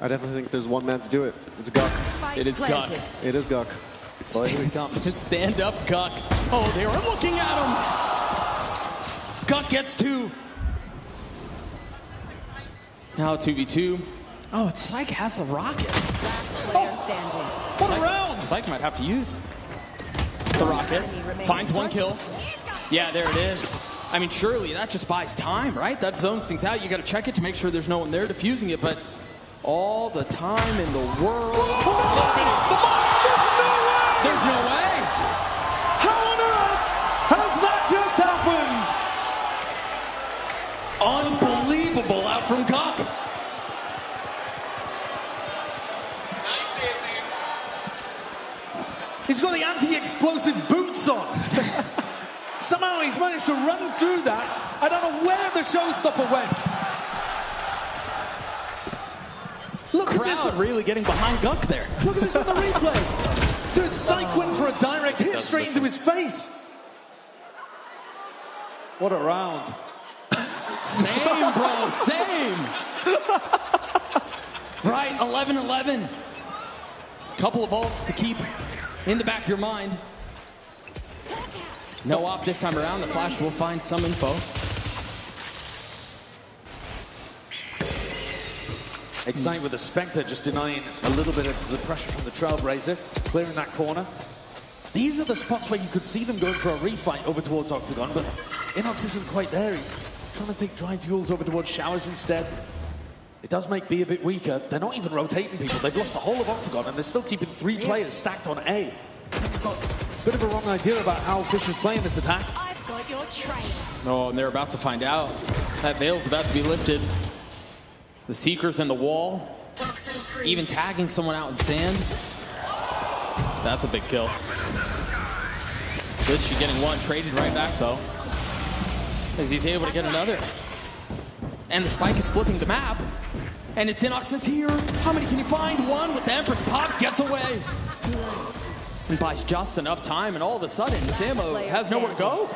I definitely think there's one man to do it. It's Guk.
It is Guk.
It is Guk. Well, here he comes.
Stand up, Guk. Oh, they were looking at him. Guk gets 2. Now 2v2. Oh, Psych has a rocket. What a round! Psych might have to use the rocket. Finds 1 kill. Yeah, there it is. I mean, surely that just buys time, right? That zones things out. You got to check it to make sure there's no one there defusing it, but all the time in the world. There's no way!
How on earth has that just happened?
Unbelievable out from Guk.
He's got the anti-explosive boots on. Somehow he's managed to run through that. I don't know where the showstopper went. Look
Crowd
at this.
Really getting behind Guk there.
Look at this on the replay. Dude, Psych went for a direct hit straight into his face. What a round.
Same, bro, same. Right, 11-11. Couple of ults to keep in the back of your mind. No op this time around. The Flash will find some info.
Excite with the Spectre just denying a little bit of the pressure from the Trailblazer, clearing that corner. These are the spots where you could see them going for a refight over towards Octagon, but Inox isn't quite there. He's trying to take dry duels over towards Showers instead. It does make B a bit weaker. They're not even rotating people. They've lost the whole of Octagon, and they're still keeping 3 players stacked on A. They've got a bit of a wrong idea about how Fisher's playing this attack.
I've got your trail.
Oh, and they're about to find out. That veil's about to be lifted. The Seeker's in the wall. Even tagging someone out in sand. That's a big kill. Glitchy getting one, traded right back though. As he's able to get another. And the spike is flipping the map. And it's Inox that's here. How many can you find? One with the Empress pop, gets away. And buys just enough time, and all of a sudden, Samo has nowhere to go.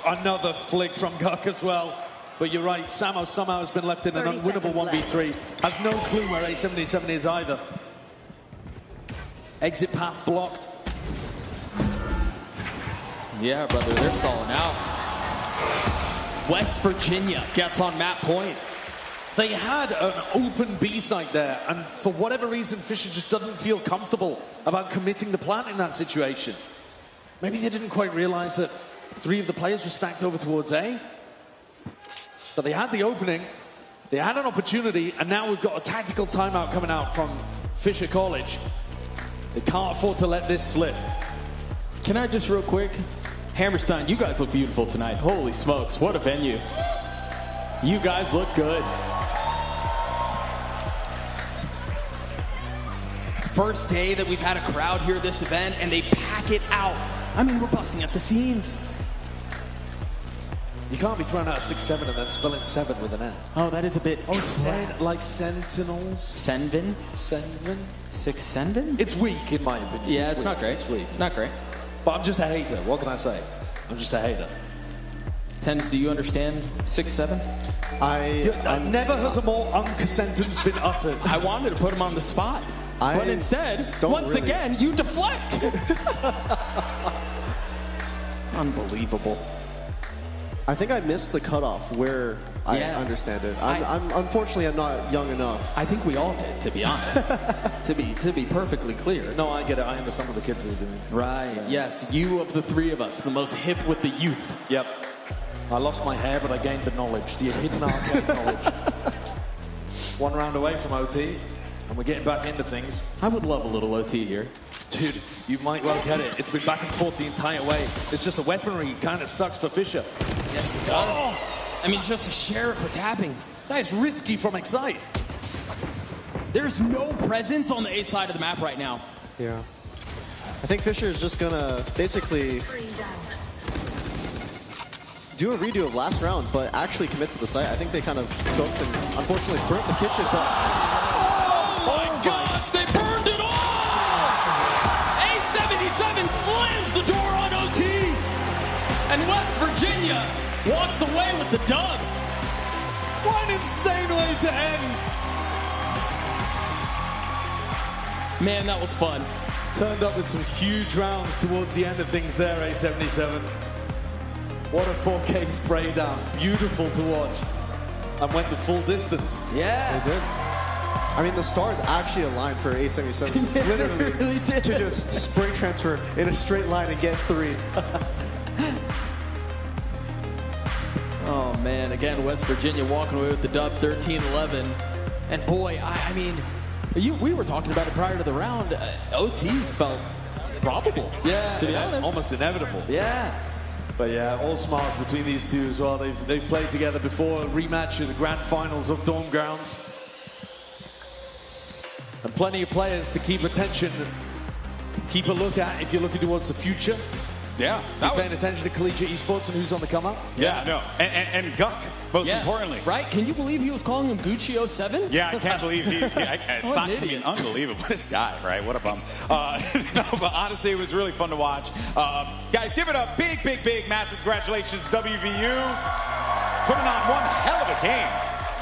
Another flick from Guk as well. But you're right, Samo somehow has been left in an unwinnable 1v3. Has no clue where A77 is either. Exit path blocked.
Yeah, brother, they're stalling out. West Virginia gets on map point.
They had an open B site there, and for whatever reason, Fisher just doesn't feel comfortable about committing the plant in that situation. Maybe they didn't quite realize that 3 of the players were stacked over towards A. But they had the opening, they had an opportunity, and now we've got a tactical timeout coming out from Fisher College. They can't afford to let this slip.
Can I just real quick? Hammerstein, you guys look beautiful tonight. Holy smokes, what a venue. You guys look good. First day that we've had a crowd here at this event, and they pack it out. I mean, we're busting at the seams.
You can't be throwing out a 6-7 and then spelling 7 with an N.
Oh, that is a bit...
like Sentinels?
Senvin?
Senvin?
6-Senvin?
It's weak, in my opinion.
Yeah, it's
weak.
not great.
It's weak.
Not great.
But I'm just a hater. What can I say? I'm just a hater.
Tens, do you understand 6-7?
Never has a more sentence been uttered.
I wanted to put him on the spot. But instead, once again, you deflect. Unbelievable.
I think I missed the cutoff where I understand it. Unfortunately, I'm not young enough.
I think we all did, to be honest. to be perfectly clear.
No, I get it. I understand what the kids are doing.
Right. Yes, you of the 3 of us, the most hip with the youth.
Yep. I lost my hair, but I gained the knowledge, the hidden arcade knowledge. 1 round away from OT, and we're getting back into things.
I would love a little OT here.
Dude, you might well get it. It's been back and forth the entire way. It's just the weaponry kind of sucks for Fisher.
Yes, it does. Oh! I mean, it's just a sheriff for tapping.
That is risky from Excite.
There's no presence on the A side of the map right now.
Yeah. I think Fisher is just gonna basically do a redo of last round, but actually commit to the site. I think they kind of cooked and unfortunately burnt the kitchen, but...
Oh my gosh, they burned it all! A77 slams the door on OT! And West Virginia walks away with the dub.
What an insane way to end!
Man, that was fun.
Turned up with some huge rounds towards the end of things there, A77. What a 4K spray down. Beautiful to watch. And went the full distance.
Yeah.
They did. I mean, the stars actually aligned for A77. Literally
really did.
To just spray transfer in a straight line and get 3.
Oh, man. Again, West Virginia walking away with the dub 13-11. And boy, I mean, we were talking about it prior to the round. OT felt probable.
Yeah.
To be honest.
Almost inevitable.
Yeah.
But yeah, all smart between these two as well. They've played together before, a rematch of the grand finals of Dorm Grounds. And plenty of players to keep attention, keep a look at if you're looking towards the future.
Yeah.
You're paying attention to collegiate esports and who's on the come up.
Yeah, no. And Guk, most importantly.
Right? Can you believe he was calling him Gucci 07?
Yeah, I can't believe it's not, I mean, unbelievable. This guy, right? What a bum. No, but honestly, it was really fun to watch. Guys, give it up. Big, massive congratulations, WVU. Putting on one hell of a game.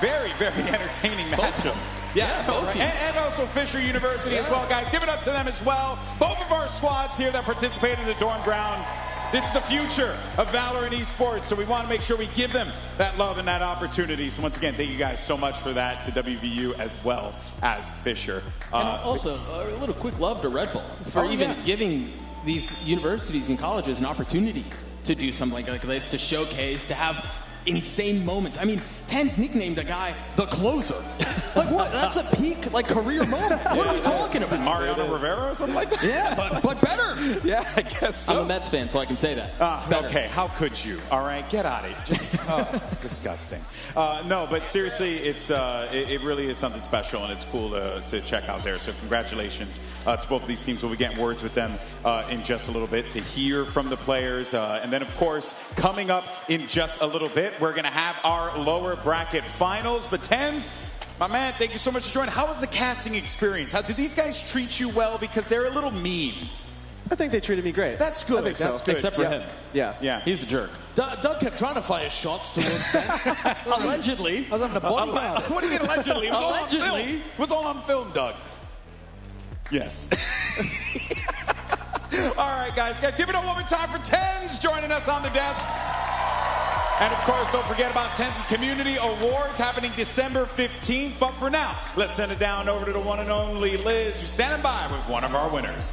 Very, very entertaining matchup. Yeah,
both teams.
And also Fisher University as well, guys. Give it up to them as well. Both of our squads here that participate in the dorm ground. This is the future of Valorant Esports, so we want to make sure we give them that love and that opportunity. So once again, thank you guys so much for that, to WVU as well as Fisher.
And also, a little quick love to Red Bull for giving
these universities and colleges an opportunity to do something like this, to showcase, to have insane moments. I mean, Ten's nicknamed a guy the closer. Like what? That's a peak like career moment. What are we talking about?
Mariano Rivera or something like that?
Yeah, but better.
Yeah, I guess so.
I'm a Mets fan, so I can say that.
Okay, how could you? All right, get out of here. Just disgusting. No, but seriously, it really is something special, and it's cool to check out there. So congratulations to both of these teams. We'll be getting words with them in just a little bit to hear from the players. And then, of course, coming up in just a little bit, we're going to have our lower bracket finals. But Tens, my man, thank you so much for joining. How was the casting experience? Did these guys treat you well? Because they're a little mean.
I think they treated me great.
That's good.
I think so.
That's good.
Except for him.
Yeah.
He's a jerk.
Doug kept trying to fire shots towards that.
Allegedly.
I was having a body count.
What do you mean allegedly? It was all on film.
Allegedly.
It was all on film, Doug. Yes. All right, guys, give it up one more time for Tens joining us on the desk. And of course, don't forget about Tens' Community Awards happening December 15th. But for now, let's send it down over to the one and only Liz, who's standing by with one of our winners.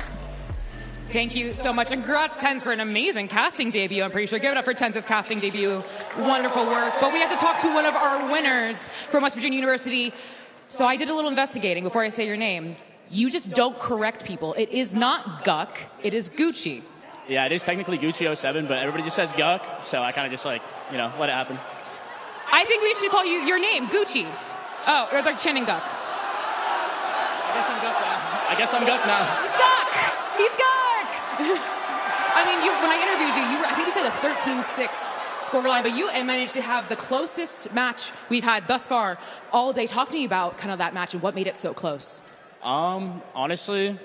Thank you so much. And congrats, Tens, for an amazing casting debut. I'm pretty sure. Give it up for Tens' casting debut. Wonderful work. But we have to talk to one of our winners from West Virginia University. So I did a little investigating before I say your name. You just don't correct people. It is not Guck. It is Gucci.
Yeah, it is technically Gucci 07, but everybody just says Guck, so I kind of just let it happen.
I think we should call you your name, Gucci. Oh, or like Channing Guck.
I guess I'm Guck now.
He's Guck! He's Guck! I mean, when I interviewed you, I think you said a 13-6 scoreline, but you managed to have the closest match we've had thus far all day. Talk to me about kind of that match and what made it so close.
Honestly,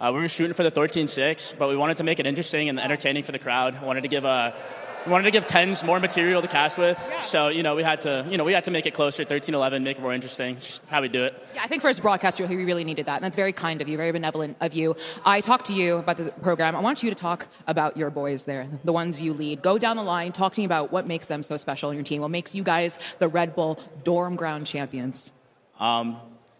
we were shooting for the 13-6, but we wanted to make it interesting and entertaining for the crowd. We wanted to give Tens more material to cast with. Yeah. So, we had to make it closer, 13-11, make it more interesting. It's just how we do it.
Yeah, I think for us broadcaster, we really needed that. And that's very kind of you, very benevolent of you. I talked to you about the program. I want you to talk about your boys there, the ones you lead. Go down the line, talk to me about what makes them so special in your team, what makes you guys the Red Bull dorm ground champions.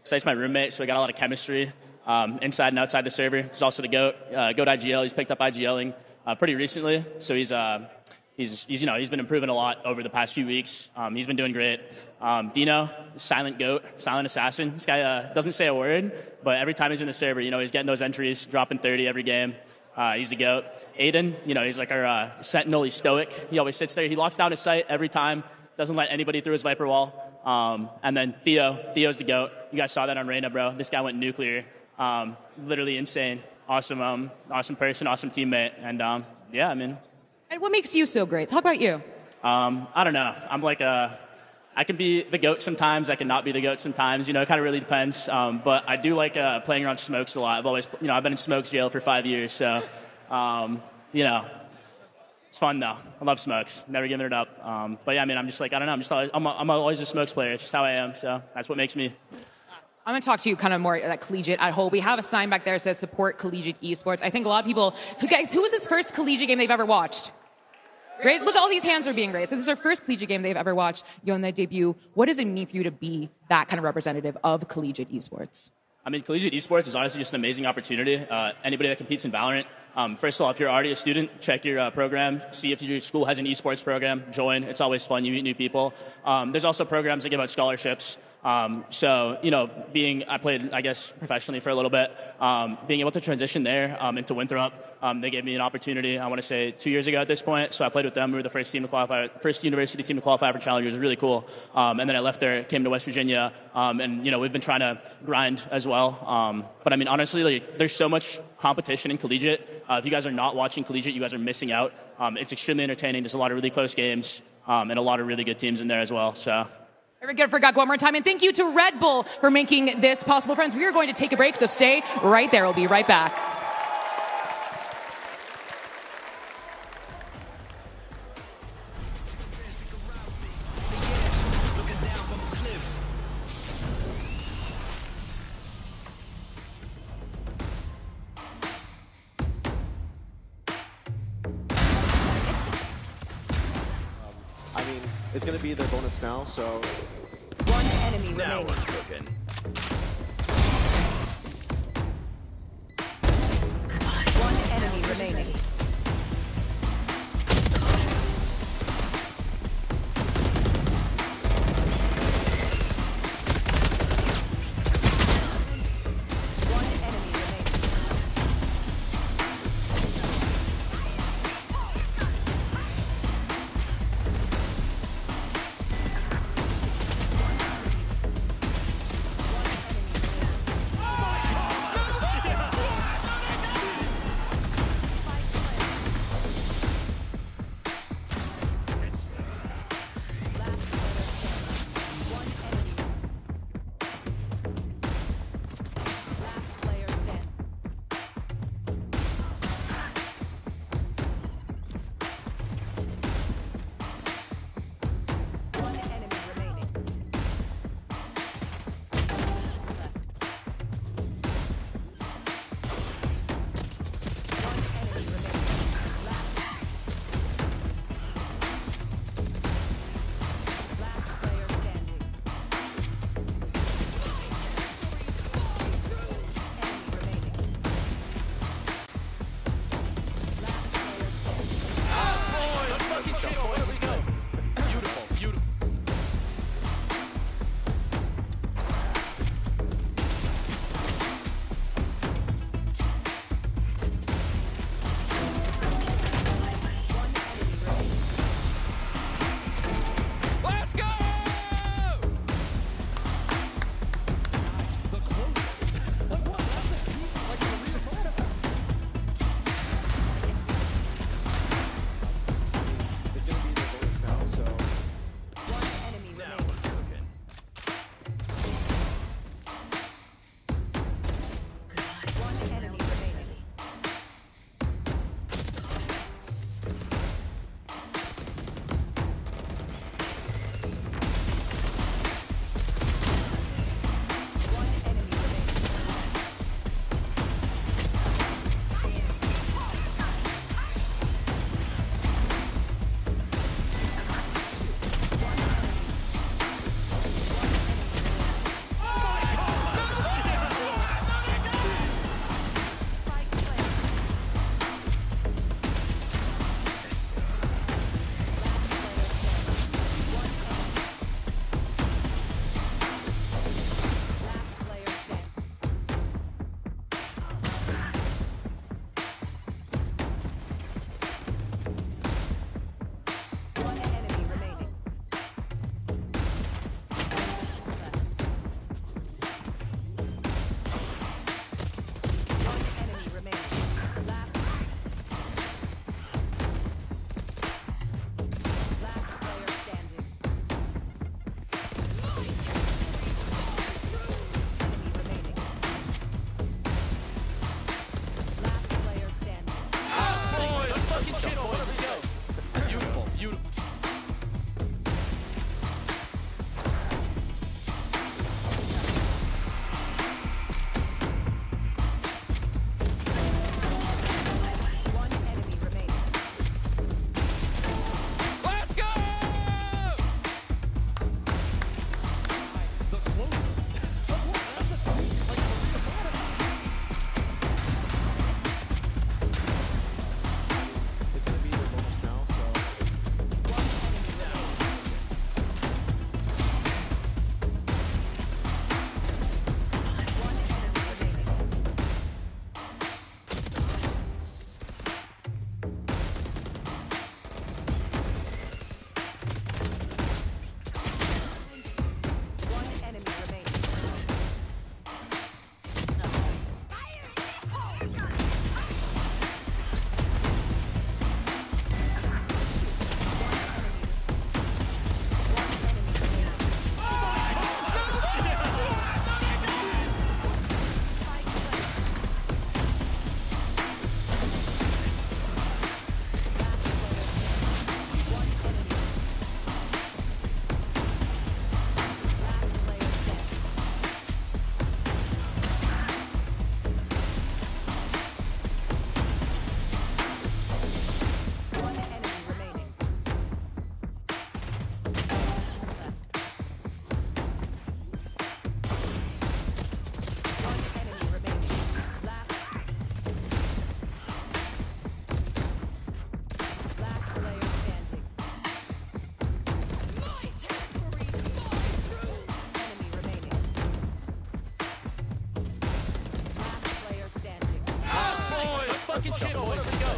He's my roommate, so we got a lot of chemistry inside and outside the server. He's also the GOAT. GOAT IGL. He's picked up IGLing pretty recently, so he's been improving a lot over the past few weeks. He's been doing great. Dino, silent GOAT, silent assassin. This guy doesn't say a word, but every time he's in the server, he's getting those entries, dropping 30 every game. He's the GOAT. Aiden, he's like our sentinel. He's stoic. He always sits there. He locks down his sight every time. Doesn't let anybody through his Viper wall. And then Theo's the GOAT. You guys saw that on Reyna, bro. This guy went nuclear. Literally insane. Awesome person, awesome teammate. And
And what makes you so great? Talk about you.
I don't know. I'm like I can be the GOAT sometimes. I can not be the GOAT sometimes. It kind of really depends. But I do like playing around Smokes a lot. I've always, I've been in Smokes jail for 5 years. So, it's fun though. I love Smokes. Never giving it up. But yeah, I'm just like, I don't know. I'm always a Smokes player. It's just how I am. So that's what makes me.
I'm going to talk to you kind of more like collegiate at whole. We have a sign back there that says support collegiate esports. I think a lot of people, guys, who was his first collegiate game they've ever watched? Right? Look, all these hands are being raised. So this is their first collegiate game they've ever watched. You're on that debut. What does it mean for you to be that kind of representative of collegiate esports?
Collegiate esports is honestly just an amazing opportunity. Anybody that competes in Valorant, first of all, if you're already a student, check your program. See if your school has an esports program. Join. It's always fun. You meet new people. There's also programs that give out scholarships. I played, I guess, professionally for a little bit. Being able to transition there into Winthrop, they gave me an opportunity, I want to say 2 years ago at this point. So I played with them. We were the first university team to qualify for Challenger. It was really cool. And then I left there, came to West Virginia, and we've been trying to grind as well. But honestly, there's so much competition in collegiate. If you guys are not watching collegiate, you guys are missing out. It's extremely entertaining. There's a lot of really close games and a lot of really good teams in there as well. So.
Very good for Guck one more time. And thank you to Red Bull for making this possible. Friends, we are going to take a break, so stay right there. We'll be right back.
It's going to be their bonus now, so...
One enemy remaining.
We're cooking.
One enemy
Rocket shit, boys. Let's go.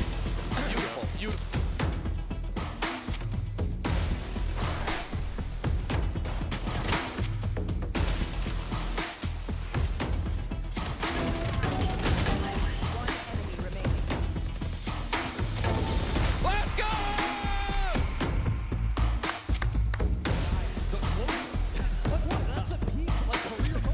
Beautiful. Beautiful. Let's go! That's a peak, like career goal.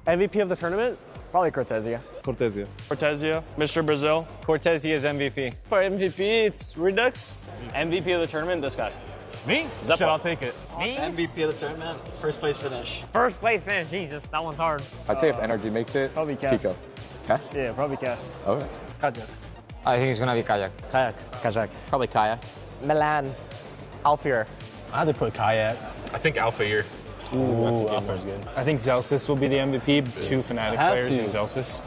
MVP of the tournament?
Probably Cortezia.
Cortezia. Cortezia, Mr. Brazil.
Cortezia is MVP.
For MVP, it's Redux.
MVP of the tournament, this guy.
Me?
Zeppa.
Shit, I'll take it.
Me?
MVP of the tournament, first place finish.
First place finish, Jesus, that one's hard.
I'd say if Energy makes it,
Probably Cass.
Chico. Cass?
Yeah, probably Cass.
Okay.
Kayak.
I think it's gonna be Kayak.
Kayak.
Probably Kaya.
Milan. Alfier.
I had to put Kayak.
I think Alpha here.
Ooh, that's a good one.
good.
I think Zelsis will be the MVP. Two Fnatic players in Zelsis.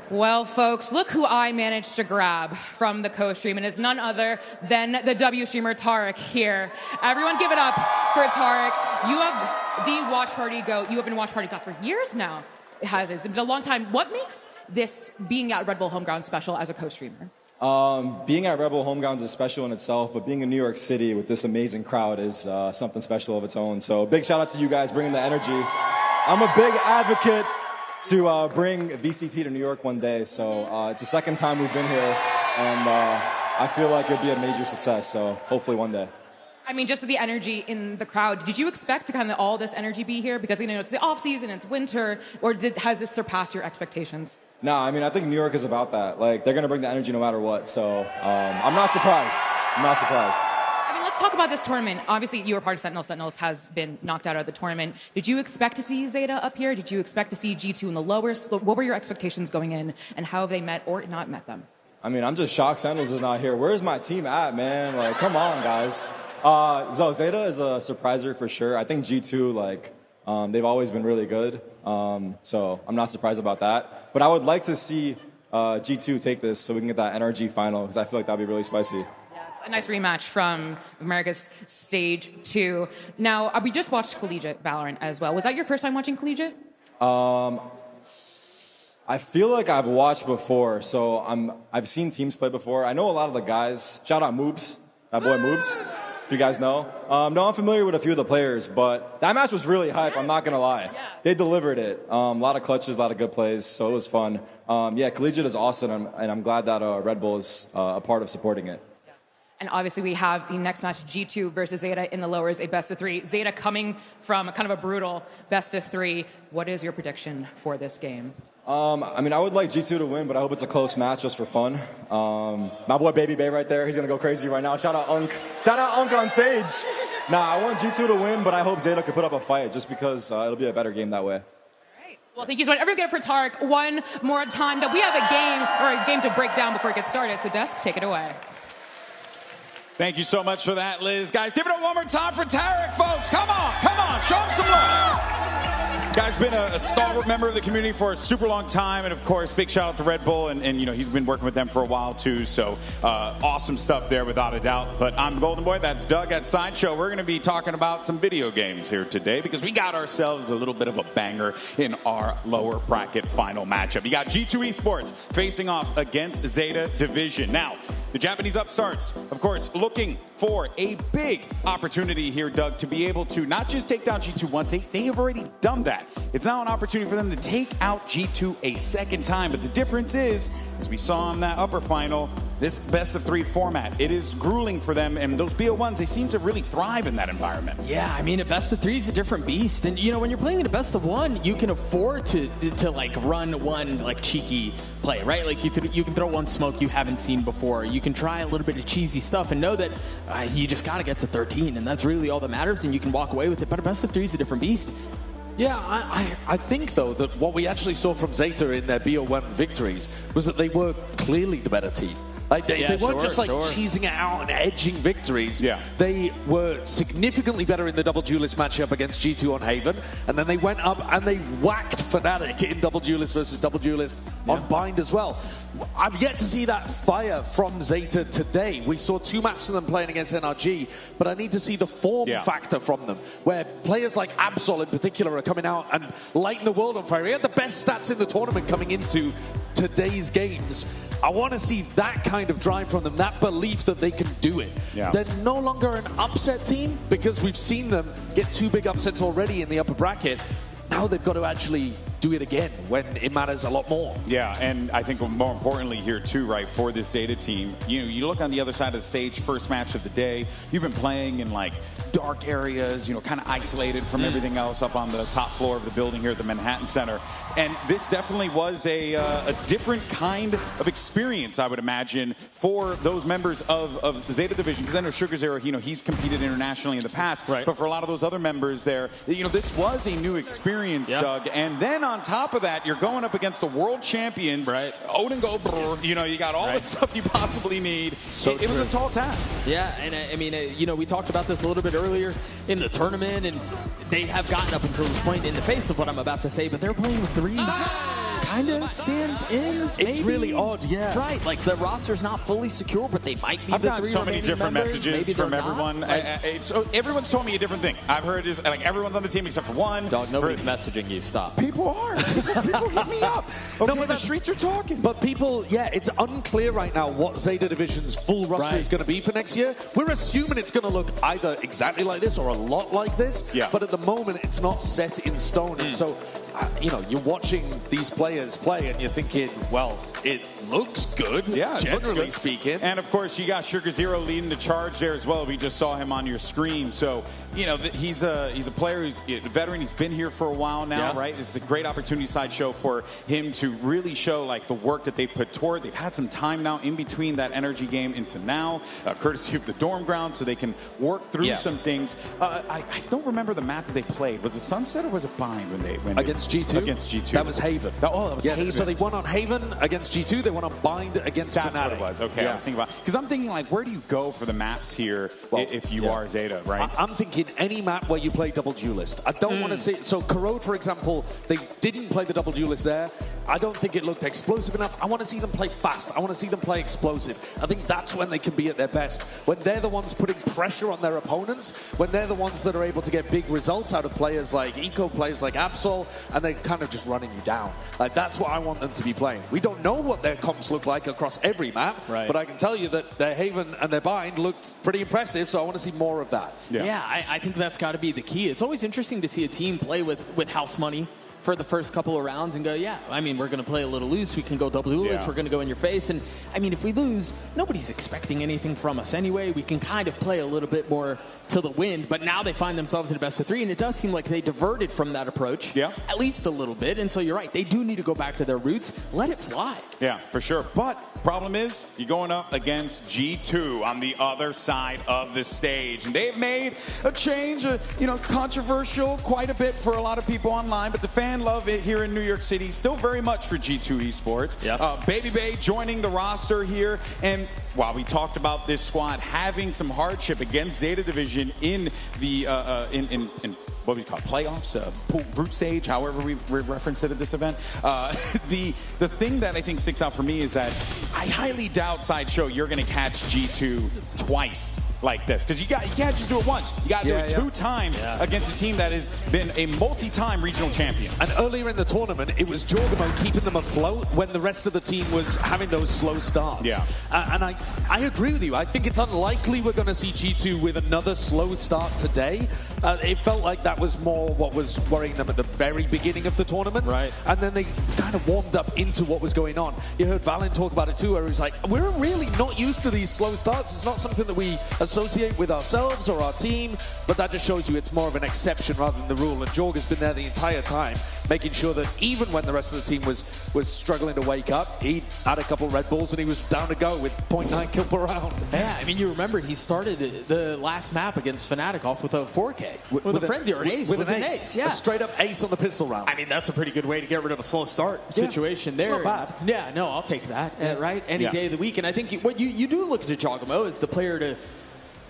Well, folks, look who I managed to grab from the co-stream, and it's none other than the W streamer Tarek here. Everyone give it up for Tarek. You have the Watch Party GOAT. You have been Watch Party GOAT for years now. It's been a long time. What makes this being at Red Bull Homeground special as a co-streamer?
Being at Red Bull Homegrounds is special in itself, but being in New York City with this amazing crowd is something special of its own. So big shout out to you guys bringing the energy. I'm a big advocate to bring VCT to New York one day. So it's the second time we've been here, and I feel like it'd be a major success. So hopefully one day.
I mean, just the energy in the crowd. Did you expect to kind of all this energy be here? Because, you know, it's the off season, it's winter, or has this surpassed your expectations?
No, I mean, I think New York is about that. Like, they're going to bring the energy no matter what. So I'm not surprised. I'm not surprised.
I mean, let's talk about this tournament. Obviously, you were part of Sentinels. Sentinels has been knocked out of the tournament. Did you expect to see Zeta up here? Did you expect to see G2 in the lowers? What were your expectations going in, and how have they met or not met them?
I mean, I'm just shocked Sentinels is not here. Where's my team at, man? Like, come on, guys. Zeta is a surpriser for sure. I think G2, like, they've always been really good. So I'm not surprised about that. But I would like to see G2 take this so we can get that NRG final, because I feel like that'd be really spicy.
A nice rematch from America's Stage 2. Now, we just watched Collegiate Valorant as well. Was that your first time watching Collegiate?
I feel like I've watched before, so I've seen teams play before. I know a lot of the guys. Shout out Moobs, that boy Moobs, if you guys know. No, I'm familiar with a few of the players, but that match was really hype, I'm not going to lie. They delivered it. A lot of clutches, a lot of good plays, so it was fun. Yeah, Collegiate is awesome, and I'm glad that Red Bull is a part of supporting it.
And obviously, we have the next match, G2 versus Zeta in the lowers, a best of three. Zeta coming from kind of a brutal best of three. What is your prediction for this game?
I mean, I would like G2 to win, but I hope it's a close match just for fun. My boy Baby Bay right there, he's going to go crazy right now. Shout out Unk. Shout out Unk on stage. Nah, I want G2 to win, but I hope Zeta could put up a fight just because it'll be a better game that way.
Well, thank you so much. Everyone get it for Tarek one more time. That we have a game to break down before it gets started. So, Desk, take it away.
Thank you so much for that, Liz. Guys, give it up one more time for Tarek, folks. Come on, show him some love. Guy's been a stalwart member of the community for a super long time, and of course, big shout out to Red Bull, and you know, he's been working with them for a while too, so awesome stuff there without a doubt. But I'm Golden Boy, that's Doug at Sideshow. We're going to be talking about some video games here today because we got ourselves a little bit of a banger in our lower bracket final matchup. You got G2 Esports facing off against Zeta Division. Now, the Japanese upstarts, of course, looking for a big opportunity here, Doug, to be able to not just take down G2 once, they have already done that. It's now an opportunity for them to take out G2 a second time. But the difference is, as we saw in that upper final, this best-of-3 format, it is grueling for them. And those BO1s, they seem to really thrive in that environment.
Yeah, I mean, a best-of-3 is a different beast. And, you know, when you're playing in a best-of-1, you can afford to like, run one, like, cheeky play, right? Like, you can throw one smoke you haven't seen before. You can try a little bit of cheesy stuff and know that you just got to get to 13, and that's really all that matters, and you can walk away with it. But a best-of-3 is a different beast.
Yeah, I think, though, that what we actually saw from Zeta in their BO1 victories was that they were clearly the better team. Like they weren't just like cheesing it out and edging victories. Yeah. They were significantly better in the double duelist matchup against G2 on Haven, and then they went up and they whacked FNATIC in double duelist versus double duelist on Bind as well. I've yet to see that fire from Zeta today. We saw 2 maps of them playing against NRG, but I need to see the form factor from them, where players like Absol in particular are coming out and lighting the world on fire. He had the best stats in the tournament coming into today's games. I want to see that kind of drive from them, that belief that they can do it. Yeah. They're no longer an upset team because we've seen them get 2 big upsets already in the upper bracket. Now they've got to actually do it again when it matters a lot more.
Yeah, and I think more importantly here too, right, for this Zeta team, you look on the other side of the stage, first match of the day, you've been playing in like dark areas, kind of isolated from everything else up on the top floor of the building here at the Manhattan Center. And this definitely was a different kind of experience, I would imagine, for those members of the Zeta Division. Because I know Sugar Zero, he's competed internationally in the past, right. But for a lot of those other members there, this was a new experience, Doug. And then on top of that, you're going up against the world champions, right? Odin Go, you got all the stuff you possibly need. So it was a tall task.
Yeah, and I mean, we talked about this a little bit earlier in the tournament, and they have gotten up until this point in the face of what I'm about to say, but they're playing with 3 kind of stand-ins.
It's really odd, yeah.
Right, like the roster's not fully secure, but they might be.
I've
gotten
so many different messages from everyone. Everyone's told me a different thing. I've heard is like everyone's on the team except for one.
Dog, nobody's messaging you. Stop.
People are. People hit me up. Okay, no, but the streets are talking.
But people, it's unclear right now what Zeta Division's full roster is going to be for next year. We're assuming it's going to look either exactly like this or a lot like this. Yeah. But at the moment, it's not set in stone. And so, you're watching these players play and you're thinking, well, it looks good, generally speaking.
And of course, you got Sugar Zero leading the charge there as well. We just saw him on your screen. So, he's a player who's a veteran. He's been here for a while now, right? This is a great opportunity Sideshow for him to really show like the work that they've put toward. They've had some time now in between that energy game into now, courtesy of the dorm ground, so they can work through some things. I don't remember the map that they played. Was it Sunset or was it Bind when they went
against G2?
Against G2.
That was Haven.
That was Haven.
So they won on Haven against G2. They won on Bind against FNATIC.
That's what it was. Okay, I was thinking about, because I'm thinking like, where do you go for the maps here if you are Zeta, right?
I'm thinking any map where you play double duelist. I don't want to see. So Corrode, for example, they didn't play the double duelist there. I don't think it looked explosive enough. I want to see them play fast. I want to see them play explosive. I think that's when they can be at their best. When they're the ones putting pressure on their opponents, when they're the ones that are able to get big results out of players like Eco, players like Absol, and they're kind of just running you down. Like, that's what I want them to be playing. We don't know what their comps look like across every map, but I can tell you that their Haven and their Bind looked pretty impressive, so I want to see more of that.
Yeah, I think that's got to be the key. It's always interesting to see a team play with house money for the first couple of rounds and go, we're going to play a little loose. We can go double duelist. We're going to go in your face. And, I mean, if we lose, nobody's expecting anything from us anyway. We can kind of play a little bit more to the wind. But now they find themselves in a best-of-3, and it does seem like they diverted from that approach at least a little bit. And so you're right. They do need to go back to their roots. Let it fly.
Yeah, for sure. But problem is, you're going up against G2 on the other side of the stage. And they've made a change, controversial quite a bit for a lot of people online. But the fan love it here in New York City, still very much for G2 Esports. Baby Bay joining the roster here, and while we talked about this squad having some hardship against Zeta Division in the in what we call it, playoffs, pool group stage, however we've referenced it at this event. The thing that I think sticks out for me is that I highly doubt, Sideshow, you're going to catch G2 twice like this, because you can't just do it once. You got to do it 2 times against a team that has been a multi-time regional champion.
And earlier in the tournament, it was Jorgamo keeping them afloat when the rest of the team was having those slow starts.
Yeah.
And I agree with you. I think it's unlikely we're going to see G2 with another slow start today. It felt like that was more what was worrying them at the very beginning of the tournament.
Right.
And then they kind of warmed up into what was going on. You heard Valin talk about it too, where he was like, we're really not used to these slow starts. It's not something that we associate with ourselves or our team, but that just shows you it's more of an exception rather than the rule. And Jorg has been there the entire time, making sure that even when the rest of the team was struggling to wake up, he had a couple Red Bulls and he was down to go with 0.9 kill per round.
Yeah, I mean, you remember he started the last map against FNATIC off with a 4K. With a frenzy or an ace.
With an ace.
Yeah.
A straight up ace on the pistol round.
I mean, that's a pretty good way to get rid of a slow start situation there.
It's not bad.
Yeah, no, I'll take that, right? Any day of the week. And I think what you do look to Jogamo as the player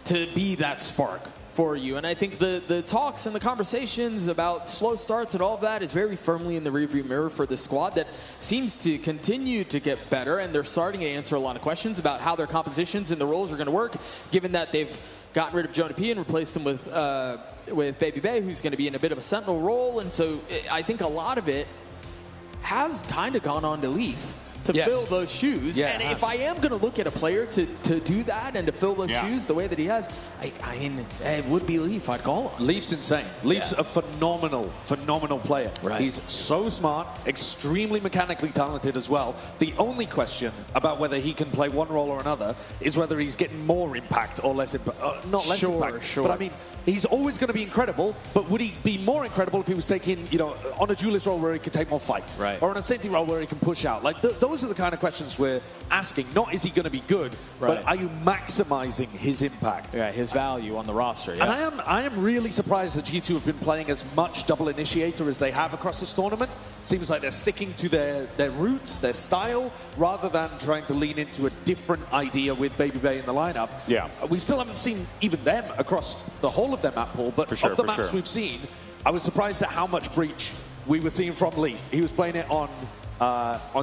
to be that spark for you. And I think the talks and the conversations about slow starts and all of that is very firmly in the rearview mirror for the squad that seems to continue to get better, and they're starting to answer a lot of questions about how their compositions and the roles are going to work, given that they've gotten rid of Jonah P and replaced him with Baby Bay, who's going to be in a bit of a sentinel role. And so I think a lot of it has kind of gone on to Leaf to fill those shoes. And if I am going to look at a player to do that and to fill those shoes the way that he has, I mean, it would be Leaf. I'd call him.
Leaf's insane. Leaf's a phenomenal player.
Right.
He's so smart, extremely mechanically talented as well. The only question about whether he can play one role or another is whether he's getting more impact or less impact. Not less impact.
Sure.
But I mean, he's always going to be incredible, but would he be more incredible if he was taking, on a duelist role where he could take more fights?
Right.
Or on a Senti role where he can push out? Like, those are the kind of questions we're asking. Not is he going to be good, but are you maximizing his impact?
Yeah, his value on the roster. Yeah.
And I am really surprised that G2 have been playing as much double initiator as they have across this tournament. Seems like they're sticking to their roots, their style, rather than trying to lean into a different idea with Baby Bay in the lineup.
Yeah.
We still haven't seen even them across the whole of their map pool, but of the maps we've seen, I was surprised at how much Breach we were seeing from Leaf. He was playing it on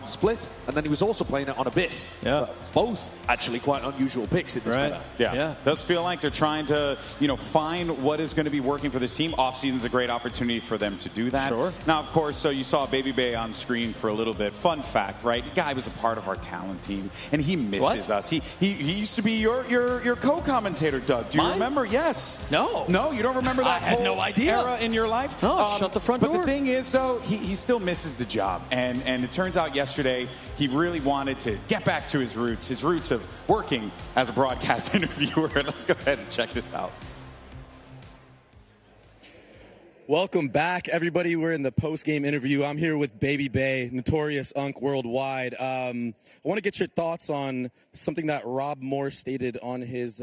Split, and then he was also playing it on Abyss.
Yeah.
Both actually quite unusual picks in this meta.
Yeah. Does feel like they're trying to, find what is going to be working for this team. Off-season's a great opportunity for them to do that.
Sure.
Now, of course, so you saw Baby Bay on screen for a little bit. Fun fact, right? The guy was a part of our talent team, and he misses us. He used to be your co-commentator, Doug. Do you remember? Yes.
No.
No, you don't remember that
I had no idea.
era in your life?
No, shut the front door.
But the thing is, though, he still misses the job. And it turns out yesterday he really wanted to get back to his roots of working as a broadcast interviewer. Let's go ahead and check this out.
Welcome back, everybody. We're in the post-game interview. I'm here with Baby Bay, notorious Unk worldwide. I want to get your thoughts on something that Rob Moore stated on his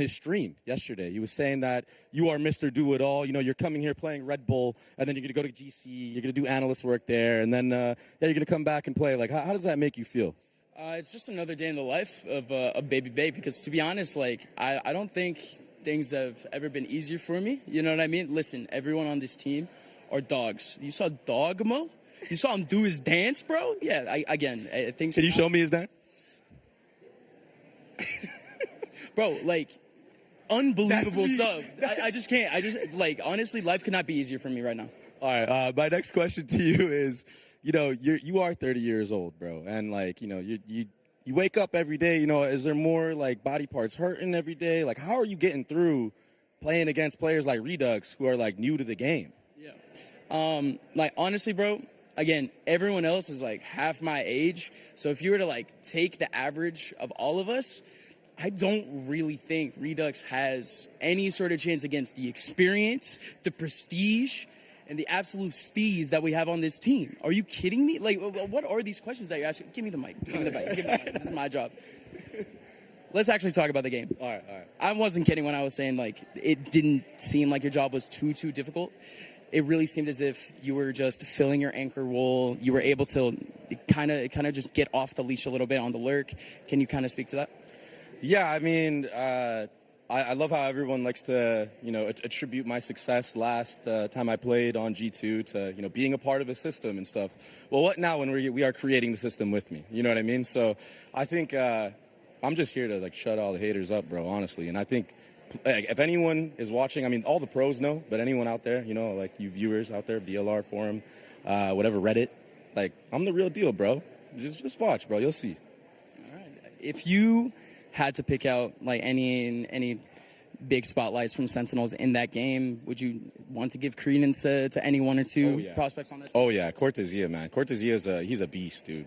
stream yesterday. He was saying that you are Mr. Do-It-All. You're coming here playing Red Bull, and then you're going to go to GC, you're going to do analyst work there, and then you're going to come back and play. Like, how does that make you feel?
It's just another day in the life of Baby Bay, because to be honest, I don't think things have ever been easier for me. You know what I mean? Listen, everyone on this team are dogs. You saw Dogmo? You saw him do his dance, bro? Yeah, things...
Can you show me his dance?
Bro, unbelievable stuff. I just can't. Honestly, life could not be easier for me right now.
All right, my next question to you is, you are 30 years old, bro, and you wake up every day, is there more body parts hurting every day? How are you getting through playing against players like Redux who are new to the game?
Yeah. Honestly, bro, again, everyone else is half my age. So if you were to take the average of all of us, I don't really think Redux has any sort of chance against the experience, the prestige, and the absolute steez that we have on this team. Are you kidding me? What are these questions that you're asking? Give me the mic. Give me the mic. This is my job. Let's actually talk about the game.
All right.
I wasn't kidding when I was saying, it didn't seem like your job was too difficult. It really seemed as if you were just filling your anchor role. You were able to kind of just get off the leash a little bit on the lurk. Can you kind of speak to that?
Yeah, I mean, I love how everyone likes to, attribute my success last time I played on G2 to, being a part of a system and stuff. Well, what now when we are creating the system with me? You know what I mean? So I think I'm just here to, shut all the haters up, bro, honestly. And I think if anyone is watching, I mean, all the pros know, but anyone out there, you viewers out there, VLR forum, whatever, Reddit, I'm the real deal, bro. Just watch, bro. You'll see.
All right. If you had to pick out any big spotlights from Sentinels in that game, would you want to give credence to any one or two prospects on that team?
Oh yeah, Cortezia, man. Cortezia he's a beast, dude.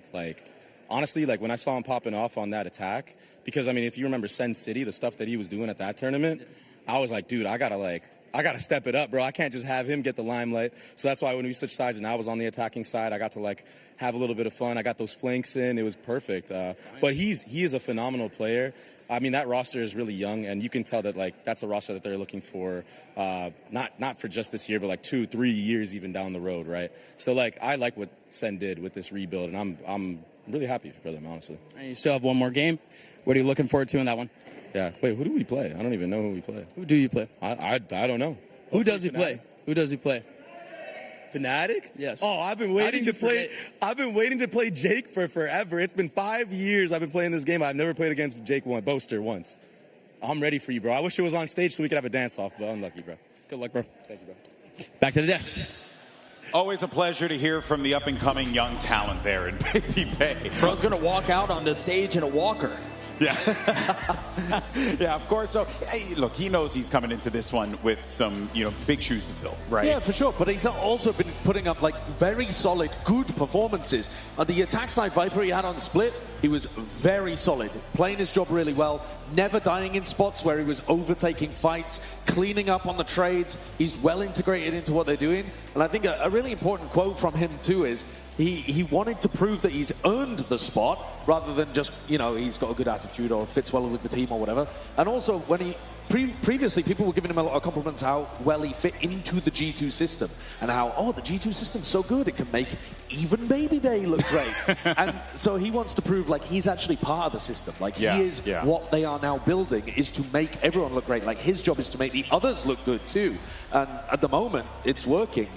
Honestly, when I saw him popping off on that attack, because if you remember Sen City, the stuff that he was doing at that tournament, I was like, dude, I gotta step it up, bro. I can't just have him get the limelight. So that's why when we switched sides and I was on the attacking side, I got to have a little bit of fun. I got those flanks in. It was perfect. But he is a phenomenal player. I mean, that roster is really young, and you can tell that that's a roster that they're looking for, not for just this year, but 2-3 years even down the road, right? So I like what Sen did with this rebuild, and I'm really happy for them, honestly.
And you still have one more game. What are you looking forward to in that one?
Yeah. Wait, who do we play? I don't even know who we play.
Who do you play?
I don't know.
Who does he play? Who does he play?
FNATIC?
Yes.
Oh, I've been waiting to play Jake for forever. It's been 5 years I've been playing this game. I've never played against Boaster once. I'm ready for you, bro. I wish it was on stage so we could have a dance-off, but unlucky, bro.
Good luck, bro.
Thank you, bro.
Back to the desk.
Always a pleasure to hear from the up-and-coming young talent there in Baby Bay.
Bro's going to walk out on the stage in a walker.
Yeah. Yeah, of course. So, hey, look, he knows he's coming into this one with some, big shoes to fill, right?
Yeah, for sure. But he's also been putting up, very solid, good performances. On the attack side, Viper he had on Split, he was very solid, playing his job really well, never dying in spots where he was overtaking fights, cleaning up on the trades. He's well integrated into what they're doing. And I think a really important quote from him, too, is he wanted to prove that he's earned the spot rather than just, he's got a good attitude or fits well with the team or whatever. And also, when he previously, people were giving him a lot of compliments how well he fit into the G2 system and how, the G2 system's so good, it can make even Baby Bay look great. And so he wants to prove he's actually part of the system. He is what they are now building is to make everyone look great. His job is to make the others look good too. And at the moment, it's working.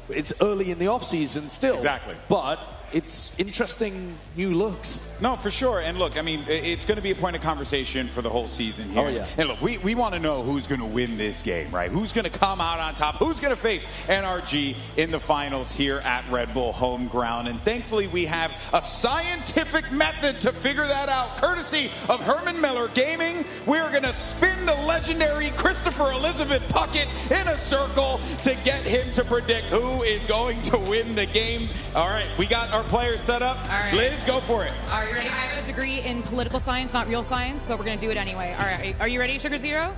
It's early in the off-season still.
Exactly.
But it's interesting new looks.
No, for sure. And look, it's going to be a point of conversation for the whole season here.
Oh, yeah.
And look, we want to know who's going to win this game, right? Who's going to come out on top? Who's going to face NRG in the finals here at Red Bull home ground? And thankfully, we have a scientific method to figure that out. Courtesy of Herman Miller Gaming, we're going to spin the legendary Christopher Elizabeth Puckett in a circle to get him to predict who is going to win the game. All right, we got our players set up.
All right.
Liz, go for it.
All right, ready? I have a degree in political science, not real science, but we're going to do it anyway. All right, are you ready, Sugar Zero?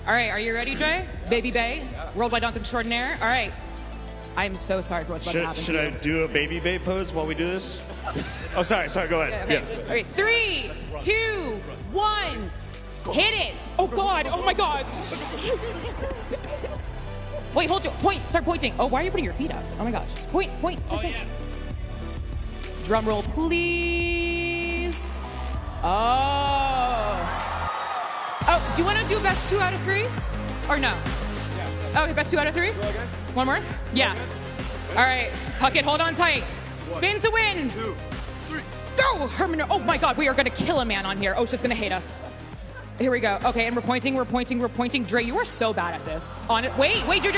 All right, are you ready, Jay? Baby Bay, worldwide dunk extraordinaire. All right. I'm so sorry for what's about to happen.
Should I do a Baby Bay pose while we do this? Oh, sorry, go ahead.
Yeah, okay. All right, 3, 2, 1, hit it. Oh, God. Oh, my God. Wait, hold your point. Start pointing. Oh, why are you putting your feet up? Oh, my gosh. Point. Oh, yeah. Drum roll, please. Oh, do you want to do best 2 out of 3? Or no? Yeah. Okay, best 2 out of 3? One more? Yeah. All right, Puckett, hold on tight. Spin to win.
2, 3.
Go, Herman. Oh, my God, we are going to kill a man on here. Oh, it's just going to hate us. Here we go. Okay, and we're pointing. Dre, you are so bad at this. On it. Wait, Dre.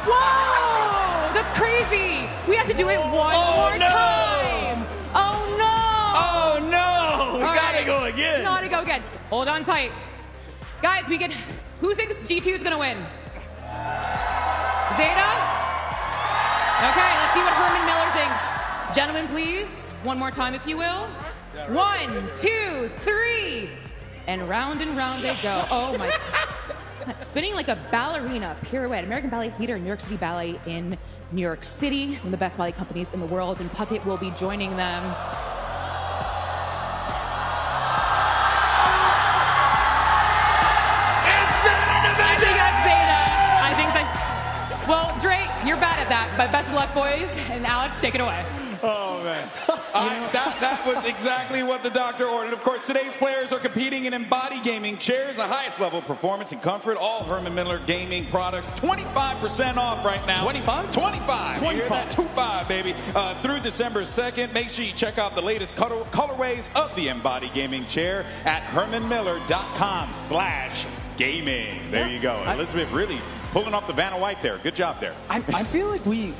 Whoa! That's crazy. We have to do it one more time. Oh, no.
Oh, no. We got to go again.
Gotta go again. Hold on tight. Guys, who thinks G2 is going to win? Zeta? Okay, let's see what Herman Miller thinks. Gentlemen, please. One more time, if you will. 1, 2, 3. And round they go. Oh, my. Spinning like a ballerina pirouette. American Ballet Theater, New York City Ballet in New York City. Some of the best ballet companies in the world. And Puckett will be joining them. Well, Drake, you're bad at that, but best of luck, boys. And Alex, take it away.
Oh, man. That was exactly what the doctor ordered. Of course, today's players are competing in Embody Gaming chairs, the highest level of performance and comfort. All Herman Miller gaming products, 25% off right now.
25?
25. 25. 25, baby. Through December 2nd. Make sure you check out the latest colorways of the Embody Gaming chair at hermanmiller.com/gaming. There you go. Elizabeth really pulling off the Vanna White there. Good job there.
I feel like we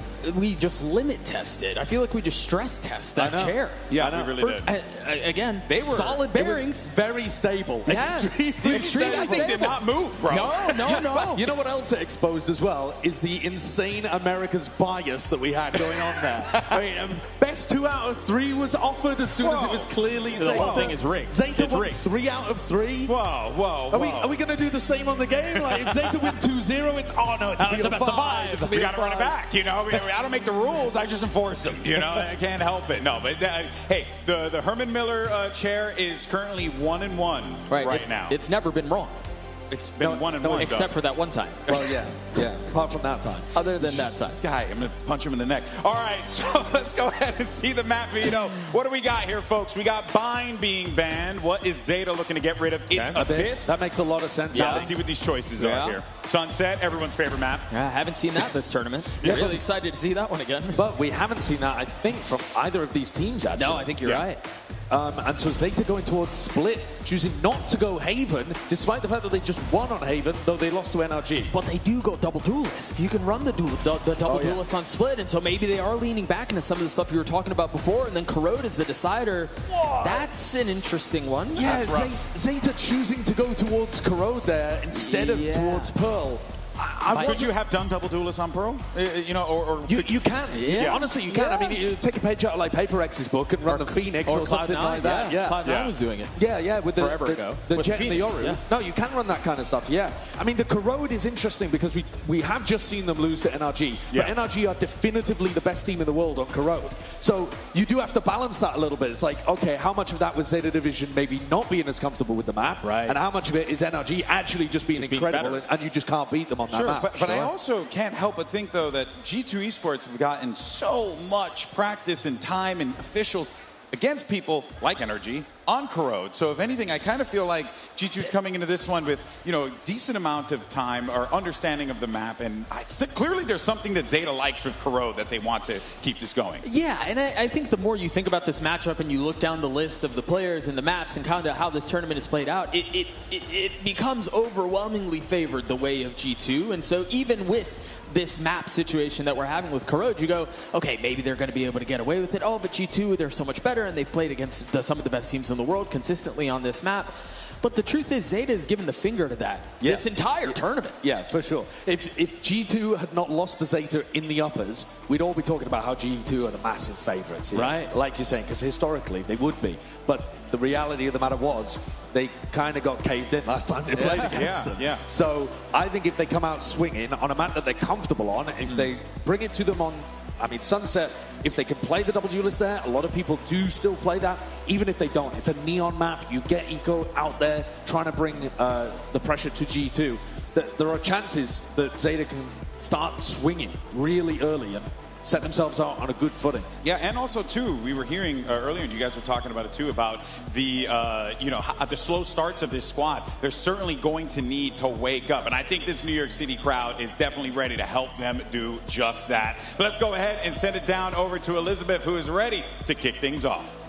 just limit tested. I feel like we just stress test that chair.
Yeah, we really did.
Again, they were solid bearings.
Very stable.
Yeah.
Extremely
That thing did not move, bro.
No.
You know what else it exposed as well is the insane America's bias that we had going on there. I mean, best 2 out of 3 was offered as soon as it was clearly Zeta.
The whole thing is rigged.
Zeta won 3 out of 3.
Whoa.
Are we going to do the same on the game? Like if Zeta win 2-0, it's a best of 5.
We got to run it back, you know. I don't make the rules, I just enforce them, you know. I can't help it. No, but hey, the Herman Miller chair is currently 1-1 right now.
It's never been wrong.
It's been 1-1,
except for that one time.
Well, yeah. Apart from that time.
Other than that time.
This guy, I'm going to punch him in the neck. All right, so let's go ahead and see the map. What do we got here, folks? We got Bind being banned. What is Zeta looking to get rid of? It's Abyss.
That makes a lot of sense.
Yeah, let's see what these choices are here. Sunset, everyone's favorite map.
I haven't seen that this tournament. Really excited to see that one again.
But we haven't seen that, I think, from either of these teams, actually.
No, I think you're right.
And so Zeta going towards Split, choosing not to go Haven, despite the fact that they just won on Haven, though they lost to NRG.
But they do go double duelist. You can run the double duelist on Split, and so maybe they are leaning back into some of the stuff you were talking about before, and then Corrode is the decider. Whoa. That's an interesting one.
Yeah, Zeta choosing to go towards Corrode there instead of towards Pearl.
Could you have done double duelist on Pearl?
You can. Yeah. Honestly, you can. I mean, you take a page out of like Paper X's book and run the Phoenix or something like that.
Yeah. Cloud9 was doing it.
Yeah, with
the
Jet and the Yoru. Yeah. No, you can run that kind of stuff. Yeah. I mean, the Corrode is interesting because we have just seen them lose to NRG, but NRG are definitively the best team in the world on Corrode. So you do have to balance that a little bit. It's like, okay, how much of that was Zeta Division maybe not being as comfortable with the map, and how much of it is NRG actually just being incredible and you just can't beat them on that map.
But I also can't help but think, though, that G2 Esports have gotten so much practice and time and officials against people like NRG on Corrode. So if anything, I kind of feel like G2's coming into this one with, a decent amount of time or understanding of the map. And clearly there's something that Zeta likes with Corrode that they want to keep this going.
Yeah, and I think the more you think about this matchup and you look down the list of the players and the maps and kind of how this tournament is played out, it becomes overwhelmingly favored the way of G2. And so even with this map situation that we're having with Corrode, you go, okay, maybe they're going to be able to get away with it. Oh, but G2, they're so much better, and they've played against some of the best teams in the world consistently on this map. But the truth is, Zeta has given the finger to that this entire tournament.
Yeah, for sure. If G2 had not lost to Zeta in the uppers, we'd all be talking about how G2 are the massive favorites.
Right.
Like you're saying, because historically they would be. But the reality of the matter was, they kind of got caved in last time they played against them.
Yeah.
So I think if they come out swinging on a map that they're comfortable on, if they bring it to them on, Sunset, if they can play the double duelist there, a lot of people do still play that, even if they don't. It's a neon map. You get Eco out there trying to bring the pressure to G2. There are chances that Zeta can start swinging really early and set themselves out on a good footing.
Yeah, and also, too, we were hearing earlier, and you guys were talking about it, too, about the, the slow starts of this squad. They're certainly going to need to wake up. And I think this New York City crowd is definitely ready to help them do just that. But let's go ahead and send it down over to Elizabeth, who is ready to kick things off.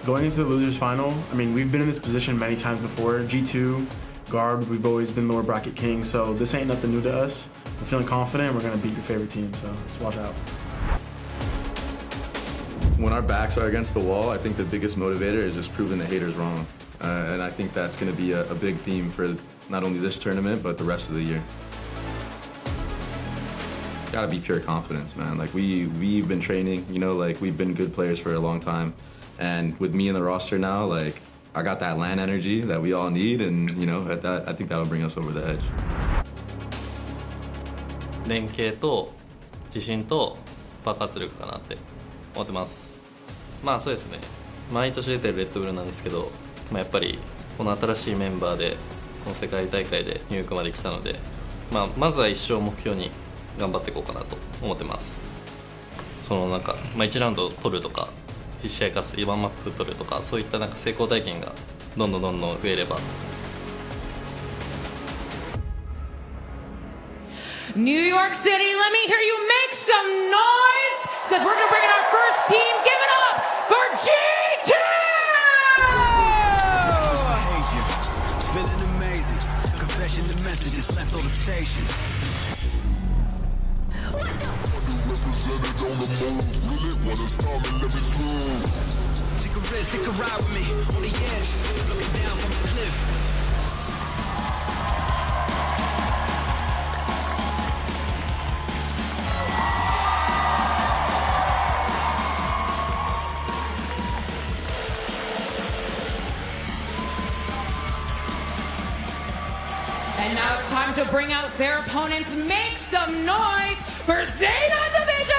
Going into the losers final, we've been in this position many times before. G2, Garb, we've always been lower bracket king, so this ain't nothing new to us. We're feeling confident, we're gonna beat your favorite team, so just watch out.
When our backs are against the wall, I think the biggest motivator is just proving the haters wrong. And I think that's gonna be a big theme for not only this tournament, but the rest of the year. Gotta be pure confidence, man. Like we've been training, we've been good players for a long time. And with me in the roster now, I got that LAN energy that we all need, and I think that'll bring us over the edge.
連携と自信と爆発力かなって思ってます。そうですね。毎年出てるレッドブルなんですけど、やっぱりこの新しいメンバーでここの世界大会で入国まで来たので、まずは1勝を目標に頑張っていこうかなと思ってます。そのなんか、1ラウンド取るとか1試合勝つ1マップ取るとか、そういったなんか成功体験がどんどん増えれば。
New York City, let me hear you make some noise, because we're going to bring in our first team. Give it up for G2!
Feeling amazing. Confession, the message is left on the station. Take a risk, take a ride with me on the edge, looking down from the cliff.
And now it's time to bring out their opponents. Make some noise for Zeta Division!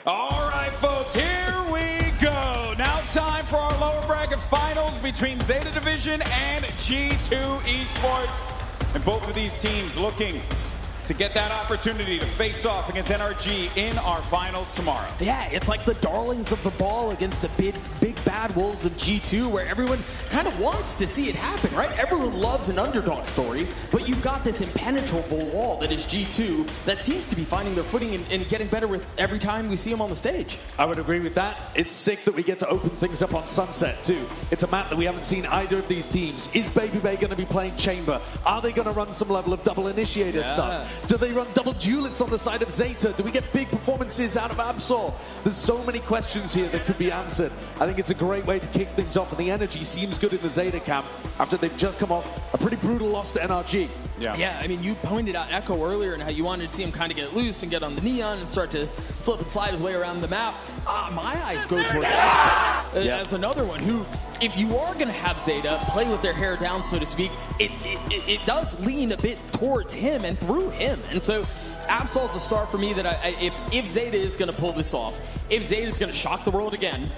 All right, folks, here we go. Now time for our lower bracket finals between Zeta Division and G2 Esports. And both of these teams looking to get that opportunity to face off against NRG in our finals tomorrow.
Yeah, it's like the darlings of the ball against the big bad wolves of G2, where everyone kind of wants to see it happen, right? Everyone loves an underdog story, but you've got this impenetrable wall that is G2 that seems to be finding their footing and getting better with every time we see them on the stage.
I would agree with that. It's sick that we get to open things up on Sunset too. It's a map that we haven't seen either of these teams. Is Baby Bay going to be playing Chamber? Are they going to run some level of double initiator stuff? Do they run double duelist on the side of Zeta? Do we get big performances out of Absol? There's so many questions here that could be answered. I think it's a great way to kick things off, and the energy seems good in the Zeta camp after they've just come off a pretty brutal loss to NRG.
Yeah, I mean, you pointed out Echo earlier and how you wanted to see him kind of get loose and get on the neon and start to slip and slide his way around the map. My eyes go towards Absol as another one who, if you are going to have Zeta play with their hair down, so to speak, it does lean a bit towards him and through him. And so Absol's a star for me that if Zeta is going to pull this off, if Zeta is going to shock the world again,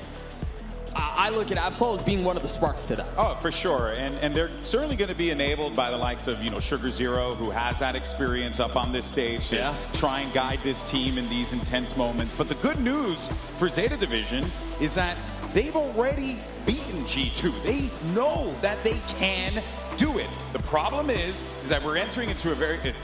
I look at Absol as being one of the sparks to that.
Oh, for sure. And they're certainly going to be enabled by the likes of, Sugar Zero, who has that experience up on this stage to try and guide this team in these intense moments. But the good news for Zeta Division is that they've already beaten G2. They know that they can do it. The problem is that we're entering into a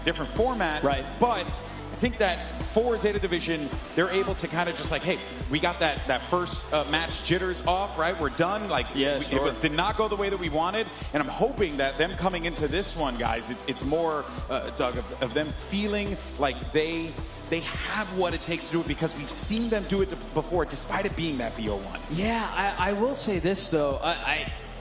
different format. Right. But I think that for Zeta Division, they're able to kind of just like, hey, we got that first match jitters off, right? We're done. Like, it did not go the way that we wanted. And I'm hoping that them coming into this one, guys, it's more, Doug, of them feeling like they have what it takes to do it, because we've seen them do it before, despite it being that BO1.
Yeah, I will say this, though.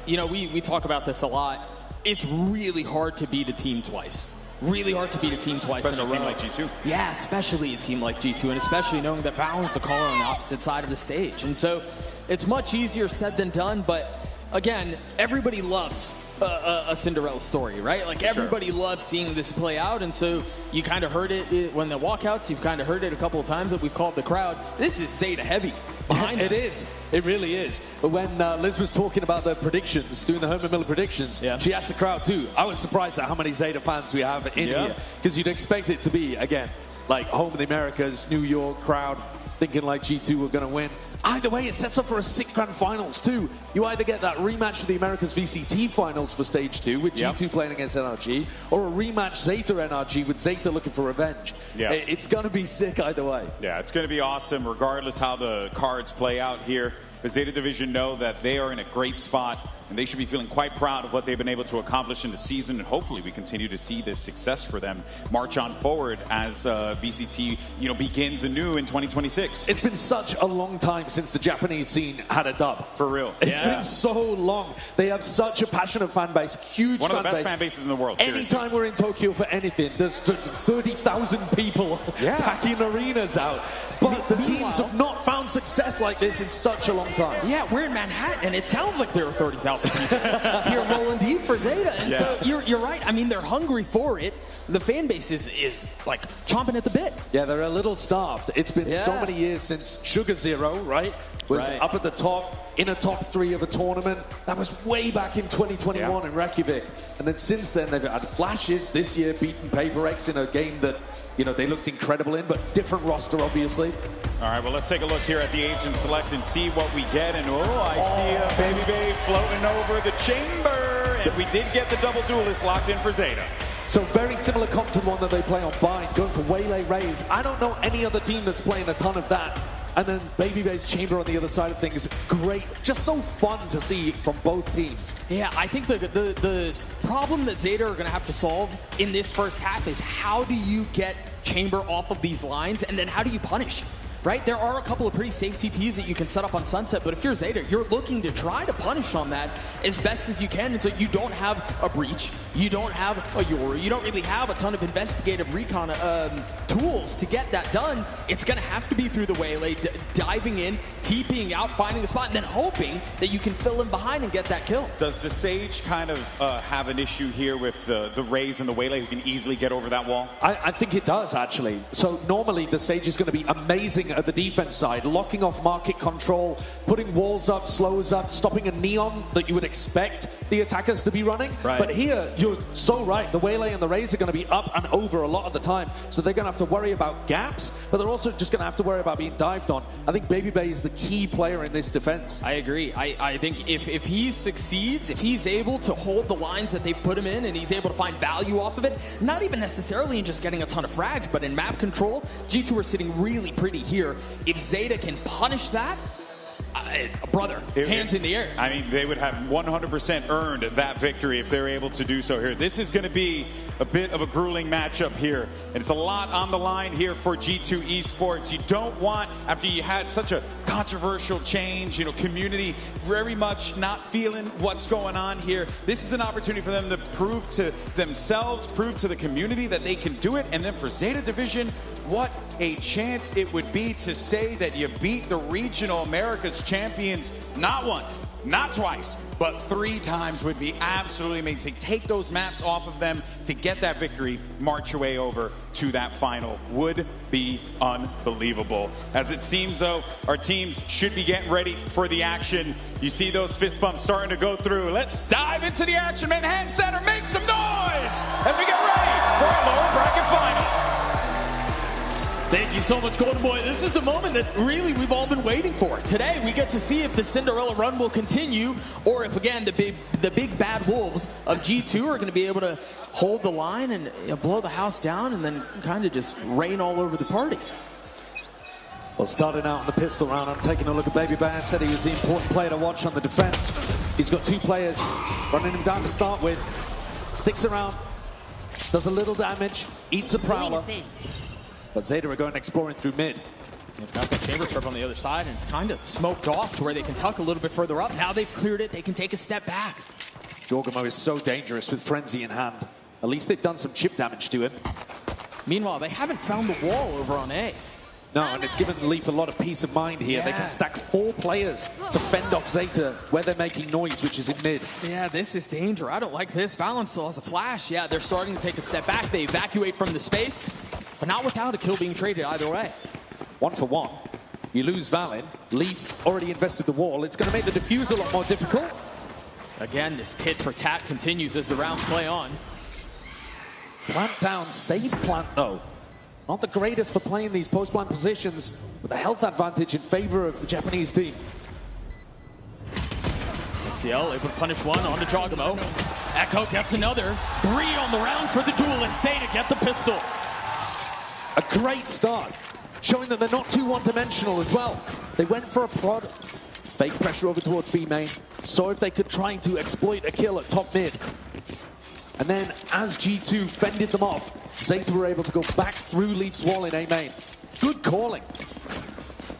We talk about this a lot. It's really hard to beat a team twice. Really hard to beat a team twice in a row.
Especially a team like G2.
Yeah, especially a team like G2, and especially knowing that Valorant's a caller on the opposite side of the stage. And so it's much easier said than done, but again, everybody loves a Cinderella story, right? Like, everybody loves seeing this play out, and so you kind of heard it when the walkouts, you've kind of heard it a couple of times that we've called the crowd. This is Zeta heavy behind us.
It is. It really is. But when Liz was talking about the predictions, doing the Homer Miller predictions, she asked the crowd too. I was surprised at how many Zeta fans we have in here, because you'd expect it to be, again, like home of the Americas, New York crowd, thinking like G2 were going to win. Either way, it sets up for a sick grand finals too. You either get that rematch of the Americas VCT finals for stage 2 with G2 playing against NRG, or a rematch Zeta NRG with Zeta looking for revenge. It's going to be sick either way.
Yeah, it's going to be awesome regardless how the cards play out here. The Zeta Division know that they are in a great spot and they should be feeling quite proud of what they've been able to accomplish in the season, and hopefully we continue to see this success for them march on forward as VCT begins anew in 2026.
It's been such a long time since the Japanese scene had a dub.
For real.
It's been so long. They have such a passionate fan base, huge
One of
fan
the best
base.
fan bases in the world.
Anytime we're in Tokyo for anything, there's 30,000 people packing arenas out. But the teams have not found success like this in such a long time.
Yeah, we're in Manhattan, and it sounds like there are 30,000 people here rolling deep for Zeta. And so you're right. I mean, they're hungry for it. The fan base is like chomping at the bit.
Yeah, they're a little starved. It's been so many years since Sugar Zero, right? Was up at the top, in a top 3 of a tournament. That was way back in 2021 in Reykjavik. And then since then, they've had flashes this year, beating Paper X in a game that, they looked incredible in, but different roster, obviously.
All right, well, let's take a look here at the Agent Select and see what we get. And, I see a Baby Bay floating over the chamber. And we did get the double duelist locked in for Zeta.
So very similar comp to the one that they play on Bind, going for Waylay Rays. I don't know any other team that's playing a ton of that. And then Baby Bay's Chamber on the other side of things, great. Just so fun to see from both teams.
Yeah, I think the problem that Zeta are going to have to solve in this first half is how do you get Chamber off of these lines, and then how do you punish? Right? There are a couple of pretty safe TPs that you can set up on Sunset, but if you're Zeta, you're looking to try to punish on that as best as you can, and so you don't have a breach, you don't have a Yoru, you don't really have a ton of investigative recon tools to get that done. It's going to have to be through the Waylay, diving in, TPing out, finding a spot, and then hoping that you can fill in behind and get that kill.
Does the Sage kind of have an issue here with the Rays and the Waylay who can easily get over that wall?
I think it does, actually. So normally the Sage is going to be amazing at the defense side, locking off market control, putting walls up, slows up, stopping a neon that you would expect the attackers to be running.
Right.
But here, you're so right. The Waylay and the Rays are going to be up and over a lot of the time. So they're going to have to worry about gaps, but they're also just going to have to worry about being dived on. I think Baby Bay is the key player in this defense.
I agree. I think if he succeeds, if he's able to hold the lines that they've put him in and he's able to find value off of it, not even necessarily in just getting a ton of frags, but in map control, G2 are sitting really pretty here. If Zeta can punish that, brother, hands in the air.
I mean, they would have 100% earned that victory if they're able to do so here. This is going to be a bit of a grueling matchup here, and it's a lot on the line here for G2 Esports. You don't want, after you had such a controversial change, community very much not feeling what's going on here. This is an opportunity for them to prove to themselves, prove to the community that they can do it, and then for Zeta Division, what a chance it would be to say that you beat the regional America's champions not once, not twice, but 3 times would be absolutely amazing. Take those maps off of them to get that victory, march your way over to that final. Would be unbelievable. As it seems, though, our teams should be getting ready for the action. You see those fist bumps starting to go through. Let's dive into the action. Manhattan Center, make some noise as we get ready for our lower bracket finals.
Thank you so much, Golden Boy. This is the moment that really we've all been waiting for. Today, we get to see if the Cinderella run will continue, or if, again, the big bad wolves of G2 are going to be able to hold the line and blow the house down and then kind of just rain all over the party.
Well, starting out in the pistol round, I'm taking a look at Baby Bear. Said he was the important player to watch on the defense. He's got 2 players running him down to start with. Sticks around, does a little damage, eats a prowler. But Zeta are going exploring through mid.
They've got the chamber trap on the other side, and it's kind of smoked off to where they can tuck a little bit further up. Now they've cleared it. They can take a step back.
Jorgamo is so dangerous with Frenzy in hand. At least they've done some chip damage to him.
Meanwhile, they haven't found the wall over on A.
No, and it's given Leaf a lot of peace of mind here. They can stack 4 players to fend off Zeta where they're making noise, which is in mid.
Yeah, this is danger. I don't like this. Valorant still has a flash. Yeah, they're starting to take a step back. They evacuate from the space, but not without a kill being traded either way.
1 for 1. You lose Valin. Leaf already invested the wall. It's going to make the defuse a lot more difficult.
Again, this tit for tat continues as the rounds play on.
Plant down, save plant though. Not the greatest for playing these post-plant positions, but the health advantage in favor of the Japanese team.
XCL able to punish one onto Jorgamo. Echo gets another. 3 on the round for the duelist. Zeta get the pistol.
A great start, showing that they're not too one-dimensional as well. They went for a prod, Fake pressure over towards B main. Saw if they could try to exploit a kill at top mid. And then as G2 fended them off, Zeta were able to go back through Leaf's wall in A main. Good calling.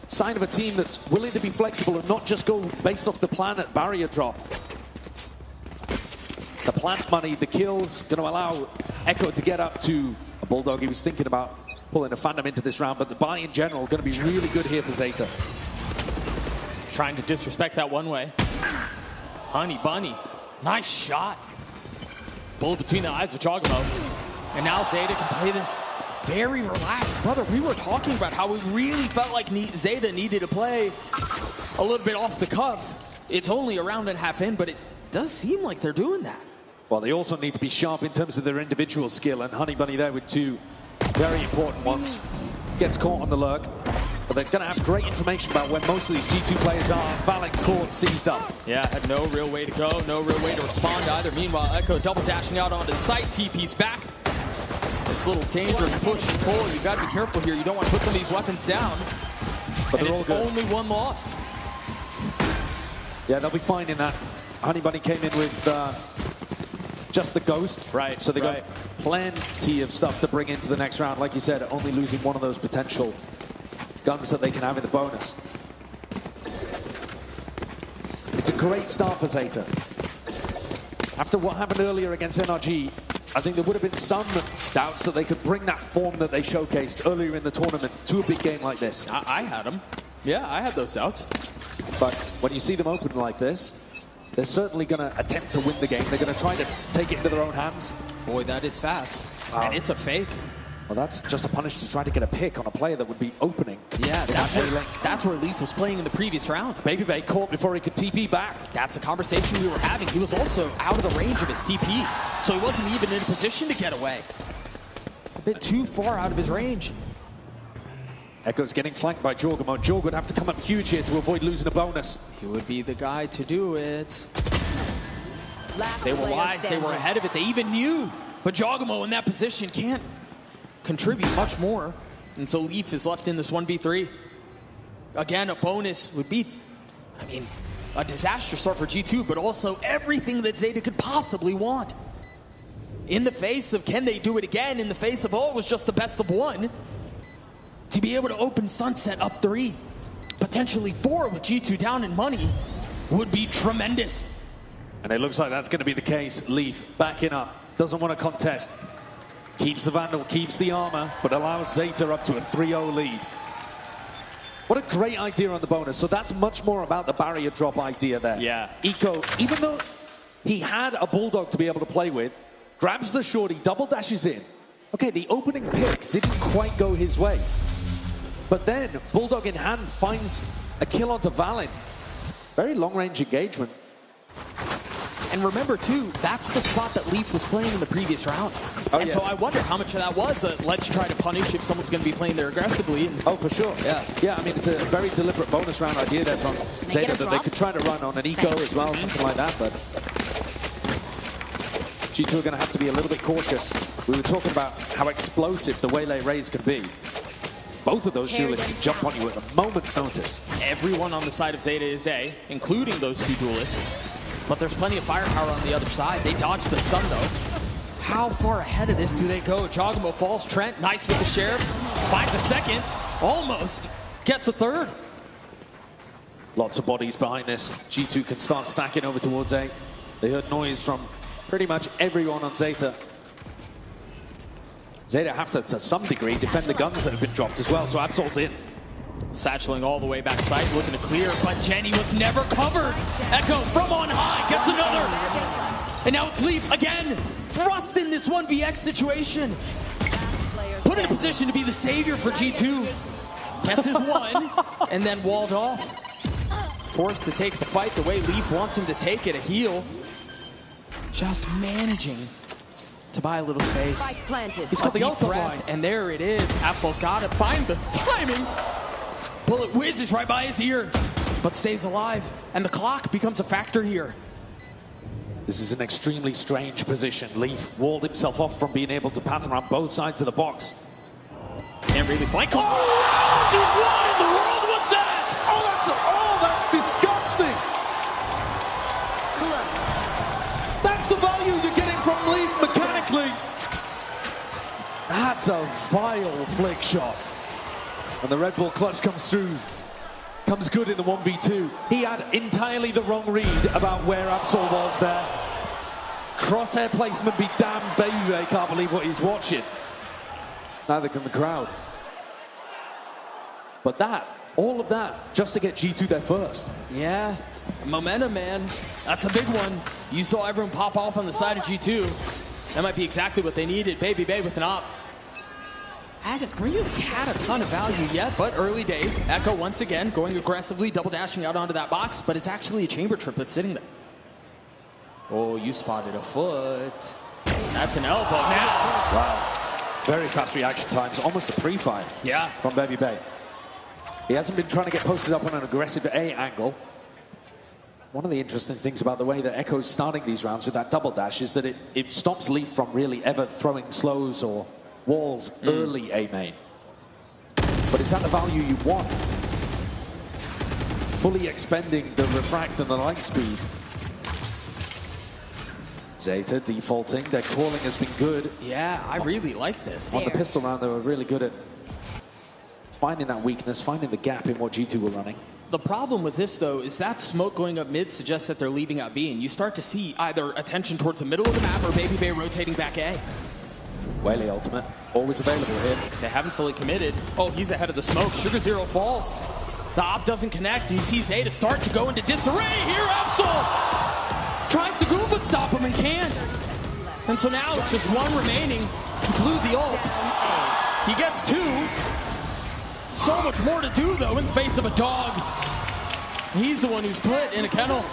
Sign of a team that's willing to be flexible and not just go based off the plan at barrier drop. The plant money, the kills, going to allow Echo to get up to a Bulldog. He was thinking about pulling a Phantom into this round, but the buy in general going to be really good here for Zeta.
Trying to disrespect that one way. Honey Bunny, nice shot. Bullet between the eyes of Jogamo. And now Zeta can play this very relaxed. Brother, we were talking about how we really felt like Zeta needed to play a little bit off the cuff. It's only a round and a half in, but it does seem like they're doing that.
Well, they also need to be sharp in terms of their individual skill, and Honey Bunny there with two very important ones. Gets caught on the lurk, but they're going to have great information about where most of these G2 players are. Valorant caught, seized up.
Yeah, had no real way to go, no real way to respond either. Meanwhile, Echo double dashing out onto the site, TP's back. This little dangerous push and pull, you've got to be careful here. You don't want to put some of these weapons down.
But
and
they're all
it's
good.
only one lost.
Yeah, they'll be fine in that. Honey Bunny came in with just the ghost.
Right.
So they got plenty of stuff to bring into the next round. Like you said, only losing one of those potential guns that they can have in the bonus. It's a great start for Zeta. After what happened earlier against NRG, I think there would have been some doubts that they could bring that form that they showcased earlier in the tournament to a big game like this.
I had them. Yeah, I had those doubts.
But when you see them open like this, they're certainly going to attempt to win the game. They're going to try to take it into their own hands.
Boy, that is fast. And it's a fake.
Well, that's just a punish to try to get a pick on a player that would be opening.
Yeah, that's where Leaf was playing in the previous round.
Baby Bay caught before he could TP back.
That's the conversation we were having. He was also out of the range of his TP, so he wasn't even in a position to get away. A bit too far out of his range.
Echo's getting flanked by Jorgamon. Jorg would have to come up huge here to avoid losing a bonus.
He would be the guy to do it. They were wise, they were ahead of it, they even knew. But Jogamo in that position can't contribute much more. And so Leaf is left in this 1v3. Again, a bonus would be, I mean, a disaster start for G2, but also everything that Zeta could possibly want. In the face of, can they do it again? In the face of, oh, it was just the best of one. To be able to open Sunset up 3, potentially 4 with G2 down in money would be tremendous.
And it looks like that's going to be the case. Leaf backing up, doesn't want to contest. Keeps the Vandal, keeps the armor, but allows Zeta up to a 3-0 lead. What a great idea on the bonus. So that's much more about the barrier drop idea there.
Yeah.
Eco, even though he had a Bulldog to be able to play with, grabs the shorty, double dashes in. Okay, the opening pick didn't quite go his way. But then, Bulldog in hand finds a kill onto Valin. Very long-range engagement.
And remember, too, that's the spot that Leaf was playing in the previous round. And so I wonder how much of that was let's try to punish if someone's going to be playing there aggressively.
Oh, for sure. Yeah, I mean, it's a very deliberate bonus round idea there from Zeta that they could try to run on an Eco as well, something like that, but G2 are going to have to be a little bit cautious. We were talking about how explosive the Waylay Rays can be. Both of those duelists can jump on you at a moment's notice.
Everyone on the side of Zeta is A, including those two duelists. But there's plenty of firepower on the other side. They dodged the stun, though. How far ahead of this do they go? Jogamo falls. Trent, nice with the Sheriff. Finds a second. Almost. Gets a third.
Lots of bodies behind this. G2 can start stacking over towards A. They heard noise from pretty much everyone on Zeta. Zeta have to some degree, defend the guns that have been dropped as well, so Absol's in.
Satcheling all the way back side, looking to clear, but Jenny was never covered. Echo from on high gets another. And now it's Leaf again, thrust in this 1vx situation. Put in a position to be the savior for G2. Gets his one, and then walled off. Forced to take the fight the way Leaf wants him to take it, a heal. Just managing to buy a little space.
He's got the ultimate line.
And there it is. Absol's got it. Find the timing. Bullet whizzes right by his ear, but stays alive. And the clock becomes a factor here.
This is an extremely strange position. Leaf walled himself off from being able to path around both sides of the box.
Can't really flank him. Oh, dude, what in the world was that?
Oh, that's disgusting. That's a vile flick shot. And the Red Bull clutch comes through. Comes good in the 1v2. He had entirely the wrong read about where Absol was there. Crosshair placement be damned, baby. Can't believe what he's watching. Neither can the crowd. But that, all of that, just to get G2 there first.
Yeah, momentum, man. That's a big one. You saw everyone pop off on the side of G2. That might be exactly what they needed. Baby Bay with an op. Hasn't really had a ton of value yet, but early days. Echo once again going aggressively, double dashing out onto that box, but it's actually a chamber triplet sitting there. Oh, you spotted a foot. That's an elbow.
Wow. Very fast reaction times, almost a pre-fire.
Yeah.
From Baby Bay. He hasn't been trying to get posted up on an aggressive A angle. One of the interesting things about the way that Echo's starting these rounds with that double dash is that it stops Leaf from really ever throwing slows or walls early A main. But is that the value you want? Fully expending the refract and the light speed. Zeta defaulting, their calling has been good.
Yeah, I really like this.
On the pistol round, they were really good at finding that weakness, finding the gap in what G2 were running.
The problem with this, though, is that smoke going up mid suggests that they're leaving out B, and you start to see either attention towards the middle of the map or Baby Bay rotating back A.
Whaley ultimate, always available here.
They haven't fully committed. Oh, he's ahead of the smoke. Sugar Zero falls. The op doesn't connect, and you see Zeta start to go into disarray. Here, Absol tries to Goomba stop him and can't. And so now it's just one remaining. He blew the ult. He gets two. So much more to do, though, in the face of a dog. He's the one who's put in a kennel.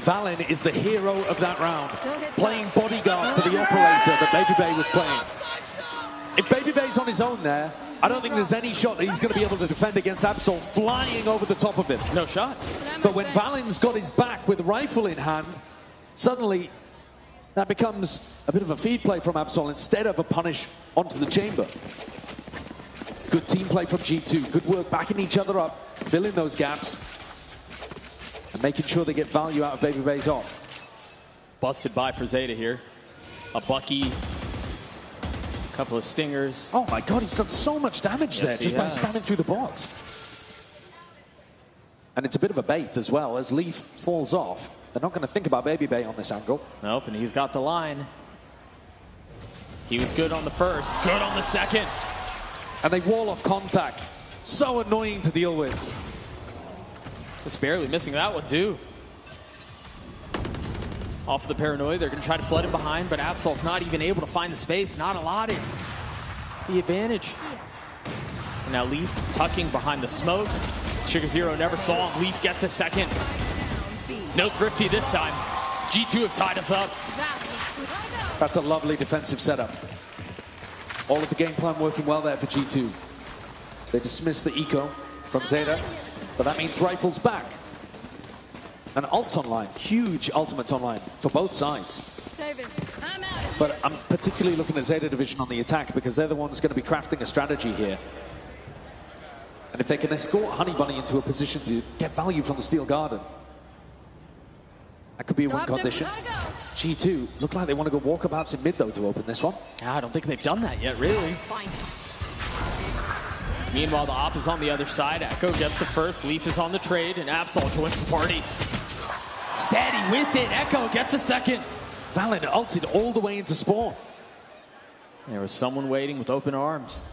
Valen is the hero of that round, playing bodyguard for the operator that Baby Bay was playing. If Baby Bay's on his own there, I don't think there's any shot that he's going to be able to defend against Absol flying over the top of him.
No shot.
But when Valen's got his back with a rifle in hand, suddenly that becomes a bit of a feed play from Absol instead of a punish onto the chamber. Good team play from G2. Good work backing each other up, filling those gaps, and making sure they get value out of Baby Bay's op.
Busted by for Zeta here. A Bucky. A couple of stingers.
Oh my god, he's done so much damage there just by spamming through the box. And it's a bit of a bait as well. As Leaf falls off, they're not going to think about Baby Bay on this angle.
Nope, and he's got the line. He was good on the first, good on the second.
And they wall off contact. So annoying to deal with.
Just barely missing that one, too. Off the paranoia, they're going to try to flood him behind, but Absol's not even able to find the space, not allotted the advantage. And now Leaf tucking behind the smoke. Sugar Zero never saw him. Leaf gets a second. No Thrifty this time. G2 have tied us up.
That's a lovely defensive setup. All of the game plan working well there for G2. They dismiss the eco from Zeta, but that means rifles back. And ults online, huge ultimates online for both sides. But I'm particularly looking at Zeta Division on the attack because they're the ones going to be crafting a strategy here. And if they can escort Honey Bunny into a position to get value from the Steel Garden, that could be a win condition. G2 look like they want to go walkabouts in mid though to open this one.
I don't think they've done that yet, really. Meanwhile, the op is on the other side. Echo gets the first. Leaf is on the trade, and Absol joins the party. Steady with it. Echo gets a second.
Valen ulted all the way into spawn.
There was someone waiting with open arms.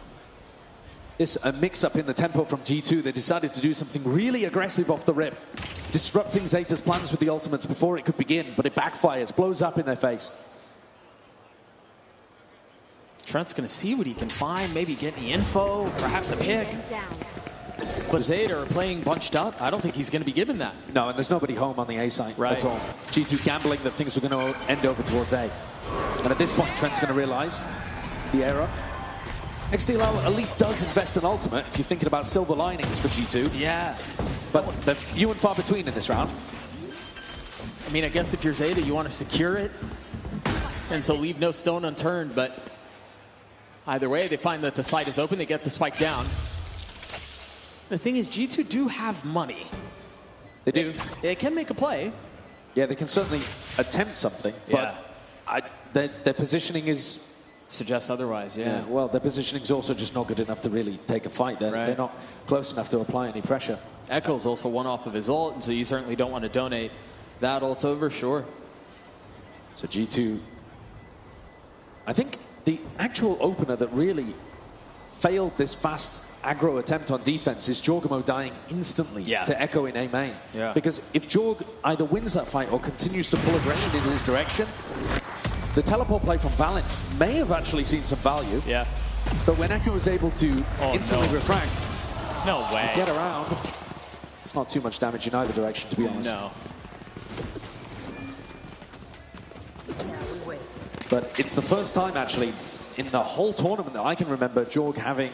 This a mix-up in the tempo from G2. They decided to do something really aggressive off the rip, disrupting Zeta's plans with the ultimates before it could begin, but it backfires, blows up in their face.
Trent's going to see what he can find, maybe get any info, perhaps a pick. But Zeta are playing bunched up. I don't think he's going to be given that.
No, and there's nobody home on the A side at all. G2 gambling that things were going to end over towards A. And at this point, Trent's going to realize the error. XDLL at least does invest in ultimate if you're thinking about silver linings for G2.
Yeah.
But they're few and far between in this round.
I mean, I guess if you're Zeta, you want to secure it. And so leave no stone unturned, but either way, they find that the site is open, they get the spike down. The thing is, G2 do have money.
They do.
They can make a play.
Yeah, they can certainly attempt something, but their positioning is
suggests otherwise, yeah.
Well, their positioning's also just not good enough to really take a fight. They're not close enough to apply any pressure.
Echo's also one off of his ult, and so you certainly don't want to donate that ult over, sure.
So G2, I think the actual opener that really failed this fast aggro attempt on defense is Jorgamo dying instantly to Echo in A main.
Yeah.
Because if Jorg either wins that fight or continues to pull aggression in his direction, the teleport play from Valorant may have actually seen some value.
Yeah.
But when Echo is able to instantly refract,
no way,
get around, it's not too much damage in either direction, to be honest.
No.
But it's the first time, actually, in the whole tournament that I can remember Jorg having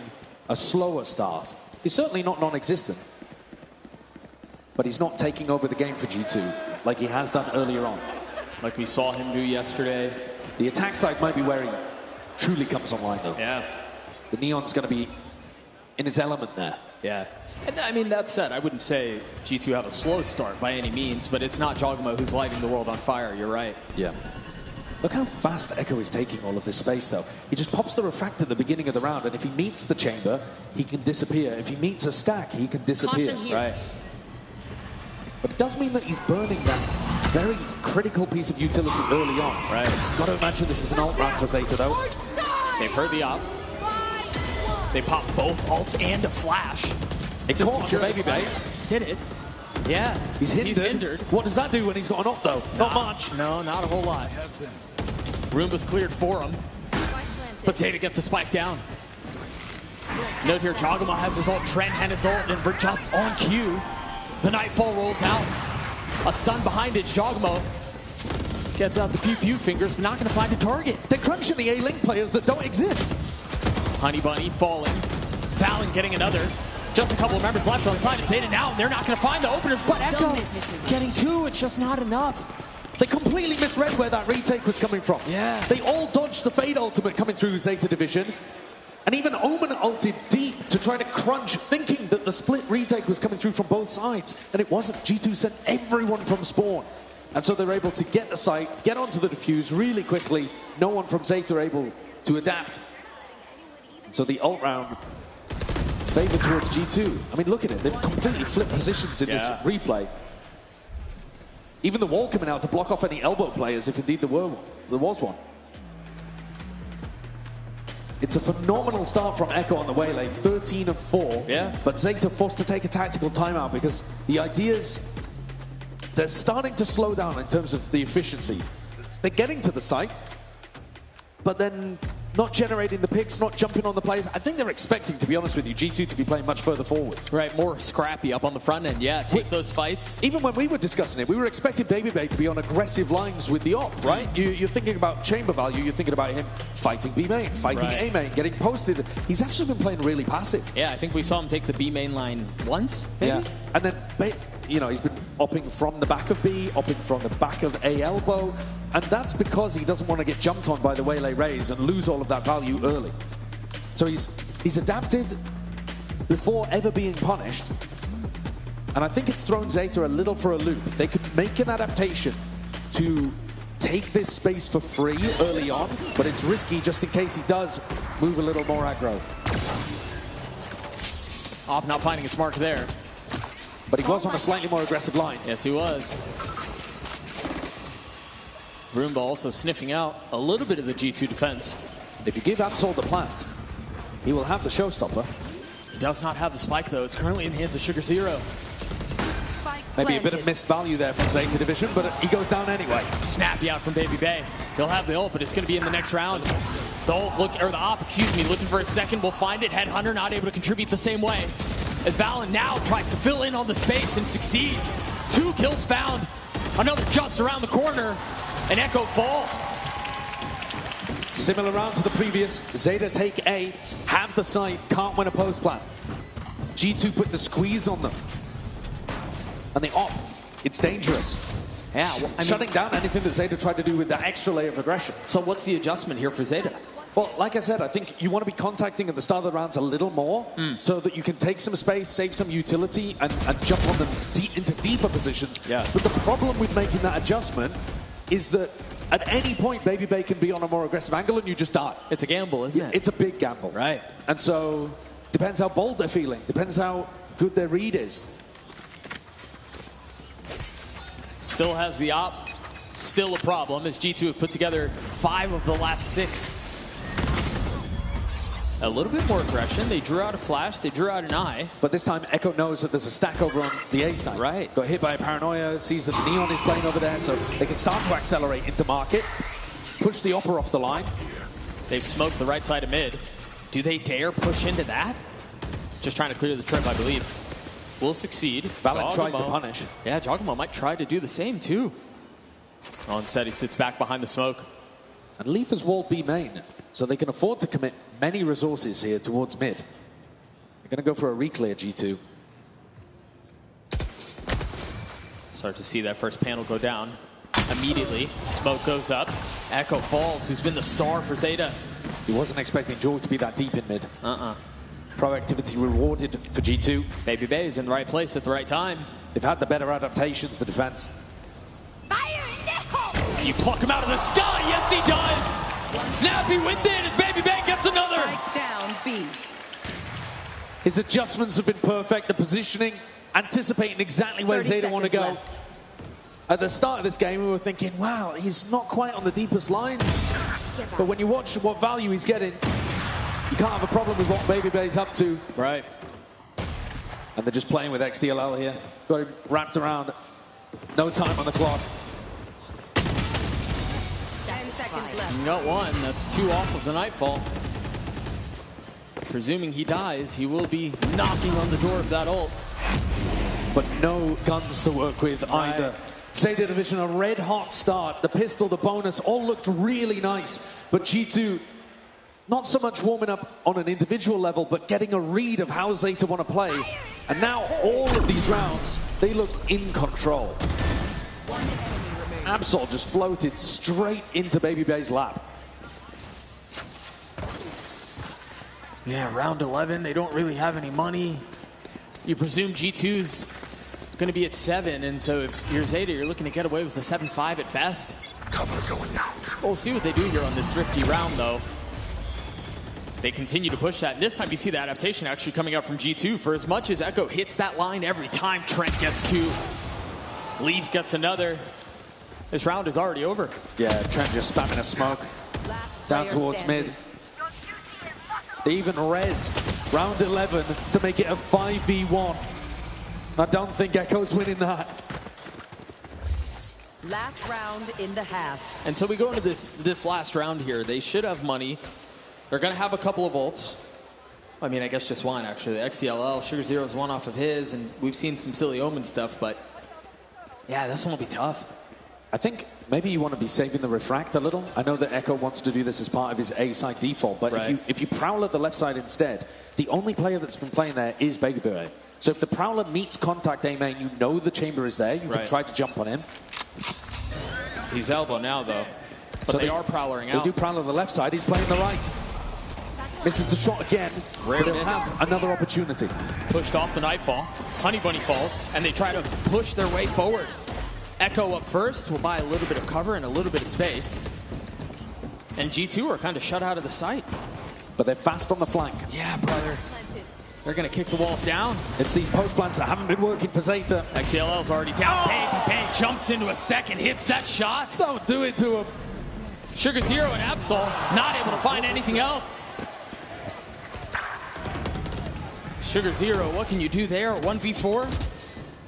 a slower start. He's certainly not non-existent, but he's not taking over the game for G2 like he has done earlier on.
Like we saw him do yesterday.
The attack side might be where he truly comes online, though.
Yeah.
The Neon's going to be in its element there.
Yeah. And I mean, that said, I wouldn't say G2 have a slow start by any means, but it's not Jorgamo who's lighting the world on fire. You're right.
Yeah. Look how fast Echo is taking all of this space, though. He just pops the refract at the beginning of the round, and if he meets the chamber, he can disappear. If he meets a stack, he can disappear.
Right.
But it does mean that he's burning that very critical piece of utility early on.
Right.
Got to imagine this is an ult round for Zeta, though.
They've heard the op. They popped both ults and a flash.
It
Just
caught
secure
Baby Bay.
Did it. Yeah.
He's hindered. What does that do when he's got an ult, though? Not much.
No, not a whole lot. Roomba's cleared for him. But Zeta get the spike down. Note here, Jorgamo has his ult, Trent had his ult, and we're just on cue. The Nightfall rolls out. A stun behind it, Jorgamo gets out the pew-pew fingers, but not going to find a target.
They're crunching the A-Link players that don't exist.
Honey Bunny falling. Valen getting another. Just a couple of members left on the side of Zeta now. They're not going to find the openers, but Echo getting two. It's just not enough.
They completely misread where that retake was coming from.
Yeah.
They all dodged the Fade ultimate coming through Zeta Division. And even Omen ulted deep to try to crunch, thinking that the split retake was coming through from both sides. And it wasn't. G2 sent everyone from spawn. And so they're able to get the site, get onto the defuse really quickly. No one from Zeta able to adapt. And so the ult round favored towards G2. I mean, look at it. They've completely flipped positions in this replay. Even the wall coming out to block off any elbow players, if indeed there was one. It's a phenomenal start from Echo on the Waylay, 13-4.
Yeah.
But Zeta forced to take a tactical timeout because the ideas, they're starting to slow down in terms of the efficiency. They're getting to the site, but then not generating the picks, not jumping on the players. I think they're expecting, to be honest with you, G2 to be playing much further forwards.
Right, more scrappy up on the front end, yeah, take those fights.
Even when we were discussing it, we were expecting Baby Bay to be on aggressive lines with the op, right? You're thinking about chamber value, you're thinking about him fighting B main, fighting A main, getting posted. He's actually been playing really passive.
Yeah, I think we saw him take the B main line once, maybe?
Yeah, and then, you know, he's been opping from the back of B, opping from the back of A elbow, and that's because he doesn't want to get jumped on by the Waylay Rays and lose all of that value early. So he's adapted before ever being punished, and I think it's thrown Zeta a little for a loop. They could make an adaptation to take this space for free early on, but it's risky just in case he does move a little more aggro.
Op not finding its mark there.
But he was on a slightly more aggressive line.
Yes, he was. Roomba also sniffing out a little bit of the G2 defense.
If you give Absol the plant, he will have the showstopper.
He does not have the spike, though. It's currently in the hands of Sugar Zero.
Maybe a bit of missed value there from Zeta Division, but he goes down anyway.
Snappy out from Baby Bay. He'll have the ult, but it's going to be in the next round. The ult, the op, looking for a second. We'll find it. Headhunter not able to contribute the same way. As Valen now tries to fill in on the space and succeeds. 2 kills found. Another just around the corner. And Echo falls.
Similar round to the previous. Zeta take A, have the site, can't win a post plant. G2 put the squeeze on them. And the op, it's dangerous.
Yeah, well,
shutting down anything that Zeta tried to do with that extra layer of aggression.
So what's the adjustment here for Zeta?
Well, like I said, I think you want to be contacting at the start of the rounds a little more so that you can take some space, save some utility, and jump on them into deeper positions.
Yeah.
But the problem with making that adjustment is that at any point, Baby Bay can be on a more aggressive angle and you just die.
It's a gamble, isn't it?
It's a big gamble.
Right.
And so, depends how bold they're feeling. Depends how good their read is.
Still has the op. Still a problem as G2 have put together 5 of the last 6. A little bit more aggression. They drew out a flash. They drew out an eye.
But this time, Echo knows that there's a stack over on the A side.
Right.
Got hit by a paranoia, sees that the Neon is playing over there, so they can start to accelerate into market, push the Opera off the line.
They've smoked the right side of mid. Do they dare push into that? Just trying to clear the trip, I believe. Will succeed.
Valorant tried to punish.
Yeah, Jogamo might try to do the same, too. On set, he sits back behind the smoke.
And Leaf has walled B main, so they can afford to commit many resources here towards mid. They're going to go for a reclear, G2.
Start to see that first panel go down. Immediately, smoke goes up. Echo falls, who's been the star for Zeta.
He wasn't expecting Jorg to be that deep in mid. Proactivity rewarded for G2.
Baby Bay is in the right place at the right time.
They've had the better adaptations, the defense.
Can you pluck him out of the sky? Yes, he does. Snappy with it as Baby Bay gets another.
Strike down B.
His adjustments have been perfect. The positioning, anticipating exactly where Zeta want to go.
Left.
At the start of this game, we were thinking, wow, he's not quite on the deepest lines. But when you watch what value he's getting, you can't have a problem with what Baby Bay's up to.
Right.
And they're just playing with XDLL here. Got him wrapped around. No time on the clock.
10 seconds left.
You got one. That's 2 off of the Nightfall. Presuming he dies, he will be knocking on the door of that ult.
But no guns to work with either. Zeta Division, a red-hot start. The pistol, the bonus, all looked really nice. But G2, not so much warming up on an individual level, but getting a read of how Zeta want to play. And now all of these rounds, they look in control. Absol just floated straight into Baby Bay's lap.
Yeah, round 11, they don't really have any money. You presume G2's going to be at 7, and so if you're Zeta, you're looking to get away with a 7-5 at best.
Cover going out.
We'll see what they do here on this thrifty round, though. They continue to push that, and this time you see the adaptation actually coming out from G2. For as much as Echo hits that line every time, Trent gets 2. Leaf gets another. This round is already over.
Yeah, Trent just spamming a smoke down towards mid. They even res round 11 to make it a 5v1. I don't think Echo's winning that.
Last round in the half.
And so we go into this last round here. They should have money. They're going to have a couple of ults. I mean, I guess just one, actually. The XDLL, Sugar Zero's one off of his, and we've seen some Silly Omen stuff, but yeah, this one will be tough.
I think maybe you want to be saving the refract a little. I know that Echo wants to do this as part of his A side default, but if you prowl at the left side instead, the only player that's been playing there is Baby Bay. So if the Prowler meets contact A main, you know the chamber is there, you can try to jump on him.
He's elbow now, though. But so they are prowling out.
They do prowl on the left side, he's playing the right. Misses the shot again, but they'll have another opportunity.
Pushed off the Nightfall. Honey Bunny falls, and they try to push their way forward. Echo up first will buy a little bit of cover and a little bit of space. And G2 are kind of shut out of the sight.
But they're fast on the flank.
Yeah, brother. They're going to kick the walls down.
It's these post plants that haven't been working for Zeta.
XDLL's already down. Baby Bay jumps into a second, hits that shot.
Don't do it to him.
Sugar Zero and Absol not able to find anything else. Sugar Zero, what can you do there? 1v4?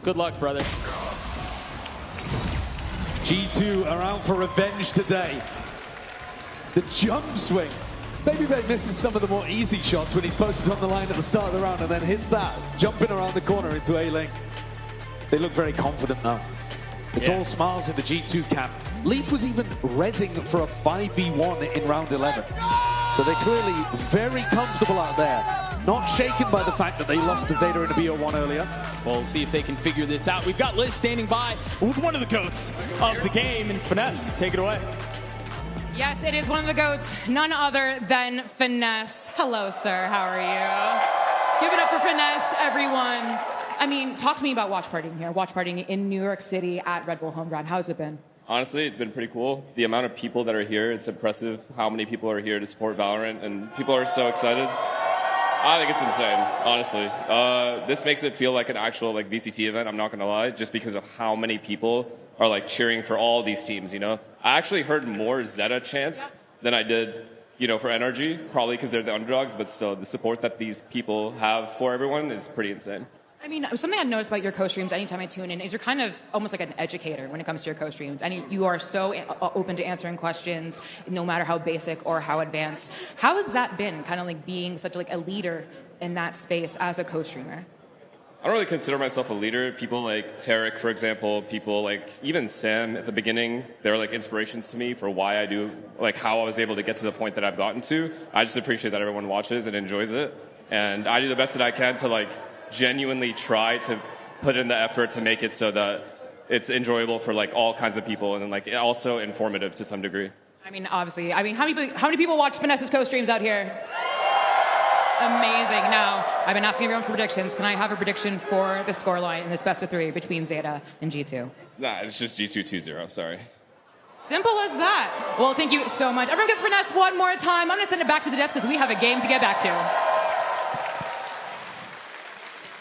Good luck, brother.
G2 are out for revenge today. The jump swing. Baby Bay misses some of the more easy shots when he's posted on the line at the start of the round and then hits that, jumping around the corner into A-Link. They look very confident now. It's all smiles in the G2 camp. Leaf was even rezzing for a 5v1 in round 11. So they're clearly very comfortable out there. Not shaken by the fact that they lost to Zeta in a BO1 earlier.
We'll see if they can figure this out. We've got Liz standing by with one of the GOATs of the game, and Finesse. Take it away.
Yes, it is one of the GOATs, none other than Finesse. Hello, sir. How are you? Give it up for Finesse, everyone. I mean, talk to me about watch partying here. Watch partying in New York City at Red Bull Home Ground. How's it been?
honestly, it's been pretty cool. The amount of people that are here, it's impressive how many people are here to support Valorant, and people are so excited. I think it's insane, honestly. This makes it feel like an actual like VCT event, I'm not going to lie, just because of how many people are like cheering for all these teams, you know? I actually heard more Zeta chants than I did, you know, for NRG, probably because they're the underdogs, but still, the support that these people have for everyone is pretty insane.
I mean, something I've noticed about your co-streams anytime I tune in is you're kind of almost like an educator when it comes to your co-streams. And you are so open to answering questions, no matter how basic or how advanced. How has that been, kind of like being such like a leader in that space as a co-streamer?
I don't really consider myself a leader. People like Tarek, for example, people like even Sam at the beginning, they're like inspirations to me for why I do, like how I was able to get to the point that I've gotten to. I just appreciate that everyone watches and enjoys it. And I do the best that I can to like genuinely try to put in the effort to make it so that it's enjoyable for like all kinds of people and then like also informative to some degree.
I mean, obviously. I mean, how many people watch Vanessa's co-streams out here? Amazing. Now, I've been asking everyone for predictions. Can I have a prediction for the scoreline in this best of 3 between Zeta and G2?
Nah, it's just G2 2-0, sorry.
Simple as that. Well, thank you so much. Everyone give Vanessa one more time. I'm going to send it back to the desk because we have a game to get back to.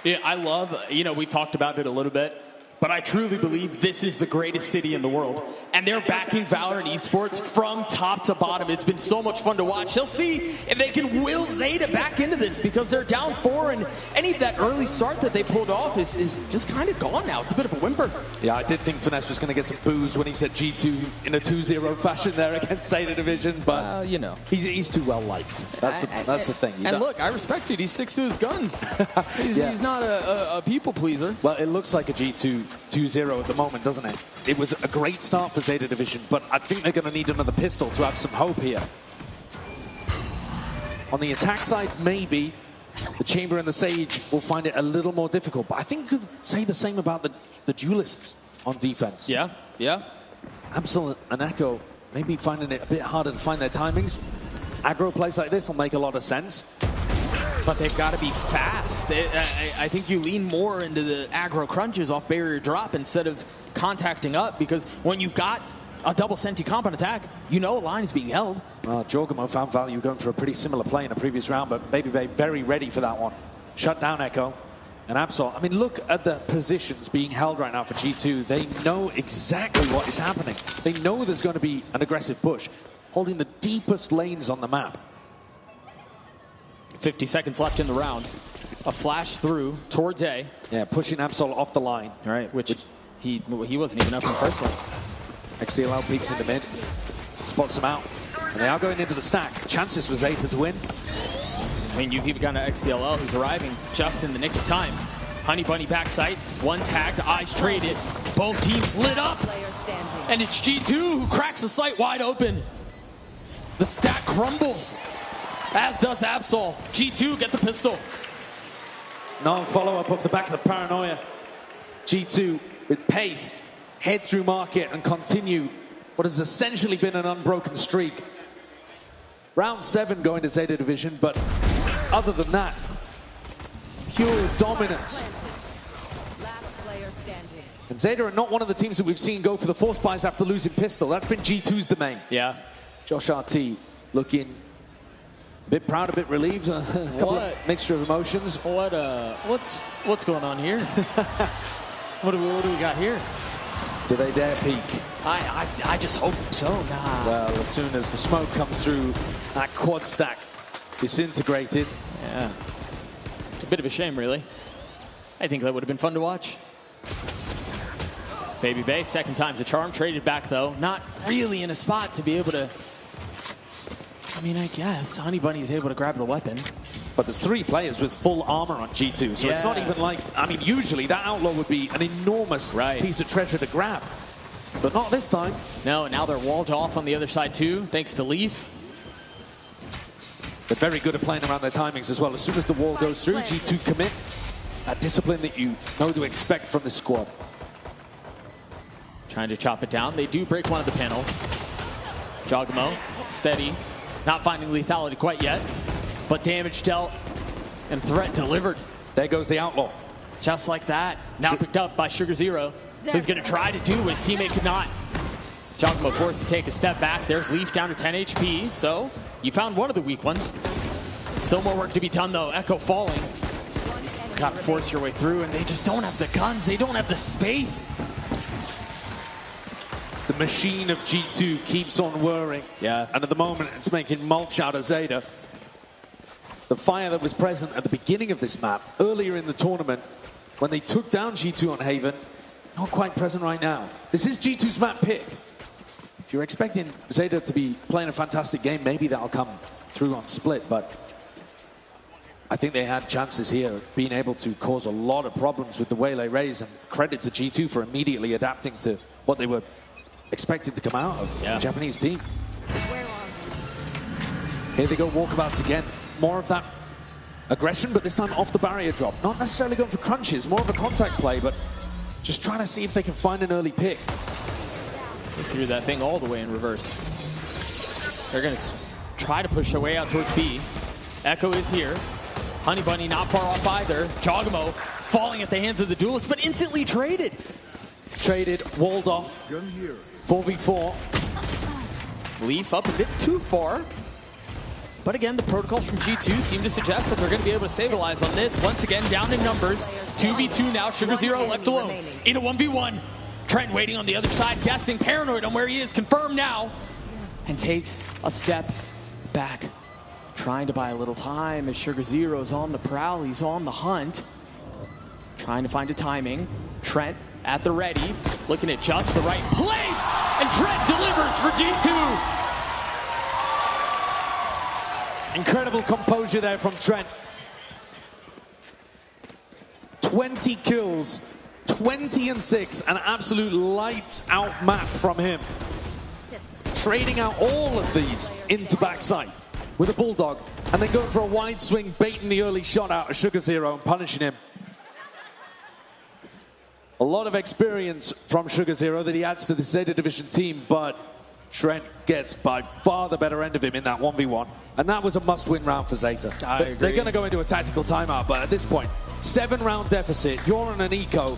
Yeah, I love, you know, we've talked about it a little bit, but I truly believe this is the greatest city in the world. And they're backing Valorant Esports from top to bottom. It's been so much fun to watch. They'll see if they can will Zeta back into this because they're down 4, and any of that early start that they pulled off is just kind of gone now. It's a bit of a whimper.
Yeah, I did think Finesse was going to get some boos when he said G2 in a 2-0 fashion there against Zeta Division, but
you know,
he's too well liked. That's the thing.
And look, I respect it. He's 6 to his guns. He's not a people pleaser.
Well, it looks like a G2 2-0 at the moment, doesn't it? It was a great start for Zeta Division, but I think they're going to need another pistol to have some hope here. On the attack side, maybe the Chamber and the Sage will find it a little more difficult, but I think you could say the same about the duelists on defense.
Yeah.
Absol and Echo maybe finding it a bit harder to find their timings. Aggro plays like this will make a lot of sense.
But they've got to be fast. I think you lean more into the aggro crunches off barrier drop instead of contacting up, because when you've got a double Senti comp on attack, you know a line is being held.
Jorgamo found value going for a pretty similar play in a previous round, but Baby Bay very ready for that one. Shut down Echo and Absol. I mean, look at the positions being held right now for G2. They know exactly what is happening. They know there's going to be an aggressive push, holding the deepest lanes on the map.
50 seconds left in the round. A flash through towards A.
Yeah, pushing Absol off the line.
All right, which he wasn't even up in the first place.
XDLL peeks in the mid, spots him out, and they are going into the stack. Chances for Zeta to win.
I mean, you've even got an XDLL who's arriving just in the nick of time. Honey Bunny backside, one tagged, eyes traded. Both teams lit up, and it's G2 who cracks the site wide open. The stack crumbles, as does Absol. G2 get the pistol.
No follow-up off the back of the paranoia. G2 with pace, head through market and continue what has essentially been an unbroken streak. Round 7 going to Zeta Division, but other than that, pure dominance. And Zeta are not one of the teams that we've seen go for the force buys after losing pistol. That's been G2's domain.
Yeah.
Josh RT looking a bit proud, a bit relieved, a couple of mixture of emotions.
What's going on here? What do we got here?
Do they dare peek?
I just hope so. Nah.
Well, as soon as the smoke comes through, that quad stack disintegrated.
Yeah. It's a bit of a shame, really. I think that would have been fun to watch. Baby Bay, second time's a charm. Traded back, though. Not really in a spot to be able to... I mean, I guess Honey Bunny's able to grab the weapon.
But there's 3 players with full armor on G2, so it's not even like... I mean, usually that outlaw would be an enormous piece of treasure to grab. But not this time.
No, now they're walled off on the other side, too, thanks to Leaf.
They're very good at playing around their timings as well. As soon as the wall goes through, G2 commit. That discipline that you know to expect from this squad.
Trying to chop it down. They do break one of the panels. Jogamo, steady. Not finding lethality quite yet, but damage dealt and threat delivered.
There goes the outlaw.
Just like that. Now picked up by Sugar Zero, who's going to try to do what his teammate could not. Giacomo forced to take a step back. There's Leaf down to 10 HP, so you found one of the weak ones. Still more work to be done, though. Echo falling. Got to force your way through, and they just don't have the guns. They don't have the space.
The machine of G2 keeps on whirring.
Yeah.
And at the moment, it's making mulch out of Zeta. The fire that was present at the beginning of this map, earlier in the tournament, when they took down G2 on Haven, not quite present right now. This is G2's map pick. If you're expecting Zeta to be playing a fantastic game, maybe that'll come through on Split, but I think they had chances here, being able to cause a lot of problems with the Waylay Rays, and credit to G2 for immediately adapting to what they were expecting to come out of the Japanese team. Here they go, walkabouts again. More of that aggression, but this time off the barrier drop. Not necessarily going for crunches, more of a contact play, but just trying to see if they can find an early pick.
They threw that thing all the way in reverse. They're going to try to push their way out towards B. Echo is here. Honey Bunny not far off either. Giacomo falling at the hands of the duelist, but instantly traded.
Traded, walled off. 4v4.
Leaf up a bit too far. But again, the protocols from G2 seem to suggest that they're going to be able to stabilize on this. Once again, down in numbers. 2v2 now. Sugar Zero left alone. In a 1v1. Trent waiting on the other side, guessing, paranoid on where he is. Confirmed now. And takes a step back. Trying to buy a little time as Sugar Zero's on the prowl. He's on the hunt. Trying to find a timing. Trent at the ready. Looking at just the right place. And Trent delivers for G2.
Incredible composure there from Trent. 20 kills, 20 and 6, an absolute lights out map from him. Trading out all of these into backside with a Bulldog, and then going for a wide swing, baiting the early shot out of Sugar Zero and punishing him. A lot of experience from Sugar Zero that he adds to the Zeta Division team, but Trent gets by far the better end of him in that 1v1. And that was a must-win round for Zeta. They're going to go into a tactical timeout, but at this point, 7-round deficit, you're on an eco,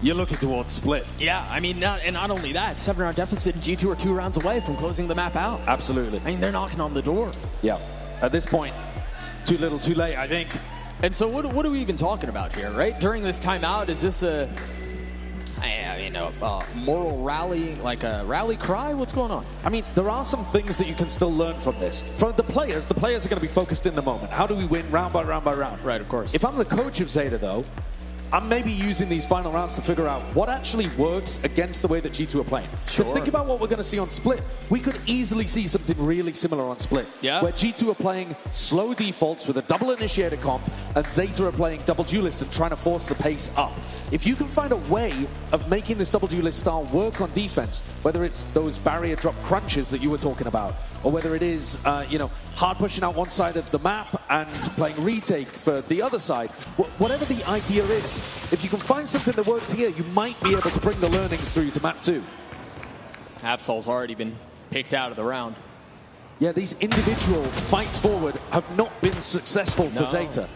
you're looking towards Split.
Yeah, I mean, not only that, 7-round deficit and G2 are 2 rounds away from closing the map out.
Absolutely.
I mean, they're knocking on the door.
Yeah. At this point, too little, too late, I think.
And so what are we even talking about here, right? During this timeout, is this a moral rally, like a rally cry? What's going on?
I mean, there are some things that you can still learn from this. From the players are going to be focused in the moment. How do we win round by round by round?
Right, of course.
If I'm the coach of Zeta, though, I'm maybe using these final rounds to figure out what actually works against the way that G2 are playing. Because think about what we're going to see on Split. We could easily see something really similar on Split.
Yeah.
Where G2 are playing slow defaults with a double initiator comp, and Zeta are playing double duelist and trying to force the pace up. If you can find a way of making this double duelist style work on defense, whether it's those barrier drop crunches that you were talking about, or whether it is, hard pushing out one side of the map and playing retake for the other side, whatever the idea is, if you can find something that works here, you might be able to bring the learnings through to map 2.
Absol's already been picked out of the round.
Yeah, these individual fights forward have not been successful for Zeta.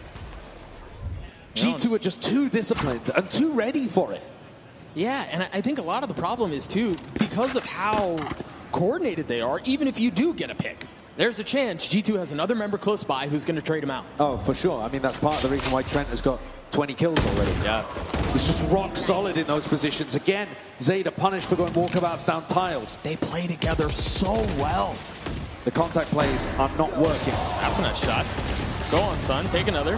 G2 are just too disciplined and too ready for it.
Yeah, and I think a lot of the problem is, too, because of how coordinated they are, even if you do get a pick, there's a chance G2 has another member close by who's going to trade him out.
Oh, for sure. I mean, that's part of the reason why Trent has got 20 kills already.
Yeah.
He's just rock solid in those positions. Again, Zeta punished for going walkabouts down tiles.
They play together so well.
The contact plays are not working.
That's a nice shot. Go on, son. Take another.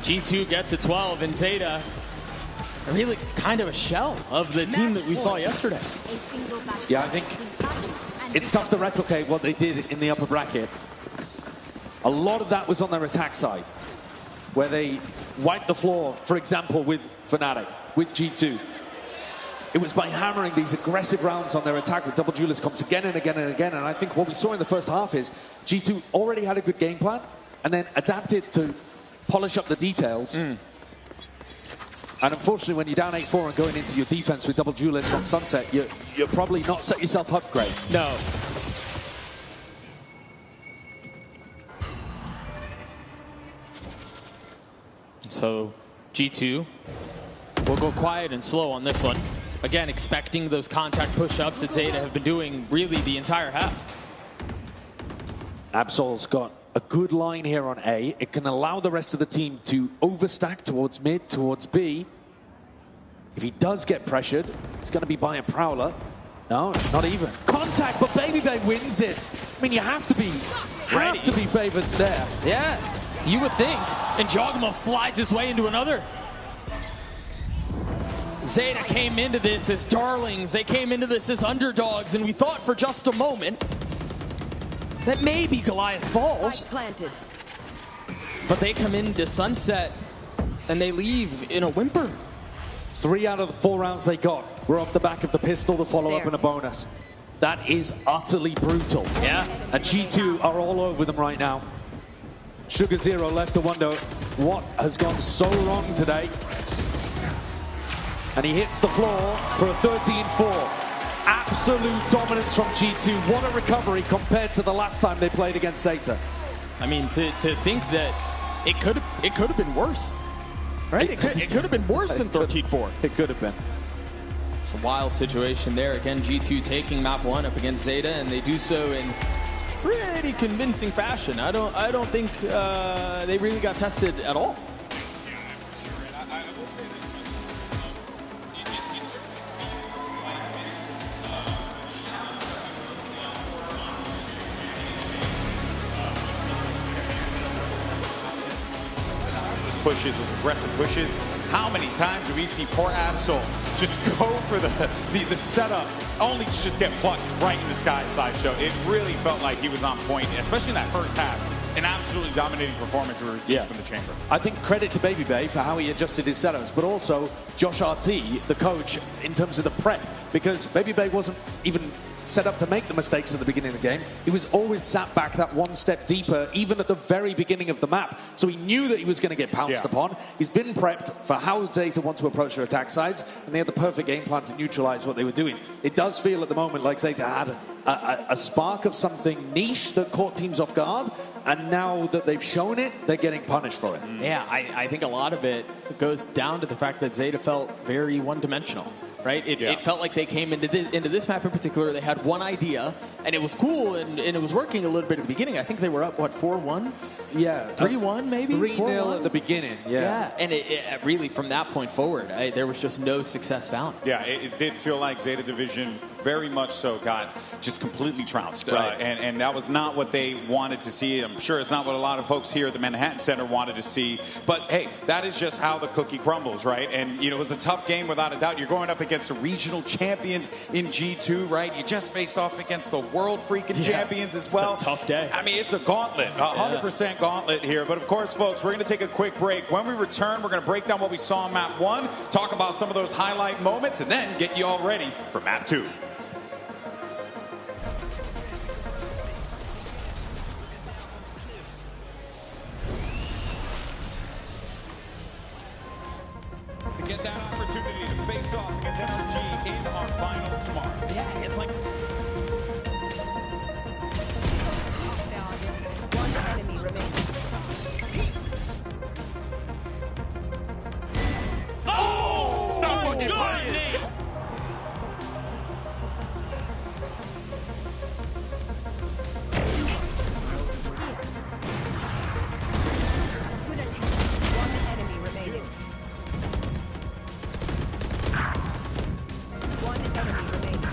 G2 gets to 12, and Zeta really kind of a shell of the team that we saw yesterday.
Yeah, I think it's tough to replicate what they did in the upper bracket. A lot of that was on their attack side, where they wiped the floor, for example, with FNATIC, with G2. It was by hammering these aggressive rounds on their attack with double duelist comps again and again and again. And I think what we saw in the first half is G2 already had a good game plan and then adapted to polish up the details. And unfortunately, when you're down 8-4 and going into your defense with double duelist on Sunset, you're probably not set yourself up great.
No. So G2 will go quiet and slow on this one. Again, expecting those contact push-ups that Zeta have been doing really the entire half.
Absol's got a good line here on A. It can allow the rest of the team to overstack towards mid, towards B. If he does get pressured, it's going to be by a Prowler. No, not even. Contact, but Baby Bay wins it. I mean, you have to be favored there.
Yeah, you would think. And Jogmo slides his way into another. Zeta came into this as darlings. They came into this as underdogs, and we thought for just a moment that maybe Goliath falls.
Planted.
But they come into Sunset, and they leave in a whimper.
3 out of the 4 rounds they got were off the back of the pistol, the follow-up, and a bonus. That is utterly brutal.
Yeah.
And G2 are all over them right now. Sugar Zero left to wonder what has gone so wrong today. And he hits the floor for a 13-4. Absolute dominance from G2. What a recovery compared to the last time they played against Zeta.
I mean, to think that it could have been worse, right? It could have been worse than 13-4.
It could have been.
It's a wild situation there. Again, G2 taking map 1 up against Zeta, and they do so in pretty convincing fashion. I don't think they really got tested at all.
Pushes, those aggressive pushes. How many times do we see poor Absol just go for the setup only to just get plucked right in the sky sideshow? It really felt like he was on point, especially in that first half. An absolutely dominating performance we received from the chamber.
I think credit to Baby Bay for how he adjusted his setups, but also Josh RT, the coach, in terms of the prep, because Baby Bay wasn't even set up to make the mistakes at the beginning of the game. He was always sat back that one step deeper, even at the very beginning of the map. So he knew that he was going to get pounced upon. He's been prepped for how Zeta want to approach their attack sides, and they had the perfect game plan to neutralize what they were doing. It does feel at the moment like Zeta had a spark of something niche that caught teams off guard, and now that they've shown it, they're getting punished for it.
Yeah, I think a lot of it goes down to the fact that Zeta felt very one-dimensional. Right? It felt like they came into this map in particular. They had one idea, and it was cool, and it was working a little bit at the beginning. I think they were up, what, 4-1?
Yeah.
3-1, maybe?
3-0 at the beginning,
Yeah, and it really, from that point forward, there was just no success found.
Yeah, it did feel like Zeta Division very much so got just completely trounced.
Right.
And that was not what they wanted to see. I'm sure it's not what a lot of folks here at the Manhattan Center wanted to see. But, hey, that is just how the cookie crumbles, right? And, you know, it was a tough game without a doubt. You're going up against the regional champions in G2, right? You just faced off against the world freaking champions as well.
It's a tough day.
I mean, it's a gauntlet, 100% gauntlet here. But, of course, folks, we're going to take a quick break. When we return, we're going to break down what we saw in Map 1, talk about some of those highlight moments, and then get you all ready for Map 2. To get that opportunity to face off against NRG in our final smart.
Yeah, it's like...
One enemy remaining.
Oh! Stop fucking playing me!
One enemy remaining. One enemy remaining.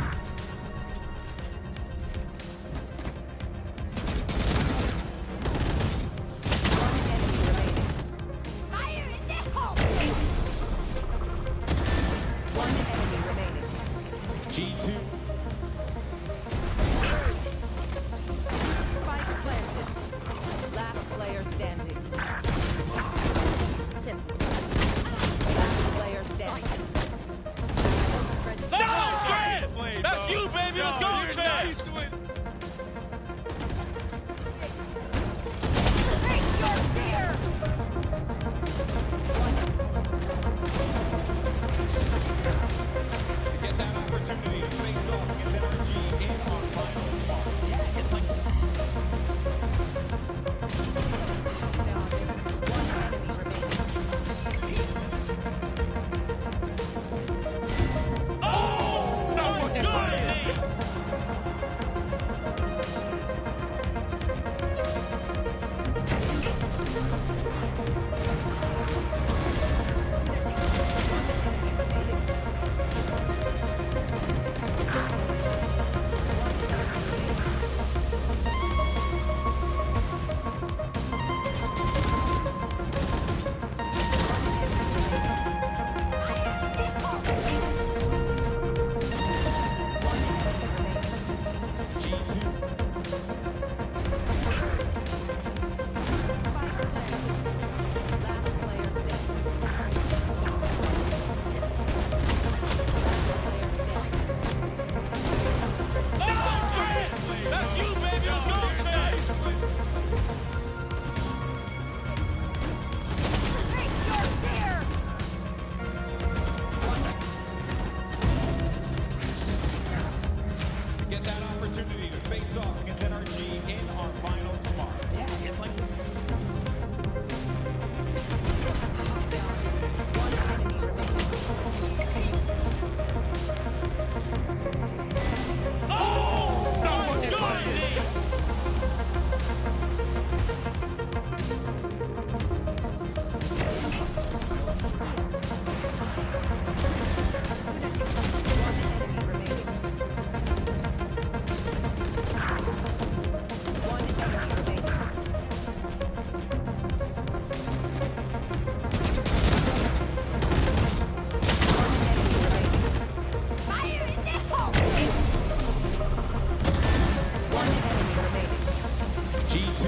G2.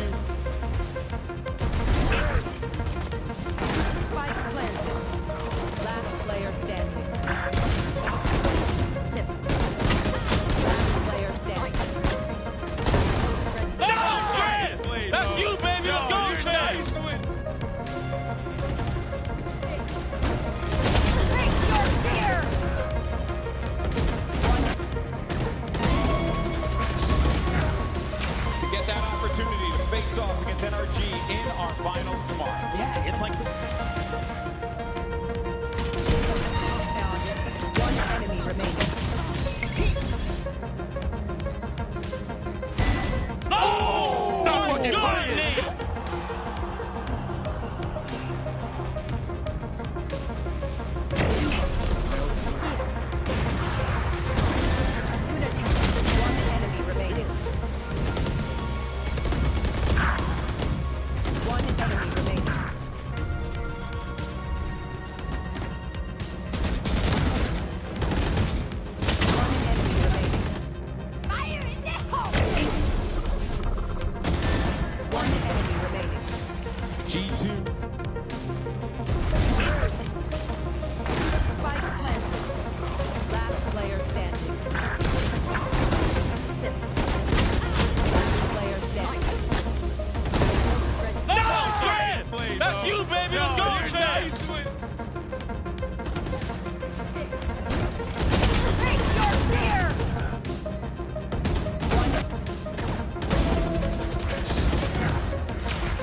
Spike planted. Last player standing. Last player standing.
That's you, baby. Let's go, Chase.
Face your fear.
To get that opportunity to face off against NRG in our finals tomorrow. Yeah, it's like...
One enemy remaining.
Oh! Stop fucking playing me!
One enemy remaining. One enemy remaining. One enemy remaining. Fire in the hole! One enemy remaining.
G2.
Spike planted. Last player standing. Last player standing.
That's you, baby. Let's go, Chase.
Face your fear!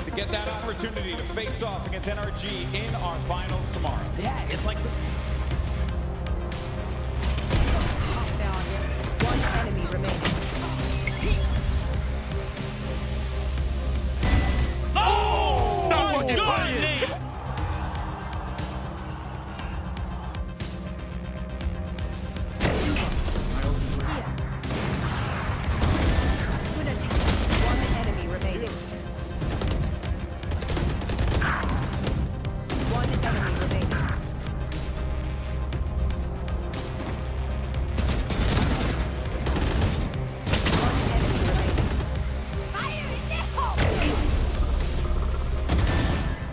To get that opportunity to face off against NRG in our finals tomorrow. Yeah, it's like...
One enemy remaining.
Oh! Stop fucking playing me!
One enemy remaining. One enemy remaining. One enemy remaining. Fire in the hole!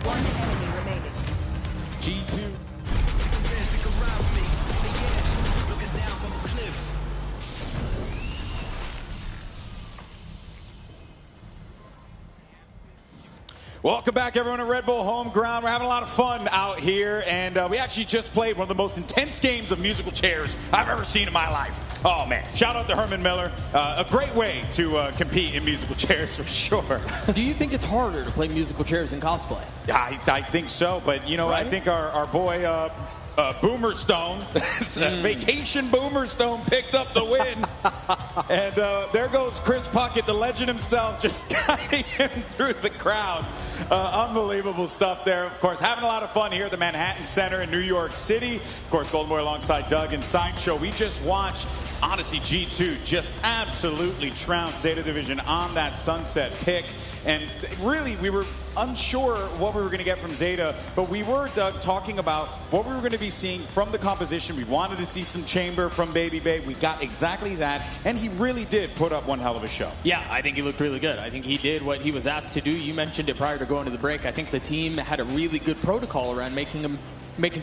One enemy remaining.
G2. Welcome back, everyone, at Red Bull Home Ground. We're having a lot of fun out here, and we actually just played one of the most intense games of musical chairs I've ever seen in my life. Oh, man. Shout out to Herman Miller. A great way to compete in musical chairs, for sure.
Do you think it's harder to play musical chairs in cosplay?
I think so, but, you know, right? I think our boy... Boomer Stone, Vacation Boomer Stone picked up the win. And there goes Chris Puckett, the legend himself, just guiding him through the crowd. Unbelievable stuff there. Of course, having a lot of fun here at the Manhattan Center in New York City. Of course, Golden Boy alongside Doug and Sideshow. We just watched, honestly, G2 just absolutely trounce Zeta Division on that sunset pick. And really, we were unsure what we were going to get from Zeta, but we were, Doug, talking about what we were going to be seeing from the composition. We wanted to see some chamber from Baby Bay. We got exactly that, and he really did put up one hell of a show.
Yeah, I think he looked really good. I think he did what he was asked to do. You mentioned it prior to going to the break. I think the team had a really good protocol around making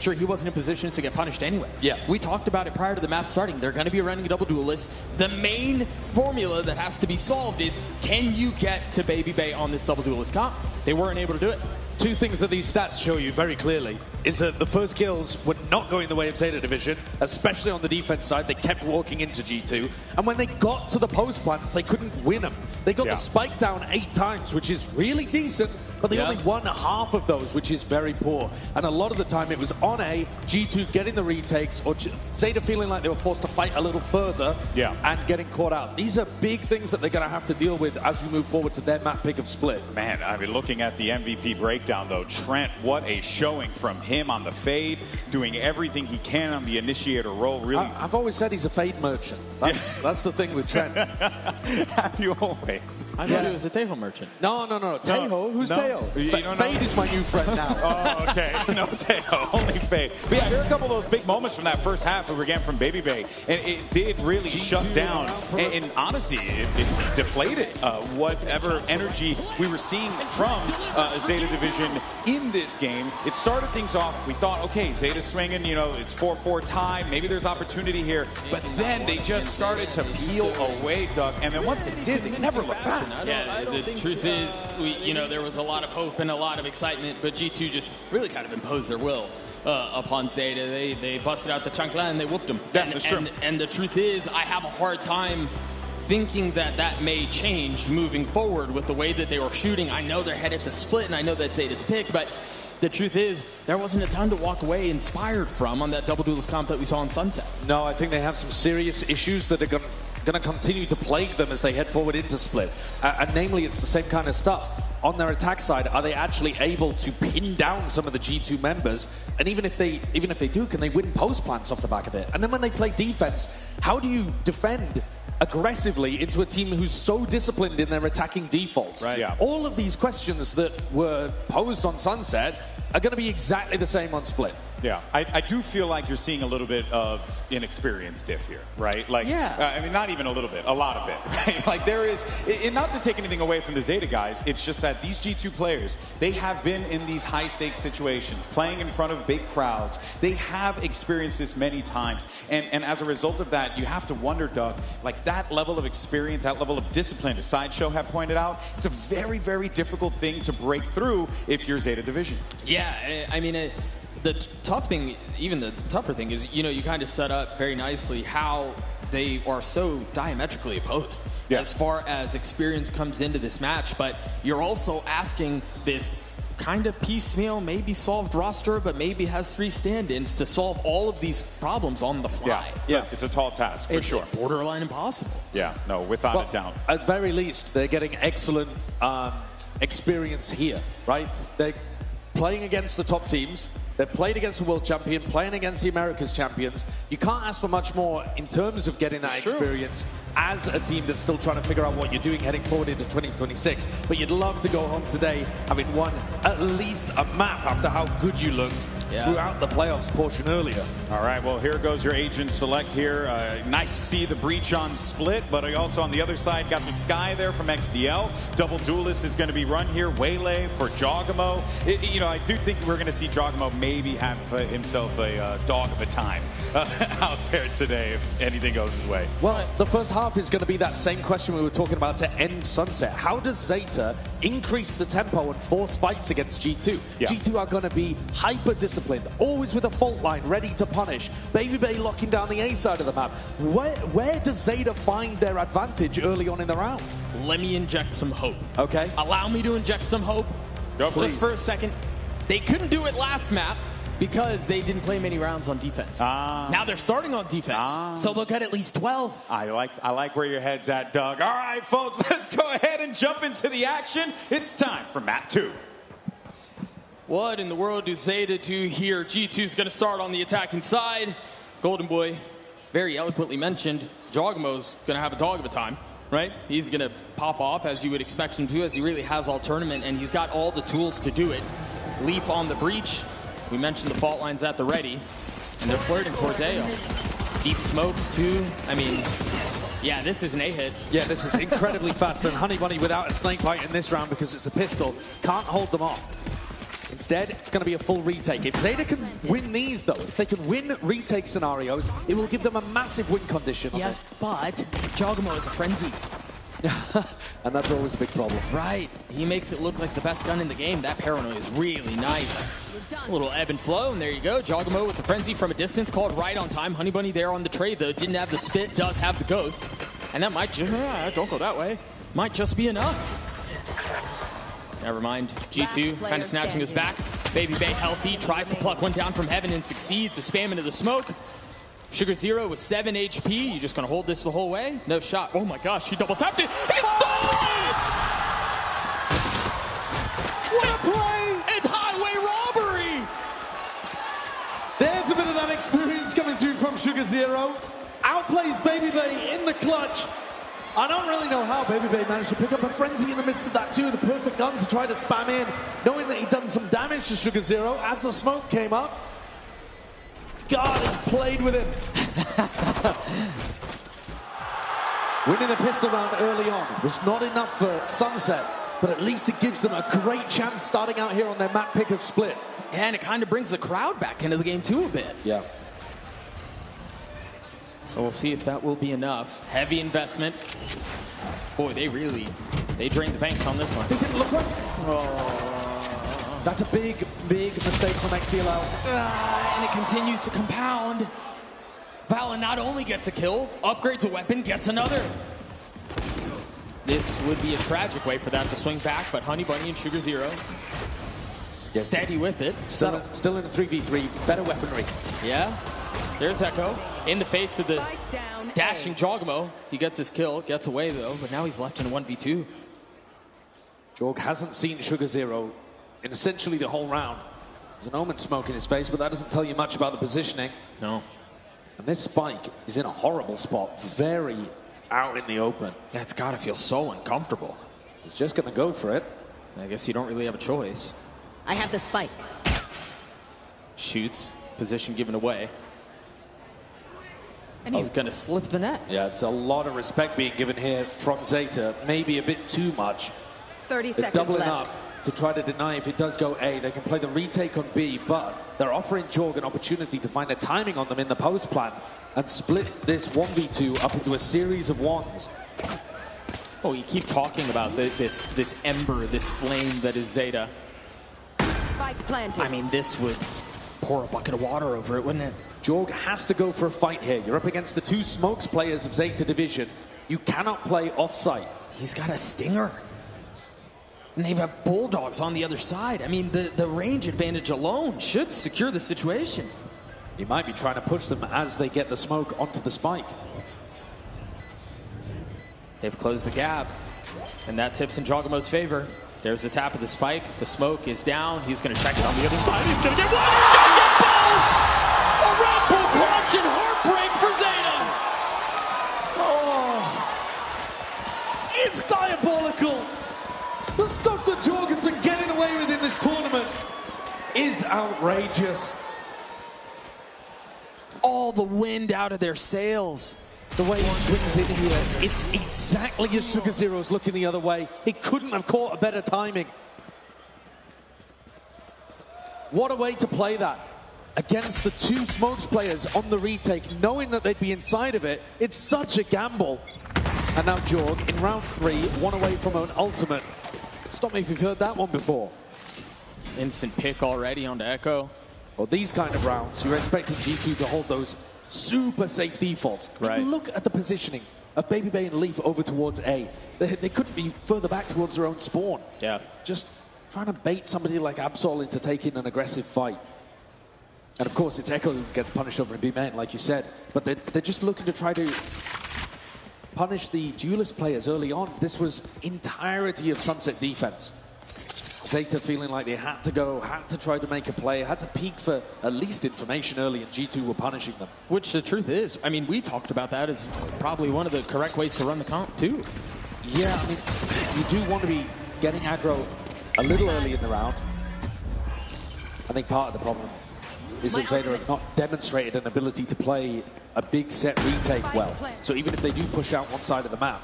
sure he wasn't in positions to get punished anyway. Yeah. We talked about it prior to the map starting. They're going to be running a double duelist. The main formula that has to be solved is, can you get to Baby Bay on this double duelist comp? They weren't able to do it.
Two things that these stats show you very clearly is that the first kills were not going the way of Zeta Division, especially on the defense side. They kept walking into G2. And when they got to the post plants, they couldn't win them. They got the spike down 8 times, which is really decent, but they only won half of those, which is very poor. And a lot of the time it was on A, G2 getting the retakes, or Zeta feeling like they were forced to fight a little further and getting caught out. These are big things that they're going to have to deal with as we move forward to their map pick of Split.
Man, I mean, looking at the MVP breakdown, though, Trent, what a showing from him on the fade, doing everything he can on the initiator role. Really,
I've always said he's a fade merchant. That's the thing with Trent.
Have you always?
I thought he was a Tejo merchant.
No. Tejo? Who's Tejo? Teo. Fade is my new friend now.
Oh, okay. No Teo, only Fade. But yeah, there are a couple of those big moments from that first half we were getting from Baby Bay, and it did really shut down, and honestly, it deflated whatever energy we were seeing from Zeta Division in this game. It started things off, we thought, okay, Zeta's swinging, you know, it's 4-4 tie, maybe there's opportunity here, but then they just started to peel away, Doug, and then once it did, they never looked back.
Yeah, the truth is, there was a lot of hope and a lot of excitement, but G2 just really kind of imposed their will upon Zeta. They busted out the Chancla and they whooped them. And the truth is, I have a hard time thinking that may change moving forward with the way that they were shooting. I know they're headed to split, and I know that's Zeta's pick, but the truth is, there wasn't a ton to walk away inspired from on that double duelist comp that we saw on Sunset.
No, I think they have some serious issues that are going to continue to plague them as they head forward into split. And namely, it's the same kind of stuff. On their attack side, are they actually able to pin down some of the G2 members? And even if they do, can they win post plants off the back of it? And then when they play defense, how do you defend aggressively into a team who's so disciplined in their attacking defaults?
Right. Yeah.
All of these questions that were posed on Sunset are going to be exactly the same on Split.
Yeah, I do feel like you're seeing a little bit of inexperience diff here, right? Like,
yeah.
I mean, not even a little bit, a lot of it. Right? Like, there is, and not to take anything away from the Zeta guys, it's just that these G2 players, they have been in these high-stakes situations, playing in front of big crowds. They have experienced this many times, and as a result of that, you have to wonder, Doug, like that level of experience, that level of discipline, as Sideshow have pointed out, it's a very, very difficult thing to break through if you're Zeta Division.
Yeah, I mean, the tough thing, even the tougher thing is, you kind of set up very nicely how they are so diametrically opposed as far as experience comes into this match, but you're also asking this kind of piecemeal, maybe solved roster, but maybe has 3 stand-ins to solve all of these problems on the fly.
Yeah, it's a tall task, for sure.
Borderline impossible.
Yeah, no, without a doubt.
At very least, they're getting excellent experience here, right? They're playing against the top teams. They're playing against the world champion, playing against the Americas champions. You can't ask for much more in terms of getting that experience as a team that's still trying to figure out what you're doing heading forward into 2026. But you'd love to go home today having won at least a map after how good you looked throughout the playoffs portion earlier.
All right, well, here goes your agent select here. Nice to see the breach on Split, but I also on the other side got the Sky there from XDL. Double Duelist is going to be run here. Waylay for Jogamo. I do think we're going to see Jogamo maybe have himself a dog of a time out there today if anything goes his way.
Well, the first half is going to be that same question we were talking about to end Sunset. How does Zeta increase the tempo and force fights against G2?
Yeah.
G2 are going to be hyper-disciplined, always with a fault line, ready to punish. Baby Bay locking down the A side of the map. Where does Zeta find their advantage early on in the round?
Let me inject some hope.
Okay.
Allow me to inject some hope. Just for a second. They couldn't do it last map because they didn't play many rounds on defense. Now they're starting on defense, so they'll get at least 12.
I like where your head's at, Doug. All right, folks, let's go ahead and jump into the action. It's time for map 2.
What in the world do Zeta do here? G2's going to start on the attacking side. Golden Boy, very eloquently mentioned, Jogamo's going to have a dog of a time, right? He's going to pop off as you would expect him to, as he really has all tournament, and he's got all the tools to do it. Leaf on the breach. We mentioned the fault lines at the ready, and they're flirting towards AO. Deep smokes too. I mean, yeah, this is an A-hit.
Yeah, this is incredibly fast, and Honey Bunny without a snake bite in this round because it's a pistol, can't hold them off. Instead, it's going to be a full retake. If Zeta can win these, though, if they can win retake scenarios, it will give them a massive win condition.
Yes, but Jogamo is a frenzy.
And that's always a big problem.
Right. He makes it look like the best gun in the game. That paranoia is really nice. A little ebb and flow, and there you go. Jogamo with the frenzy from a distance, called right on time. Honey Bunny there on the trade, though. Didn't have the spit, does have the ghost. And that might just, don't go that way, might just be enough. Never mind. G2 kind of snatching us back. Baby Bay healthy, tries to pluck one down from heaven and succeeds. A spam into the smoke. Sugar Zero with 7 HP. You just gonna hold this the whole way? No shot. Oh my gosh, he double tapped it. He stole it!
What a play!
It's highway robbery!
There's a bit of that experience coming through from Sugar Zero. Outplays Baby Bay in the clutch. I don't really know how Baby Bay managed to pick up a frenzy in the midst of that too. The perfect gun to try to spam in, knowing that he'd done some damage to Sugar Zero as the smoke came up. God has played with him. Winning the pistol round early on was not enough for Sunset, but at least it gives them a great chance starting out here on their map pick of split.
And it kind of brings the crowd back into the game too a bit.
Yeah.
So we'll see if that will be enough. Heavy investment. Boy, they drained the banks on this one.
They didn't look right. Oh. That's a big, big mistake from XDLL.
And it continues to compound. Valorant not only gets a kill, upgrades a weapon, gets another. This would be a tragic way for that to swing back, but Honey Bunny and Sugar Zero steady with it.
Still in the 3v3, better weaponry.
Yeah. There's Echo in the face of the dashing Jogamo. He gets his kill, gets away though, but now he's left in a 1v2.
Jorg hasn't seen Sugar Zero in essentially the whole round. There's an Omen smoke in his face, but that doesn't tell you much about the positioning.
No.
And this spike is in a horrible spot, very out in the open.
Yeah, it's got to feel so uncomfortable.
He's just going to go for it.
I guess you don't really have a choice.
I have the spike.
Shoots, position given away. And he's going to slip the net.
Yeah, it's a lot of respect being given here from Zeta. Maybe a bit too much.
30
They're
seconds
doubling
left.
up to try to deny if it does go A. They can play the retake on B, but they're offering Jorg an opportunity to find a timing on them in the post plan and split this 1v2 up into a series of ones.
Oh, you keep talking about this ember, this flame that is Zeta.
Spike planted.
I mean, this would pour a bucket of water over it, wouldn't it?
Jorg has to go for a fight here. You're up against the two smokes players of Zeta Division. You cannot play off-site.
He's got a stinger. And they've got bulldogs on the other side. I mean, the range advantage alone should secure the situation.
He might be trying to push them as they get the smoke onto the spike.
They've closed the gap, and that tips in Jogamo's favor. There's the tap of the spike. The smoke is down. He's going to check it on the other side. He's going to get one. He's going to get both! A Red Bull clutch and heartbreak for Zeta.
Oh, it's diabolical. The stuff that Jorg has been getting away with in this tournament is outrageous.
All the wind out of their sails.
The way he swings in here, it's exactly as Sugar Zero's looking the other way. He couldn't have caught a better timing. What a way to play that. Against the two smokes players on the retake, knowing that they'd be inside of it. It's such a gamble. And now Jorg, in round 3, one away from an ultimate. Stop me if you've heard that one before.
Instant pick already onto Echo.
Well, these kind of rounds, you're expecting G2 to hold those super safe defaults.
Right.
And look at the positioning of Baby Bay and Leaf over towards A. They couldn't be further back towards their own spawn.
Yeah.
Just trying to bait somebody like Absol into taking an aggressive fight. And of course, it's Echo who gets punished over in B main, like you said. But they're just looking to try to punish the duelist players early on. This was entirety of Sunset defense. Zeta feeling like they had to go, had to try to make a play, had to peek for at least information early, and G2 were punishing them.
Which the truth is, I mean, we talked about that as probably one of the correct ways to run the comp, too.
Yeah, I mean, you do want to be getting aggro a little early in the round. I think part of the problem is that Zeta have not demonstrated an ability to play a big set retake well. So even if they do push out one side of the map,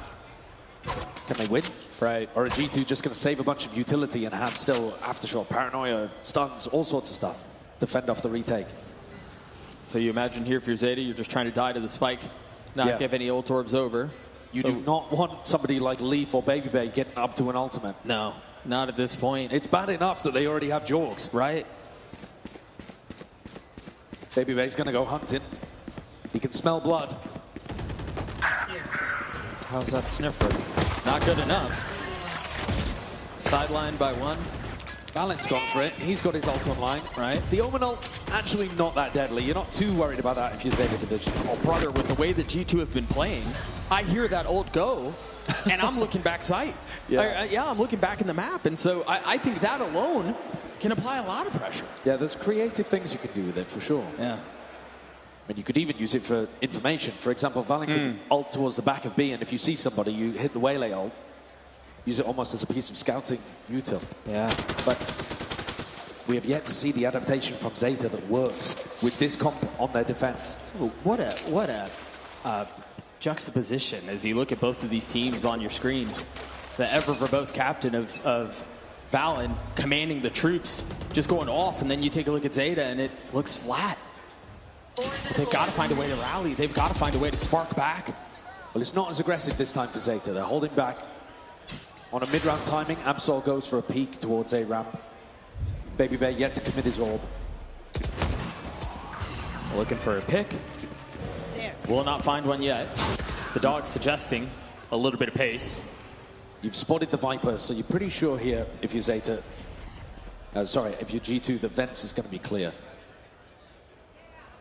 can they win?
Right.
Or are G2 just going to save a bunch of utility and have still aftershock, paranoia, stuns, all sorts of stuff to fend off the retake?
So you imagine here if you're Zeta, you're just trying to die to the spike, not give any ult orbs over.
You do not want somebody like Leaf or Baby Bay getting up to an ultimate.
No, not at this point.
It's bad enough that they already have Jorgs.
Right.
Baby Bay's going to go hunting. He can smell blood.
How's that sniffer? Not good enough. Sidelined by one.
Valent's gone for it. He's got his ult online.
Right.
The Omen ult, actually not that deadly. You're not too worried about that if you're Zeta Division.
Oh, brother, with the way that G2 have been playing, I hear that ult go, and I'm looking back sight. I'm looking back in the map, and so I think that alone can apply a lot of pressure.
Yeah, there's creative things you can do with it, for sure.
Yeah.
mean, you could even use it for information. For example, Valorant could ult towards the back of B, and if you see somebody, you hit the waylay ult. Use it almost as a piece of scouting util.
Yeah.
But we have yet to see the adaptation from Zeta that works with this comp on their defense.
Ooh, what a juxtaposition as you look at both of these teams on your screen. The ever-verbose captain of Valen commanding the troops, just going off, and then you take a look at Zeta and it looks flat. But they've got to find a way to rally. They've got to find a way to spark back.
Well, it's not as aggressive this time for Zeta. They're holding back. On a mid-round timing, Absol goes for a peek towards A ramp. Baby Bear yet to commit his orb.
Looking for a pick. Will not find one yet. The dog suggesting a little bit of pace.
You've spotted the Viper, so you're pretty sure here, if you're Zeta, if you're G2, the Vents is going to be clear.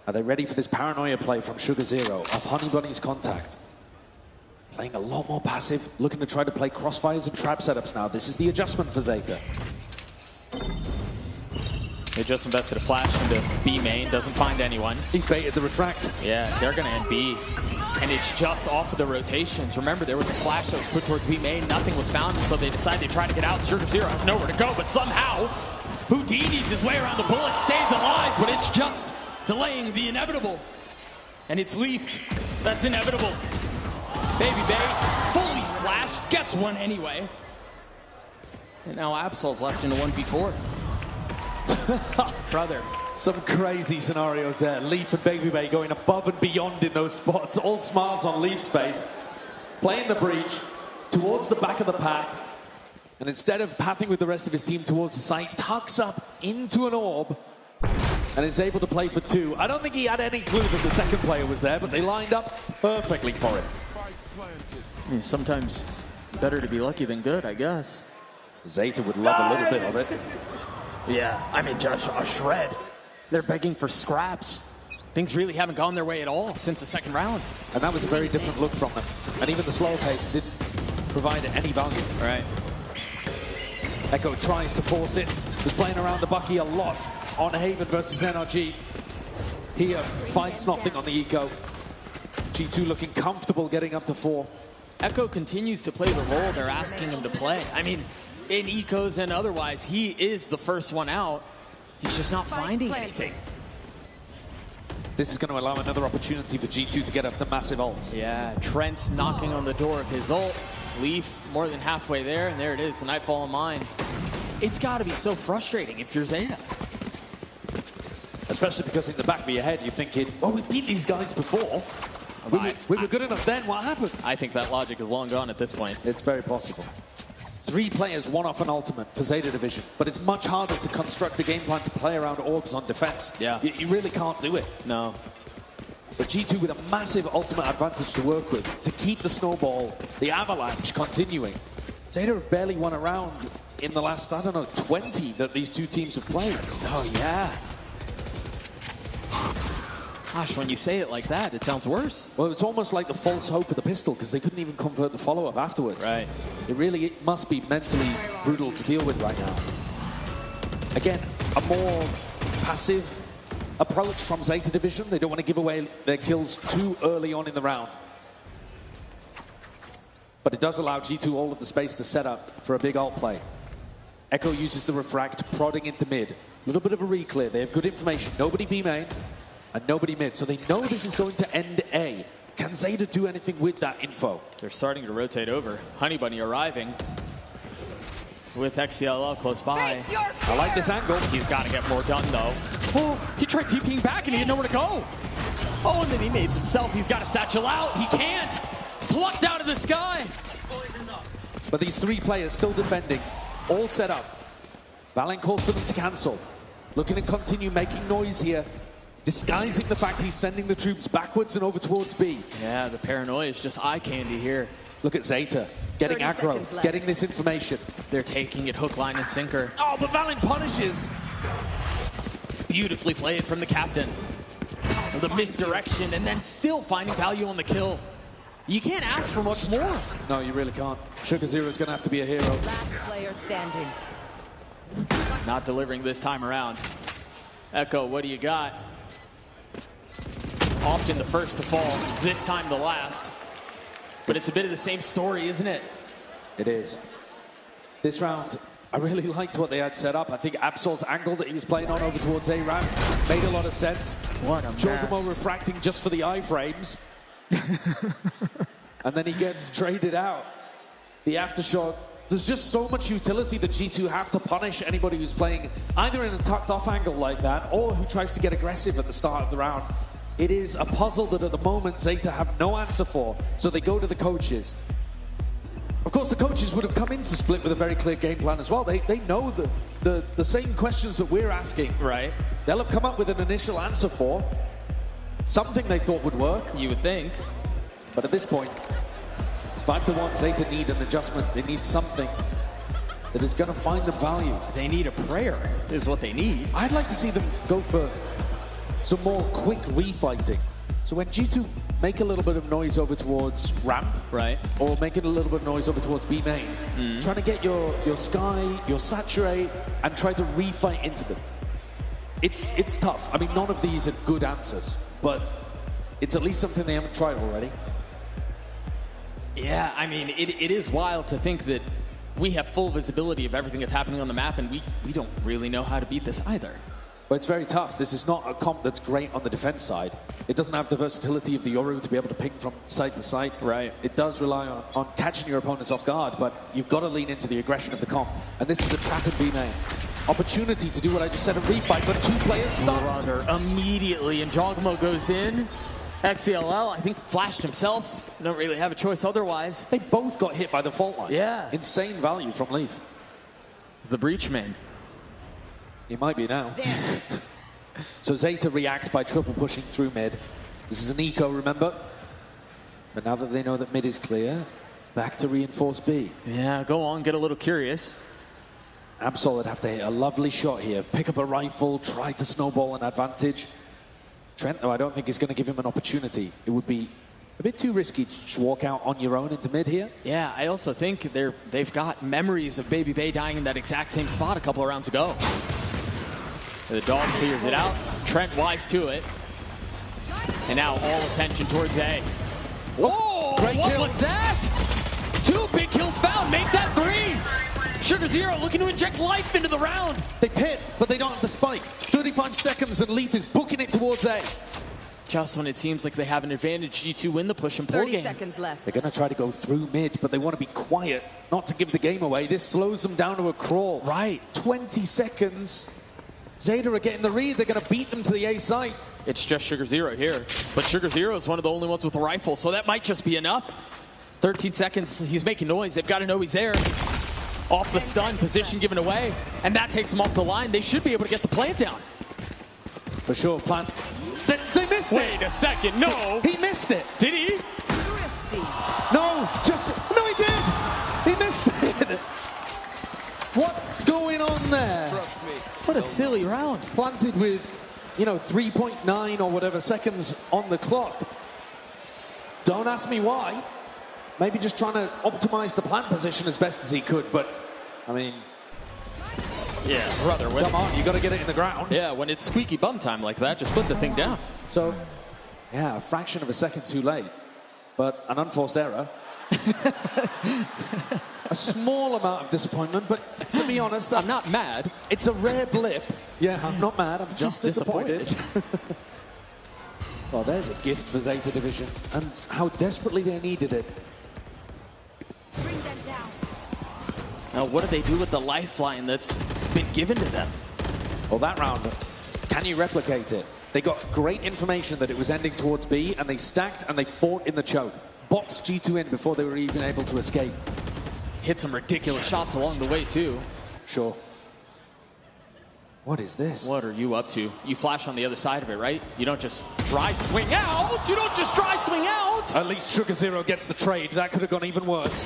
Are they ready for this paranoia play from Sugar Zero off Honey Bunny's contact? Playing a lot more passive, looking to try to play crossfires and trap setups now. This is the adjustment for Zeta.
They just invested a flash into B main, doesn't find anyone.
He's baited the refract.
Yeah, they're going to end B. And it's just off of the rotations. Remember, there was a flash that was put towards B main. Nothing was found, so they decided to try to get out. Sugar Zero has nowhere to go, but somehow Houdini's his way around the bullet, stays alive, but it's just delaying the inevitable. And it's Leaf. That's inevitable. Baby Bay, fully flashed, gets one anyway. And now Absol's left in a 1v4. Brother.
Some crazy scenarios there. Leaf and Baby Bay going above and beyond in those spots. All smiles on Leaf's face. Playing the breach towards the back of the pack. And instead of pathing with the rest of his team towards the site, tucks up into an orb and is able to play for two. I don't think he had any clue that the second player was there, but they lined up perfectly for it.
I mean, sometimes better to be lucky than good, I guess.
Zeta would love a little bit of it.
Yeah, I mean, just a shred. They're begging for scraps. Things really haven't gone their way at all since the second round.
And that was a very different look from them. And even the slower pace didn't provide any value.
Right.
Echo tries to force it. Was playing around the Bucky a lot on Haven versus NRG. Here finds nothing on the eco. G2 looking comfortable getting up to 4.
Echo continues to play the role they're asking him to play. I mean, in ecos and otherwise, he is the first one out. He's just not finding anything.
This is going to allow another opportunity for G2 to get up to massive ults.
Yeah, Trent knocking on the door of his ult. Leaf more than halfway there, and there it is, the Nightfall in Mine. It's got to be so frustrating if you're Zeta.
Especially because in the back of your head, you're thinking, well, we beat these guys before. We were good enough then, what happened?
I think that logic is long gone at this point.
It's very possible. 3 players, 1 off an ultimate for Zeta Division, but it's much harder to construct a game plan to play around orbs on defense.
Yeah.
You really can't do it.
No.
But G2 with a massive ultimate advantage to work with to keep the snowball, the avalanche continuing. Zeta have barely won a round in the last, 20 that these two teams have played.
Oh, yeah. Gosh, when you say it like that, it sounds worse.
Well, it's almost like the false hope of the pistol because they couldn't even convert the follow-up afterwards.
Right.
It must be mentally brutal to deal with right now. Again, a more passive approach from Zeta Division. They don't want to give away their kills too early on in the round. But it does allow G2 all of the space to set up for a big ult play. Echo uses the refract, prodding into mid. A little bit of a re-clear. They have good information. Nobody B main. And nobody mid, so they know this is going to end A. Can Zeta do anything with that info?
They're starting to rotate over. Honey Bunny arriving with XCLL close by.
I like this angle.
He's got to get more done, though. Oh, he tried TPing back and he had nowhere to go. Oh, and then he made himself. He's got to satchel out. He can't. Plucked out of the sky.
But these 3 players still defending, all set up. Valen calls for them to cancel. Looking to continue making noise here. Disguising the fact he's sending the troops backwards and over towards B.
Yeah, the paranoia is just eye candy here.
Look at Zeta, getting aggro, getting this information.
They're taking it hook, line, and sinker.
Oh, but Valen punishes.
Beautifully played from the captain. The misdirection, and then still finding value on the kill. You can't ask for much more.
No, you really can't. Sugar Zero's going to have to be a hero.
Last player standing.
Not delivering this time around. Echo, what do you got? Often the first to fall, this time the last. But it's a bit of the same story, isn't it?
It is. This round, I really liked what they had set up. I think Absol's angle that he was playing on over towards A-Ram made a lot of sense.
What a
Giacomo
mess.
refracting just for the iframes. And then he gets traded out. The aftershock. There's just so much utility that G2 have to punish anybody who's playing either in a tucked off angle like that or who tries to get aggressive at the start of the round. It is a puzzle that at the moment Zeta have no answer for, so they go to the coaches. Of course, the coaches would have come into Split with a very clear game plan as well. They know the same questions that we're asking.
Right.
They'll have come up with an initial answer for something they thought would work.
You would think.
But at this point, 5-1, Zeta need an adjustment. They need something that is going to find them value.
They need a prayer, is what they need.
I'd like to see them go for some more quick refighting. So when G2 make a little bit of noise over towards ramp,
right,
or making a little bit of noise over towards B main, trying to get your Sky, your Saturate, and try to refight into them. It's tough. I mean, none of these are good answers, but it's at least something they haven't tried already.
Yeah, I mean, it is wild to think that we have full visibility of everything that's happening on the map, and we don't really know how to beat this either.
But it's very tough. This is not a comp that's great on the defense side. It doesn't have the versatility of the Yoru to be able to ping from side to side.
Right.
It does rely on catching your opponents off guard, but you've got to lean into the aggression of the comp. And this is a trap in B main. Opportunity to do what I just said, a refight, but two players stunned.
Immediately, and Giacomo goes in. XCLL, I think, flashed himself. Don't really have a choice otherwise.
They both got hit by the fault line.
Yeah.
Insane value from Leaf.
The breach man.
He might be now. So Zeta reacts by triple pushing through mid. This is an eco, remember? But now that they know that mid is clear, back to reinforce B.
Yeah, go on, get a little curious.
Absol would have to hit a lovely shot here. Pick up a rifle, try to snowball an advantage. Trent, though, I don't think is going to give him an opportunity. It would be a bit too risky to just walk out on your own into mid here.
Yeah, I also think they've got memories of Baby Bay dying in that exact same spot a couple of rounds ago. The dog clears it out. Trent wise to it. And now all attention towards A. Whoa!
Great
What
kill.
was that? 2 big kills found. Make that 3. Sugar Zero looking to inject life into the round.
They pit, but they don't have the spike. 35 seconds and Leaf is booking it towards A.
Just when it seems like they have an advantage, G2 win the push and pull
30
game.
seconds left.
They're going to try to go through mid, but they want to be quiet, not to give the game away. This slows them down to a crawl.
Right.
20 seconds. Zeta are getting the read. They're going to beat them to the A site.
It's just Sugar Zero here. But Sugar Zero is one of the only ones with a rifle, so that might just be enough. 13 seconds, he's making noise. They've got to know he's there. Off the stun, position given away, and that takes them off the line. They should be able to get the plant down.
For sure, plant. They missed it.
Wait a second, no.
He missed it.
Did he?
No, no, he did. He missed it. What's going on there?
Trust me. What a silly round.
Planted with, 3.9 or whatever seconds on the clock. Don't ask me why. Maybe just trying to optimize the plant position as best as he could, but, I mean...
Yeah, brother.
Come on, you got to get it in the ground.
Yeah, when it's squeaky bum time like that, just put the thing down.
So, yeah, a fraction of a second too late, but an unforced error. A small amount of disappointment, but to be honest,
I'm not mad.
It's a rare blip. Yeah, I'm not mad. I'm just disappointed. Well, there's a gift for Zeta Division, and how desperately they needed it.
Bring them down.
Now, what do they do with the lifeline that's been given to them?
Well, that round, can you replicate it? They got great information that it was ending towards B, and they stacked and they fought in the choke. Boxed G2 in before they were even able to escape.
Hit some ridiculous shots along the way, too.
Sure. What is this?
What are you up to? You flash on the other side of it, right? You don't just dry swing out! You don't just dry swing out!
At least Sugar Zero gets the trade. That could have gone even worse.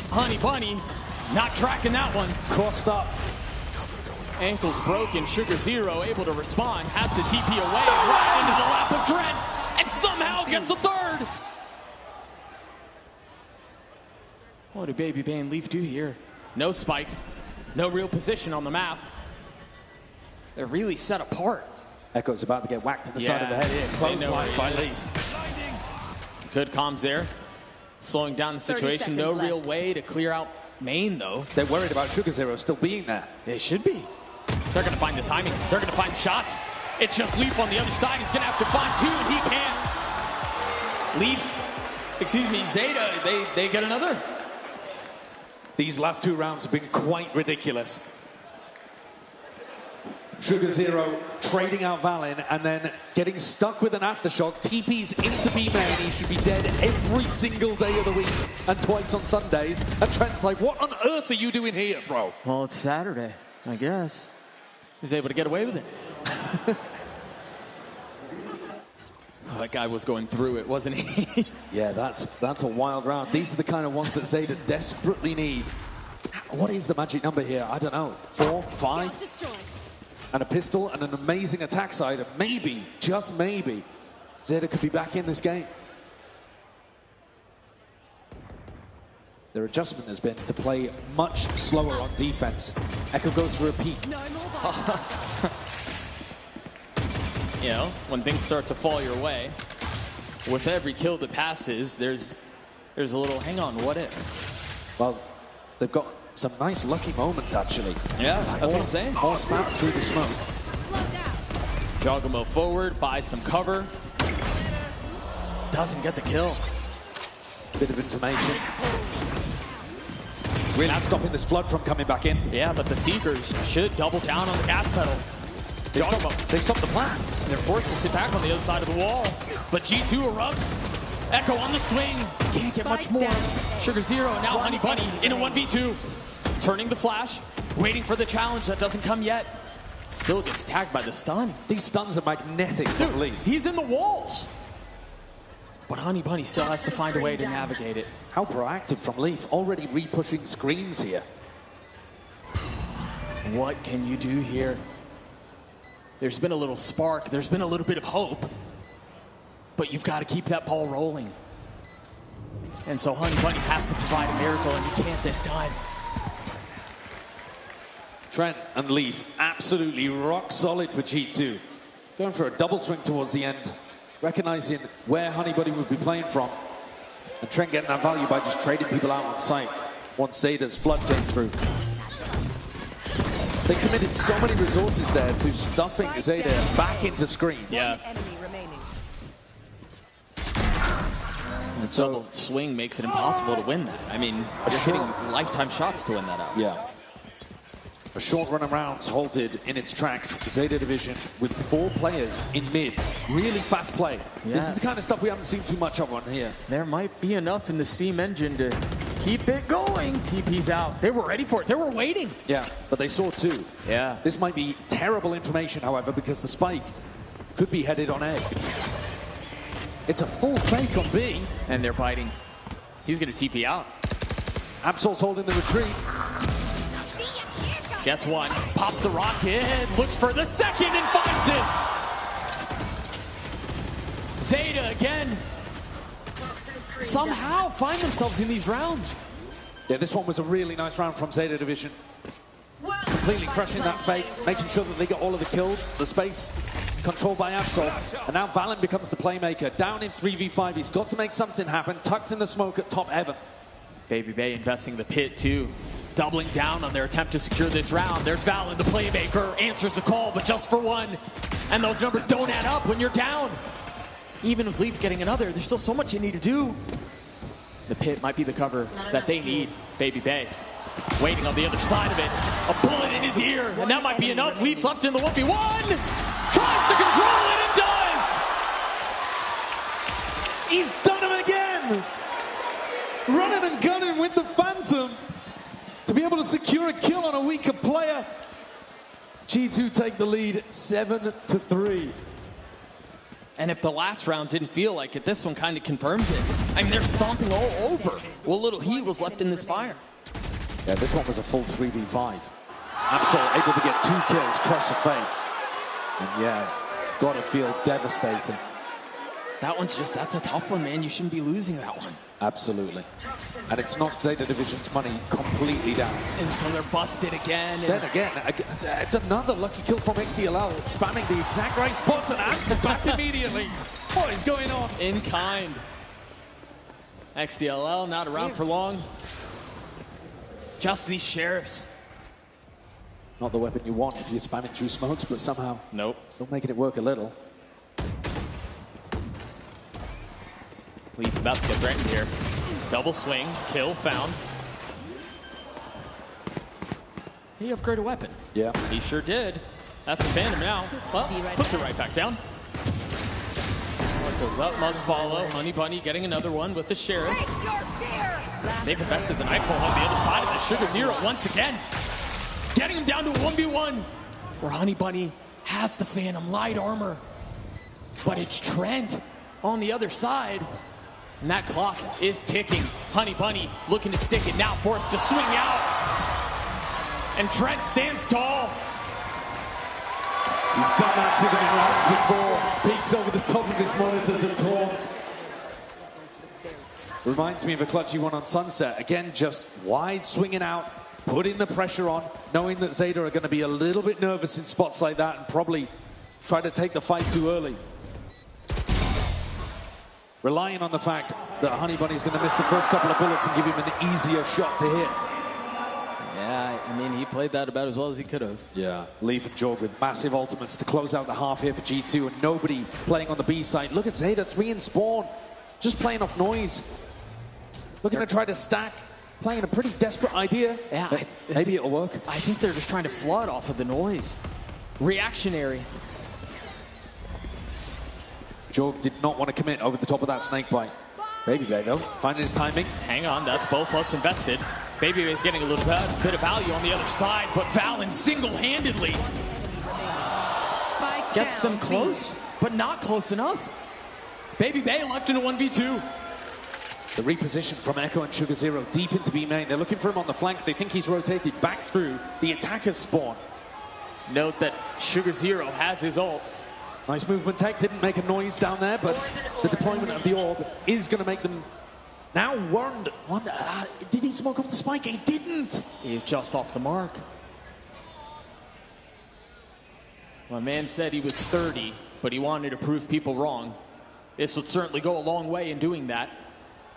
Honey Bunny, not tracking that one.
Crossed up.
Ankles broken. Sugar Zero able to respond. Has to TP away right into the lap of Trent. And somehow gets a third. What do Baby Bay and Leaf do here? No spike. No real position on the map. They're really set apart.
Echo's about to get whacked in the side of the head here. Clothesline by Leaf.
Good comms there. Slowing down the situation. No real way to clear out main, though.
They're worried about Sugar Zero still being there.
They should be. They're going to find the timing. They're going to find shots. It's just Leaf on the other side. He's going to have to find two, and he can't. Leaf, excuse me, Zeta, they get another.
These last 2 rounds have been quite ridiculous. Sugar Zero trading out Valin and then getting stuck with an aftershock. TP's into B main. He should be dead every single day of the week and twice on Sundays. And Trent's like, what on earth are you doing here, bro?
Well, it's Saturday, I guess. He's able to get away with it. Oh, that guy was going through it, wasn't he?
Yeah, that's a wild round. These are the kind of ones that Zeta desperately need. What is the magic number here? I don't know. 4, 5? And a pistol and an amazing attack side. And maybe, just maybe, Zeta could be back in this game. Their adjustment has been to play much slower on defense. Echo goes for a peek.
You know, when things start to fall your way, with every kill that passes, there's a little, hang on, what if?
Well, they've got some nice lucky moments, actually.
Yeah, that's what I'm saying.
More spout through the smoke.
Jogamo forward, buys some cover. Doesn't get the kill.
Bit of information. Really stopping this flood from coming back in.
Yeah, but the Seekers should double down on the gas pedal.
They stopped the plan.
They're forced to sit back on the other side of the wall. But G2 erupts. Echo on the swing. Can't get much more. Sugar Zero and now Honey Bunny in a 1v2. Turning the flash. Waiting for the challenge that doesn't come yet. Still gets tagged by the stun.
These stuns are magnetic.
Dude, he's in the walls. But Honey Bunny still has to find a way to navigate it.
How proactive from Leaf. Already re-pushing screens here.
What can you do here? There's been a little spark. There's been a little bit of hope. But you've got to keep that ball rolling. And so Honey Bunny has to provide a miracle, and he can't this time.
Trent and Leaf absolutely rock solid for G2. Going for a double swing towards the end. Recognizing where Honey Bunny would be playing from. And Trent getting that value by just trading people out on site once Zeta's flood came through. They committed so many resources there to stuffing Zeta back into screens.
Yeah. And so swing makes it impossible to win that. I mean, you're hitting lifetime shots to win that out.
Yeah. A short run of rounds halted in its tracks. Zeta Division with 4 players in mid. Really fast play.
Yeah.
This is the kind of stuff we haven't seen too much of on here.
There might be enough in the Steam engine to keep it going. TP's out. They were ready for it. They were waiting.
Yeah, but they saw 2.
Yeah.
This might be terrible information, however, because the spike could be headed on A. It's a full fake on B.
And they're biting. He's going to TP out.
Absol's holding the retreat.
Gets one, pops the rocket, looks for the second and finds it. Zeta again. Somehow find themselves in these rounds.
Yeah, this one was a really nice round from Zeta Division. Completely crushing that fake, making sure that they got all of the kills, the space controlled by Absol. And now Valen becomes the playmaker. Down in 3v5, he's got to make something happen. Tucked in the smoke at top heaven.
Baby Bay investing the pit too. Doubling down on their attempt to secure this round. There's Valen, the playmaker, answers the call, but just for one. And those numbers don't add up when you're down. Even with Leaf getting another, there's still so much you need to do. The pit might be the cover that they need. Baby Bay waiting on the other side of it. A bullet in his ear, and that might be enough. Leaf's left in the 1v1. Tries to control it and does.
He's done him again. Running and gunning with the Phantom to be able to secure a kill on a weaker player. G2 take the lead 7-3.
And if the last round didn't feel like it, this one kind of confirms it. I mean, they're stomping all over. Well, little heat was left in this fire.
Yeah, this one was a full 3v5. Absol able to get 2 kills, crush a fake. And yeah, gotta feel devastating.
That one's just, that's a tough one, man. You shouldn't be losing that one.
Absolutely. And it's knocked Zeta Division's money completely down.
And so they're busted again.
Then again, it's another lucky kill from XDLL, spamming the exact right spots and answered back immediately. What is going on?
In kind. XDLL not around for long. Just these sheriffs.
Not the weapon you want if you're spamming through smokes, but somehow still making it work a little.
Leaf about to get threatened here. Double swing, kill found. He upgraded a weapon.
Yeah.
He sure did. That's a Phantom now. Well, puts it right back down. Goes up, must follow. Honey Bunny getting another one with the Sheriff. They've invested the Nightfall on the other side of the Sugar Zero once again. Getting him down to a 1v1. Where Honey Bunny has the Phantom light armor. But it's Trent on the other side. And that clock is ticking. Honey Bunny looking to stick it, now forced to swing out. And Trent stands tall.
He's done that to them in rounds before. Peeks over the top of his monitor to taunt. Reminds me of a clutchy one on Sunset. Again, just wide swinging out, putting the pressure on, knowing that Zeta are going to be a little bit nervous in spots like that and probably try to take the fight too early. Relying on the fact that Honey Bunny's going to miss the first couple of bullets and give him an easier shot to hit.
Yeah, I mean, he played that about as well as he could have.
Yeah. Leaf and Jorg with massive ultimates to close out the half here for G2, and nobody playing on the B side. Look at Zeta, 3 in spawn, just playing off noise. Looking to try to stack, playing a pretty desperate idea.
Yeah,
maybe it'll work.
I think they're just trying to flood off of the noise. Reactionary.
Jorg did not want to commit over the top of that snake bite. Baby Bay, though, finding his timing.
Hang on, that's both lots invested. Baby Bay's getting a little bit of value on the other side, but Valen single-handedly gets them close, but not close enough. Baby Bay left in a 1v2.
The reposition from Echo and Sugar Zero deep into B main. They're looking for him on the flank. They think he's rotated back through the attacker's spawn.
Note that Sugar Zero has his ult.
Nice movement. Tech didn't make a noise down there, but the deployment of the orb is going to make them now warned. Did he smoke off the spike? He didn't.
He's just off the mark. My man said he was 30, but he wanted to prove people wrong. This would certainly go a long way in doing that.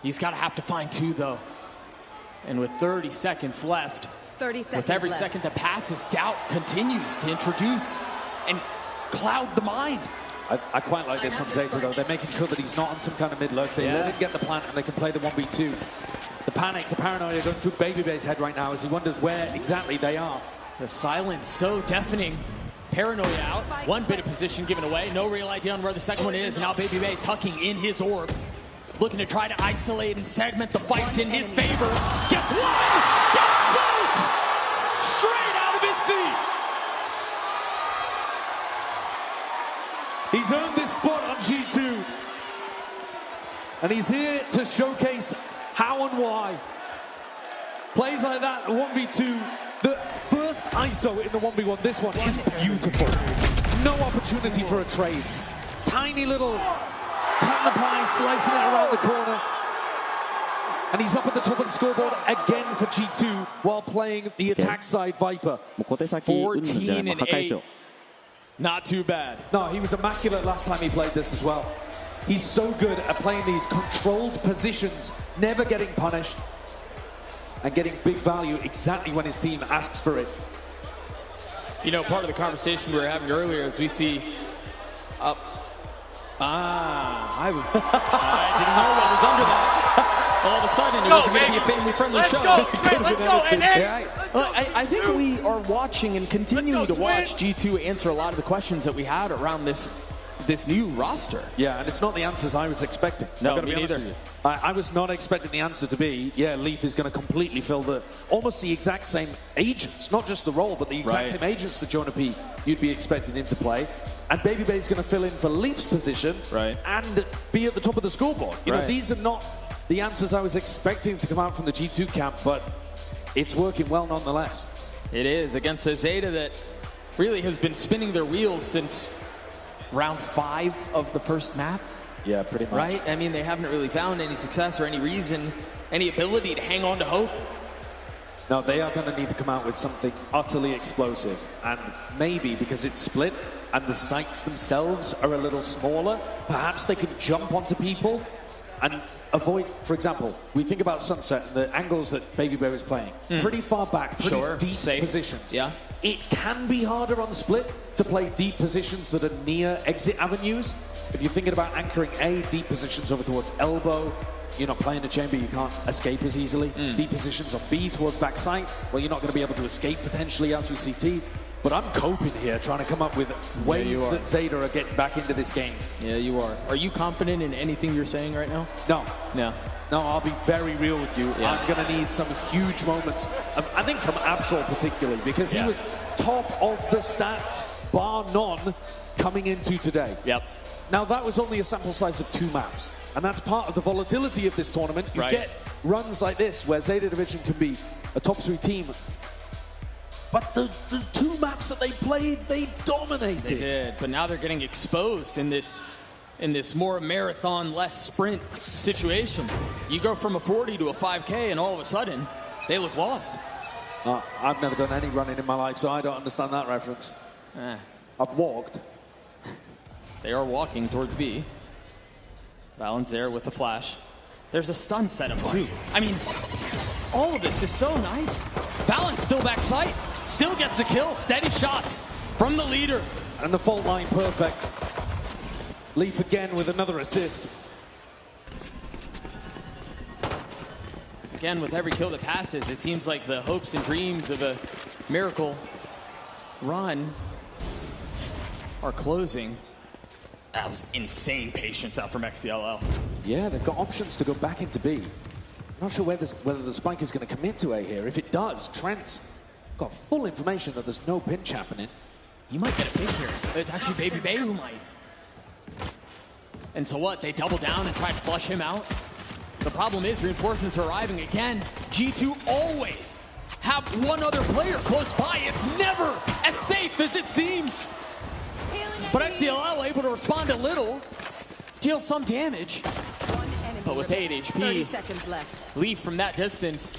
He's got to have to find 2, though. And with 30 seconds left,
30 seconds
with every
left.
second that passes, doubt continues to introduce and cloud the mind.
I quite like this from Zeta, though. They're making sure that he's not on some kind of mid-lurk. They let him get the plant and they can play the 1v2. The panic, the paranoia going through Baby Bay's head right now as he wonders where exactly they are.
The silence so deafening. Paranoia out. One bit of position given away. No real idea on where the second one is. And now Baby Bay tucking in his orb. Looking to try to isolate and segment the fights in his favor. Gets one! Gets both! Straight out of his seat!
He's earned this spot on G2. And he's here to showcase how and why. Plays like that, 1v2. The first ISO in the 1v1, this one is beautiful. No opportunity for a trade. Tiny little cut in the pie, slicing it around the corner. And he's up at the top of the scoreboard again for G2 while playing the attack side Viper.
14 and 8. Not too bad.
No, he was immaculate last time he played this as well. He's so good at playing these controlled positions, never getting punished, and getting big value exactly when his team asks for it.
You know, part of the conversation we were having earlier is we see up. I didn't know what was under that. All of a sudden, it was going to be a family-friendly show.
Let's go,
I think we are watching and continuing to watch G2 answer a lot of the questions that we had around this new roster.
Yeah, and it's not the answers I was expecting.
No, me neither.
I was not expecting the answer to be, yeah, Leaf is going to completely fill almost the exact same agents, not just the role, but the exact same agents that Jonah P. you'd be expecting him to play. And Baby Bay's going to fill in for Leaf's position and be at the top of the scoreboard. You know, these are not the answers I was expecting to come out from the G2 camp, but it's working well nonetheless.
It is against a Zeta that really has been spinning their wheels since round 5 of the first map.
Yeah, pretty much.
Right? I mean, they haven't really found any success or any reason, any ability to hang on to hope.
No, they are going to need to come out with something utterly explosive. And maybe because it's split and the sites themselves are a little smaller, perhaps they could jump onto people and avoid, for example, we think about Sunset and the angles that Baby Bear is playing. Pretty far back, pretty deep positions.
Yeah.
It can be harder on split to play deep positions that are near exit avenues. If you're thinking about anchoring A, deep positions over towards elbow, you're not playing a chamber, you can't escape as easily. Deep positions on B towards back sight, well, you're not going to be able to escape potentially out through CT. But I'm coping here, trying to come up with ways that Zeta are getting back into this game.
Yeah, you are. Are you confident in anything you're saying right now?
No.
No.
No, I'll be very real with you.
Yeah.
I'm going to need some huge moments, I think from Absol particularly, because he was top of the stats, bar none, coming into today.
Yep.
Now, that was only a sample size of 2 maps, and that's part of the volatility of this tournament. You get runs like this, where Zeta Division can be a top 3 team, but the 2 maps that they played, they dominated.
They did, but now they're getting exposed in this more marathon, less sprint situation. You go from a 40 to a 5K, and all of a sudden, they look lost.
I've never done any running in my life, so I don't understand that reference. I've walked.
They are walking towards B. Valent's there with the flash. There's a stun setup too. I mean, all of this is so nice. Valent still back sight, still gets a kill, steady shots from the leader.
And the fault line perfect. Leaf again with another assist.
Again, with every kill that passes, it seems like the hopes and dreams of a miracle run are closing. That was insane patience out from XDLL.
Yeah, they've got options to go back into B. I'm not sure whether the spike is going to commit to A here. If it does, Trent's got full information that there's no pinch happening.
He might get a pick here. It's actually Baby Bay who might. And so what? They double down and try to flush him out? The problem is reinforcements are arriving again. G2 always have one other player close by. It's never as safe as it seems. But XDLL able to respond a little, deal some damage. But with 8 HP,
30 seconds left.
Leaf from that distance,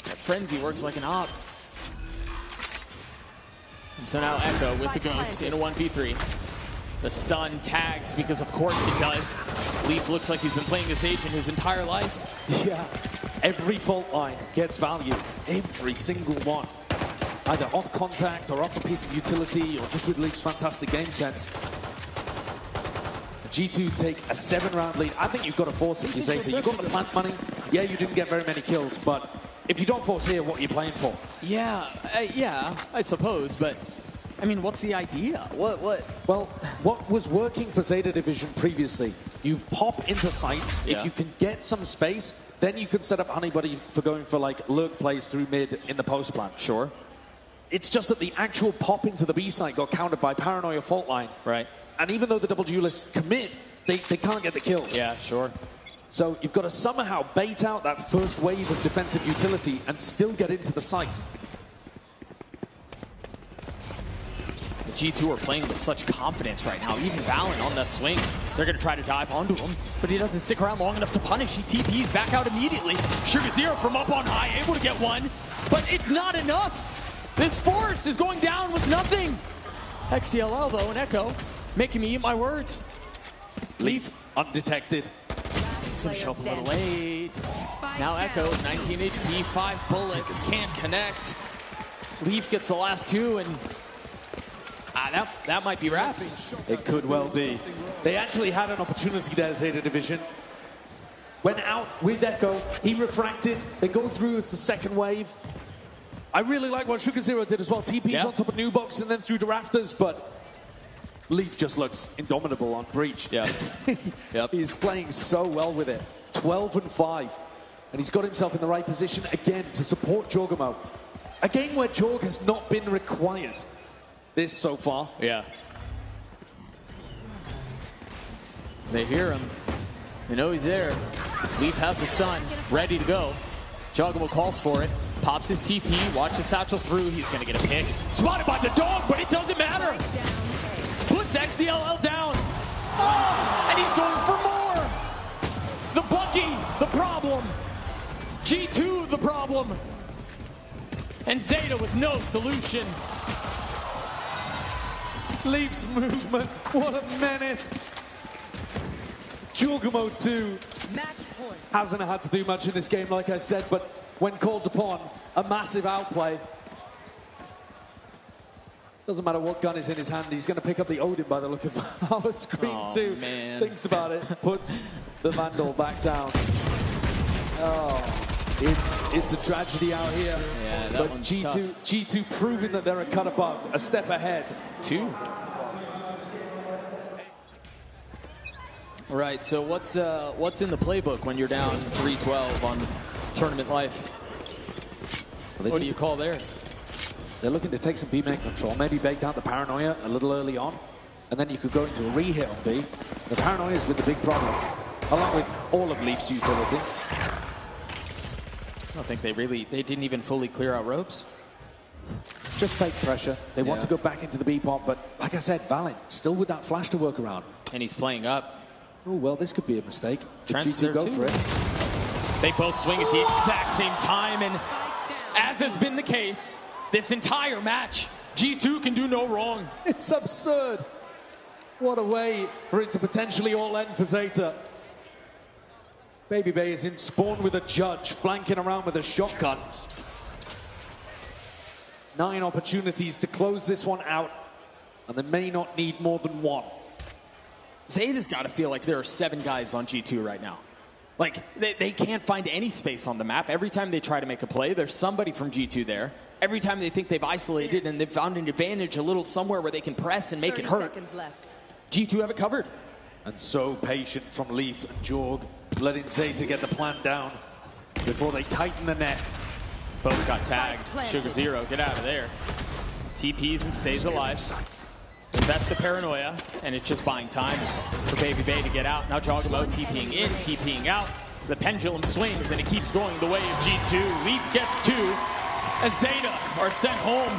that frenzy works like an op. And so now Echo with the Ghost in a 1v3. The stun tags because of course it does. Leaf looks like he's been playing this agent his entire life.
Yeah, every fault line gets value. Every single one. Either off contact or off a piece of utility or just with Leaf's fantastic game sense. G2 take a 7-round lead. I think you've got to force it, Zeta. You've got the plant money. Yeah, you didn't get very many kills, but if you don't force here, what are you playing for?
Yeah, I suppose, but I mean, what's the idea? What?
Well, what was working for Zeta Division previously, you pop into sites.
Yeah.
If you can get some space, then you can set up Honeybuddy for going for like lurk plays through mid in the post plan.
Sure.
It's just that the actual pop into the B site got countered by Paranoia fault line.
Right.
And even though the double duelists commit, they can't get the kills.
Yeah, sure.
So you've got to somehow bait out that first wave of defensive utility and still get into the site.
The G2 are playing with such confidence right now. Even Valent on that swing, they're going to try to dive onto him, but he doesn't stick around long enough to punish. He TPs back out immediately. Sugar Zero from up on high, able to get one, but it's not enough. This force is going down with nothing. XDLL though, and Echo, making me eat my words. Leaf
undetected.
He's going to show up a little late. Now Echo, 19 HP, 5 bullets, can't connect. Leaf gets the last 2, and that might be wraps.
It could well be. They actually had an opportunity there, Zeta Division. Went out with Echo, he refracted, they go through as the second wave. I really like what Sugar Zero did as well. TP's on top of New Box and then through the rafters, but Leaf just looks indomitable on Breach.
Yeah.
He's playing so well with it. 12-5. And he's got himself in the right position again to support Jorgamo. A game where Jorg has not been required this so far.
Yeah. They hear him. They know he's there. Leaf has the stun, ready to go. Jorgamo calls for it. Pops his TP, watches Satchel through. He's going to get a pick. Spotted by the dog, but it doesn't matter. Puts XDLL down. Oh, and he's going for more. The Bucky, the problem. G2, the problem. And Zeta with no solution.
Leafs movement, what a menace. Giorgamo too hasn't had to do much in this game, like I said, but when called upon, a massive outplay. Doesn't matter what gun is in his hand, he's going to pick up the Odin by the look of our screen too.
Man.
Thinks about it, puts the Vandal back down. Oh. It's a tragedy out here.
Yeah, that
but
one's
G2,
tough.
G2 proving that they're a cut above, a step ahead.
2. Right, so what's in the playbook when you're down 3-12 on tournament life?
Well,
What do you call there?
They're looking to take some B-main control, maybe bake down the paranoia a little early on, and then you could go into a re-hit on B. The paranoia has been the big problem, along with all of Leaf's utility.
I don't think they didn't even fully clear out ropes.
Just fake pressure. They want to go back into the B-pop, but like I said, Valin still with that flash to work around.
And he's playing up.
Oh, well, this could be a mistake.
Trent's
G2
there
go
too.
for it.
They both swing at the exact same time, and as has been the case this entire match, G2 can do no wrong.
It's absurd. What a way for it to potentially all end for Zeta. Baby Bay is in spawn with a judge, flanking around with a shotgun. 9 opportunities to close this one out, and they may not need more than 1.
Zeta's got to feel like there are 7 guys on G2 right now. Like, they can't find any space on the map. Every time they try to make a play, there's somebody from G2 there. Every time they think they've isolated and they've found an advantage a little somewhere where they can press and make it hurt,
Left.
G2 have it covered.
And so patient from Leaf and Jorg, letting Zeta get the plan down before they tighten the net.
Both got tagged. Sugar Zero, get out of there. TPs and stays alive. That's the paranoia, and it's just buying time for Baby Bay to get out. Now Jogamo TPing in, TPing out. The pendulum swings, and it keeps going the way of G2. Leaf gets 2, as Zeta are sent home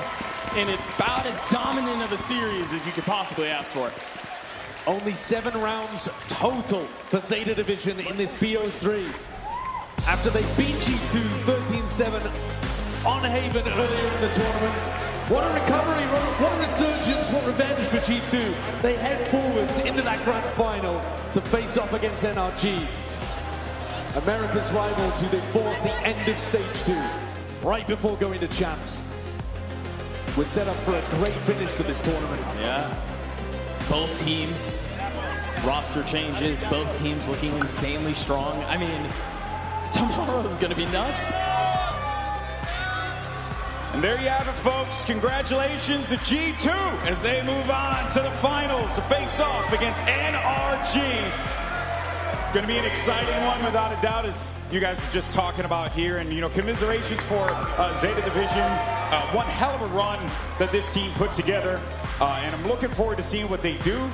in about as dominant of a series as you could possibly ask for.
Only 7 rounds total for Zeta Division in this BO3. After they beat G2 13-7 on Haven earlier in the tournament. What a recovery, what a resurgence, what revenge for G2. They head forwards into that grand final to face off against NRG. America's rivals who they fought at the end of stage 2, right before going to champs. We're set up for a great finish to this tournament.
Yeah. Both teams, roster changes, both teams looking insanely strong. I mean, tomorrow's gonna be nuts.
And there you have it, folks. Congratulations to G2 as they move on to the finals to face off against NRG. It's going to be an exciting one without a doubt, as you guys were just talking about here. And, you know, commiserations for Zeta Division. One hell of a run that this team put together. And I'm looking forward to seeing what they do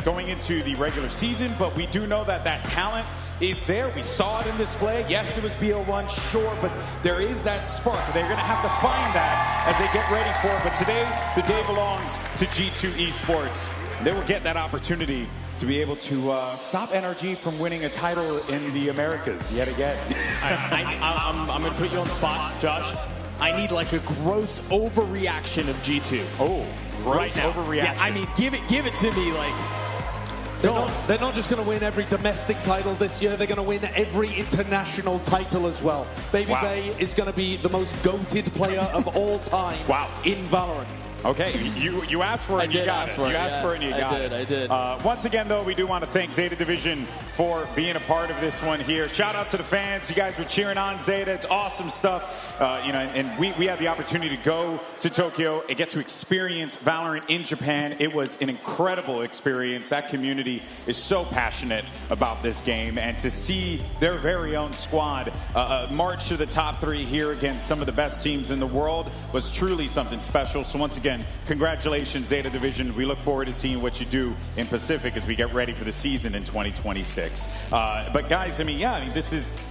going into the regular season. But we do know that that talent is there. We saw it in display. Yes, it was BO1, sure, but there is that spark. They're going to have to find that as they get ready for it. But today, the day belongs to G2 Esports. They will get that opportunity to be able to stop NRG from winning a title in the Americas yet again.
I'm going to put you on the spot, Josh. I need like a gross overreaction of G2.
Oh, gross
right now.
overreaction.
Yeah, I mean, give it to me. Like,
They're not just going to win every domestic title this year, they're going to win every international title as well. Baby Bay is going to be the most goated player of all time in Valorant.
Okay, you asked for it and you got it. You asked for it and you got it.
I did.
Once again, though, we do want to thank Zeta Division for being a part of this one here. Shout out to the fans. You guys were cheering on Zeta. It's awesome stuff. You know, and we had the opportunity to go to Tokyo and get to experience Valorant in Japan. It was an incredible experience. That community is so passionate about this game, and to see their very own squad march to the top 3 here against some of the best teams in the world was truly something special. So once again, congratulations, Zeta Division. We look forward to seeing what you do in Pacific as we get ready for the season in 2026. But guys, I mean,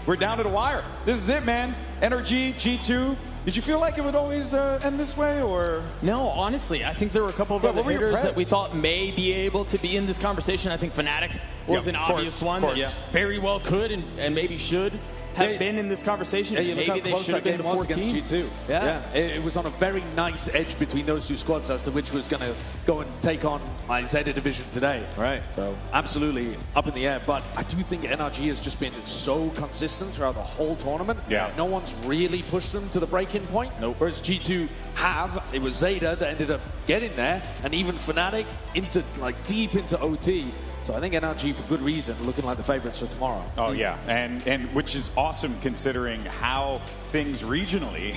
we're down to the wire. This is it, man. NRG, G2, Did you feel like it would always end this way, or?
No, honestly, I think there were a couple of other hitters that we thought may be able to be in this conversation. I think FNATIC was an obvious one that very well could and maybe should have been in this conversation.
Yeah,
maybe they should have been the fourth team.
G2. Yeah. It was on a very nice edge between those two squads as to which was going to go and take on my Zeta division today.
Right.
So absolutely up in the air. But I do think NRG has just been so consistent throughout the whole tournament.
Yeah.
No one's really pushed them to the break-in point.
Nope.
Whereas G2 have. It was Zeta that ended up getting there, and even FNATIC into deep into OT. So I think NRG, for good reason, looking like the favorites for tomorrow.
Oh, yeah. And which is awesome considering how things regionally,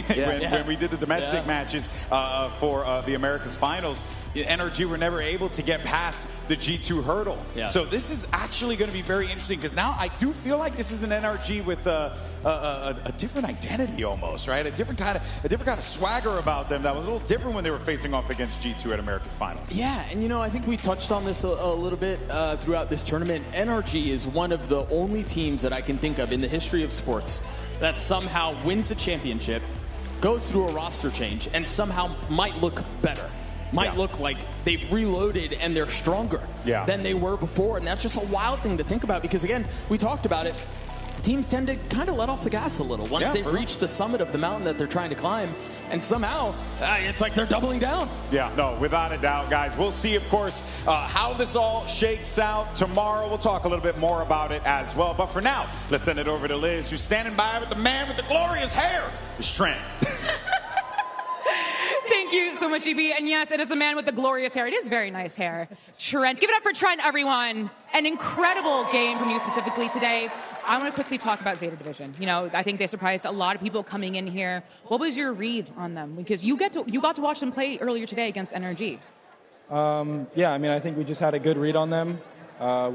when we did the domestic matches for the Americas Finals, NRG were never able to get past the G2 hurdle.
Yeah.
So this is actually going to be very interesting because now I do feel like this is an NRG with a different identity almost, right? A different kind of swagger about them that was a little different when they were facing off against G2 at America's Finals.
Yeah, and I think we touched on this a little bit throughout this tournament. NRG is one of the only teams that I can think of in the history of sports that somehow wins a championship, goes through a roster change, and somehow might look better. Might look like they've reloaded and they're stronger than they were before. And that's just a wild thing to think about because, again, we talked about it. Teams tend to kind of let off the gas a little once they've reached the summit of the mountain that they're trying to climb. And somehow, it's like they're doubling down.
Yeah, no, without a doubt, guys. We'll see, of course, how this all shakes out tomorrow. We'll talk a little bit more about it as well. But for now, let's send it over to Liz, who's standing by with the man with the glorious hair. It's Trent.
Thank you so much, EB. And yes, it is a man with the glorious hair. It is very nice hair. Trent. Give it up for Trent, everyone. An incredible game from you specifically today. I want to quickly talk about Zeta Division. I think they surprised a lot of people coming in here. What was your read on them? Because you got to watch them play earlier today against NRG.
Yeah, I mean, I think we just had a good read on them.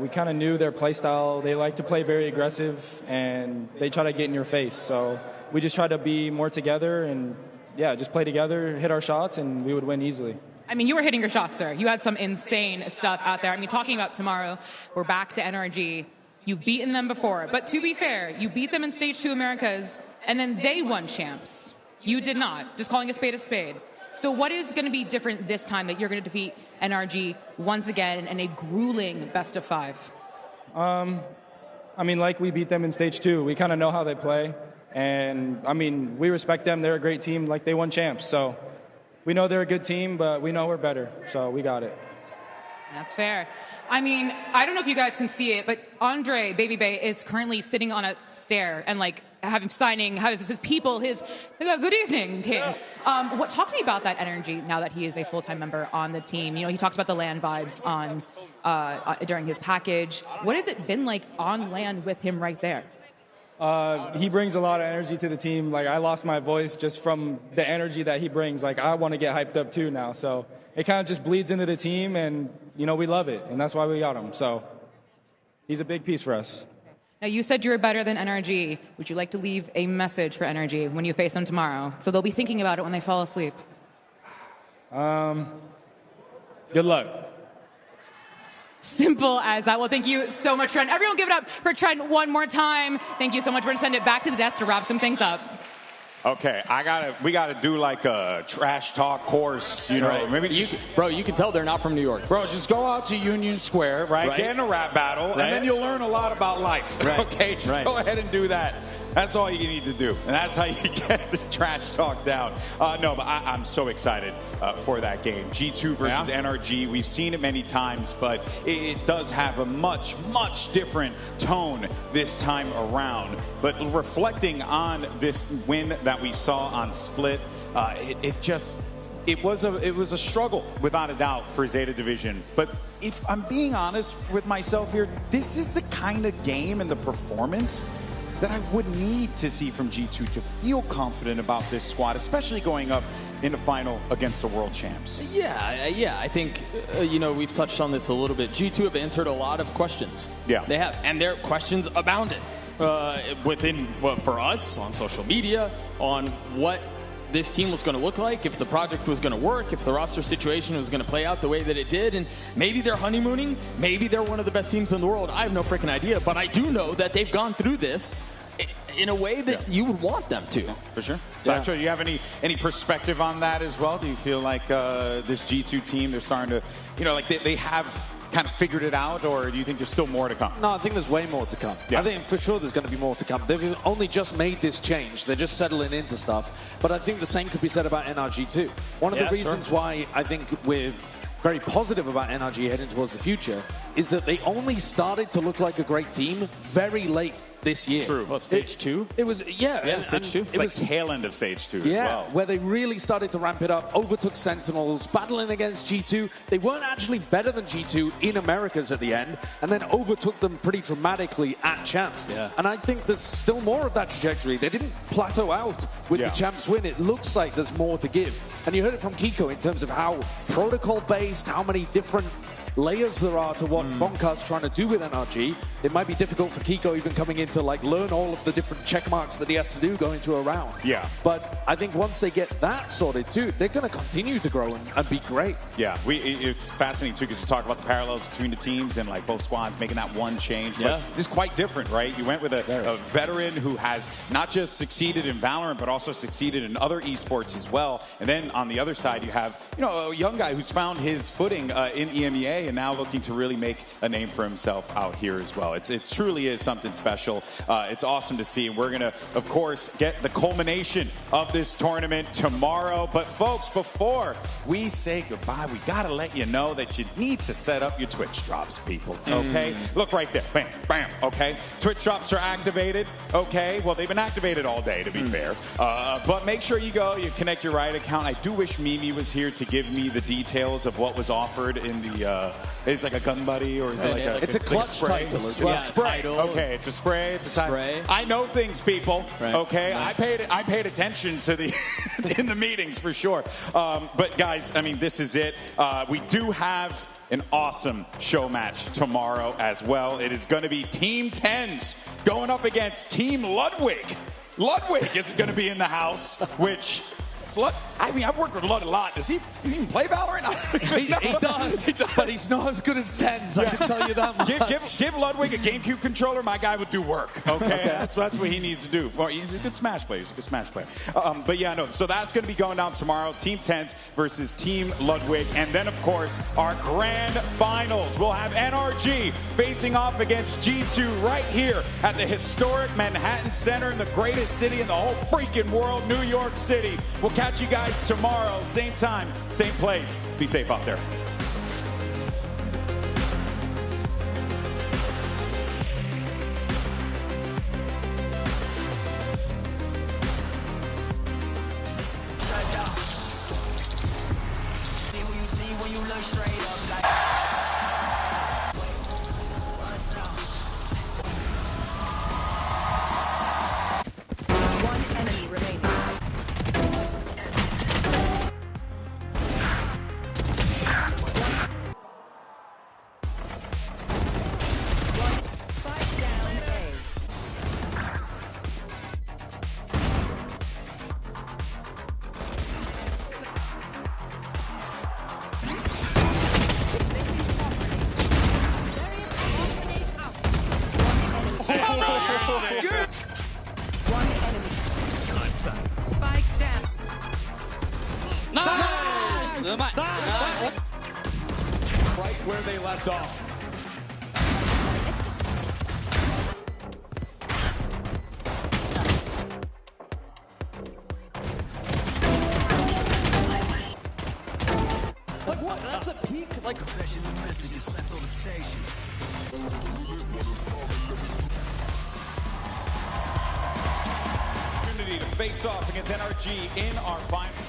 We kind of knew their play style. They like to play very aggressive, and they try to get in your face. So we just try to be more together and, just play together, hit our shots, and we would win easily.
I mean, you were hitting your shots, sir. You had some insane stuff out there. I mean, talking about tomorrow, we're back to NRG. You've beaten them before. But to be fair, you beat them in Stage 2 Americas, and then they won champs. You did not. Just calling a spade a spade. So what is going to be different this time that you're going to defeat NRG once again in a grueling best of 5?
I mean, like we beat them in Stage 2. We kind of know how they play. And, I mean, we respect them. They're a great team. Like, they won champs. So we know they're a good team, but we know we're better. So we got it.
That's fair. I mean, I don't know if you guys can see it, but Andre Baby Bay is currently sitting on a stair and signing his people, good evening, King. Talk to me about that energy now that he is a full-time member on the team. He talks about the LAN vibes on during his package. What has it been like on LAN with him right there?
He brings a lot of energy to the team. Like, I lost my voice just from the energy that he brings. Like, I want to get hyped up too now. So it kind of just bleeds into the team, and, we love it. And that's why we got him. So he's a big piece for us.
Now, you said you were better than NRG. Would you like to leave a message for NRG when you face them tomorrow? So they'll be thinking about it when they fall asleep.
Good luck.
Simple as that. Well, thank you so much, Trent. Everyone give it up for Trent one more time. Thank you so much. We're going to send it back to the desk to wrap some things up.
Okay, we gotta do like a trash talk course,
Right.
Maybe
you can tell they're not from New York.
Bro, just go out to Union Square, right? Get in a rap battle, and then you'll learn a lot about life. Right. Okay, just go ahead and do that. That's all you need to do, and that's how you get the trash talk down. No, but I'm so excited for that game. G2 versus NRG. We've seen it many times, but it does have a much, much different tone this time around. But reflecting on this win that we saw on Split, it was a struggle without a doubt for Zeta Division. But if I'm being honest with myself here, this is the kind of game and the performance that I would need to see from G2 to feel confident about this squad, especially going up in the final against the world champs.
Yeah. I think, we've touched on this a little bit. G2 have answered a lot of questions.
Yeah.
They have. And their questions abounded for us on social media, on what this team was going to look like, if the project was going to work, if the roster situation was going to play out the way that it did. And maybe they're honeymooning. Maybe they're one of the best teams in the world. I have no freaking idea. But I do know that they've gone through this in a way that you would want them to.
For sure. Sancho, do you have any perspective on that as well? Do you feel like this G2 team, they're starting to, like they have kind of figured it out, or do you think there's still more to come?
No, I think there's way more to come.
Yeah.
I think for sure there's going to be more to come. They've only just made this change. They're just settling into stuff. But I think the same could be said about NRG too. One of the reasons why I think we're very positive about NRG heading towards the future is that they only started to look like a great team very late this year.
True.
Well, stage 2?
It was,
stage 2.
It was tail end of stage 2 as well.
Where they really started to ramp it up, overtook Sentinels, battling against G2. They weren't actually better than G2 in Americas at the end, and then overtook them pretty dramatically at Champs.
Yeah.
And I think there's still more of that trajectory. They didn't plateau out with the Champs win. It looks like there's more to give. And you heard it from Kiko in terms of how protocol-based, how many different layers there are to what Bonka's trying to do with NRG. It might be difficult for Kiko even coming in to learn all of the different check marks that he has to do going through a round.
Yeah.
But I think once they get that sorted too, they're going to continue to grow and be great.
Yeah, it's fascinating too because you talk about the parallels between the teams and both squads making that one change. But it's quite different, right? You went with a veteran who has not just succeeded in Valorant but also succeeded in other esports as well. And then on the other side, you have a young guy who's found his footing in EMEA and now looking to really make a name for himself out here as well. It truly is something special. It's awesome to see. And we're going to, of course, get the culmination of this tournament tomorrow. But folks, before we say goodbye, we got to let you know that you need to set up your Twitch drops, people. Okay? Look right there. Bam, bam. Okay? Twitch drops are activated. Okay? Well, they've been activated all day, to be fair. But make sure you connect your Riot account. I do wish Mimi was here to give me the details of what was offered in the it's like a gun buddy, or is it like
it's a clutch title as well.
It's a spray. Okay, it's a spray. It's a spray. I know things, people. Right. Okay, right. I paid attention to the in the meetings for sure. But guys, I mean, this is it. We do have an awesome show match tomorrow as well. It is going to be Team 10s going up against Team Ludwig. Ludwig is going to be in the house, which. I mean, I've worked with Lud a lot. Does he even play Valorant?
He does, but he's not as good as 10s, I can tell you that much.
Give Ludwig a GameCube controller, my guy would do work, okay? That's what he needs to do. He's a good Smash player. But yeah, no, so that's going to be going down tomorrow. Team 10s versus Team Ludwig. And then, of course, our grand finals. We'll have NRG facing off against G2 right here at the historic Manhattan Center in the greatest city in the whole freaking world, New York City. We'll catch you guys tomorrow, same time, same place. Be safe out there. Right where they left off.
Like what? That's a peak. Like
professional messages left on the station.
Opportunity to face off against NRG in our final.